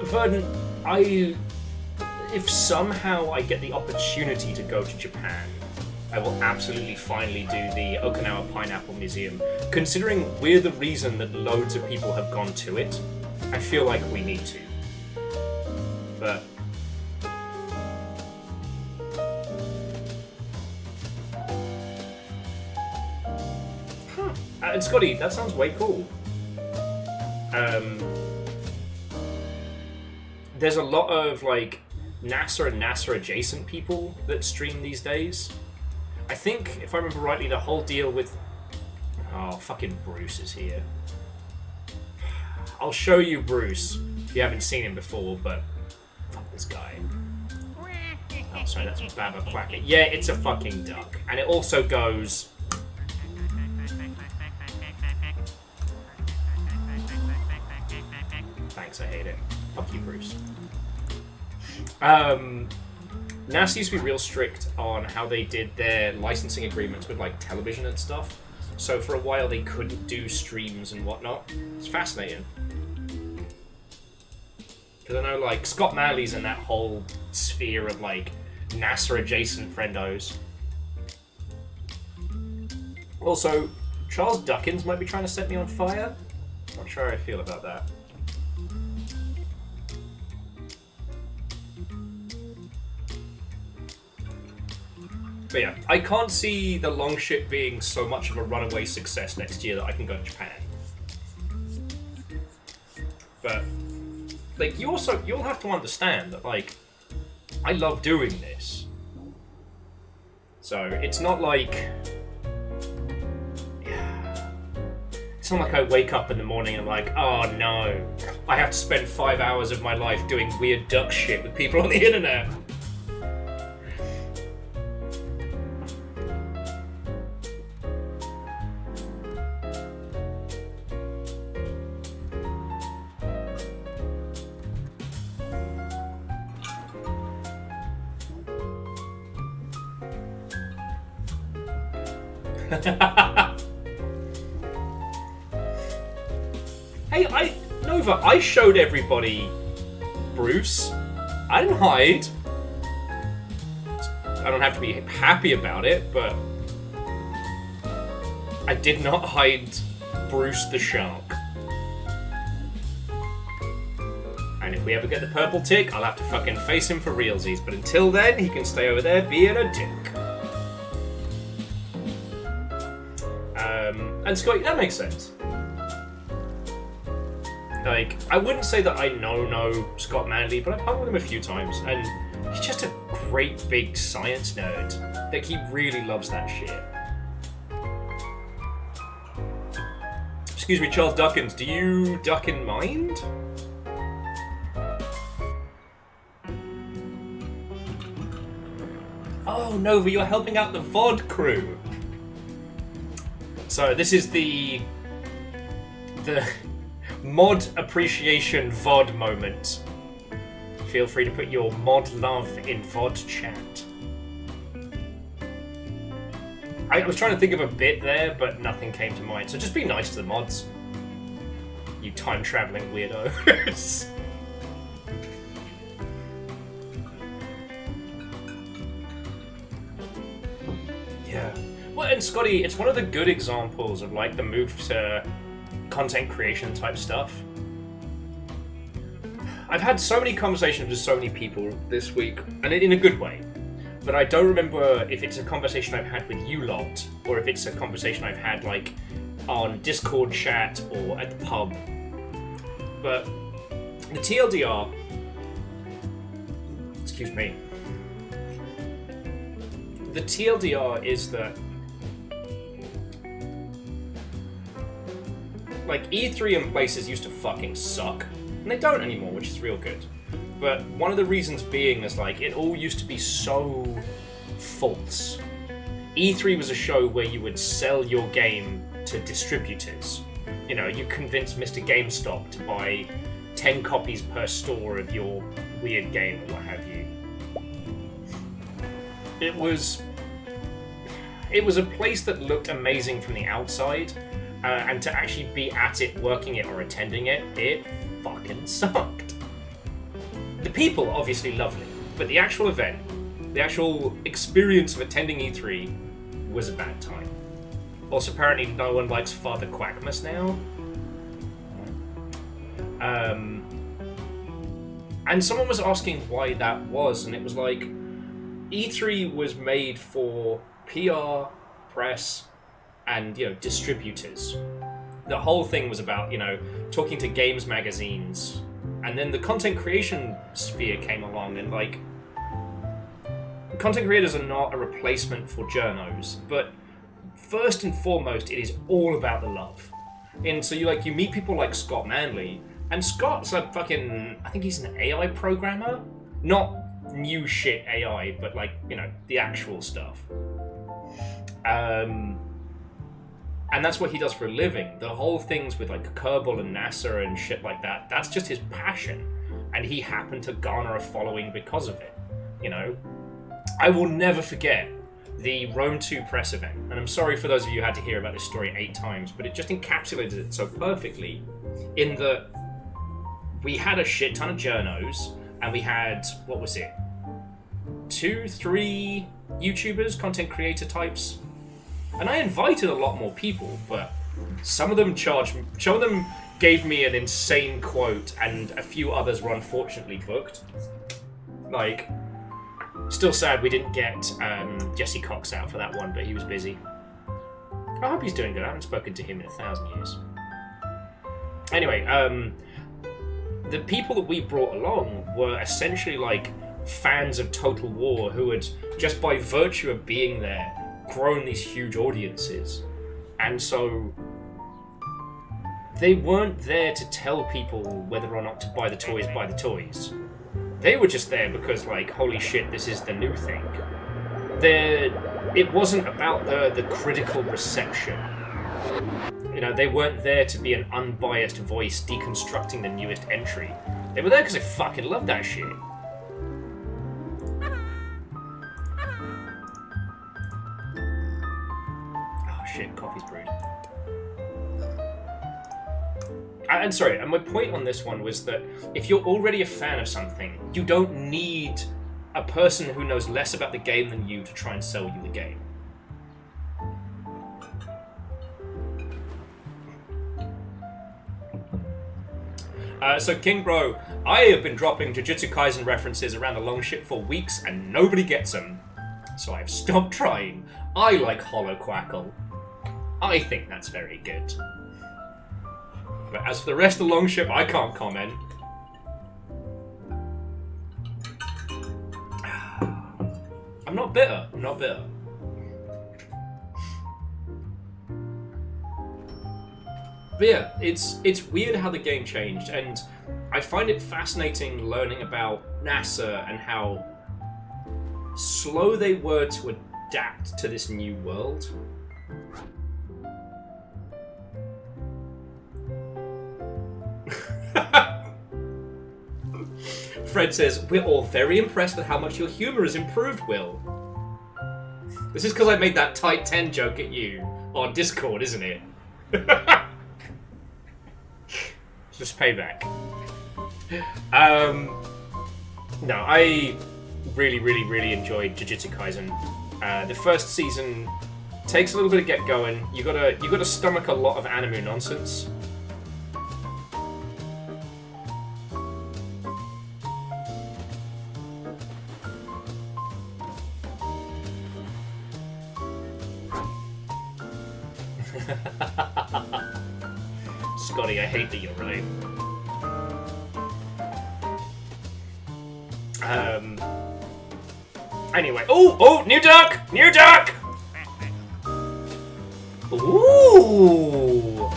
Vernon, if somehow I get the opportunity to go to Japan, I will absolutely finally do the Okinawa Pineapple Museum. Considering we're the reason that loads of people have gone to it, I feel like we need to. But and Scotty, that sounds way cool. There's a lot of like NASA and NASA adjacent people that stream these days. I think, if I remember rightly, the whole deal with... Oh, fucking Bruce is here. I'll show you Bruce if you haven't seen him before, but fuck this guy. Oh, sorry, that's Baba Quacket. Yeah, it's a fucking duck. And it also goes... Thanks, I hate it. Fuck you, Bruce. NASA used to be real strict on how they did their licensing agreements with like television and stuff. So for a while they couldn't do streams and whatnot. It's fascinating. Because I know like Scott Manley's in that whole sphere of like NASA adjacent friendos. Also, Charles Duckins might be trying to set me on fire. Not sure how I feel about that. But yeah, I can't see the Longship being so much of a runaway success next year that I can go to Japan. But, like, you'll have to understand that, like, I love doing this. So, it's not like It's not like I wake up in the morning and I'm like, oh no, I have to spend 5 hours of my life doing weird duck shit with people on the internet. Hey, Nova, I showed everybody Bruce. I didn't hide. I don't have to be happy about it, but I did not hide Bruce the shark. And if we ever get the purple tick, I'll have to fucking face him for realsies. But until then, he can stay over there being a dick. And Scotty, that makes sense. Like, I wouldn't say that I know Scott Manley, but I've hung with him a few times, and he's just a great big science nerd. Like, he really loves that shit. Excuse me, Charles Duckins, do you duck in mind? Oh, Nova, you're helping out the VOD crew. So this is the mod appreciation VOD moment. Feel free to put your mod love in VOD chat. I was trying to think of a bit there, but nothing came to mind. So just be nice to the mods. You time-traveling weirdos. Yeah. Well, and Scotty, it's one of the good examples of like the move to content creation type stuff. I've had so many conversations with so many people this week, and in a good way. But I don't remember if it's a conversation I've had with you lot, or if it's a conversation I've had like on Discord chat or at the pub. But the TLDR, excuse me, the TLDR is that like E3 and places used to fucking suck, and they don't anymore, which is real good. But one of the reasons being is like it all used to be so false. E3 was a show where you would sell your game to distributors. You know, you convinced Mr. GameStop to buy 10 copies per store of your weird game or what have you. It was a place that looked amazing from the outside, and to actually be at it, working it, or attending it, it fucking sucked. The people, obviously lovely, but the actual event, the actual experience of attending E3 was a bad time. Also, apparently no one likes Father Quackmas now. And someone was asking why that was, and it was like, E3 was made for PR, press, and, you know, distributors. The whole thing was about, you know, talking to games magazines, and then the content creation sphere came along, and like, content creators are not a replacement for journos, but first and foremost, it is all about the love. And so you meet people like Scott Manley, and Scott's a fucking, I think he's an AI programmer, not new shit AI, but like, you know, the actual stuff. And that's what he does for a living. The whole things with like Kerbal and NASA and shit like that, that's just his passion. And he happened to garner a following because of it, you know? I will never forget the Rome 2 press event. And I'm sorry for those of you who had to hear about this story 8 times, but it just encapsulated it so perfectly in that we had a shit ton of journos, and we had, what was it? 2, 3 YouTubers, content creator types. And I invited a lot more people, but some of them gave me an insane quote, and a few others were unfortunately booked. Like, still sad we didn't get Jesse Cox out for that one, but he was busy. I hope he's doing good. I haven't spoken to him in 1,000 years. Anyway, the people that we brought along were essentially like fans of Total War who had, just by virtue of being there, grown these huge audiences. And so they weren't there to tell people whether or not to buy the toys. They were just there because, like, holy shit, this is the new thing. It wasn't about the critical reception. You know, they weren't there to be an unbiased voice deconstructing the newest entry. They were there because they fucking loved that shit. Oh shit, coffee's brewed. And sorry, and my point on this one was that if you're already a fan of something, you don't need a person who knows less about the game than you to try and sell you the game. So King Bro, I have been dropping Jujutsu Kaisen references around the long ship for weeks and nobody gets them. So I've stopped trying. I like Hollow Quackle. I think that's very good. But as for the rest of the long ship, I can't comment. I'm not bitter. I'm not bitter. But yeah, it's weird how the game changed, and I find it fascinating learning about NASA and how slow they were to adapt to this new world. Fred says, we're all very impressed with how much your humour has improved, Will. This is because I made that tight 10 joke at you on Discord, isn't it? Just payback. No, I really enjoyed Jujutsu Kaisen. The first season takes a little bit to get going. You gotta stomach a lot of anime nonsense. Scotty, I hate that you're right. Anyway, oh, new duck! New duck! Ooh!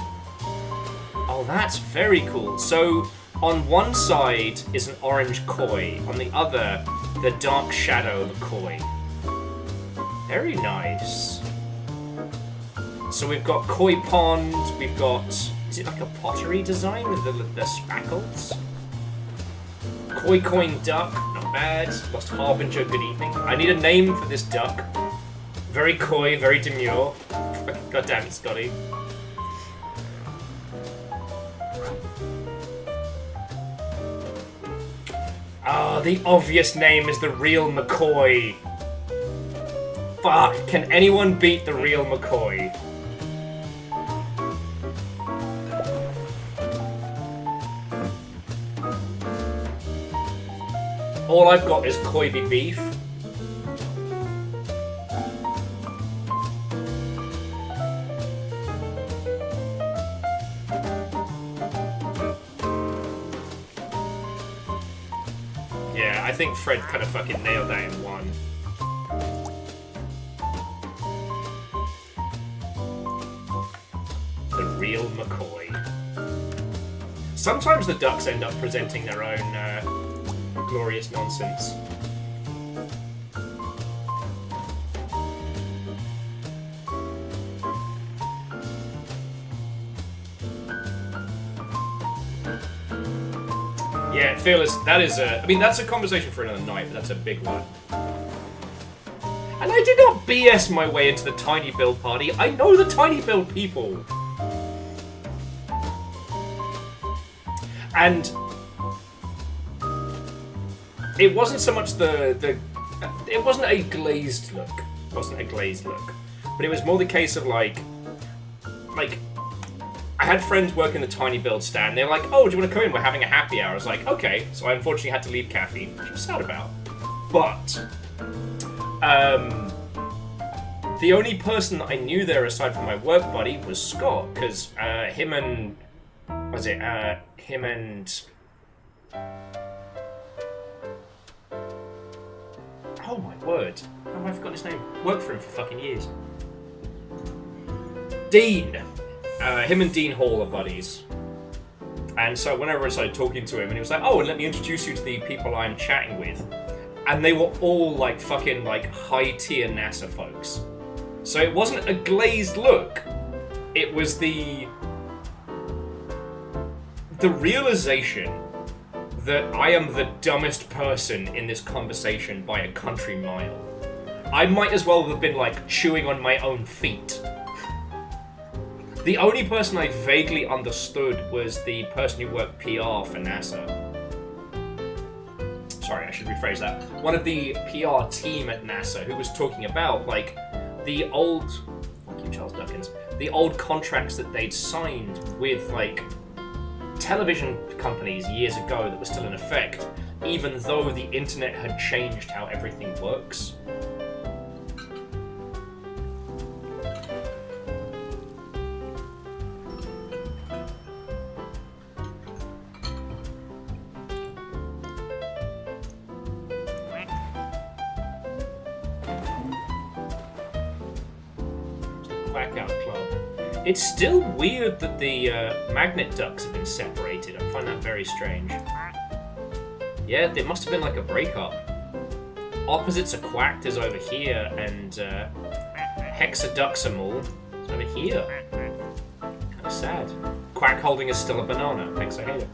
Oh, that's very cool. So, on one side is an orange koi, on the other, the dark shadow of a koi. Very nice. So we've got koi pond, we've got... Is it like a pottery design with the spackles? Koi coin duck, not bad. Lost Harbinger, good evening. I need a name for this duck. Very coy, very demure. God damn it, Scotty. Ah, the obvious name is the real McCoy. Fuck, can anyone beat the real McCoy? All I've got is Koibi beef. Yeah, I think Fred kind of fucking nailed that in one. The real McCoy. Sometimes the ducks end up presenting their own glorious nonsense. Yeah, Fearless, that is a... I mean, that's a conversation for another night, but that's a big one. And I did not BS my way into the Tiny Build party. I know the Tiny Build people. And... it wasn't so much it wasn't a glazed look. It wasn't a glazed look. But it was more the case of like, I had friends working the Tiny Build stand. They were like, oh, do you want to come in? We're having a happy hour. I was like, okay. So I unfortunately had to leave caffeine, which I'm sad about. But, the only person that I knew there aside from my work buddy was Scott. Because him and... Oh my word. How have I forgotten his name? Worked for him for fucking years. Dean. him and Dean Hall are buddies. And so whenever I started talking to him, and he was like, oh, and let me introduce you to the people I'm chatting with. And they were all like fucking like high-tier NASA folks. So it wasn't a glazed look. It was the realization that I am the dumbest person in this conversation by a country mile. I might as well have been like chewing on my own feet. The only person I vaguely understood was the person who worked PR for NASA. Sorry, I should rephrase that. One of the PR team at NASA who was talking about like the old, fuck you, Charles Duckins, the old contracts that they'd signed with like television companies years ago that were still in effect, even though the internet had changed how everything works. It's still weird that the magnet ducts have been separated. I find that very strange. Yeah, there must have been like a breakup. Opposites are quacked is over here, and hexaduximal is over here. Kind of sad. Quack holding is still a banana. Thanks, I hate it.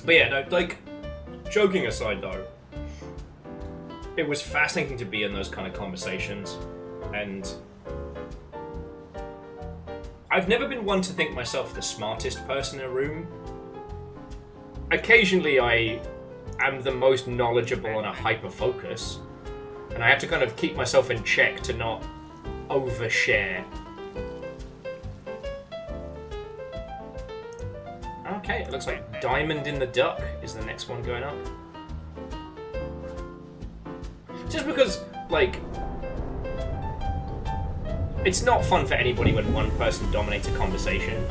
But yeah, no, like, joking aside though, it was fascinating to be in those kind of conversations, and I've never been one to think myself the smartest person in a room. Occasionally I am the most knowledgeable on a hyper-focus, and I have to kind of keep myself in check to not overshare. Okay, it looks like Diamond in the Duck is the next one going up. Just because, like, it's not fun for anybody when one person dominates a conversation.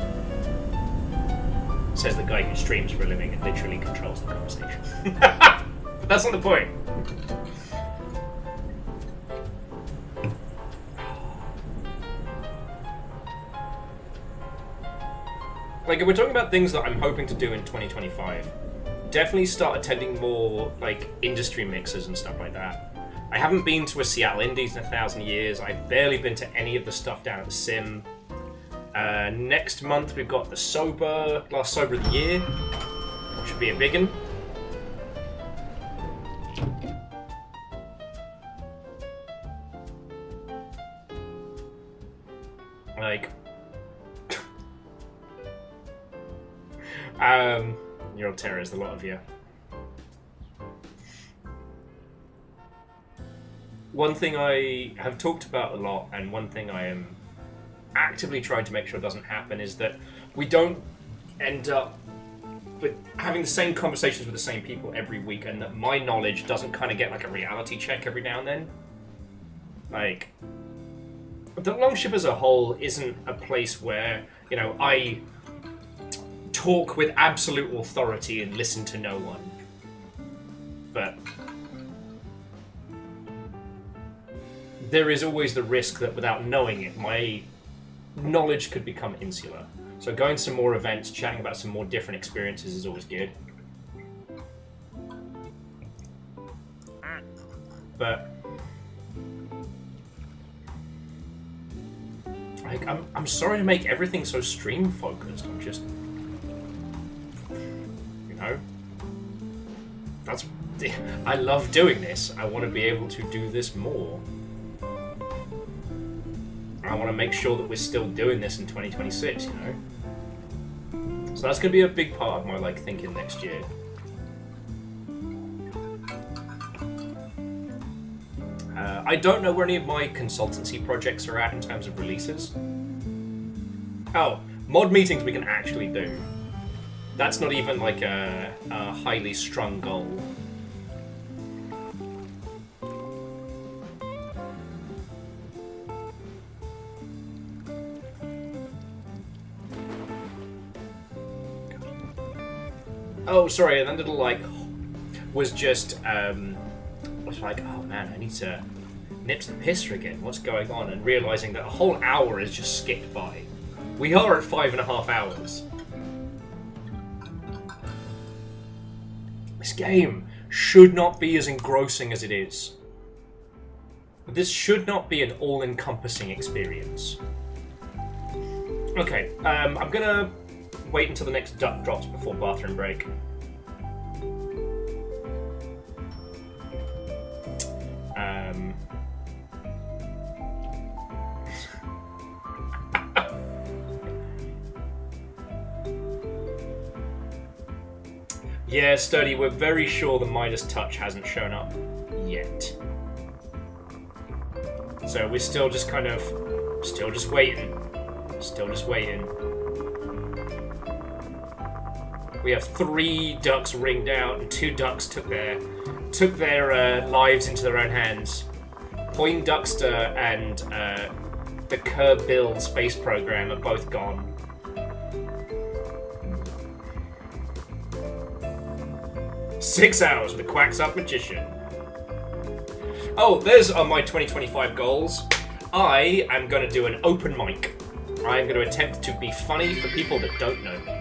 Says the guy who streams for a living and literally controls the conversation. But that's not the point. Like, if we're talking about things that I'm hoping to do in 2025, definitely start attending more, like, industry mixers and stuff like that. I haven't been to a Seattle Indies in 1,000 years. I've barely been to any of the stuff down at the Sim. Next month we've got the last Sober of the Year, which should be a big one. Like, you're all terrorists, a lot of you. One thing I have talked about a lot, and one thing I am actively trying to make sure doesn't happen, is that we don't end up with having the same conversations with the same people every week, and that my knowledge doesn't kind of get like a reality check every now and then. Like, the Longship as a whole isn't a place where, you know, I talk with absolute authority and listen to no one. But there is always the risk that without knowing it, my knowledge could become insular. So going to some more events, chatting about some more different experiences is always good. But like, I'm sorry to make everything so stream focused. I'm just, you know, that's, I love doing this. I want to be able to do this more. I want to make sure that we're still doing this in 2026, you know? So that's going to be a big part of my, like, thinking next year. I don't know where any of my consultancy projects are at in terms of releases. Oh, mod meetings we can actually do. That's not even like a highly strung goal. Oh, sorry, and that little, like, was just, was like, oh man, I need to nip to the pisser again. What's going on? And realizing that a whole hour is just skipped by. We are at 5.5 hours. This game should not be as engrossing as it is. This should not be an all-encompassing experience. Okay, I'm gonna wait until the next duck drops before bathroom break. Yeah, Sturdy, we're very sure the Midas touch hasn't shown up yet. So we're still just kind of, still just waiting. Still just waiting. We have 3 ducks ringed out, and 2 ducks took their lives into their own hands. Poindexter and the Curb Build space program are both gone. "6 hours with the Quacks Up Magician." Oh, those are my 2025 goals. I am going to do an open mic. I am going to attempt to be funny for people that don't know me.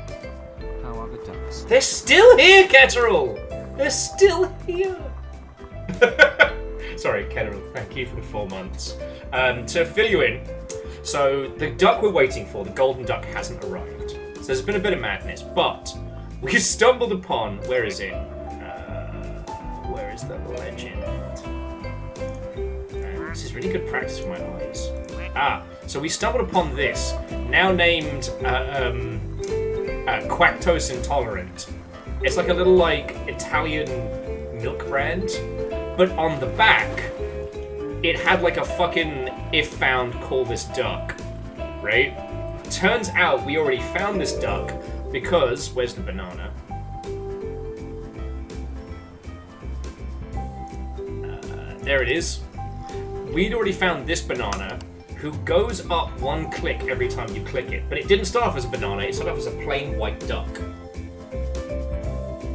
How are the ducks? They're still here, Ketterall! They're still here! Sorry, Ketterall, thank you for the 4 months. To fill you in, so the duck we're waiting for, the golden duck, hasn't arrived. So there's been a bit of madness, but we stumbled upon... Where is it? Where is the legend? This is really good practice for my eyes. So we stumbled upon this, now named Quacktose Intolerant. It's like a little, like, Italian milk brand, but on the back, it had like a fucking "if found, call this duck," right? Turns out we already found this duck because, where's the banana? There it is. We'd already found this banana, who goes up 1 click every time you click it. But it didn't start off as a banana, it started off as a plain white duck.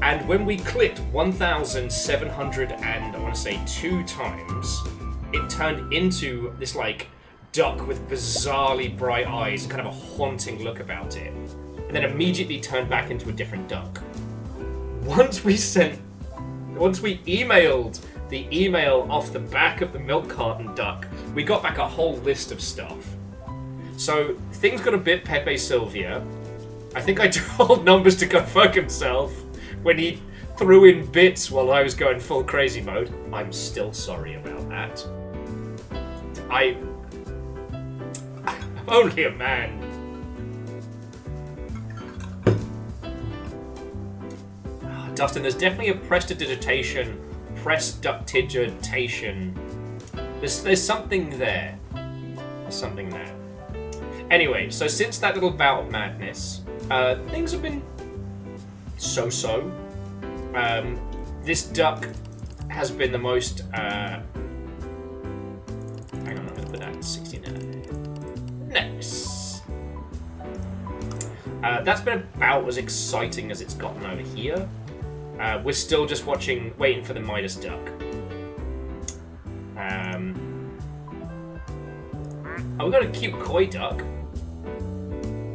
And when we clicked 1,702 times, it turned into this, like, duck with bizarrely bright eyes and kind of a haunting look about it. And then immediately turned back into a different duck. Once we emailed the email off the back of the milk carton duck, we got back a whole list of stuff. So things got a bit Pepe Sylvia. I think I told Numbers to go fuck himself when he threw in bits while I was going full crazy mode. I'm still sorry about that. I'm only a man. Dustin, there's definitely a prestidigitation. There's something there. There's something there. Anyway, so since that little bout of madness, things have been so-so. This duck has been the most... hang on, I'm going to put that at 69. Nice. That's been about as exciting as it's gotten over here. We're still just waiting for the Midas duck. Oh, we got a cute koi duck.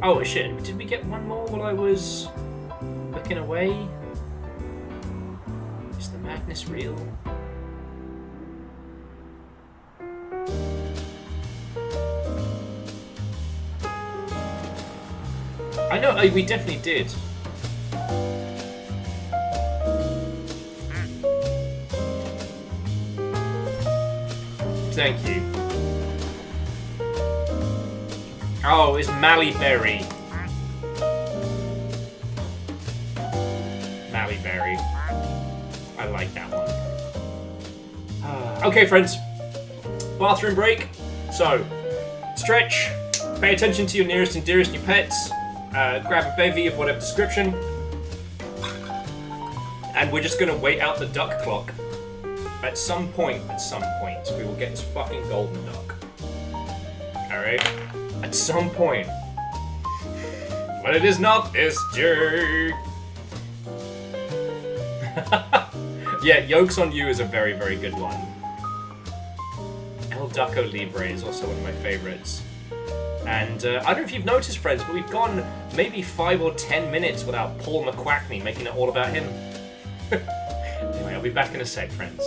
Oh shit, did we get one more while I was looking away? Is the madness real? I know, we definitely did. Thank you. Oh, it's Mallyberry. Mallyberry. I like that one. Okay, friends. Bathroom break. So, stretch. Pay attention to your nearest and dearest, your pets. Grab a bevy of whatever description. And we're just gonna wait out the duck clock. At some point, we will get this fucking golden duck. Alright? At some point. But it is not this, Jake. Yeah, Yolks on You is a very, very good one. El Duco Libre is also one of my favorites. And I don't know if you've noticed, friends, but we've gone maybe 5 or 10 minutes without Paul McQuackney making it all about him. Anyway, I'll be back in a sec, friends.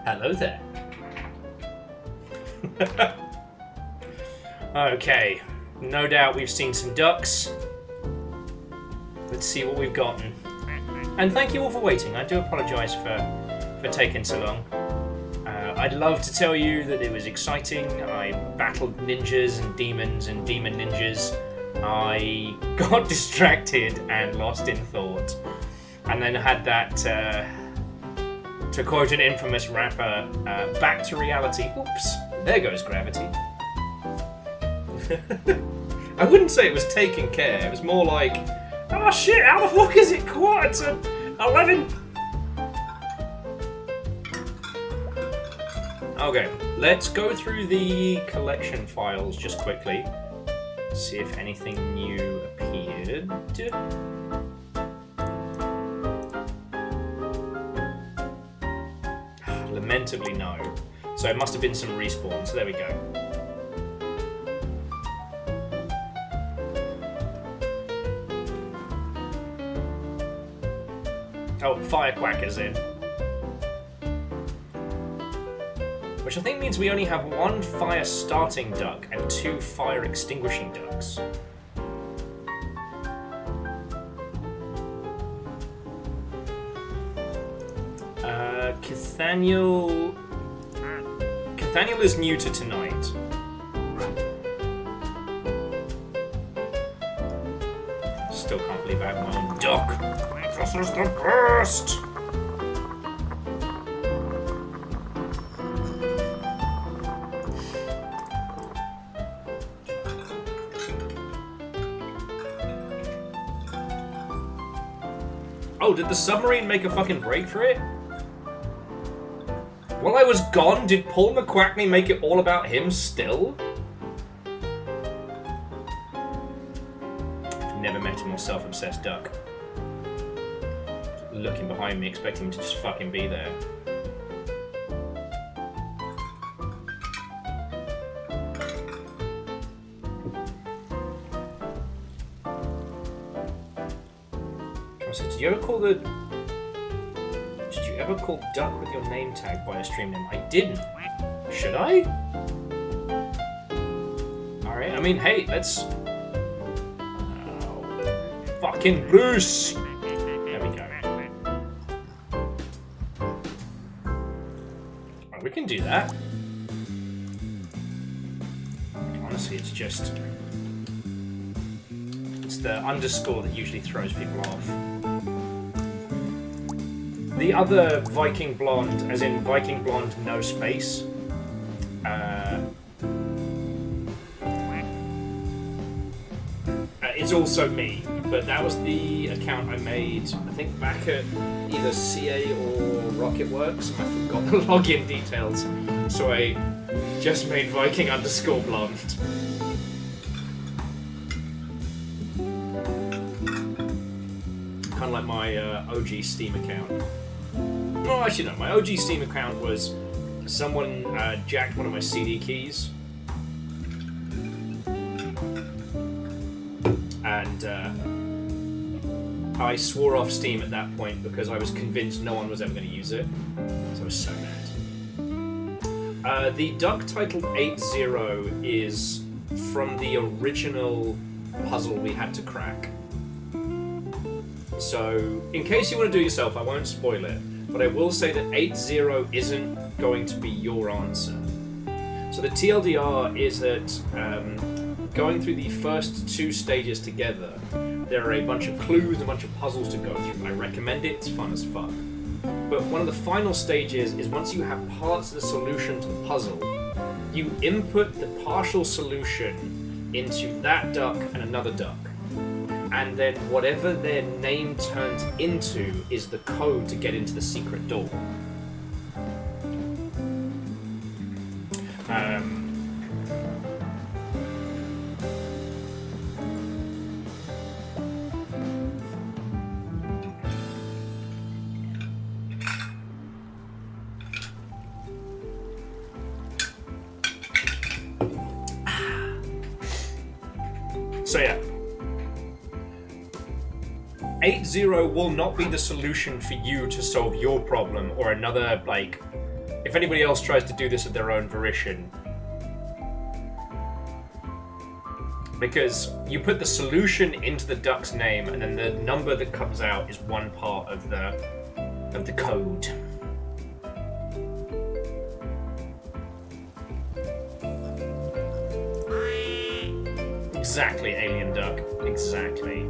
Hello there. Okay, no doubt we've seen some ducks. Let's see what we've gotten. And thank you all for waiting. I do apologise for taking so long. I'd love to tell you that it was exciting. I battled ninjas and demons and demon ninjas. I got distracted and lost in thought. And then had that, to quote an infamous rapper, back to reality. Oops, there goes gravity. I wouldn't say it was taking care. It was more like, oh shit, how the fuck is it 11:15? Okay, let's go through the collection files just quickly. See if anything new appeared. Lamentably no. So it must have been some respawns. There we go. Oh, Firequacker's in. Which I think means we only have one fire starting duck and 2 fire extinguishing ducks. Cathaniel is new to tonight. Still can't believe I have my own duck. This is the best! Oh, did the submarine make a fucking break for it? While I was gone, did Paul McQuackney make it all about him still? I've never met a more self-obsessed duck. Looking behind me, expecting him to just fucking be there. Did you ever call duck with your name tag by a stream name? I didn't. Should I? Alright, I mean, hey, let's... Oh, fucking Bruce! There we go. Right, we can do that. Honestly, it's just... It's the underscore that usually throws people off. The other Viking blonde, as in Viking blonde, no space. It's also me, but that was the account I made, I think, back at either CA or Rocketworks. I forgot the login details, so I just made Viking underscore blonde. Kind of like my OG Steam account. No, actually no. My OG Steam account was someone jacked one of my CD keys, and I swore off Steam at that point because I was convinced no one was ever going to use it. So I was so mad. The duck titled 8-0 is from the original puzzle we had to crack. So, in case you want to do it yourself, I won't spoil it, but I will say that 8-0 isn't going to be your answer. So the TLDR is that going through the first 2 stages together, there are a bunch of clues and a bunch of puzzles to go through. I recommend it, it's fun as fuck. But one of the final stages is once you have parts of the solution to the puzzle, you input the partial solution into that duck and another duck. And then whatever their name turns into is the code to get into the secret door. So yeah. 8-0 will not be the solution for you to solve your problem or another, like, if anybody else tries to do this at their own volition. Because you put the solution into the duck's name, and then the number that comes out is one part of the code. Exactly, alien duck. Exactly.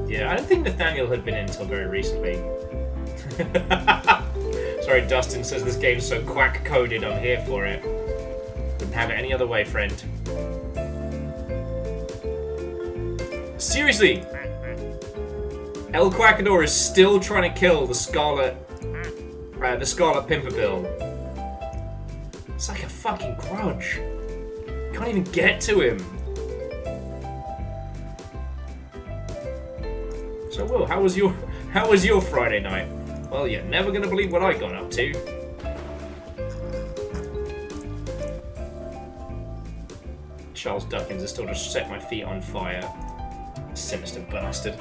Yeah, I don't think Nathaniel had been in until very recently. Sorry, Dustin says this game's so quack-coded, I'm here for it. Wouldn't have it any other way, friend. Seriously! El Quackador is still trying to kill the Scarlet Pimpernel. It's like a fucking grudge. Can't even get to him. So, Will, how was your Friday night? Well, you're never gonna believe what I got up to. Charles Duckins has still just set my feet on fire. Sinister bastard.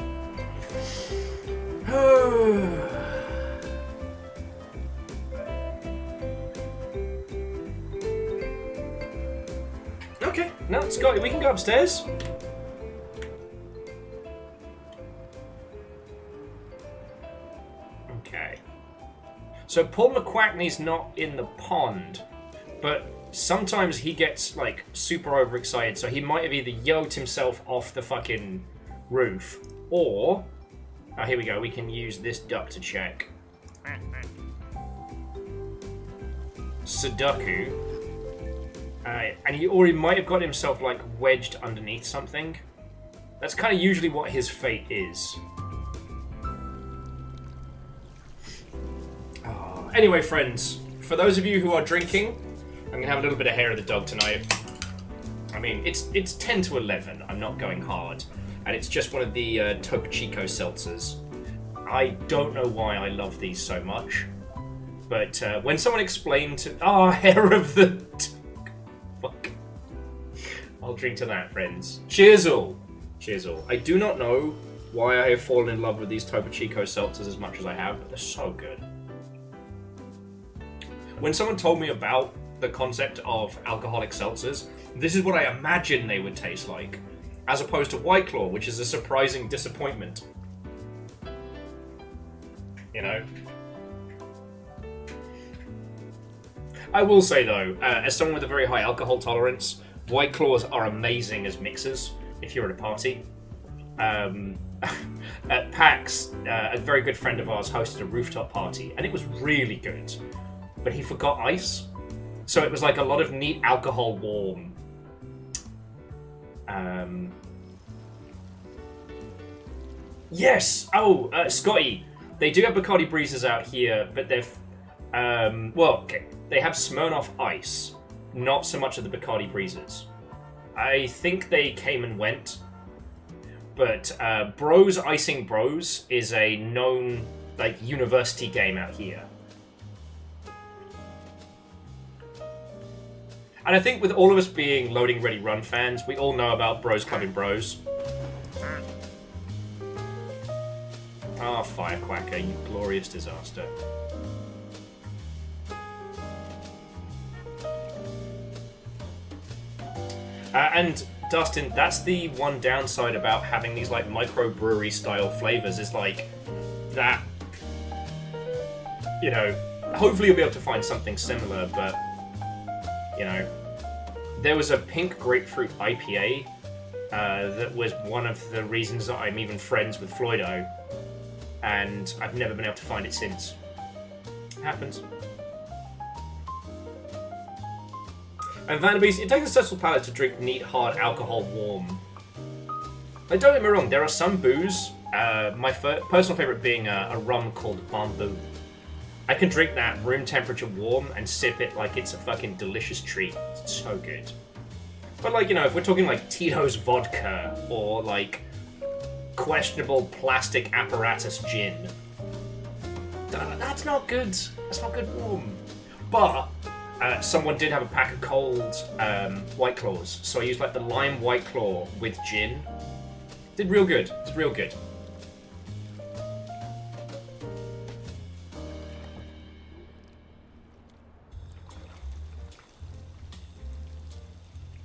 Okay, no, Scotty, we can go upstairs. Okay. So Paul McQuackney's not in the pond, but sometimes he gets, like, super overexcited, so he might have either yoked himself off the fucking roof, or... Oh, here we go, we can use this duck to check. Sudoku. Or he might have got himself, like, wedged underneath something. That's kind of usually what his fate is. Oh. Anyway, friends, for those of you who are drinking, I'm going to have a little bit of hair of the dog tonight. I mean, it's 10 to 11, I'm not going hard. And it's just one of the Topo Chico seltzers. I don't know why I love these so much. But when someone explained to... Oh, hair of the... Fuck. I'll drink to that, friends. Cheers all. Cheers all. I do not know why I have fallen in love with these Topo Chico seltzers as much as I have, but they're so good. When someone told me about the concept of alcoholic seltzers, this is what I imagine they would taste like, as opposed to White Claw, which is a surprising disappointment. You know? I will say though, as someone with a very high alcohol tolerance, White Claws are amazing as mixers if you're at a party. At PAX, a very good friend of ours hosted a rooftop party, and it was really good. But he forgot ice, so it was like a lot of neat alcohol warm. Yes! Oh, Scotty, they do have Bacardi Breezes out here, but they're... well, okay. They have Smirnoff Ice, not so much of the Bacardi Breezes. I think they came and went, but Bros Icing Bros is a known, like, university game out here. And I think with all of us being Loading Ready Run fans, we all know about Bros Clubbing Bros. Ah, Firequacker, you glorious disaster. And Dustin, that's the one downside about having these like microbrewery style flavors is like that, you know, hopefully you'll be able to find something similar, but you know, there was a pink grapefruit IPA that was one of the reasons that I'm even friends with Floydo, and I've never been able to find it since. It happens. And Vanderbeest, it takes a special palate to drink neat, hard alcohol warm. Like, don't get me wrong, there are some booze, my personal favourite being a rum called Bamboo. I can drink that room temperature warm and sip it like it's a fucking delicious treat. It's so good. But like, you know, if we're talking like Tito's vodka or like questionable plastic apparatus gin, that's not good. That's not good warm. But someone did have a pack of cold White Claws, so I used like the lime White Claw with gin. Did real good. It's real good.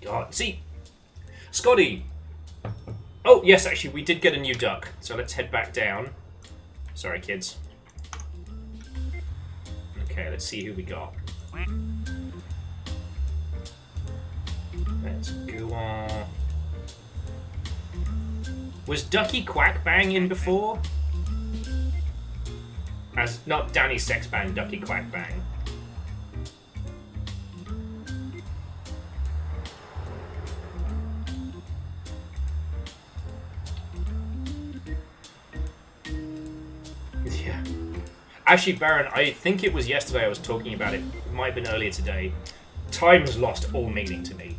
God, see, Scotty. Oh, yes, actually, we did get a new duck. So let's head back down. Sorry, kids. Okay, let's see who we got. Let's go on. Was Ducky Quack Bang in before? As not Danny Sex Bang, Ducky Quack Bang. Yeah. Actually, Baron, I think it was yesterday I was talking about it. It might have been earlier today. Time has lost all meaning to me.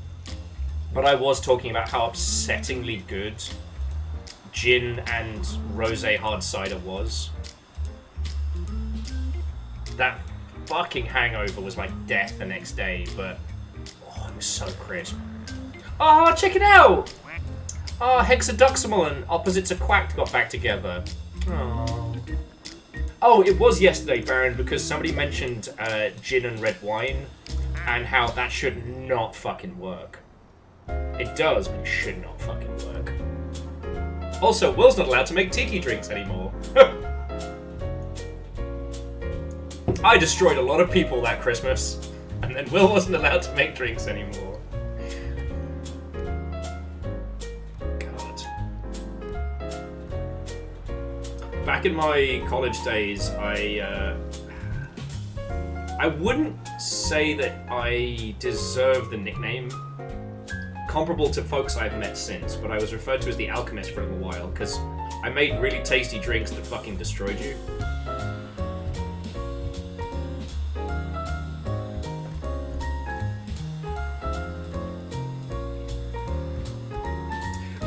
But I was talking about how upsettingly good gin and rosé hard cider was. That fucking hangover was like death the next day, but oh, it was so crisp. Oh, check it out! Oh, hexaduximal and opposites of quacked got back together. Oh. Oh, it was yesterday, Baron, because somebody mentioned gin and red wine and how that should not fucking work. It does, but it should not fucking work. Also, Will's not allowed to make tiki drinks anymore. I destroyed a lot of people that Christmas, and then Will wasn't allowed to make drinks anymore. God. Back in my college days, I wouldn't say that I deserve the nickname comparable to folks I've met since, but I was referred to as the alchemist for a little while because I made really tasty drinks that fucking destroyed you.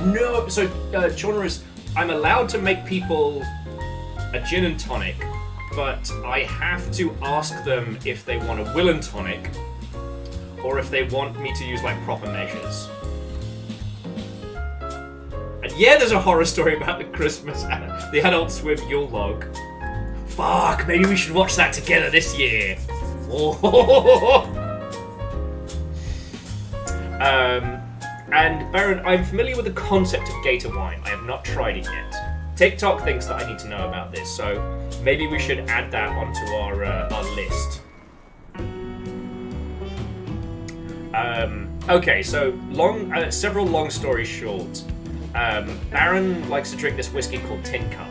No, so genre is I'm allowed to make people a gin and tonic, but I have to ask them if they want a will and tonic or if they want me to use like proper measures. And yeah, there's a horror story about the Christmas, the Adult Swim Yule log. Fuck, maybe we should watch that together this year. Oh. And Baron, I'm familiar with the concept of gator wine. I have not tried it yet. TikTok thinks that I need to know about this, so maybe we should add that onto our list. Okay, so several long stories short. Baron likes to drink this whiskey called Tin Cup.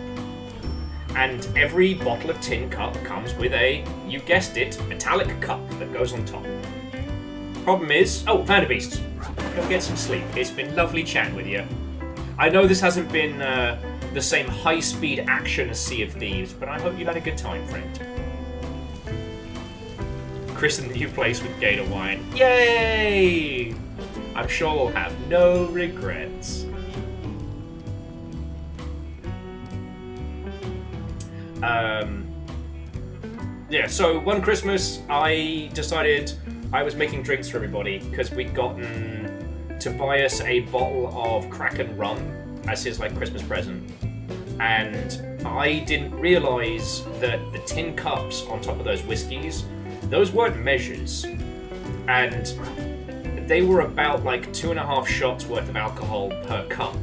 And every bottle of Tin Cup comes with a, you guessed it, metallic cup that goes on top. Problem is, oh, Vanderbeest, go get some sleep. It's been lovely chatting with you. I know this hasn't been the same high-speed action as Sea of Thieves, but I hope you had a good time, friend. Chris in the new place with Gator Wine. Yay! I'm sure we'll have no regrets. Yeah, so one Christmas I decided I was making drinks for everybody because we'd gotten Tobias a bottle of Kraken rum as his like Christmas present. And I didn't realise that the tin cups on top of those whiskies, those weren't measures. And they were about like 2.5 shots worth of alcohol per cup.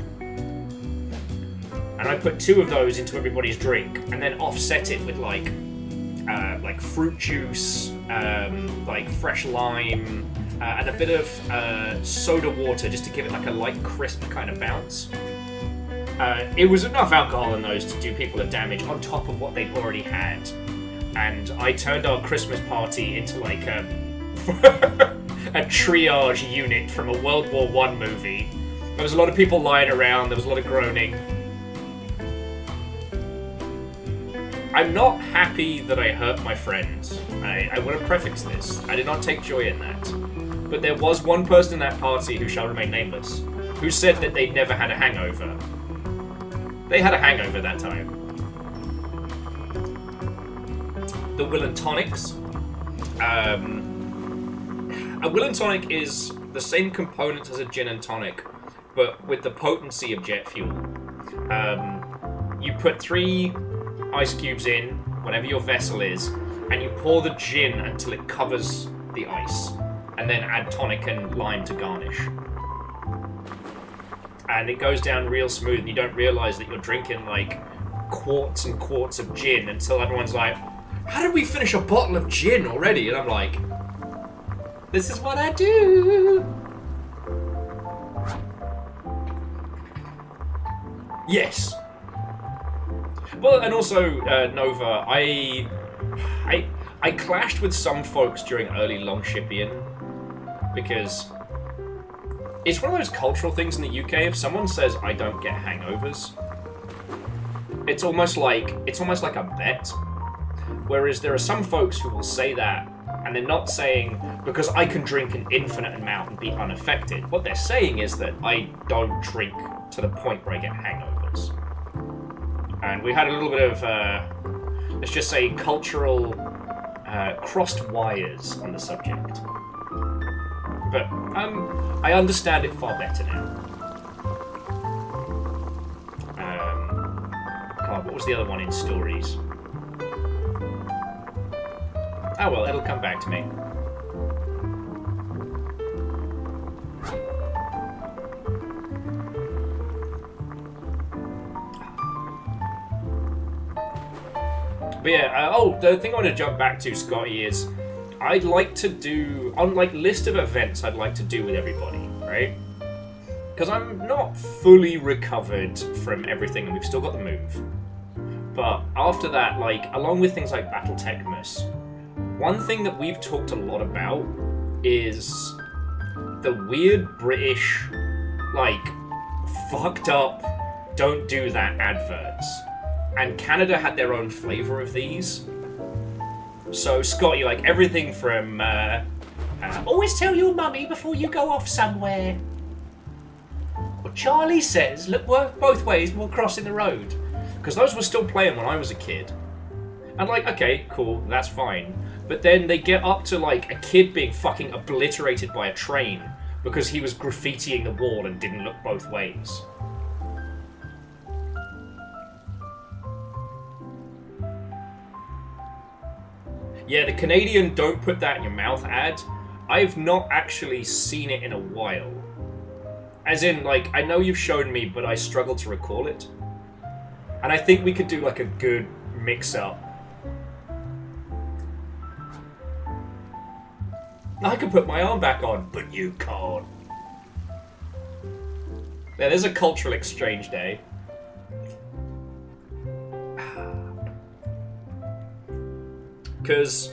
And I put 2 of those into everybody's drink and then offset it with like fruit juice, like fresh lime, and a bit of soda water just to give it like a light crisp kind of bounce. It was enough alcohol in those to do people a damage on top of what they'd already had. And I turned our Christmas party into like a triage unit from a World War I movie. There was a lot of people lying around, there was a lot of groaning. I'm not happy that I hurt my friends. I want to preface this. I did not take joy in that. But there was one person in that party who shall remain nameless, who said that they'd never had a hangover. They had a hangover that time. The Will and Tonics. A Will and Tonic is the same components as a gin and tonic, but with the potency of jet fuel. you put 3 ice cubes in, whatever your vessel is, and you pour the gin until it covers the ice, and then add tonic and lime to garnish. And it goes down real smooth, and you don't realise that you're drinking, like, quarts and quarts of gin until everyone's like, how did we finish a bottle of gin already? And I'm like, this is what I do. Yes. Well, and also, Nova, I clashed with some folks during early Longshipian because it's one of those cultural things in the UK. If someone says I don't get hangovers, it's almost like a bet. Whereas there are some folks who will say that, and they're not saying because I can drink an infinite amount and be unaffected. What they're saying is that I don't drink to the point where I get hangovers. And we had a little bit of, let's just say, cultural crossed wires on the subject. But I understand it far better now. God, what was the other one in stories? Oh well, it'll come back to me. But yeah, the thing I want to jump back to, Scotty, is I'd like to do, on like list of events I'd like to do with everybody, right? Because I'm not fully recovered from everything and we've still got the move. But after that, like, along with things like Battletechmus, one thing that we've talked a lot about is the weird British, like, fucked up, don't do that adverts. And Canada had their own flavour of these. So, Scotty, like, everything from, always tell your mummy before you go off somewhere. Or Charlie says, look both ways before crossing the road. Because those were still playing when I was a kid. And, like, okay, cool, that's fine. But then they get up to, like, a kid being fucking obliterated by a train because he was graffitiing the wall and didn't look both ways. Yeah, the Canadian don't put that in your mouth ad. I've not actually seen it in a while. As in, like, I know you've shown me, but I struggle to recall it. And I think we could do, like, a good mix-up. I can put my arm back on, but you can't. Yeah, there's a cultural exchange day. Because,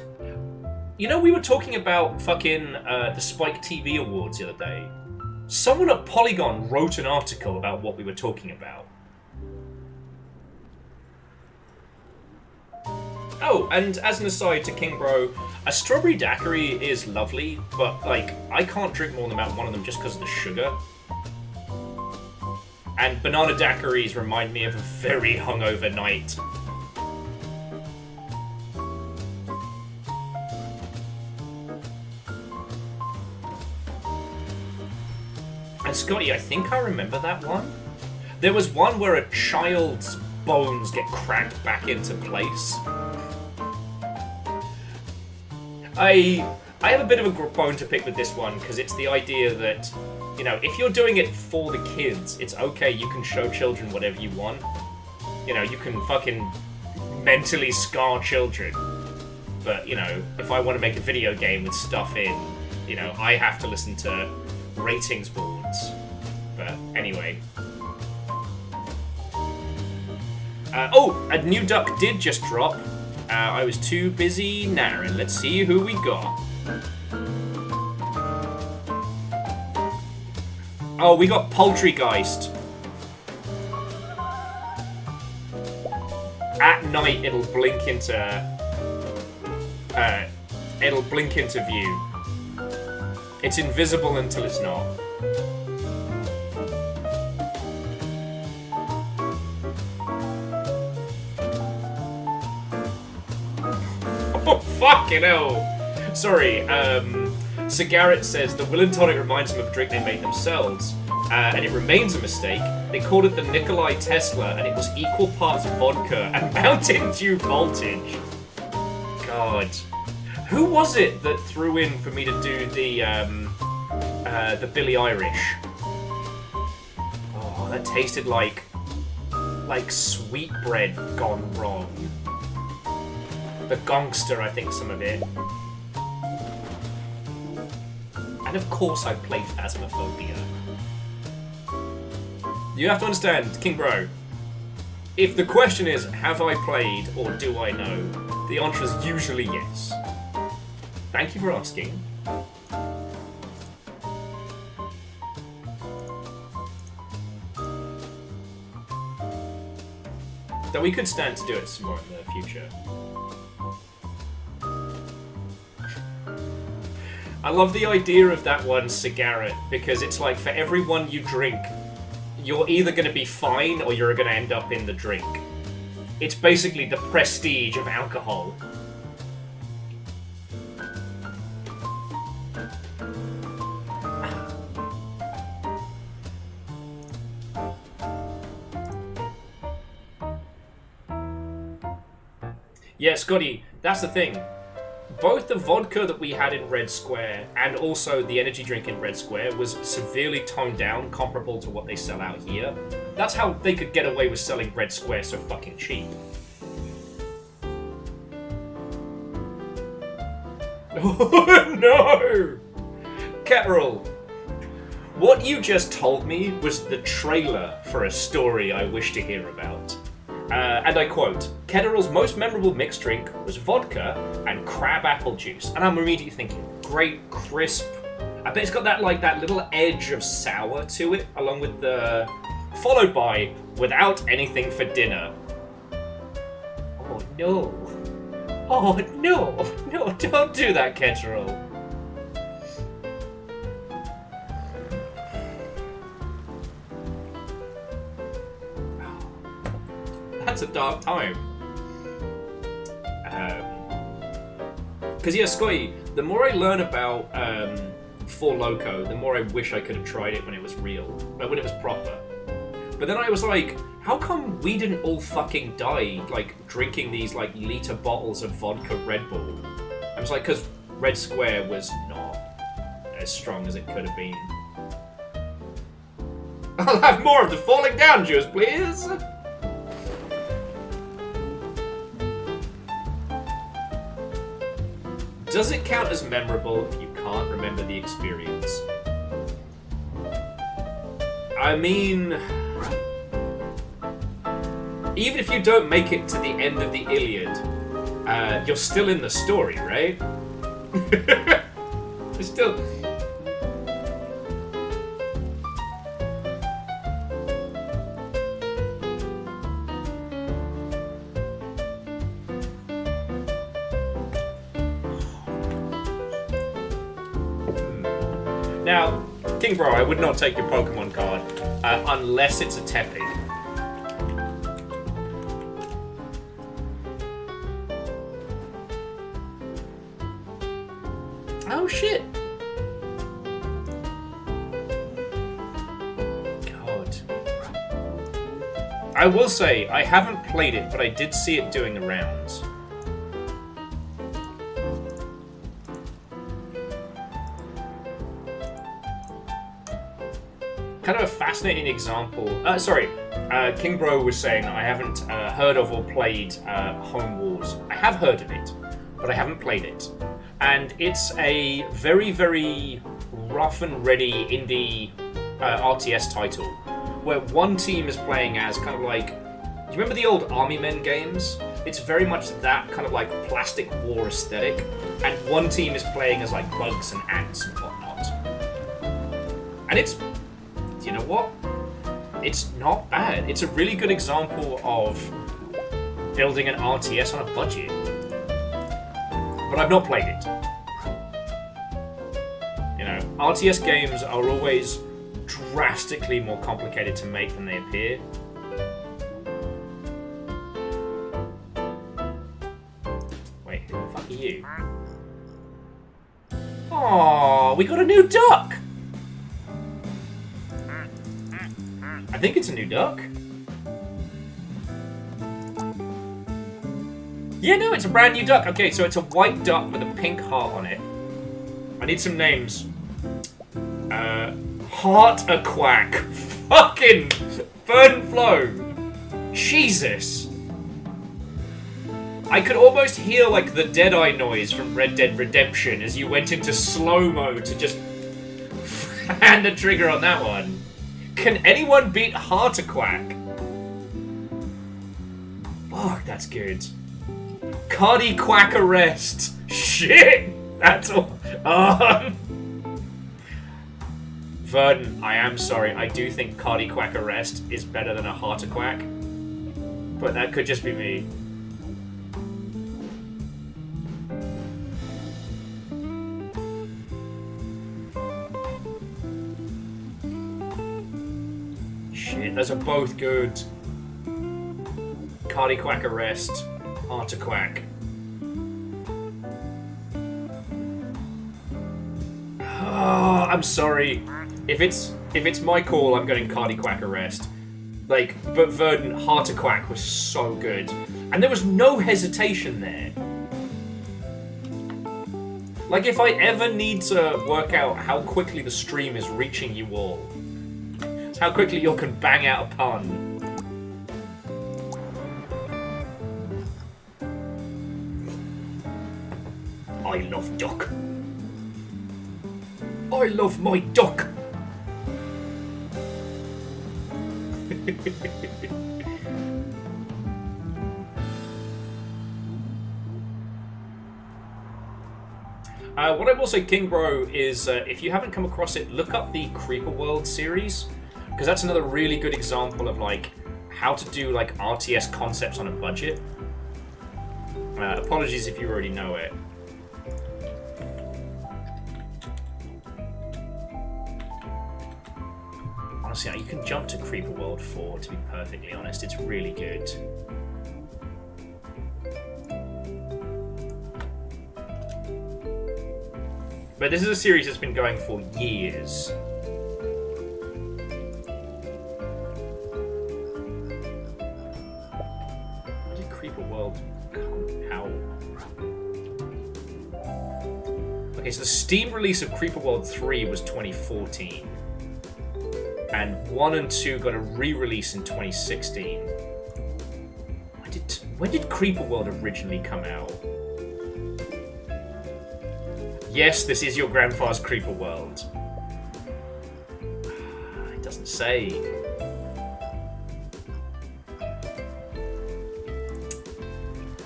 you know, we were talking about fucking the Spike TV Awards the other day. Someone at Polygon wrote an article about what we were talking about. Oh, and as an aside to King Bro, a strawberry daiquiri is lovely, but, like, I can't drink more than about one of them just because of the sugar. And banana daiquiris remind me of a very hungover night. And Scotty, I think I remember that one. There was one where a child's bones get cracked back into place. I have a bit of a bone to pick with this one, because it's the idea that, you know, if you're doing it for the kids, it's okay, you can show children whatever you want. You know, you can fucking mentally scar children. But, you know, if I want to make a video game with stuff in, you know, I have to listen to ratings boards. But anyway. A new duck did just drop. I was too busy narrowing. Let's see who we got. Oh, we got Poultrygeist. At night, it'll blink into view. It's invisible until it's not. Oh, fucking hell. Sorry, Cigarette says the Will and Tonic reminds him of a drink they made themselves. and it remains a mistake. They called it the Nikolai Tesla, and it was equal parts vodka and Mountain Dew voltage. God. Who was it that threw in for me to do the Billy Irish? Oh, that tasted like sweetbread gone wrong. The Gongster, I think, some of it. And of course I played Phasmophobia. You have to understand, King Bro, if the question is, have I played or do I know, the answer is usually yes. Thank you for asking. Though we could stand to do it some more in the future. I love the idea of that one cigarette, because it's like for every one you drink, you're either going to be fine or you're going to end up in the drink. It's basically the prestige of alcohol. Yeah, Scotty, that's the thing. Both the vodka that we had in Red Square and also the energy drink in Red Square was severely toned down, comparable to what they sell out here. That's how they could get away with selling Red Square so fucking cheap. Oh no! Ketterl, what you just told me was the trailer for a story I wish to hear about. And I quote, Ketterl's most memorable mixed drink was vodka and crab apple juice. And I'm immediately thinking, great, crisp. I bet it's got that little edge of sour to it, along with the... followed by, without anything for dinner. Oh no. Oh no. No, don't do that, Ketterl. That's a dark time. Because yeah, Scotty, the more I learn about Four Loko, the more I wish I could have tried it when it was real, when it was proper. But then I was like, how come we didn't all fucking die, like, drinking these, like, liter bottles of vodka Red Bull? I was like, because Red Square was not as strong as it could have been. I'll have more of the falling down juice, please! Does it count as memorable if you can't remember the experience? I mean... even if you don't make it to the end of the Iliad, you're still in the story, right? You're still... Now, King Bro, I would not take your Pokemon card unless it's a Tepig. Oh shit! God. I will say, I haven't played it, but I did see it doing the rounds. Kind of a fascinating example. King Bro was saying I haven't heard of or played Home Wars. I have heard of it, but I haven't played it. And it's a very, very rough and ready indie RTS title, where one team is playing as kind of like... do you remember the old Army Men games? It's very much that kind of like plastic war aesthetic, and one team is playing as like bugs and ants and whatnot. And it's... you know what? It's not bad. It's a really good example of building an RTS on a budget. But I've not played it. You know, RTS games are always drastically more complicated to make than they appear. Wait, who the fuck are you? Aww, we got a new duck! think it's a new duck. Yeah, no, it's a brand new duck. Okay, so it's a white duck with a pink heart on it. I need some names. Heart a Quack. Fucking Fern Flow. Jesus. I could almost hear like the Deadeye noise from Red Dead Redemption as you went into slow-mo to just hand the trigger on that one. Can anyone beat Heart a Quack? Fuck, that's good. Cardi Quack Arrest. Shit! That's all. Verdon, I am sorry. I do think Cardi Quack Arrest is better than a Heart a Quack. But that could just be me. Shit, those are both good. Cardi Quack Arrest. Heart a Quack. Oh, I'm sorry. If it's my call, I'm going Cardi Quack Arrest. Like, but Verdon, Heart a Quack was so good. And there was no hesitation there. Like, if I ever need to work out how quickly the stream is reaching you all, it's how quickly you can bang out a pun. I love duck. I love my duck. What I will say, King Bro, is if you haven't come across it, look up the Creeper World series, because that's another really good example of like how to do like RTS concepts on a budget. Apologies if you already know it. Honestly, you can jump to Creeper World 4, to be perfectly honest. It's really good. But this is a series that's been going for years. When did Creeper World come out? Okay, so the Steam release of Creeper World 3 was 2014. And 1 and 2 got a re-release in 2016. When did Creeper World originally come out? Yes, this is your grandpa's Creeper World. It doesn't say.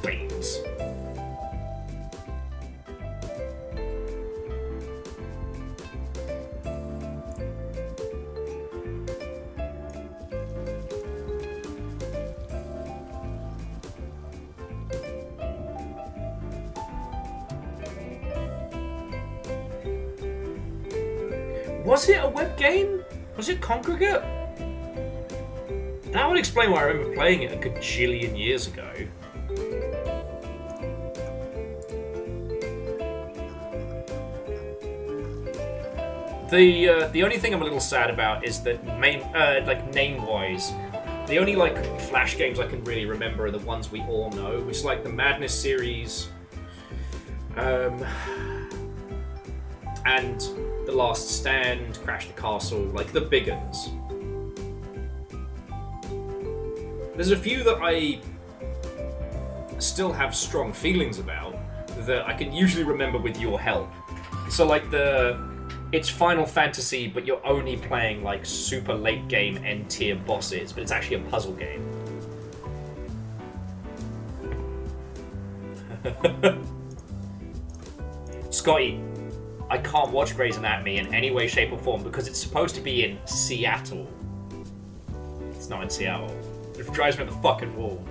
Beans. Was it a web game? Was it Congregate? That would explain why I remember playing it a gajillion years ago. The only thing I'm a little sad about is that name-wise, the only like Flash games I can really remember are the ones we all know, which is like the Madness series, and The Last Stand, Crash the Castle, like the big ones. There's a few that I still have strong feelings about that I can usually remember with your help. So like it's Final Fantasy, but you're only playing like super late game end tier bosses, but it's actually a puzzle game. Scotty, I can't watch Grey's Anatomy in any way, shape, or form because it's supposed to be in Seattle. It's not in Seattle. It drives me up the fucking wall.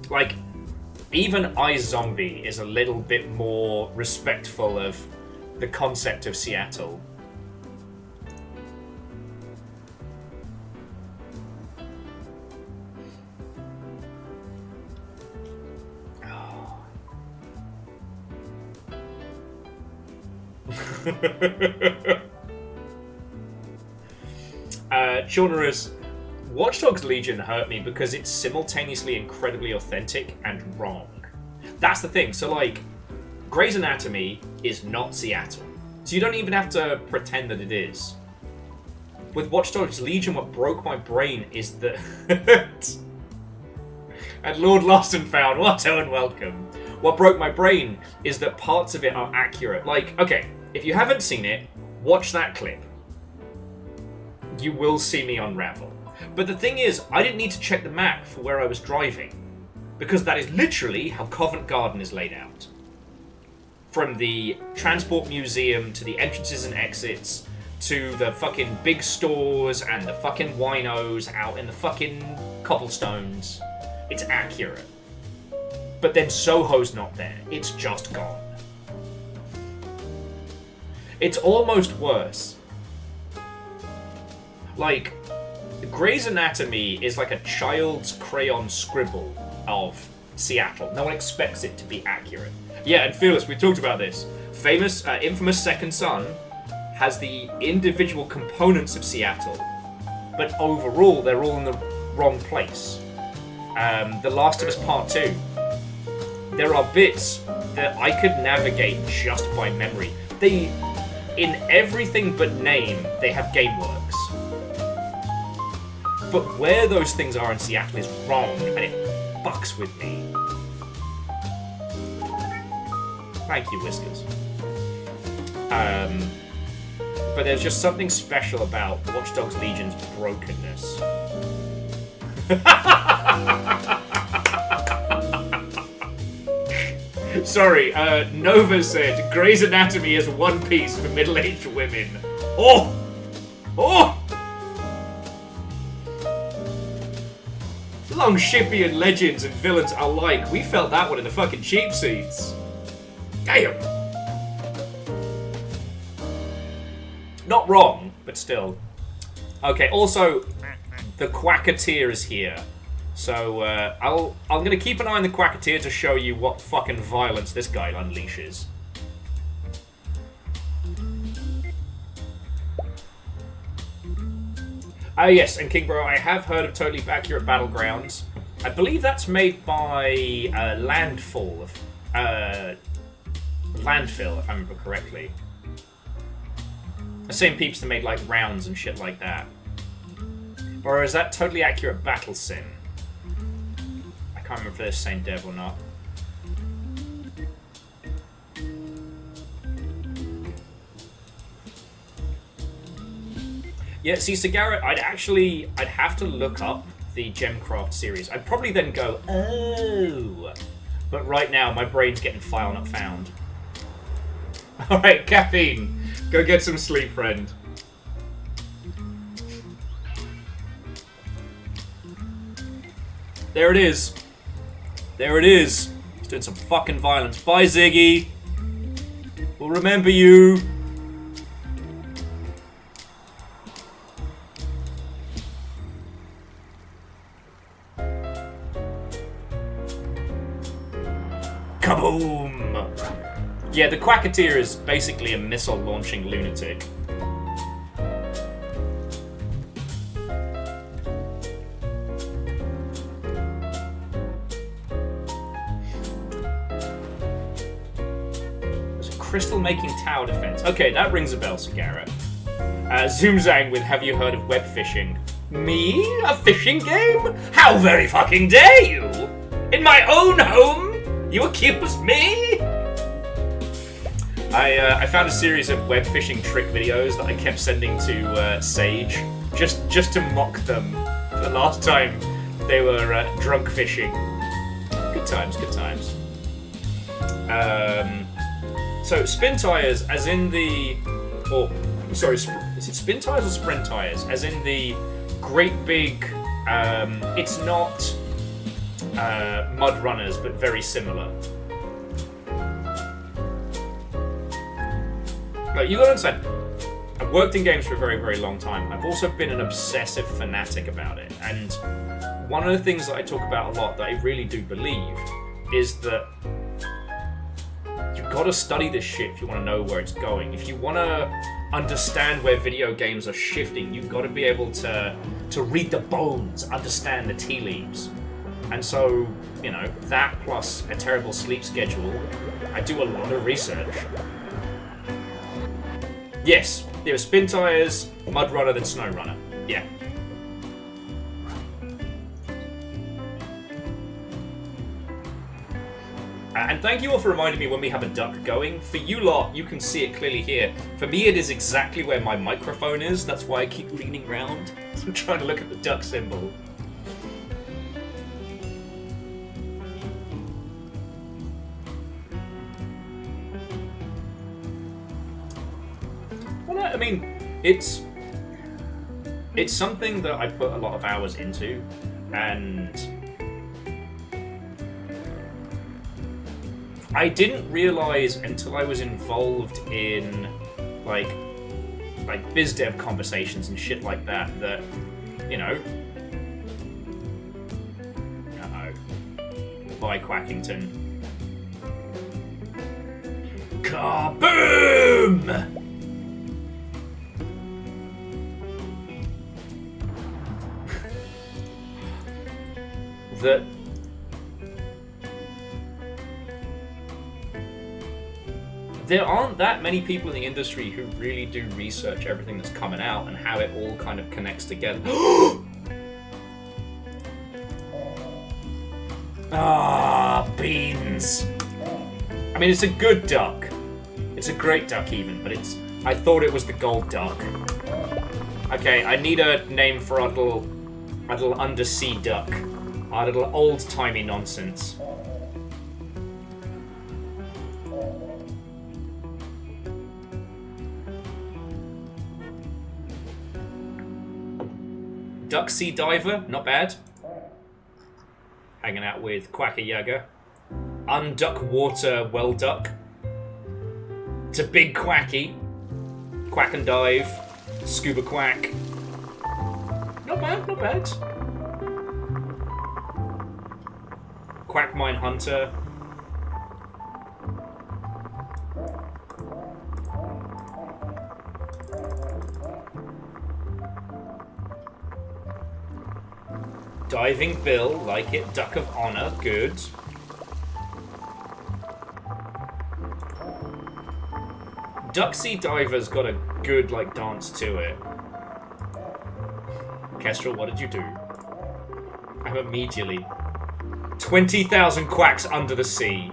Like, even iZombie is a little bit more respectful of the concept of Seattle. Shaunerus, Watch Dogs Legion hurt me because it's simultaneously incredibly authentic and wrong. That's the thing. So, like, Grey's Anatomy is not Seattle. So you don't even have to pretend that it is. With Watch Dogs Legion, what broke my brain is that... and Lord Lost and Found, what and welcome. What broke my brain is that parts of it are accurate. Like, okay, if you haven't seen it, watch that clip. You will see me unravel. But the thing is, I didn't need to check the map for where I was driving. Because that is literally how Covent Garden is laid out. From the transport museum to the entrances and exits to the fucking big stores and the fucking winos out in the fucking cobblestones. It's accurate. But then Soho's not there. It's just gone. It's almost worse. Like, Grey's Anatomy is like a child's crayon scribble of Seattle. No one expects it to be accurate. Yeah, and Fearless, we talked about this. Infamous Second Son has the individual components of Seattle, but overall they're all in the wrong place. The Last of Us Part 2. There are bits that I could navigate just by memory. In everything but name, they have GameWorks. But where those things are in Seattle is wrong, and it fucks with me. Thank you, Whiskers. But there's just something special about Watch Dogs Legion's brokenness. Sorry, Nova said Grey's Anatomy is One Piece for middle-aged women. Oh! Oh! Longshipian legends and villains alike. We felt that one in the fucking cheap seats. Damn! Not wrong, but still. Okay, also, the Quacketeer is here. So, I'm gonna keep an eye on the Quacketeer to show you what fucking violence this guy unleashes. Oh yes, and King Bro, I have heard of Totally Accurate Battlegrounds. I believe that's made by Landfill, if I remember correctly. The same peeps that made like rounds and shit like that. Or is that Totally Accurate Battle Sim? I can't remember if they're the same dev or not. Yeah, see, Cigarette, I'd have to look up the Gemcraft series. I'd probably then go, oh. But right now, my brain's getting file not found. Alright, Caffeine. Go get some sleep, friend. There it is. There it is. He's doing some fucking violence. Bye, Ziggy. We'll remember you. Kaboom! Yeah, the Quacketeer is basically a missile-launching lunatic. There's a crystal-making tower defense. Okay, that rings a bell, Sagara. Zoomzang with Have You Heard of Web Fishing? Me? A fishing game? How very fucking dare you! In my own home? You accuse me? I found a series of web fishing trick videos that I kept sending to Sage, just to mock them for the last time they were drunk fishing. Good times, good times. So spin tires, as in the, sorry, is it spin tires or sprint tires? As in the great big, it's not mud runners, but very similar. Like, you gotta understand, I've worked in games for a very, very long time. I've also been an obsessive fanatic about it. And one of the things that I talk about a lot that I really do believe is that you've got to study this shit if you want to know where it's going. If you want to understand where video games are shifting. You've got to be able to read the bones, understand the tea leaves. And so, you know, that plus a terrible sleep schedule, I do a lot of research. Yes, there were spin tires, mud runner, then snow runner. Yeah. And thank you all for reminding me when we have a duck going. For you lot, you can see it clearly here. For me, it is exactly where my microphone is. That's why I keep leaning round. So I'm trying to look at the duck symbol. Well, I mean, it's something that I put a lot of hours into, and I didn't realize until I was involved in like biz dev conversations and shit like that, you know, by Quackington. Kaboom! That there aren't that many people in the industry who really do research everything that's coming out and how it all kind of connects together. Ah, beans. I mean, it's a good duck. It's a great duck even, but I thought it was the gold duck. Okay, I need a name for our little undersea duck. Our little old-timey nonsense. Duck Sea Diver, not bad. Hanging out with Quacker Yaga. Unduck Water Well Duck. It's a big Quacky. Quack and Dive. Scuba Quack. Not bad, not bad. Quack Mine Hunter. Diving Bill, like it. Duck of Honor, good. Duck Sea Diver's got a good, like, dance to it. Kestrel, what did you do? I'm immediately 20,000 quacks under the sea.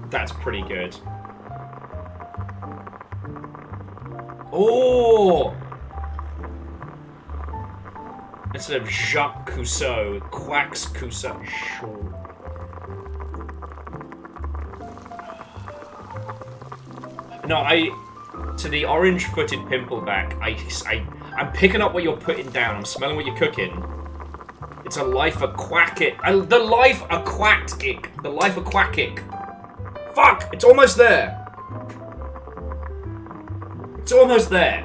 That's pretty good. Oh! Instead of Jacques Cousteau, Quacks Cousteau. Sure. No, to the orange-footed pimpleback, I'm picking up what you're putting down. I'm smelling what you're cooking. It's a life aquatic. The life aquatic. The life aquatic. Fuck! It's almost there. It's almost there.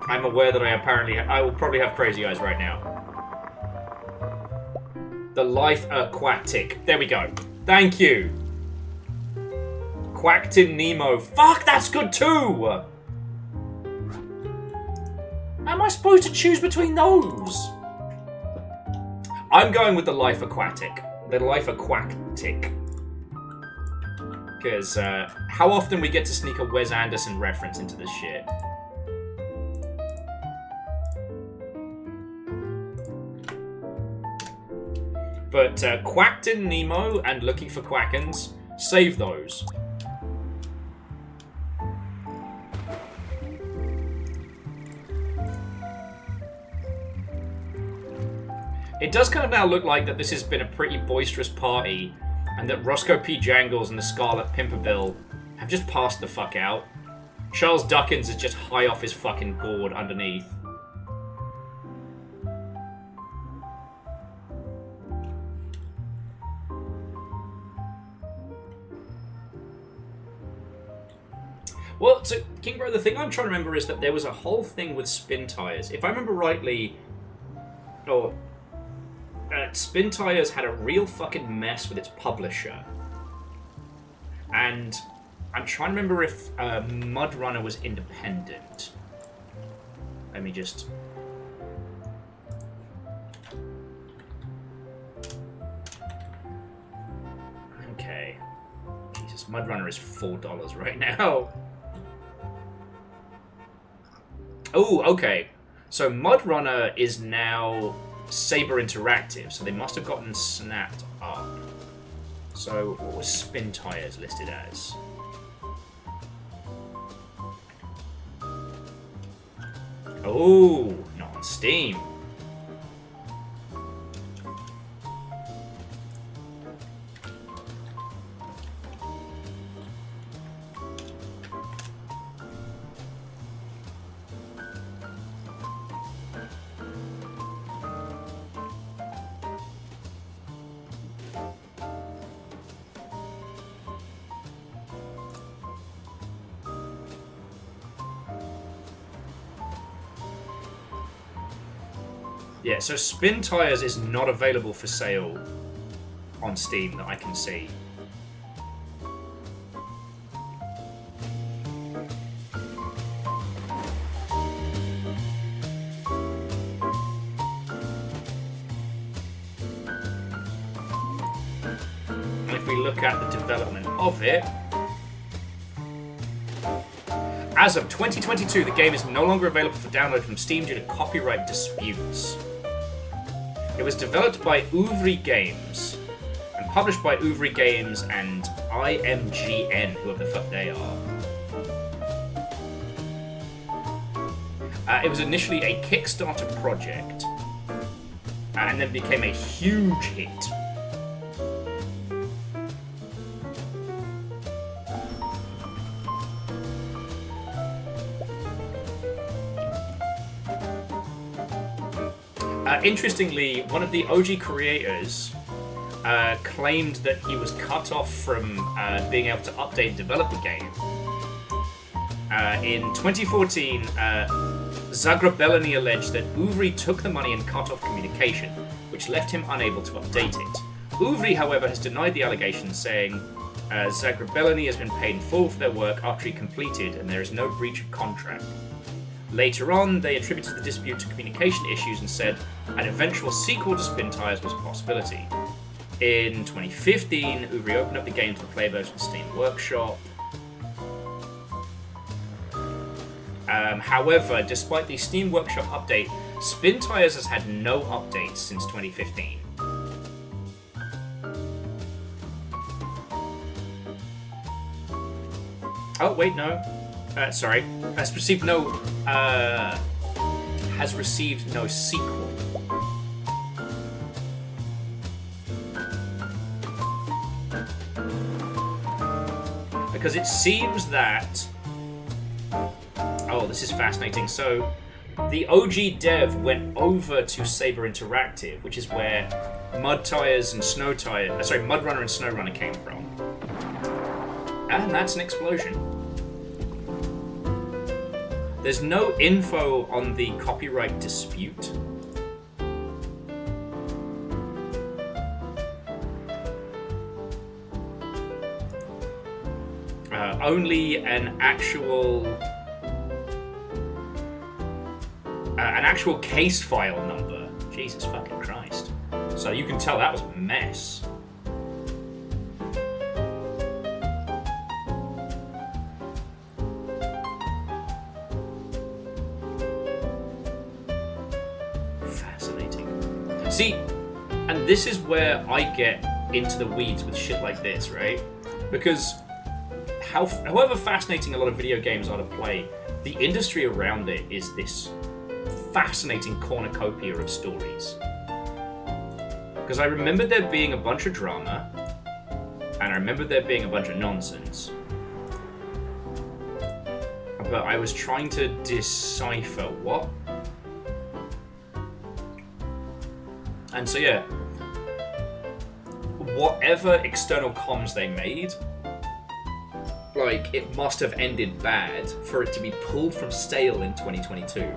I'm aware that I will probably have crazy eyes right now. The life aquatic. There we go. Thank you. Quacked-in Nemo. Fuck, that's good too! How am I supposed to choose between those? I'm going with the life aquatic. The life aquatic. Because how often we get to sneak a Wes Anderson reference into this shit? But Quacked-in Nemo and Looking for Quackens, save those. It does kind of now look like that this has been a pretty boisterous party, and that Roscoe P. Jangles and the Scarlet Pimpernel have just passed the fuck out. Charles Duckins is just high off his fucking gourd underneath. Well, so, King Bro, the thing I'm trying to remember is that there was a whole thing with spin tires. If I remember rightly, or Spin Tires had a real fucking mess with its publisher. And I'm trying to remember if Mud Runner was independent. Let me just... Okay. Jesus, Mud Runner is $4 right now. Oh, okay. So Mud Runner is now Saber Interactive, so they must have gotten snapped up. So what was Spin Tires listed as? Oh, not on Steam. Yeah, so Spin Tires is not available for sale on Steam that I can see. And if we look at the development of it, as of 2022, the game is no longer available for download from Steam due to copyright disputes. It was developed by Ouvry Games and published by Ouvry Games and IMGN, whoever the fuck they are. It was initially a Kickstarter project and then became a huge hit. Interestingly, one of the OG creators claimed that he was cut off from being able to update and develop the game. In 2014, Zagrabellany alleged that Ouvry took the money and cut off communication, which left him unable to update it. Ouvry, however, has denied the allegations, saying Zagrabellany has been paid in full for their work after he completed, and there is no breach of contract. Later on, they attributed the dispute to communication issues and said an eventual sequel to Spin Tires was a possibility. In 2015, Ouvry opened up the game to the players with Steam Workshop. However, despite the Steam Workshop update, Spin Tires has had no updates since 2015. Oh, wait, no. Sorry. Has received no sequel. Because it seems that... Oh, this is fascinating. So, the OG dev went over to Saber Interactive, which is where Mud Runner and Snow Runner came from. And that's an explosion. There's no info on the copyright dispute. Only an actual case file number. Jesus fucking Christ. So you can tell that was a mess. See, and this is where I get into the weeds with shit like this, right? Because however fascinating a lot of video games are to play, the industry around it is this fascinating cornucopia of stories. Because I remember there being a bunch of drama, and I remember there being a bunch of nonsense. But I was trying to decipher what. And so yeah, whatever external comms they made, like, it must have ended bad for it to be pulled from stale in 2022.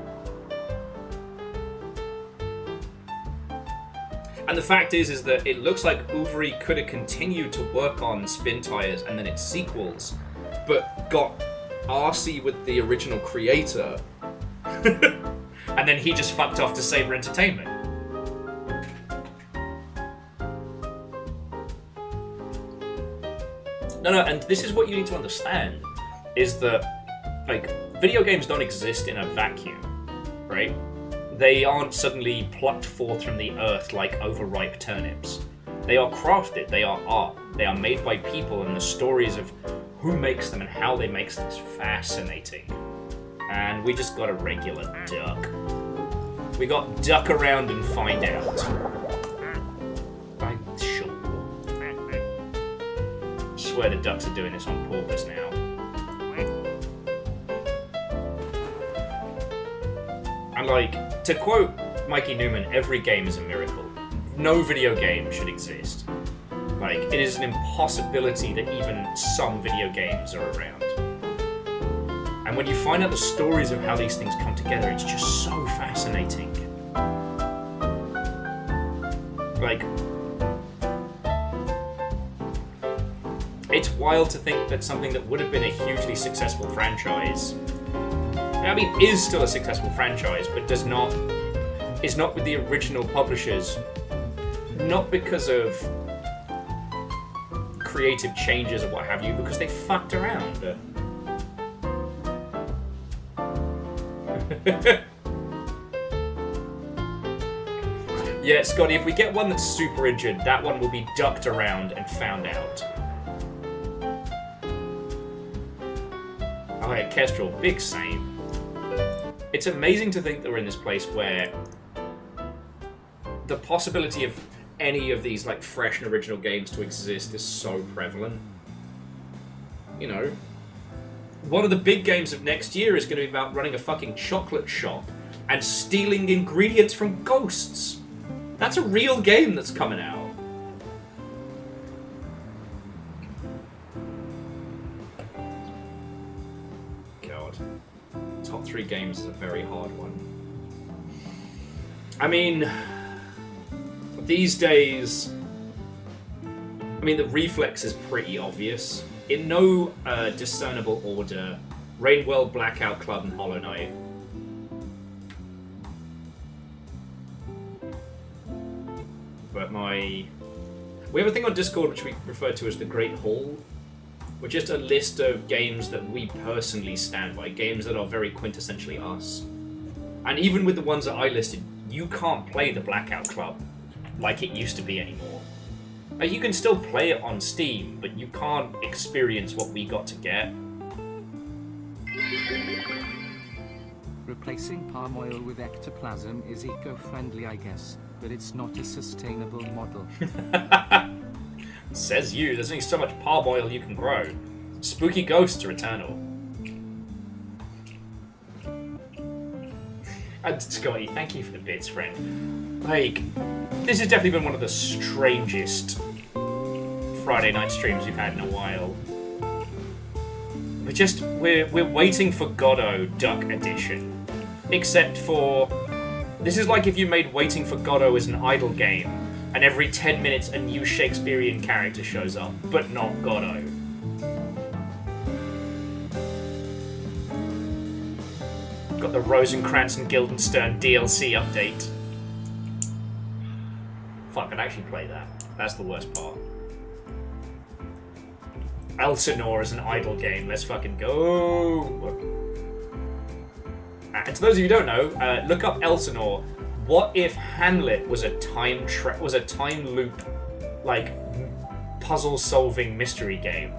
And the fact is that it looks like Uvri could have continued to work on Spin Tires and then its sequels, but got arsey with the original creator, and then he just fucked off to Saber Entertainment. No, and this is what you need to understand, is that, like, video games don't exist in a vacuum, right? They aren't suddenly plucked forth from the earth like overripe turnips. They are crafted, they are art, they are made by people, and the stories of who makes them and how they make them is fascinating. And we just got a regular duck. We got duck around and find out. I'm sure. I swear the ducks are doing this on purpose now. And like, to quote Mikey Newman, every game is a miracle. No video game should exist. Like, it is an impossibility that even some video games are around. And when you find out the stories of how these things come together, it's just so fascinating. Like, it's wild to think that something that would have been a hugely successful franchise, I mean, is still a successful franchise, but is not with the original publishers, not because of creative changes or what have you, because they fucked around. Yeah, Scotty, if we get one that's super injured, that one will be ducked around and found out. Alright, Kestrel, big same. It's amazing to think that we're in this place where the possibility of any of these like fresh and original games to exist is so prevalent. You know, one of the big games of next year is going to be about running a fucking chocolate shop and stealing ingredients from ghosts. That's a real game that's coming out. God. Top 3 games is a very hard one. I mean, these days, I mean, the reflex is pretty obvious. In no discernible order, Rainworld, Blackout Club, and Hollow Knight. But we have a thing on Discord which we refer to as the Great Hall, which is a list of games that we personally stand by, games that are very quintessentially us. And even with the ones that I listed, you can't play the Blackout Club like it used to be anymore. Like, you can still play it on Steam, but you can't experience what we got to get. Replacing palm oil with ectoplasm is eco-friendly, I guess, but it's not a sustainable model. Says you, there's only so much palm oil you can grow. Spooky ghosts are eternal. And Scotty, thank you for the bits, friend. Like, this has definitely been one of the strangest Friday night streams we've had in a while. We're waiting for Godot Duck Edition. Except for, this is like if you made Waiting for Godot as an idle game, and every 10 minutes a new Shakespearean character shows up, but not Godot. Got the Rosencrantz and Guildenstern DLC update. Fuck, I'd actually play that. That's the worst part. Elsinore is an idle game. Let's fucking go. And to those of you who don't know, look up Elsinore. What if Hamlet was a time loop, like, puzzle-solving mystery game?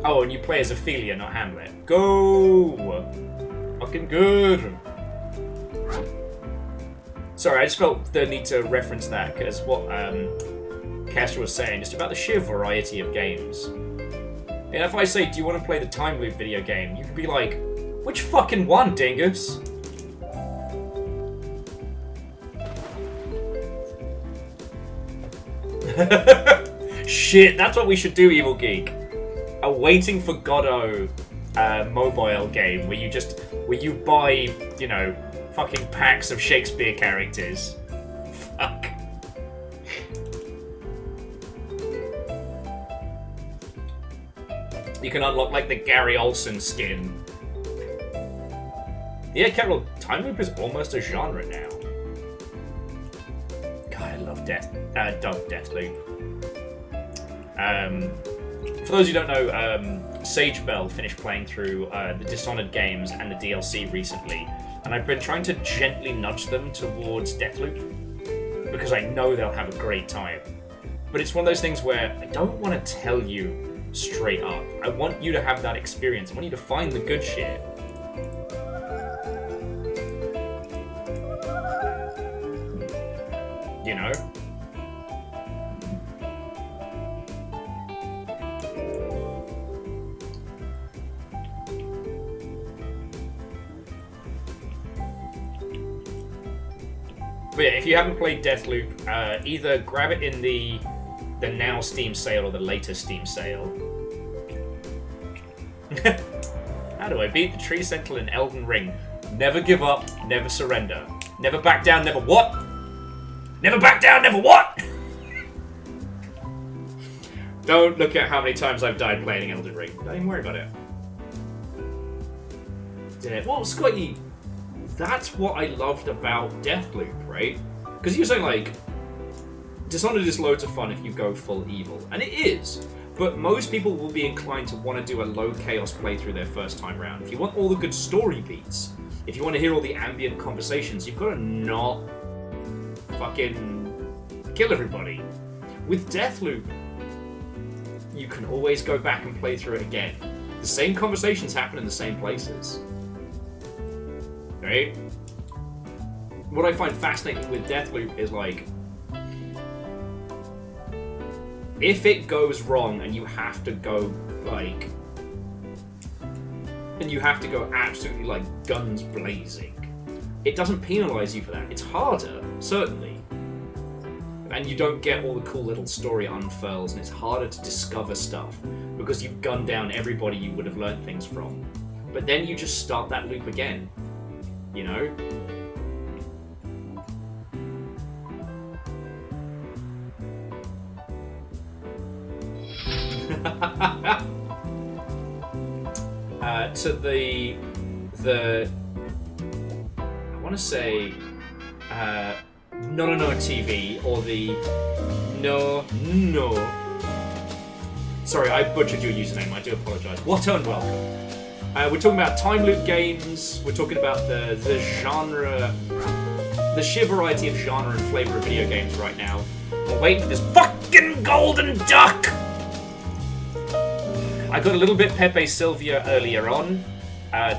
Oh, and you play as Ophelia, not Hamlet. Go! Fucking good! Sorry, I just felt the need to reference that, because what Castor was saying, just about the sheer variety of games. And if I say, do you want to play the time loop video game? You could be like, which fucking one, dingus? Shit, that's what we should do, Evil Geek. A Waiting for Godot mobile game where you buy, you know, fucking packs of Shakespeare characters. Fuck. You can unlock like the Gary Olsen skin. Yeah, Carol, time loop is almost a genre now. God, I love Deathloop. For those who don't know, Sage Bell finished playing through the Dishonored games and the DLC recently, and I've been trying to gently nudge them towards Deathloop because I know they'll have a great time. But it's one of those things where I don't want to tell you straight up. I want you to have that experience. I want you to find the good shit. You know? But yeah, if you haven't played Deathloop, either grab it in the now Steam sale or the later Steam sale. How do I beat the Tree Sentinel in Elden Ring? Never give up, never surrender. Never back down, never what? Never back down, never what? Don't look at how many times I've died playing Elden Ring. Don't even worry about it. Yeah, well, Scotty, that's what I loved about Deathloop, right? Because you were saying, like, Dishonored is loads of fun if you go full evil. And it is. But most people will be inclined to want to do a low chaos playthrough their first time round. If you want all the good story beats, if you want to hear all the ambient conversations, you've got to not fucking kill everybody. With Deathloop, you can always go back and play through it again. The same conversations happen in the same places. Right? What I find fascinating with Deathloop is, like, if it goes wrong and you have to go, like, and you have to go absolutely, like, guns blazing, it doesn't penalise you for that. It's harder, certainly. And you don't get all the cool little story unfurls, and it's harder to discover stuff because you've gunned down everybody you would have learned things from. But then you just start that loop again, you know? To the I want to say no TV or the no. Sorry, I butchered your username. I do apologise. What and welcome. We're talking about time loop games. We're talking about the genre, the sheer variety of genre and flavour of video games right now. We're waiting for this fucking golden duck. I got a little bit Pepe Sylvia earlier on.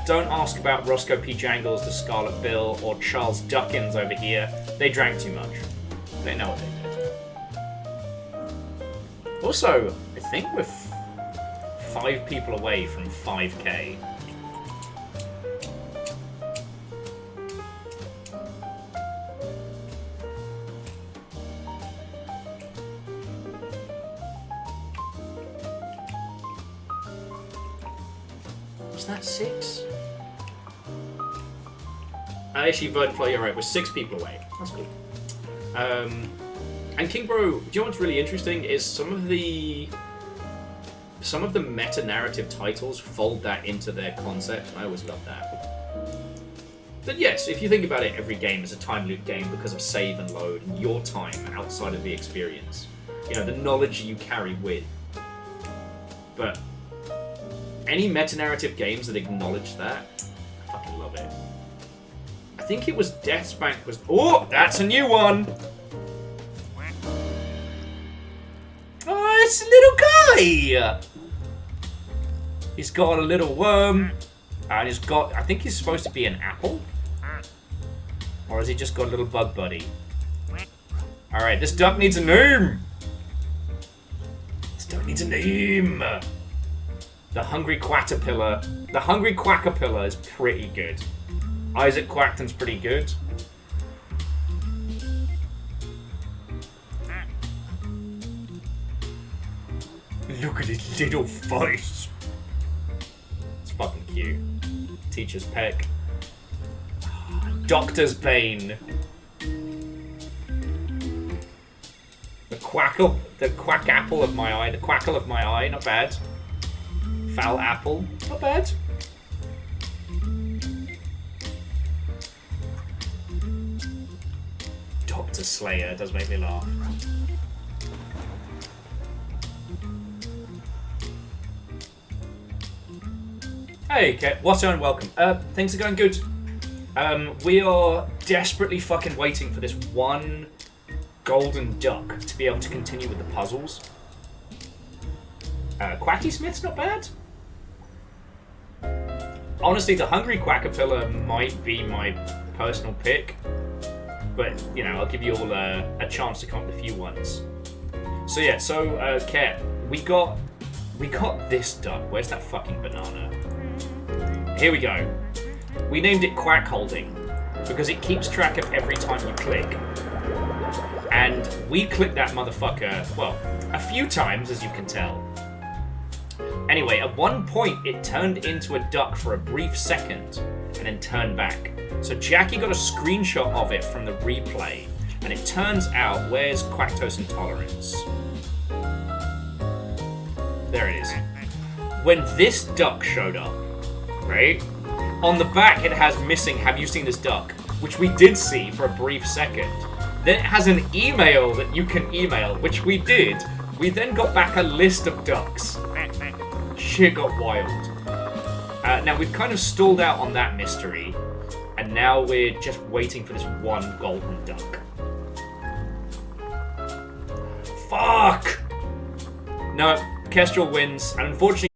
Don't ask about Roscoe P. Jangles, the Scarlet Bill, or Charles Duckins over here. They drank too much. They know what they did. Also, I think we're 5 people away from 5k. Was that 6? Actually, Verdfly, you're right. We're 6 people away. That's cool. And King Bro, do you know what's really interesting is some of the meta-narrative titles fold that into their concept, and I always love that. But yes, if you think about it, every game is a time loop game because of save and load and your time outside of the experience. You know, the knowledge you carry with. But any meta-narrative games that acknowledge that, I fucking love it. I think it was Deathspank was... Oh, that's a new one! Oh, it's a little guy! He's got a little worm, and he's got... I think he's supposed to be an apple? Or has he just got a little bug buddy? Alright, this duck needs a name! This duck needs a name! The Hungry Quackapillar. The Hungry Quackapillar is pretty good. Isaac Quackton's pretty good. Look at his little face. It's fucking Thank you. Teacher's peck. Doctor's bane. The quack apple of my eye. The quackle of my eye. Not bad. Foul apple. Not bad. Doctor Slayer does make me laugh. Hey, Ket. What's on? Welcome. Things are going good. We are desperately fucking waiting for this one golden duck to be able to continue with the puzzles. Quacky Smith's not bad. Honestly, the Hungry Quackapillar might be my personal pick. But, you know, I'll give you all a chance to come up with a few ones. So yeah, Ket, we got this duck. Where's that fucking banana? Here we go. We named it Quack Holding because it keeps track of every time you click. And we clicked that motherfucker, well, a few times, as you can tell. Anyway, at one point, it turned into a duck for a brief second and then turned back. So Jackie got a screenshot of it from the replay, and it turns out, where's Quacktose Intolerance? There it is. When this duck showed up, right? On the back it has missing, have you seen this duck? Which we did see for a brief second. Then it has an email that you can email, which we did. We then got back a list of ducks. Shit got wild. Now we've kind of stalled out on that mystery, and now we're just waiting for this one golden duck. Fuck! No, Kestrel wins, and unfortunately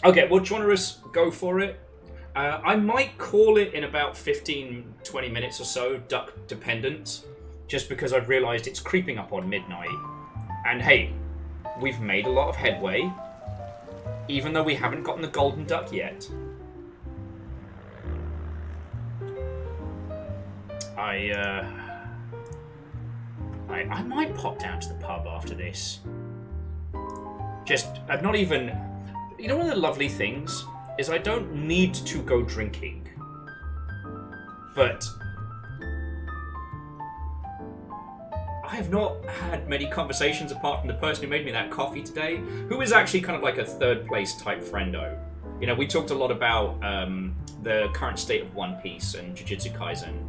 Okay, well, do you want to go for it? I might call it in about 15-20 minutes or so, duck dependent, just because I've realised it's creeping up on midnight. And hey, we've made a lot of headway, even though we haven't gotten the golden duck yet. I might pop down to the pub after this. I'm not even... You know, one of the lovely things is I don't need to go drinking. But I have not had many conversations apart from the person who made me that coffee today, who is actually kind of like a third place type friendo. You know, we talked a lot about the current state of One Piece and Jujutsu Kaisen.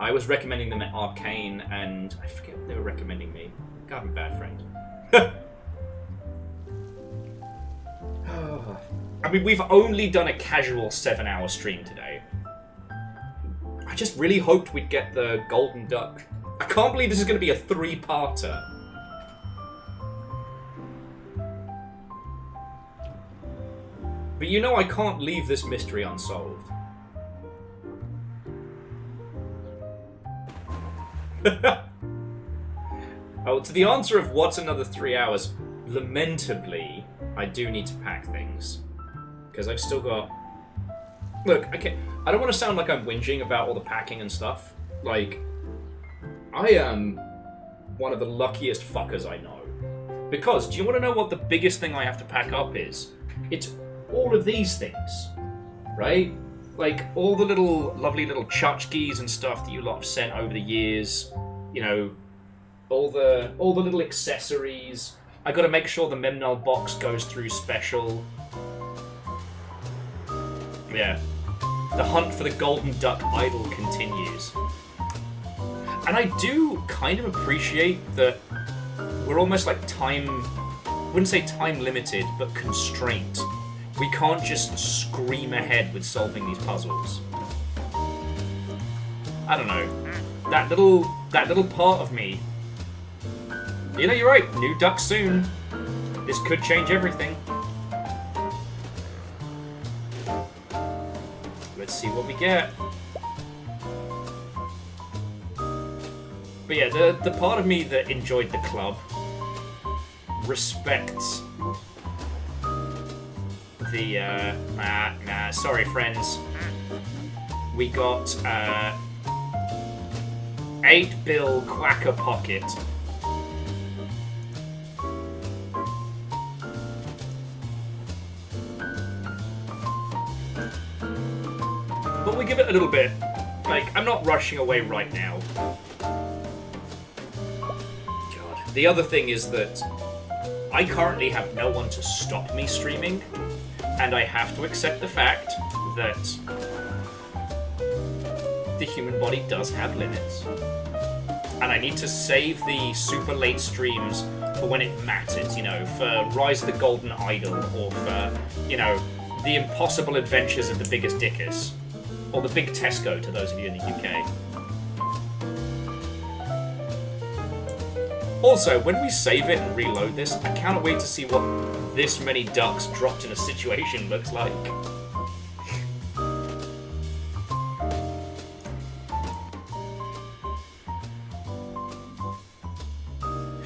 I was recommending them at Arcane, and I forget what they were recommending me. God, I'm a bad friend. I mean, we've only done a casual 7-hour stream today. I just really hoped we'd get the golden duck. I can't believe this is going to be a 3-parter. But you know I can't leave this mystery unsolved. Oh, to the answer of what's another 3 hours, lamentably, I do need to pack things. Because I've still got... Look, okay, I don't want to sound like I'm whinging about all the packing and stuff. Like, I am one of the luckiest fuckers I know. Because, do you want to know what the biggest thing I have to pack up is? It's all of these things, right? Like, all the little, lovely little tchotchkes and stuff that you lot have sent over the years. You know, all the little accessories. I gotta make sure the Memnol box goes through special. Yeah. The hunt for the golden duck idol continues. And I do kind of appreciate that we're almost like time... I wouldn't say time limited, but constraint. We can't just scream ahead with solving these puzzles. I don't know. That little part of me. You know, you're right. New duck soon. This could change everything. Let's see what we get. But yeah, the part of me that enjoyed the club respects the sorry friends. We got 8-bill Quacker Pocket. But we give it a little bit. Like, I'm not rushing away right now. God. The other thing is that I currently have no one to stop me streaming, and I have to accept the fact that the human body does have limits. And I need to save the super late streams for when it matters, you know, for Rise of the Golden Idol, or for, you know, the impossible adventures of the biggest dickus. Or the big Tesco, to those of you in the UK. Also, when we save it and reload this, I cannot wait to see what this many ducks dropped in a situation looks like.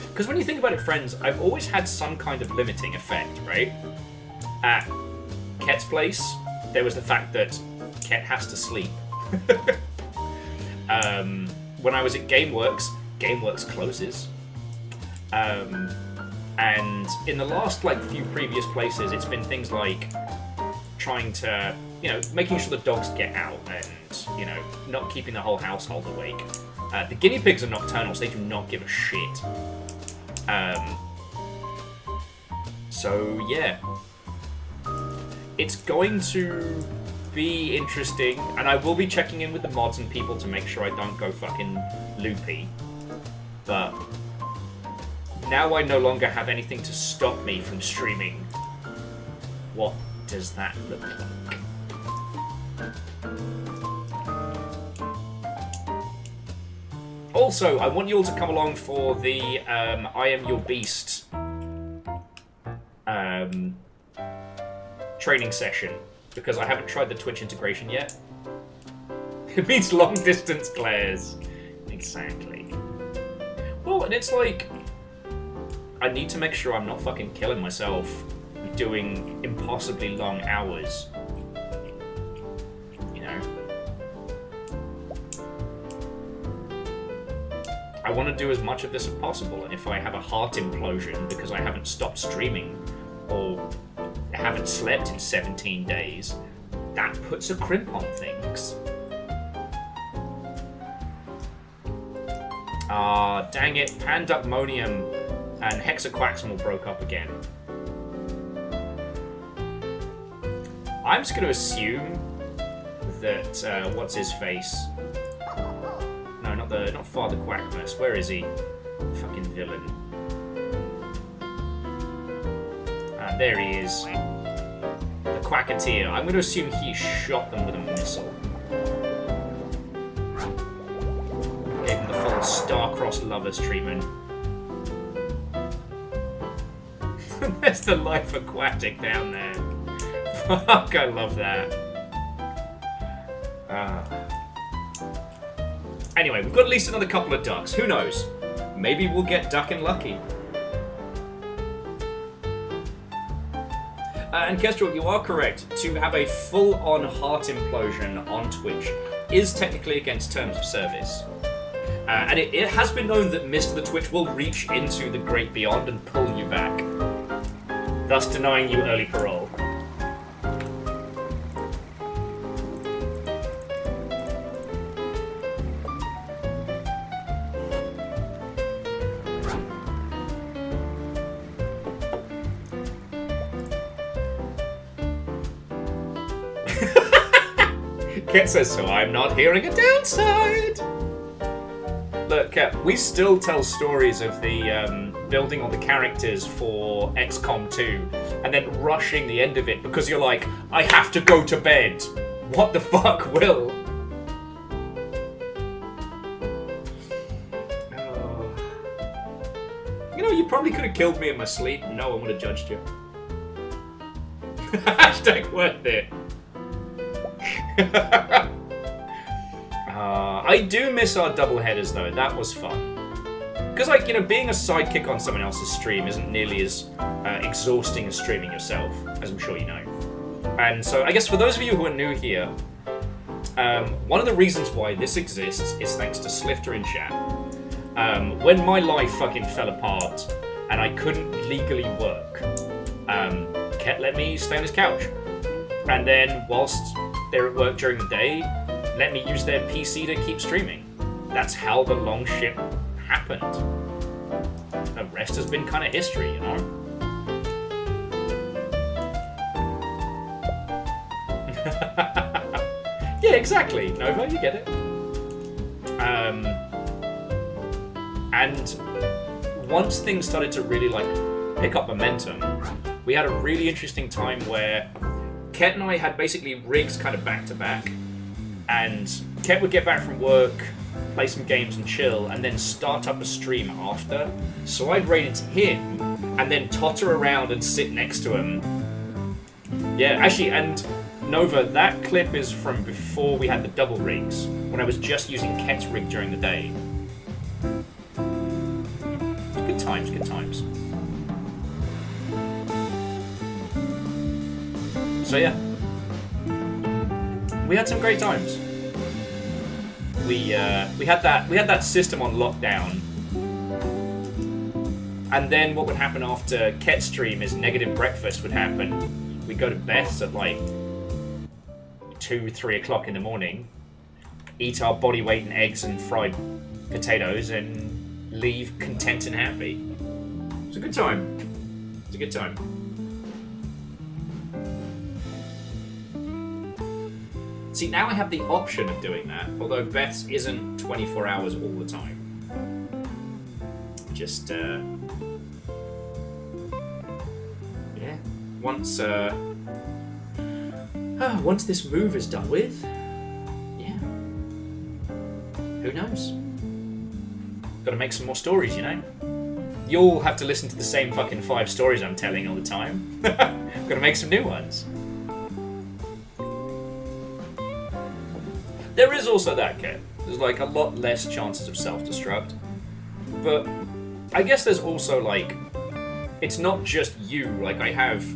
Because when you think about it, friends, I've always had some kind of limiting effect, right? At Ket's place, there was the fact that Ket has to sleep. When I was at GameWorks closes. And in the last few previous places, it's been things like trying to, you know, making sure the dogs get out and, you know, not keeping the whole household awake. The guinea pigs are nocturnal, so they do not give a shit. So yeah, it's going to be interesting, and I will be checking in with the mods and people to make sure I don't go fucking loopy. But now I no longer have anything to stop me from streaming. What does that look like? Also, I want you all to come along for the training session because I haven't tried the Twitch integration yet. It means long distance glares. Exactly. Well, and it's like, I need to make sure I'm not fucking killing myself doing impossibly long hours. You know? I want to do as much of this as possible, and if I have a heart implosion because I haven't stopped streaming, or I haven't slept in 17 days, that puts a crimp on things. Ah, dang it, Pandupmonium and Hexaquaxmal broke up again. I'm just going to assume that, what's his face? No, not Father Quackmas. Where is he? Fucking villain. There he is. The Quacketeer. I'm going to assume he shot them with a missile. Gave him the full star-crossed lovers treatment. There's the Life Aquatic down there. Fuck, I love that. Anyway, we've got at least another couple of ducks. Who knows? Maybe we'll get ducking lucky. And Kestrel, you are correct. To have a full-on heart implosion on Twitch is technically against terms of service. And it has been known that Mr. the Twitch will reach into the great beyond and pull you back, thus denying you early parole. Ket says, so I'm not hearing a downside. Look, Ket, we still tell stories of the building all the characters for XCOM 2 and then rushing the end of it because you're like, I have to go to bed. What the fuck, Will? Oh. You know, you probably could have killed me in my sleep and no one would have judged you. Hashtag worth it. I do miss our double headers though. That was fun. Because, like, you know, being a sidekick on someone else's stream isn't nearly as exhausting as streaming yourself, as I'm sure you know. And so, I guess for those of you who are new here, one of the reasons why this exists is thanks to Slifter in chat. When my life fucking fell apart and I couldn't legally work, Ket let me stay on his couch. And then, whilst they're at work during the day, let me use their PC to keep streaming. That's how the long ship happened. The rest has been kind of history, you know? Yeah, exactly, Nova, you get it. And once things started to really, like, pick up momentum, we had a really interesting time where Ket and I had basically rigs kind of back to back, and Ket would get back from work, play some games and chill, and then start up a stream after. So I'd raid into him, and then totter around and sit next to him. Yeah, actually, and Nova, that clip is from before we had the double rigs, when I was just using Ket's rig during the day. Good times, good times. So yeah, we had some great times. We had that system on lockdown, and then what would happen after Ket's stream is negative breakfast would happen. We'd go to Beth's at like 2-3 o'clock in the morning, eat our body weight in eggs and fried potatoes, and leave content and happy. It's a good time. It's a good time. See, now I have the option of doing that, although Beth's isn't 24 hours all the time. Just, yeah. Once this move is done with, yeah. Who knows? Gotta make some more stories, you know? You'll have to listen to the same fucking 5 stories I'm telling all the time. Gotta make some new ones. There is also that, Ket. There's like a lot less chances of self-destruct. But I guess there's also like, it's not just you. Like I have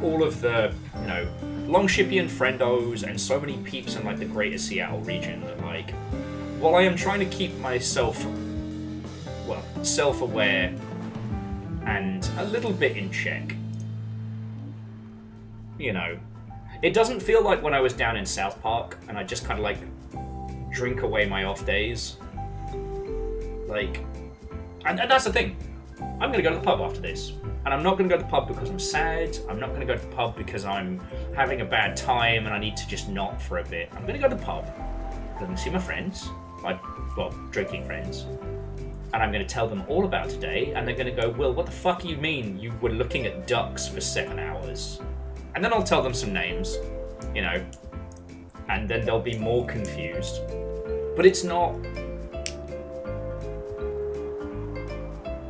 all of the, you know, Longshipian friendos and so many peeps in like the greater Seattle region that like, while I am trying to keep myself, well, self-aware and a little bit in check, you know, it doesn't feel like when I was down in South Park and I just kind of like drink away my off days. Like, and that's the thing. I'm going to go to the pub after this. And I'm not going to go to the pub because I'm sad. I'm not going to go to the pub because I'm having a bad time and I need to just not for a bit. I'm going to go to the pub. I'm going to see my friends. Well, drinking friends. And I'm going to tell them all about today. And they're going to go, Will, what the fuck do you mean you were looking at ducks for 7 hours? And then I'll tell them some names, you know. And then they'll be more confused. But it's not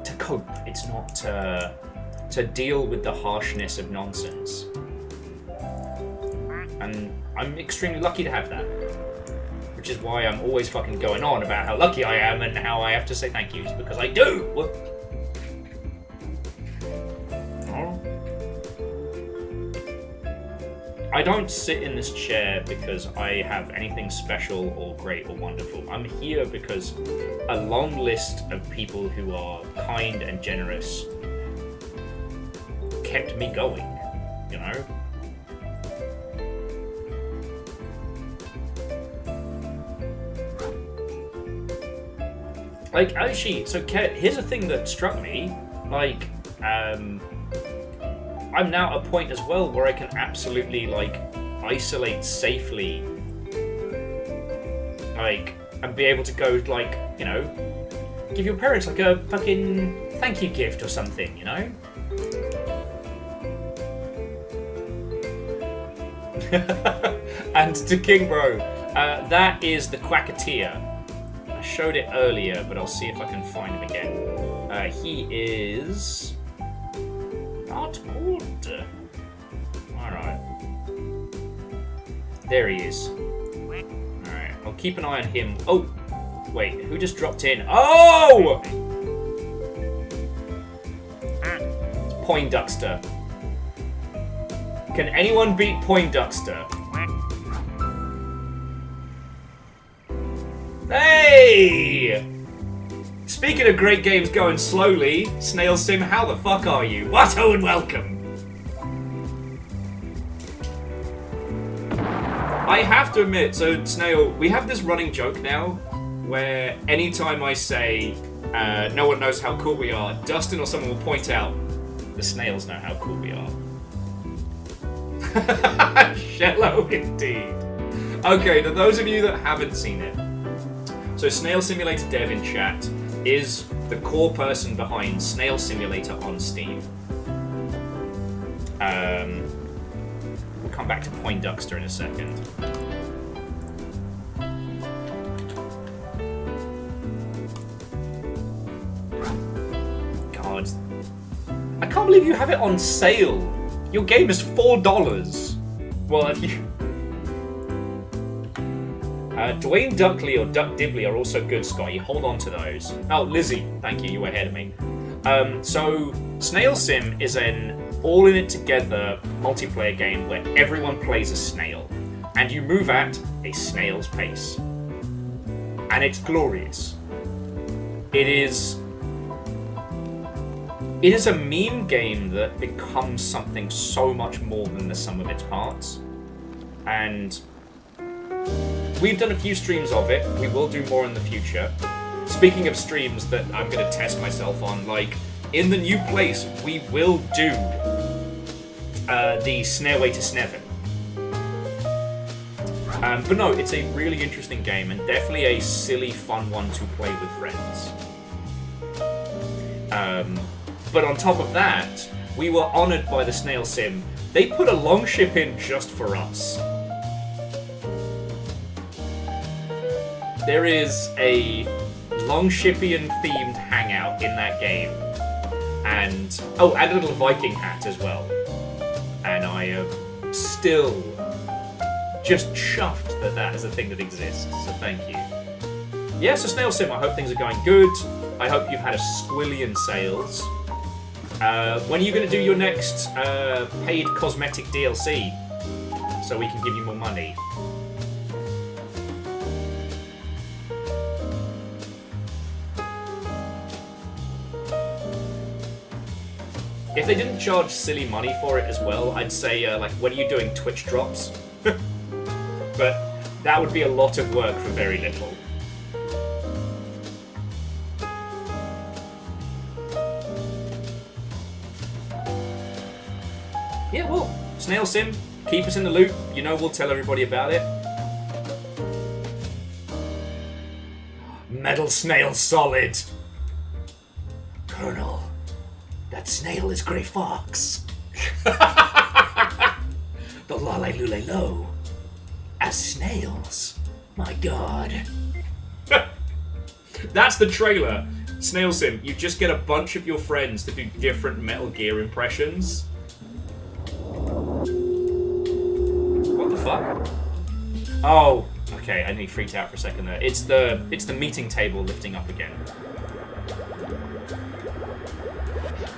to cope. It's not to deal with the harshness of nonsense. And I'm extremely lucky to have that. Which is why I'm always fucking going on about how lucky I am and how I have to say thank yous, because I do! Oh. I don't sit in this chair because I have anything special or great or wonderful. I'm here because a long list of people who are kind and generous kept me going, you know? Like, actually, so Ket, here's a thing that struck me. Like, I'm now at a point as well where I can absolutely, like, isolate safely. Like, and be able to go, like, you know, give your parents, like, a fucking thank you gift or something, you know? And to King Bro, that is the Quacketeer. I showed it earlier, but I'll see if I can find him again. He is not good. Alright. There he is. Alright, I'll keep an eye on him. Oh! Wait, who just dropped in? Oh! It's Poindexter. Can anyone beat Poindexter? Hey! Speaking of great games going slowly, Snail Sim, how the fuck are you? Watto and welcome! I have to admit, so Snail, we have this running joke now, where anytime I say, no one knows how cool we are, Dustin or someone will point out, the snails know how cool we are. Shallow indeed. Okay, to those of you that haven't seen it, so Snail Simulator Dev in chat is the core person behind Snail Simulator on Steam. We'll come back to Poindexter in a second. God. I can't believe you have it on sale. Your game is $4. Well, if you... Dwayne Duckley or Duck Dibley are also good, Scotty. Hold on to those. Oh, Lizzie. Thank you. You were ahead of me. So, Snail Sim is an all-in-it-together multiplayer game where everyone plays a snail. And you move at a snail's pace. And it's glorious. It is a meme game that becomes something so much more than the sum of its parts. And we've done a few streams of it. We will do more in the future. Speaking of streams that I'm going to test myself on, like, in the new place, we will do the Snailway to Sneven. But no, it's a really interesting game and definitely a silly, fun one to play with friends. But on top of that, we were honoured by the Snail Sim. They put a longship in just for us. There is a Longshipian themed hangout in that game. And a little Viking hat as well. And I am still just chuffed that that is a thing that exists. So thank you. Yeah, so Snail Sim, I hope things are going good. I hope you've had a squillion sales. When are you going to do your next paid cosmetic DLC? So we can give you more money. If they didn't charge silly money for it as well, I'd say, like, when are you doing Twitch drops? But that would be a lot of work for very little. Yeah, well, Snail Sim, keep us in the loop. You know we'll tell everybody about it. Metal Snail Solid. Colonel, that snail is Grey Fox. The Lale Lule Lo. As snails. My god. That's the trailer. Snail Sim, you just get a bunch of your friends to do different Metal Gear impressions. What the fuck? Oh, okay, I nearly freaked out for a second there. It's the meeting table lifting up again.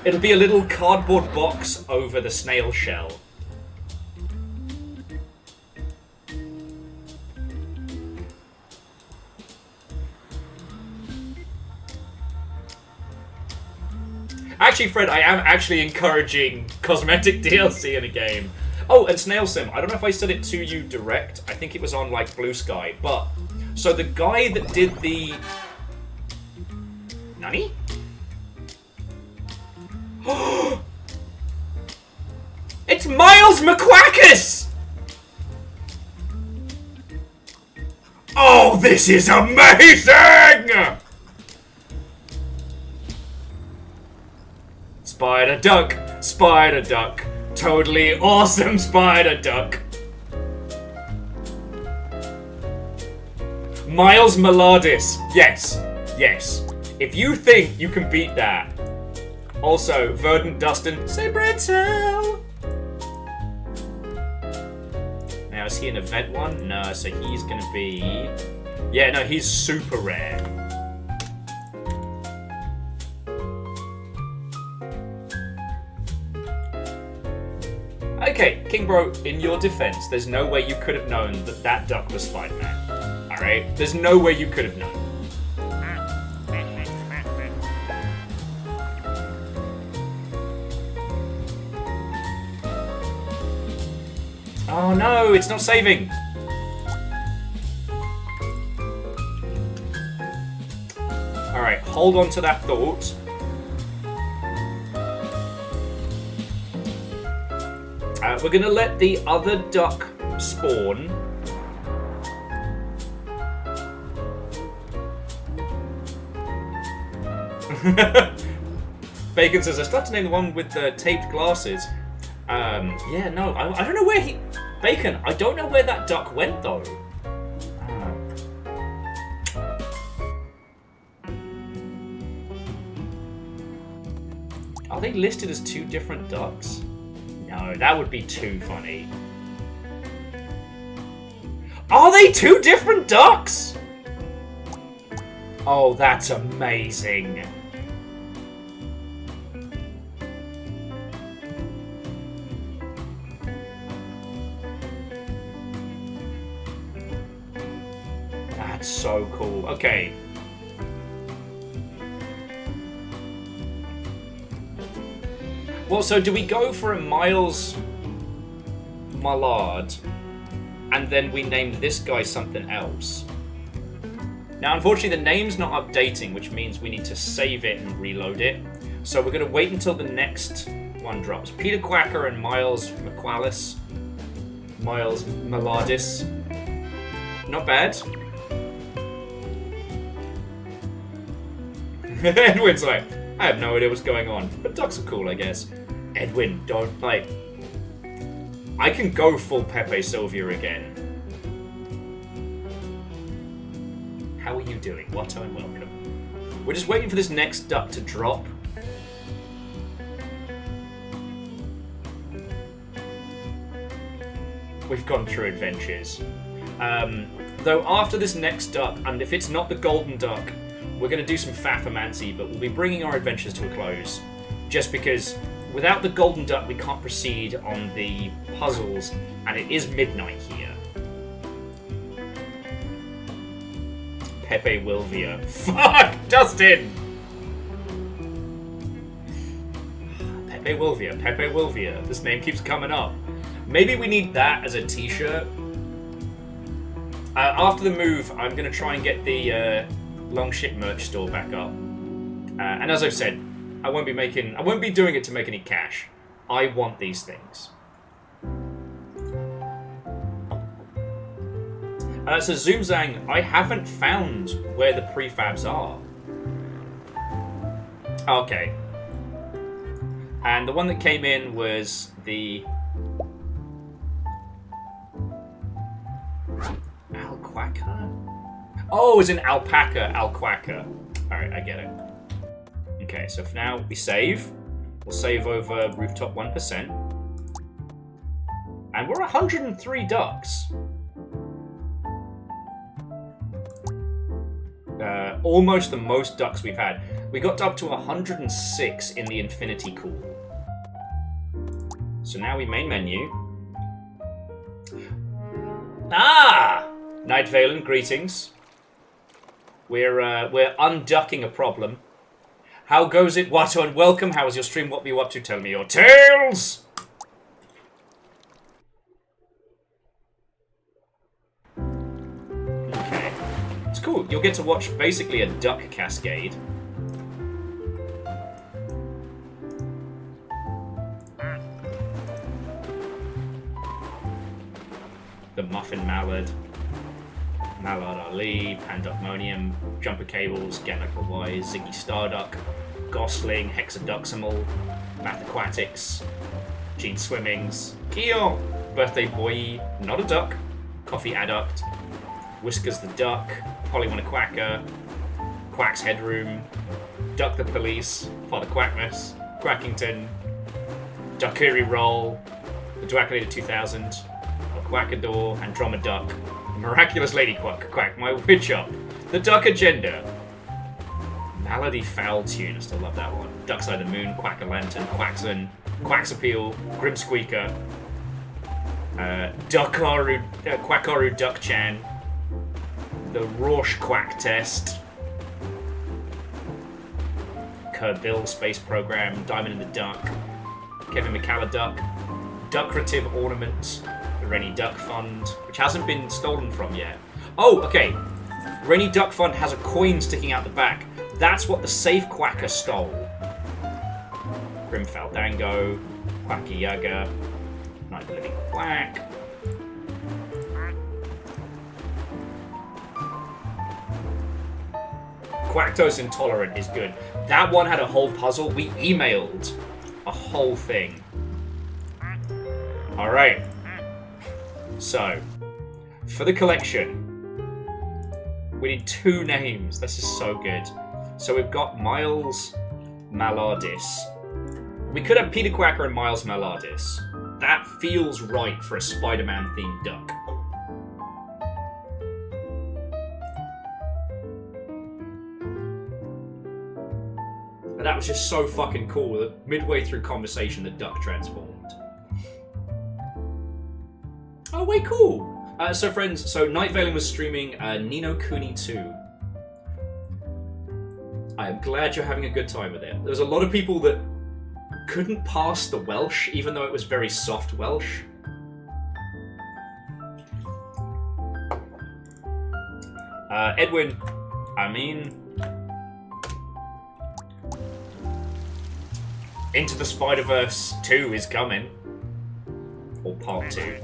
It'll be a little cardboard box over the snail shell. Actually, Fred, I am actually encouraging cosmetic DLC in a game. Oh, and Snail Sim, I don't know if I said it to you direct. I think it was on, like, Blue Sky. But, so the guy that did the... Nani? It's Miles McQuackus! Oh, this is amazing! Spider Duck, Spider Duck. Totally awesome Spider Duck. Miles Meladis. Yes, yes. If you think you can beat that. Also, Verdant Dustin. Say Brentel. Now, is he an event one? No, so he's gonna be... Yeah, no, he's super rare. Okay, King Bro, in your defense, there's no way you could have known that that duck was Spider-Man. Alright? There's no way you could have known. Oh no, it's not saving! Alright, hold on to that thought. We're gonna let the other duck spawn. Bacon says, I start to name the one with the taped glasses. Yeah, no, I don't know where he... Bacon, I don't know where that duck went, though. Are they listed as two different ducks? No, that would be too funny. Are they two different ducks? Oh, that's amazing. That's so cool. Okay. Well, so do we go for a Miles Mallard, and then we named this guy something else? Now, unfortunately, the name's not updating, which means we need to save it and reload it. So we're going to wait until the next one drops. Peter Quacker and Miles McQuallis. Miles Maladis. Not bad. Edwin's like, I have no idea what's going on, but ducks are cool, I guess. Edwin, don't, like... I can go full Pepe Sylvia again. How are you doing? Watto and welcome. We're just waiting for this next duck to drop. we've gone through adventures. Though after this next duck, and if it's not the golden duck, we're going to do some fathomancy, but we'll be bringing our adventures to a close. Just because without the golden duck, we can't proceed on the puzzles, and it is midnight here. Pepe Wilvia. Fuck! Dustin! Pepe Wilvia, Pepe Wilvia. This name keeps coming up. Maybe we need that as a t-shirt. After the move, I'm going to try and get the Long Ship merch store back up. And as I've said, I won't be doing it to make any cash. I want these things. So Zoomzang, I haven't found where the prefabs are. Okay. And the one that came in was the Alquaca? Oh, it's an alpaca, Alquaca. Alright, I get it. Okay, so for now, we save. We'll save over rooftop 1%. And we're 103 ducks. Almost the most ducks we've had. We got up to 106 in the Infinity Cool. So now we main menu. Ah! Night Valen, greetings. We're unducking a problem. How goes it, Watto, and welcome. How was your stream? What were you up to? Tell me your tales! Okay. It's cool. You'll get to watch basically a duck cascade. The Muffin Mallard. Mallard Ali, Pandocmonium, Jumper Cables, Genical Wise, Ziggy Starduck, Gosling, Hexaduximal, Math Aquatics, Gene Swimmings, Keon, Birthday Boy, Not a Duck, Coffee Adduct, Whiskers the Duck, Polywana Quacker, Quack's Headroom, Duck the Police, Father Quackmas, Quackington, Duckery Roll, the Dwaculator 2000, El Quackador, Andromeda Duck, Miraculous Lady Quack, My Witch Up, The Duck Agenda, Malady Foul Tune, I still love that one, Duckside the Moon, Quack a Lantern, Quackson, Quack's Appeal, Grim Squeaker, Quackaru Duck Chan, The Rorsch Quack Test, Kerbill Space Program, Diamond in the Duck, Kevin McCalla Duck, Duckrative Ornament, the Rennie Duck Fund, which hasn't been stolen from yet. Oh, okay. Rennie Duck Fund has a coin sticking out the back. That's what the Safe Quacker stole. Grim Faldango, Quacky Yaga, Night the Living Quack. Quacktose Intolerant is good. That one had a whole puzzle. We emailed a whole thing. Alright. So, for the collection, we need 2 names. This is so good. So we've got Miles Malardis. We could have Peter Quacker and Miles Malardis. That feels right for a Spider-Man themed duck. But that was just so fucking cool that midway through conversation the duck transformed. Oh, wait, cool. So friends, Night Valen was streaming Nino Kuni 2. I am glad you're having a good time with it. There was a lot of people that couldn't pass the Welsh, even though it was very soft Welsh. Edwin, I mean... Into the Spider-Verse 2 is coming. Or Part 2.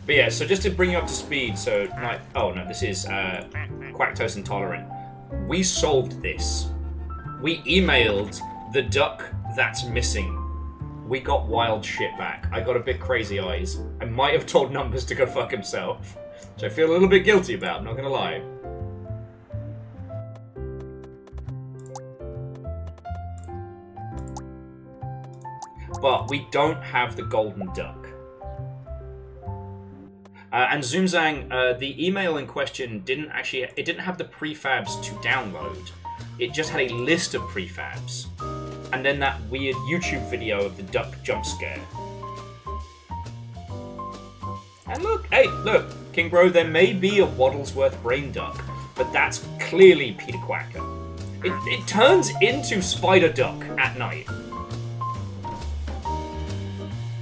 But yeah, so just to bring you up to speed, so... Oh no, this is Quacktose Intolerant. We solved this. We emailed the duck that's missing. We got wild shit back. I got a bit crazy eyes. I might have told Numbers to go fuck himself. Which I feel a little bit guilty about, I'm not gonna lie. But we don't have the golden duck. And Zoomzang, the email in question didn't have the prefabs to download. It just had a list of prefabs. And then that weird YouTube video of the duck jump scare. And look, hey, look, King Bro, there may be a Waddlesworth brain duck, but that's clearly Peter Quacker. It turns into Spider Duck at night.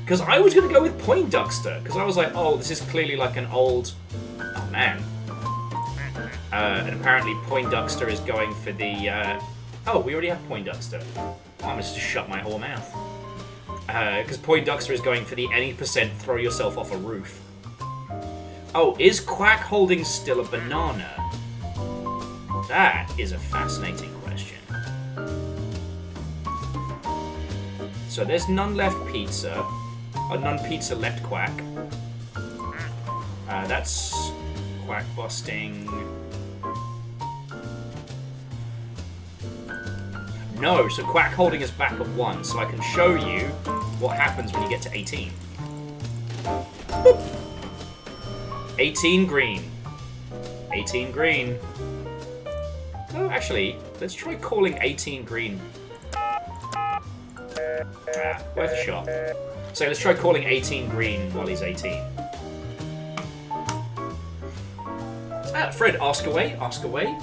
Because I was going to go with Poindexter, because I was like, oh, this is clearly like an old... Oh, man. And apparently Poindexter is going for the... Oh, we already have Poindexter. Oh, I'm just to shut my whole mouth. Because Poindexter is going for the any percent throw yourself off a roof. Oh, is Quack holding still a banana? That is a fascinating question. So there's none left pizza. None pizza left Quack. That's Quack busting. No, so Quack holding us back at 1, so I can show you what happens when you get to 18. Boop. 18 green. 18 green. Oh, actually, let's try calling 18 green. Worth a shot. So let's try calling 18 green while he's 18. Fred, ask away, ask away.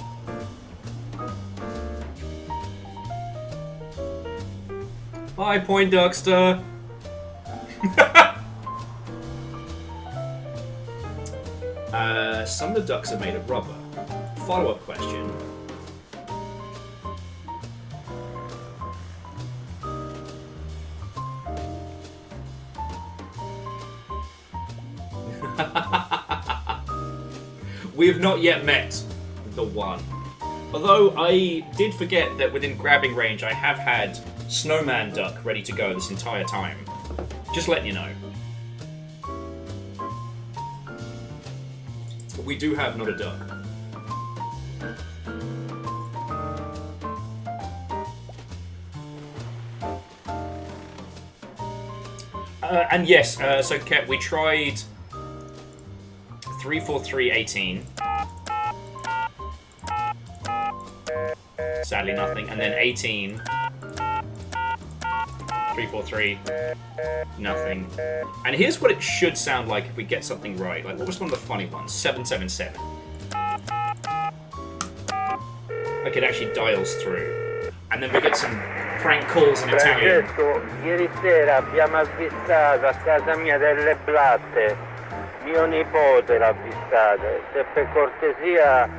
Bye, Poindexter. Some of the ducks are made of rubber. Follow-up question. We have not yet met the one. Although I did forget that within grabbing range I have had Snowman Duck ready to go this entire time. Just letting you know. But we do have not a duck. And yes, so Ket, we tried 34318. Sadly nothing. And then 18. 343. Nothing. And here's what it should sound like if we get something right. Like, what was one of the funny ones? 777. Like, it actually dials through. And then we get some prank calls in Italian. Francesco, ieri sera abbiamo avvistato a casa mia delle blatte. Mio nipote l'ha avvistate. Se per cortesia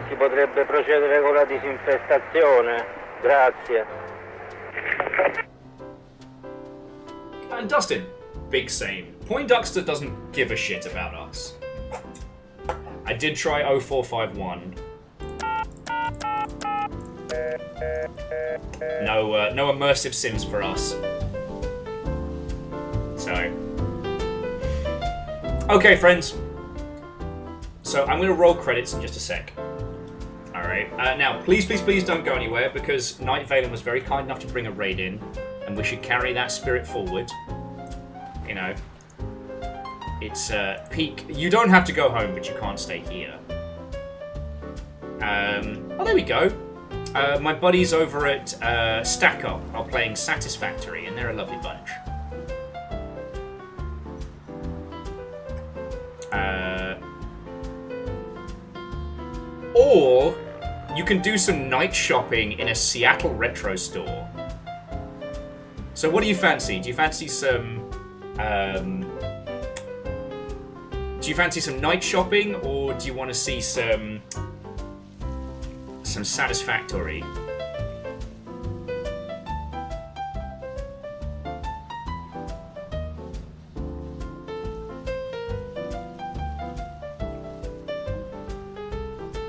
si potrebbe procedere con la disinfestazione. Grazie. And Dustin, big same. Poindexter doesn't give a shit about us. I did try 0451. No immersive sims for us. So. Okay, friends. So I'm going to roll credits in just a sec. Alright. Now, please don't go anywhere, because Night Valen was very kind enough to bring a raid in, and we should carry that spirit forward. You know. It's peak. You don't have to go home, but you can't stay here. Oh, there we go. My buddies over at Stack Up are playing Satisfactory, and they're a lovely bunch. Or you can do some night shopping in a Seattle retro store. So what do you fancy? Do you fancy some night shopping, or do you want to see some Satisfactory?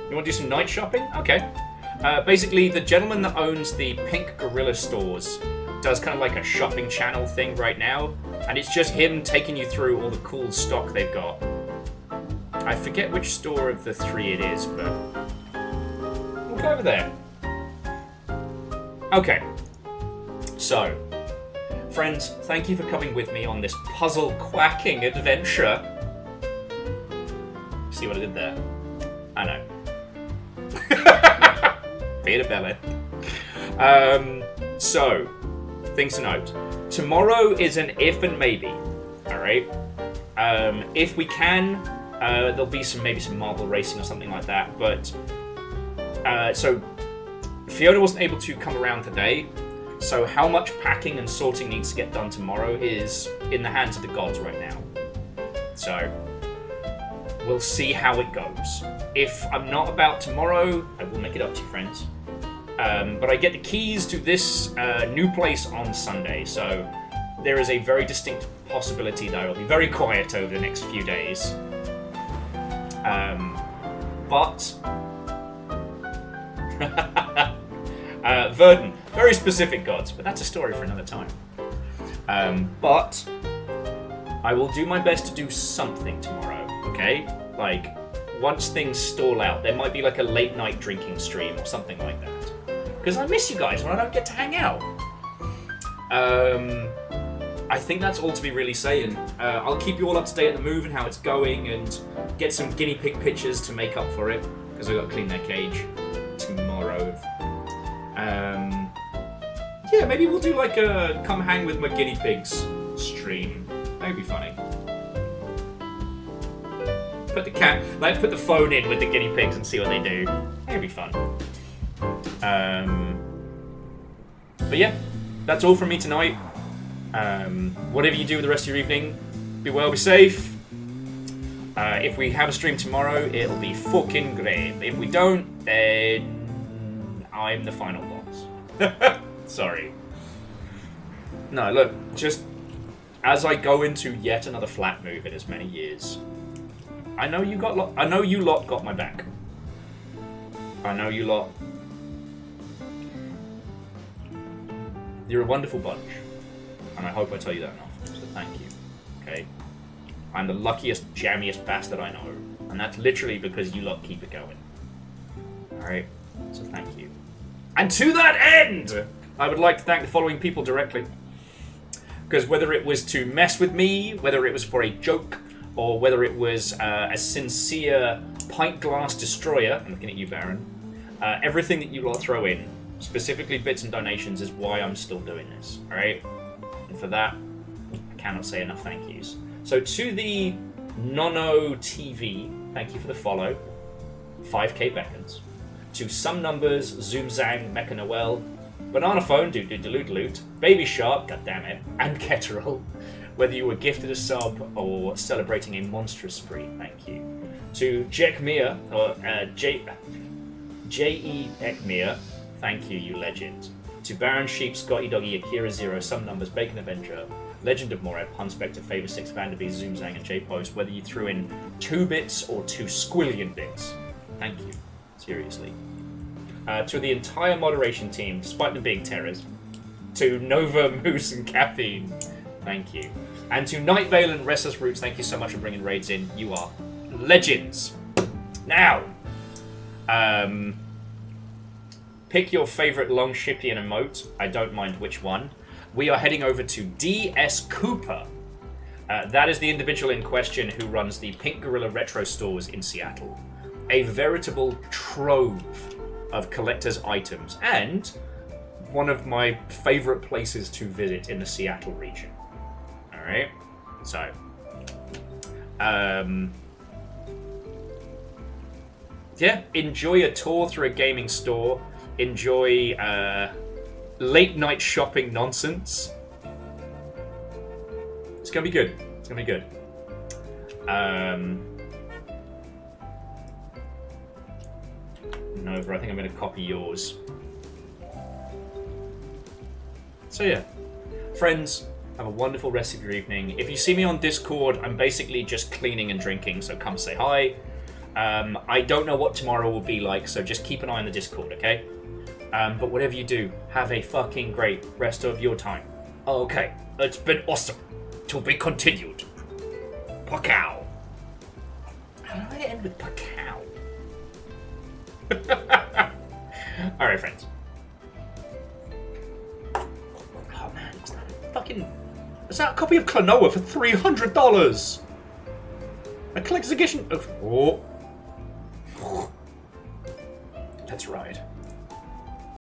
You want to do some night shopping? Okay. Basically, the gentleman that owns the Pink Gorilla stores does kind of like a shopping channel thing right now, and it's just him taking you through all the cool stock they've got. I forget which store of the three it is, but we'll go over there. Okay. So, friends, thank you for coming with me on this puzzle quacking adventure. See what I did there? I know. Peter Bellet. So, things to note. Tomorrow is an if and maybe. Alright? If we can, there'll be maybe some marble racing or something like that. But, so, Fiona wasn't able to come around today. So how much packing and sorting needs to get done tomorrow is in the hands of the gods right now. So, we'll see how it goes. If I'm not about tomorrow, I will make it up to you, friends. But I get the keys to this new place on Sunday, so there is a very distinct possibility that I'll be very quiet over the next few days. But... Verdun, very specific gods, but that's a story for another time. But I will do my best to do something tomorrow, okay? Like, once things stall out, there might be like a late night drinking stream or something like that. Because I miss you guys when I don't get to hang out. I think that's all to be really saying. I'll keep you all up to date on the move and how it's going, and get some guinea pig pictures to make up for it, because I've got to clean their cage tomorrow. Yeah, maybe we'll do like a come hang with my guinea pigs stream. That'd be funny. Put the phone in with the guinea pigs and see what they do. That'd be fun. But yeah, that's all from me tonight. Whatever you do with the rest of your evening, be well, be safe. If we have a stream tomorrow, it'll be fucking great. If we don't, then I'm the final boss. Sorry. No, look, just as I go into yet another flat move in as many years, I know you lot got my back. I know you lot. You're a wonderful bunch, and I hope I tell you that enough. So thank you. Okay. I'm the luckiest, jammiest bastard I know, and that's literally because you lot keep it going. Alright? So thank you. And to that end, I would like to thank the following people directly. Because whether it was to mess with me, whether it was for a joke, or whether it was a sincere pint glass destroyer, I'm looking at you, Baron, everything that you lot throw in, specifically bits and donations, is why I'm still doing this. Alright? And for that, I cannot say enough thank yous. So to the Nono TV, thank you for the follow. 5k beckons. To Some Numbers, Zoomzang, Mecha Noel, Banana Phone, Doot, Baby Shark, goddammit, and Ketterel. Whether you were gifted a sub or celebrating a monstrous spree, thank you. To Jekmir, or J.E. Ekmir, thank you, you legend. To Baron Sheep, Scotty Doggy, Akira Zero, Some Numbers, Bacon Avenger, Legend of Moreb, Hunspector, Favor 6, Vanderbees, Zoomzang, and J-Post, whether you threw in 2 bits or 2 squillion bits, thank you. Seriously. To the entire moderation team, despite them being terrors. To Nova, Moose, and Caffeine, thank you. And to Nightvale and Restless Roots, thank you so much for bringing raids in. You are legends. Now, pick your favourite long shippy and emote. I don't mind which one. We are heading over to D.S. Cooper. That is the individual in question who runs the Pink Gorilla Retro stores in Seattle. A veritable trove of collector's items, and one of my favourite places to visit in the Seattle region. Alright? So, yeah, enjoy a tour through a gaming store. Enjoy late night shopping nonsense. It's gonna be good. It's gonna be good. Nova, I think I'm gonna copy yours. So yeah, friends, have a wonderful rest of your evening. If you see me on Discord, I'm basically just cleaning and drinking, so come say hi. I don't know what tomorrow will be like, so just keep an eye on the Discord, okay? But whatever you do, have a fucking great rest of your time. Okay, it's been awesome. To be continued. Pacow. How do I end with pacow? Alright, friends. Oh man, is that a copy of Klonoa for $300? A collector's edition? Oh. Let's ride.